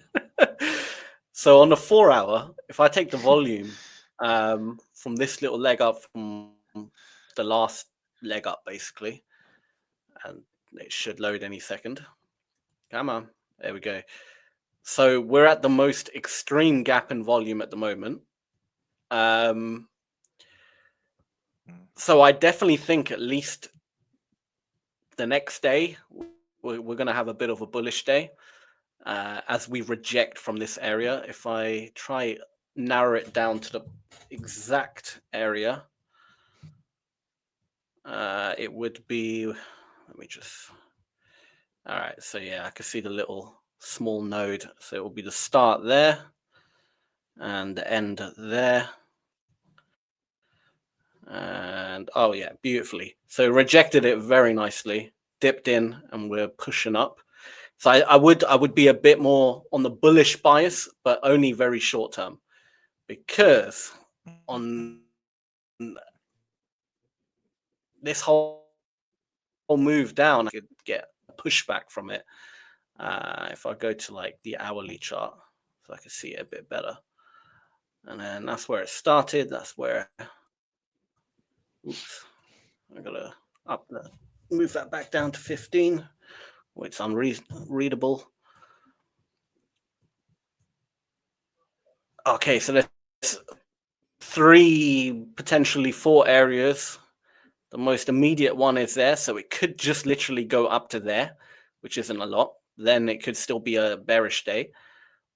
G: So on the 4 hour, if I take the volume from this little leg up from the last leg up, basically, and it should load any second. Come on, there we go. So we're at the most extreme gap in volume at the moment. So I definitely think at least the next day we're going to have a bit of a bullish day as we reject from this area. If I try narrow it down to the exact area, it would be, let me just, all right. So yeah, I can see the little small node. So it will be the start there and the end there. And oh yeah, beautifully. So rejected it very nicely, dipped in, and we're pushing up. So I would be a bit more on the bullish bias, but only very short term, because on this whole move down, I could get a pushback from it. If I go to like the hourly chart, so I can see it a bit better. And then that's where it started. That's where, oops, I gotta move that back down to 15. Oh, it's unreadable. Okay, so there's 3, potentially 4 areas. The most immediate one is there, so it could just literally go up to there, which isn't a lot. Then it could still be a bearish day.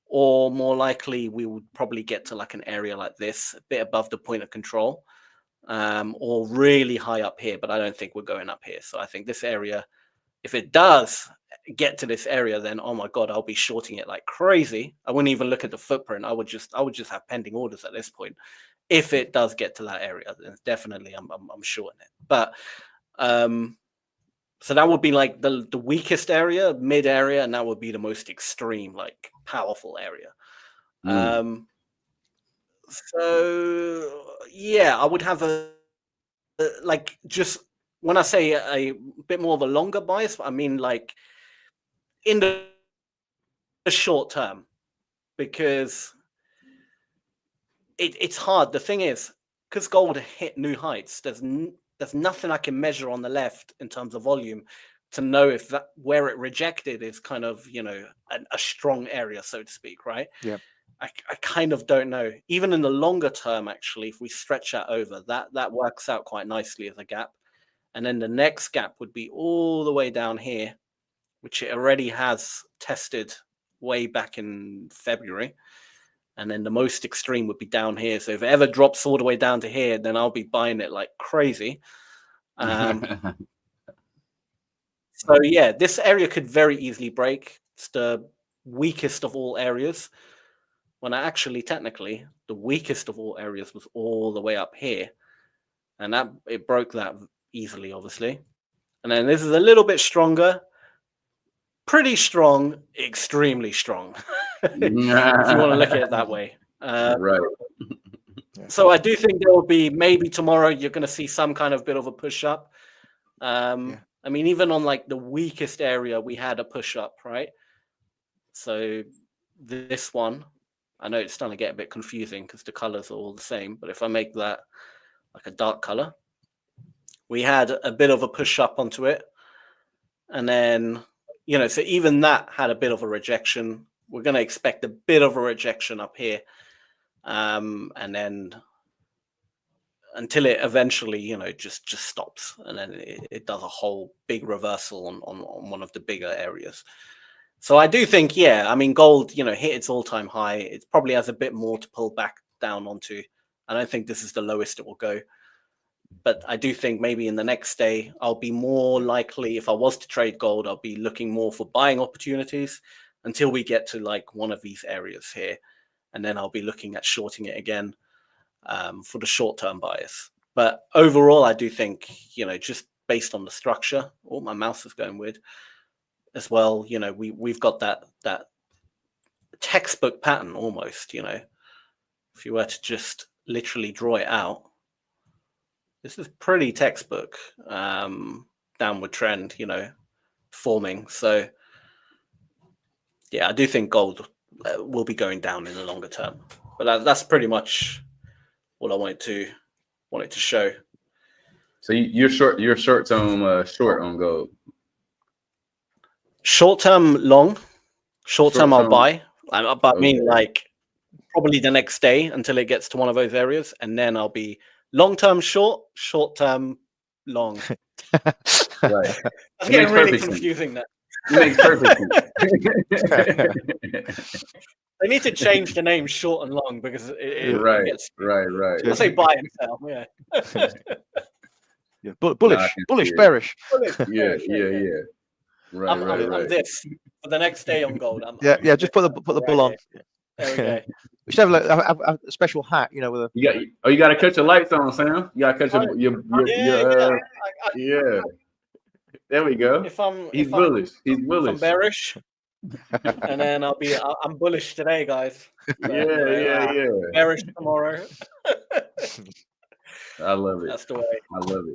G: Or more likely, we would probably get to like an area like this, a bit above the point of control, or really high up here, but I don't think we're going up here. So I think this area, if it does get to this area, then oh my God, I'll be shorting it like crazy. I wouldn't even look at the footprint. I would just have pending orders at this point. If it does get to that area, then definitely I'm shorting it. But so that would be like the weakest area, mid area, and that would be the most extreme, like powerful area. So yeah, I would have a like, just when I say a bit more of a longer bias, I mean like in the short term, because it's hard. The thing is, because gold hit new heights, there's nothing I can measure on the left in terms of volume to know if that where it rejected is kind of, you know, a strong area, so to speak, right?
H: Yeah.
G: I kind of don't know. Even in the longer term, actually, if we stretch that over, that works out quite nicely as a gap. And then the next gap would be all the way down here, which it already has tested way back in February. And then the most extreme would be down here. So if it ever drops all the way down to here, then I'll be buying it like crazy. So yeah, this area could very easily break. It's the weakest of all areas. When actually, technically, the weakest of all areas was all the way up here. And that it broke that easily, obviously. And then this is a little bit stronger. Pretty strong, extremely strong. If you want to look at it that way.
B: Right.
G: So I do think there will be, maybe tomorrow you're going to see some kind of bit of a push up. I mean, even on like the weakest area, we had a push up, right? So this one, I know it's starting to get a bit confusing because the colors are all the same, but if I make that like a dark color, we had a bit of a push up onto it. And then, you know, so even that had a bit of a rejection. We're going to expect a bit of a rejection up here. And then until it eventually, you know, just stops. And then it does a whole big reversal on one of the bigger areas. So I do think, yeah, I mean, gold, you know, hit its all-time high. It probably has a bit more to pull back down onto. I don't think this is the lowest it will go. But I do think maybe in the next day, I'll be more likely, if I was to trade gold, I'll be looking more for buying opportunities until we get to like one of these areas here. And then I'll be looking at shorting it again for the short-term bias. But overall, I do think, you know, just based on the structure, oh, my mouse is going weird as well. You know, we've got that textbook pattern almost, you know, if you were to just literally draw it out. This is pretty textbook downward trend, you know, forming. So, yeah, I do think gold will be going down in the longer term. But that's pretty much what I wanted to show.
I: So you're short term short on gold.
G: Short term long. Short term I'll buy. But I mean, like probably the next day until it gets to one of those areas, and then I'll be long-term short, short-term long.
I: Right.
G: That's getting really confusing now.
I: It makes perfect sense.
G: They need to change the name short and long because
I: right.
G: It gets,
I: right.
G: I say buy and sell, yeah.
H: Yeah, bullish, bearish.
I: Yeah. Right,
G: I'm this for the next day on gold.
H: Just put the bull on.
G: There we go.
H: We should have a special hat, you know, with a.
I: You got to cut your lights on, Sam. You got to cut your yeah. There we go. He's bullish. He's bullish.
G: I'm bearish, and then I'm bullish today, guys.
I: Yeah.
G: Bearish tomorrow.
I: I love it.
G: That's the way.
I: I love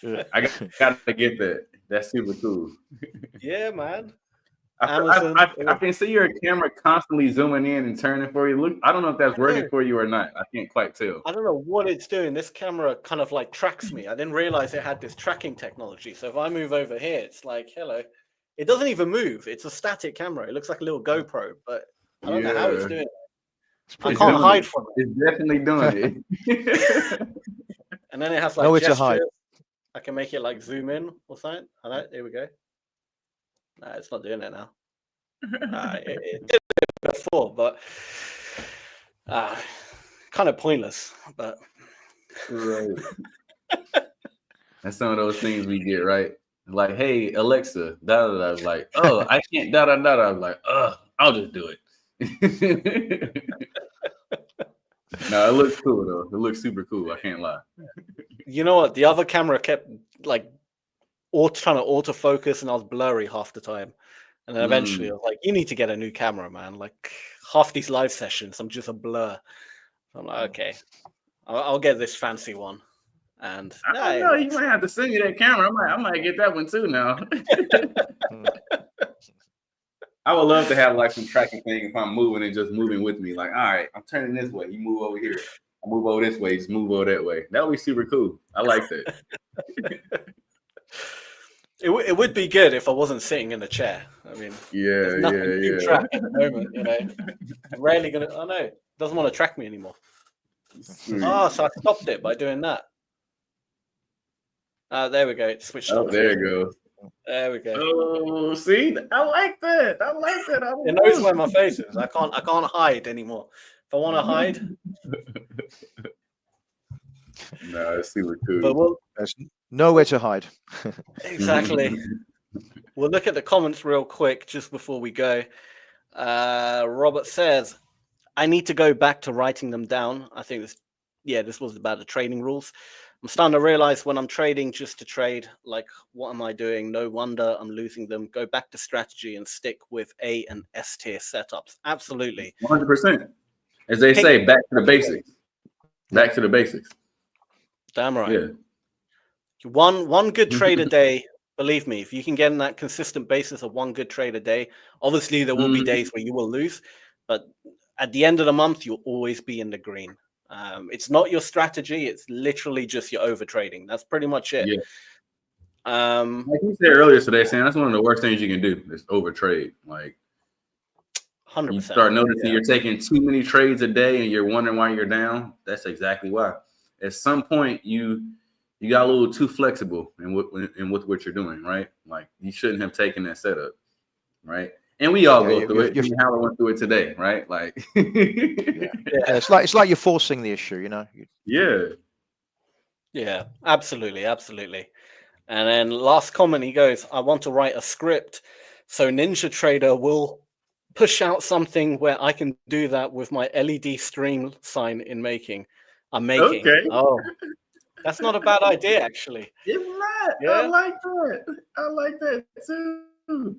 I: it. I got to get that. That's super cool.
G: Yeah, man. Amazon.
I: I can see your camera constantly zooming in and turning for you. Look, I don't know if that's working for you or not. I can't quite tell.
G: I don't know what it's doing. This camera kind of like tracks me. I didn't realize it had this tracking technology. So if I move over here, it's like, hello. It doesn't even move. It's a static camera. It looks like a little GoPro, but I don't know how it's doing it. I can't hide from it.
I: It's definitely doing it.
G: And then it has like
H: nowhere to hide.
G: I can make it like zoom in or something. All right, there we go. Nah, it's not doing it now. It did it before, but kind of pointless. But
I: right. That's some of those things we get, right? Like, hey, Alexa, da da da. I was like, oh, I can't da da da. I was like, I'll just do it. No, it looks cool though. It looks super cool. I can't lie.
G: You know what? The other camera kept like trying to autofocus, and I was blurry half the time. And then eventually, I was like, "You need to get a new camera, man." Like half these live sessions, I'm just a blur. I'm like, okay, I'll get this fancy one. And
I: I don't know, you might have to send me that camera. I might get that one too now. I would love to have like some tracking thing if I'm moving and just moving with me. Like, all right, I'm turning this way. You move over here. I move over this way. Just move over that way. That would be super cool. I like that.
G: It would be good if I wasn't sitting in a chair. I mean, there's nothing to track at the moment. You know, I'm rarely gonna. Oh no, it doesn't want to track me anymore. Oh, so I stopped it by doing that. There we go. It switched.
I: Oh, there you go.
G: There we go.
I: Oh, see, I like that. I like that.
G: It knows where my face is. I can't hide anymore. If I want to hide,
I: no, it's super cool.
G: But
H: There's nowhere to hide.
G: Exactly. We'll look at the comments real quick just before we go. Robert says, "I need to go back to writing them down." I think this was about the trading rules. I'm starting to realize when I'm trading just to trade, like, what am I doing? No wonder I'm losing them. Go back to strategy and stick with A and S tier setups. Absolutely.
I: 100%. As they say, back to the basics. Back to the basics.
G: Damn right.
I: Yeah.
G: One good trade a day. Believe me, if you can get in that consistent basis of one good trade a day, obviously there will be days where you will lose, but at the end of the month, you'll always be in the green. It's not your strategy. It's literally just your over trading. That's pretty much it.
I: Yeah. Like you said earlier today, Sam, that's one of the worst things you can do is over trade. Like
G: 100%.
I: You start noticing you're taking too many trades a day and you're wondering why you're down. That's exactly why. At some point, you got a little too flexible in what you're doing, right? Like you shouldn't have taken that setup, right? And we all go through it. Howard went through it today, right? Like,
H: it's like you're forcing the issue, you know.
G: Yeah, absolutely. And then last comment, he goes, "I want to write a script so Ninja Trader will push out something where I can do that with my LED stream sign I'm making."
I: Okay.
G: Oh, that's not a bad idea, actually.
I: It's not.
G: Yeah.
I: I like that. I like that too.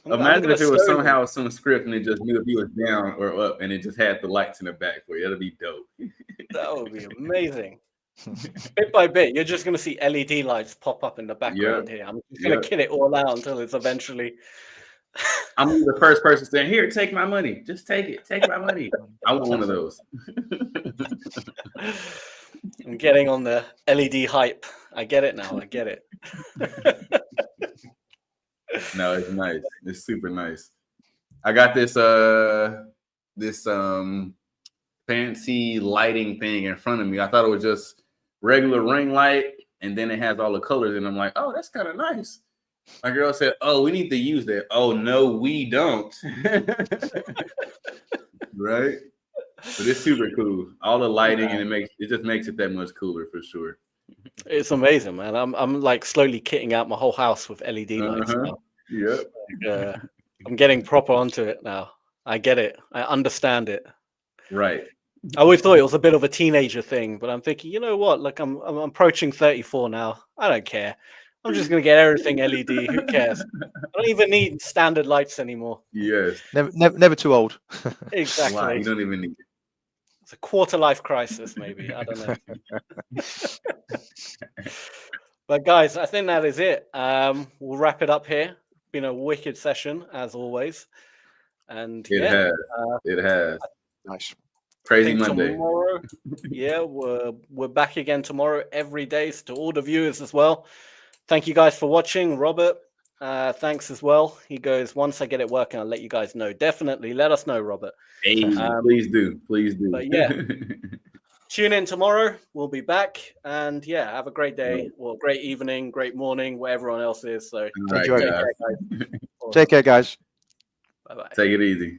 G: I'm
I: Imagine if it was
G: slowly-
I: somehow some script and it just knew if you was down or up and it just had the lights in the back for you. That'd be dope.
G: That would be amazing. Bit by bit, you're just going to see LED lights pop up in the background here. I'm just going to kid it all out until it's eventually...
I: I'm the first person saying, "Here, take my money. Just take it. Take my money." I want one of those.
G: I'm getting on the LED hype. I get it now. I get it.
I: No, it's nice. It's super nice. I got this fancy lighting thing in front of me. I thought it was just regular ring light, and then it has all the colors, and I'm like, oh, that's kind of nice. My girl said, "Oh, we need to use that." Oh, no, we don't. Right? But it's super cool. All the lighting, and it just makes it that much cooler for sure.
G: It's amazing, man. I'm like slowly kitting out my whole house with LED lights now.
I: Yep.
G: I'm getting proper onto it now. I get it. I understand it.
I: Right.
G: I always thought it was a bit of a teenager thing, but I'm thinking, you know what? Like I'm approaching 34 now. I don't care. I'm just gonna get everything LED. Who cares? I don't even need standard lights anymore.
I: Yes.
H: Never too old.
G: Exactly.
I: Wow, you don't even need it.
G: It's a quarter life crisis, maybe. I don't know. But guys, I think that is it. We'll wrap it up here. been a wicked session as always. And
I: It has. It has.
H: Nice.
I: Crazy
G: think
I: Monday.
G: tomorrow, yeah, we're back again tomorrow every day. So to all the viewers as well, thank you guys for watching. Robert, thanks as well. He goes, once I get it working, I'll let you guys know. Definitely let us know, Robert.
I: Hey, please do. Please do.
G: But yeah, tune in tomorrow. We'll be back. And yeah, have a great day, or great evening, great morning, where everyone else is. So
I: All right,
H: Enjoy.
I: guys.
H: Take care, guys.
G: Bye-bye.
I: Take it easy.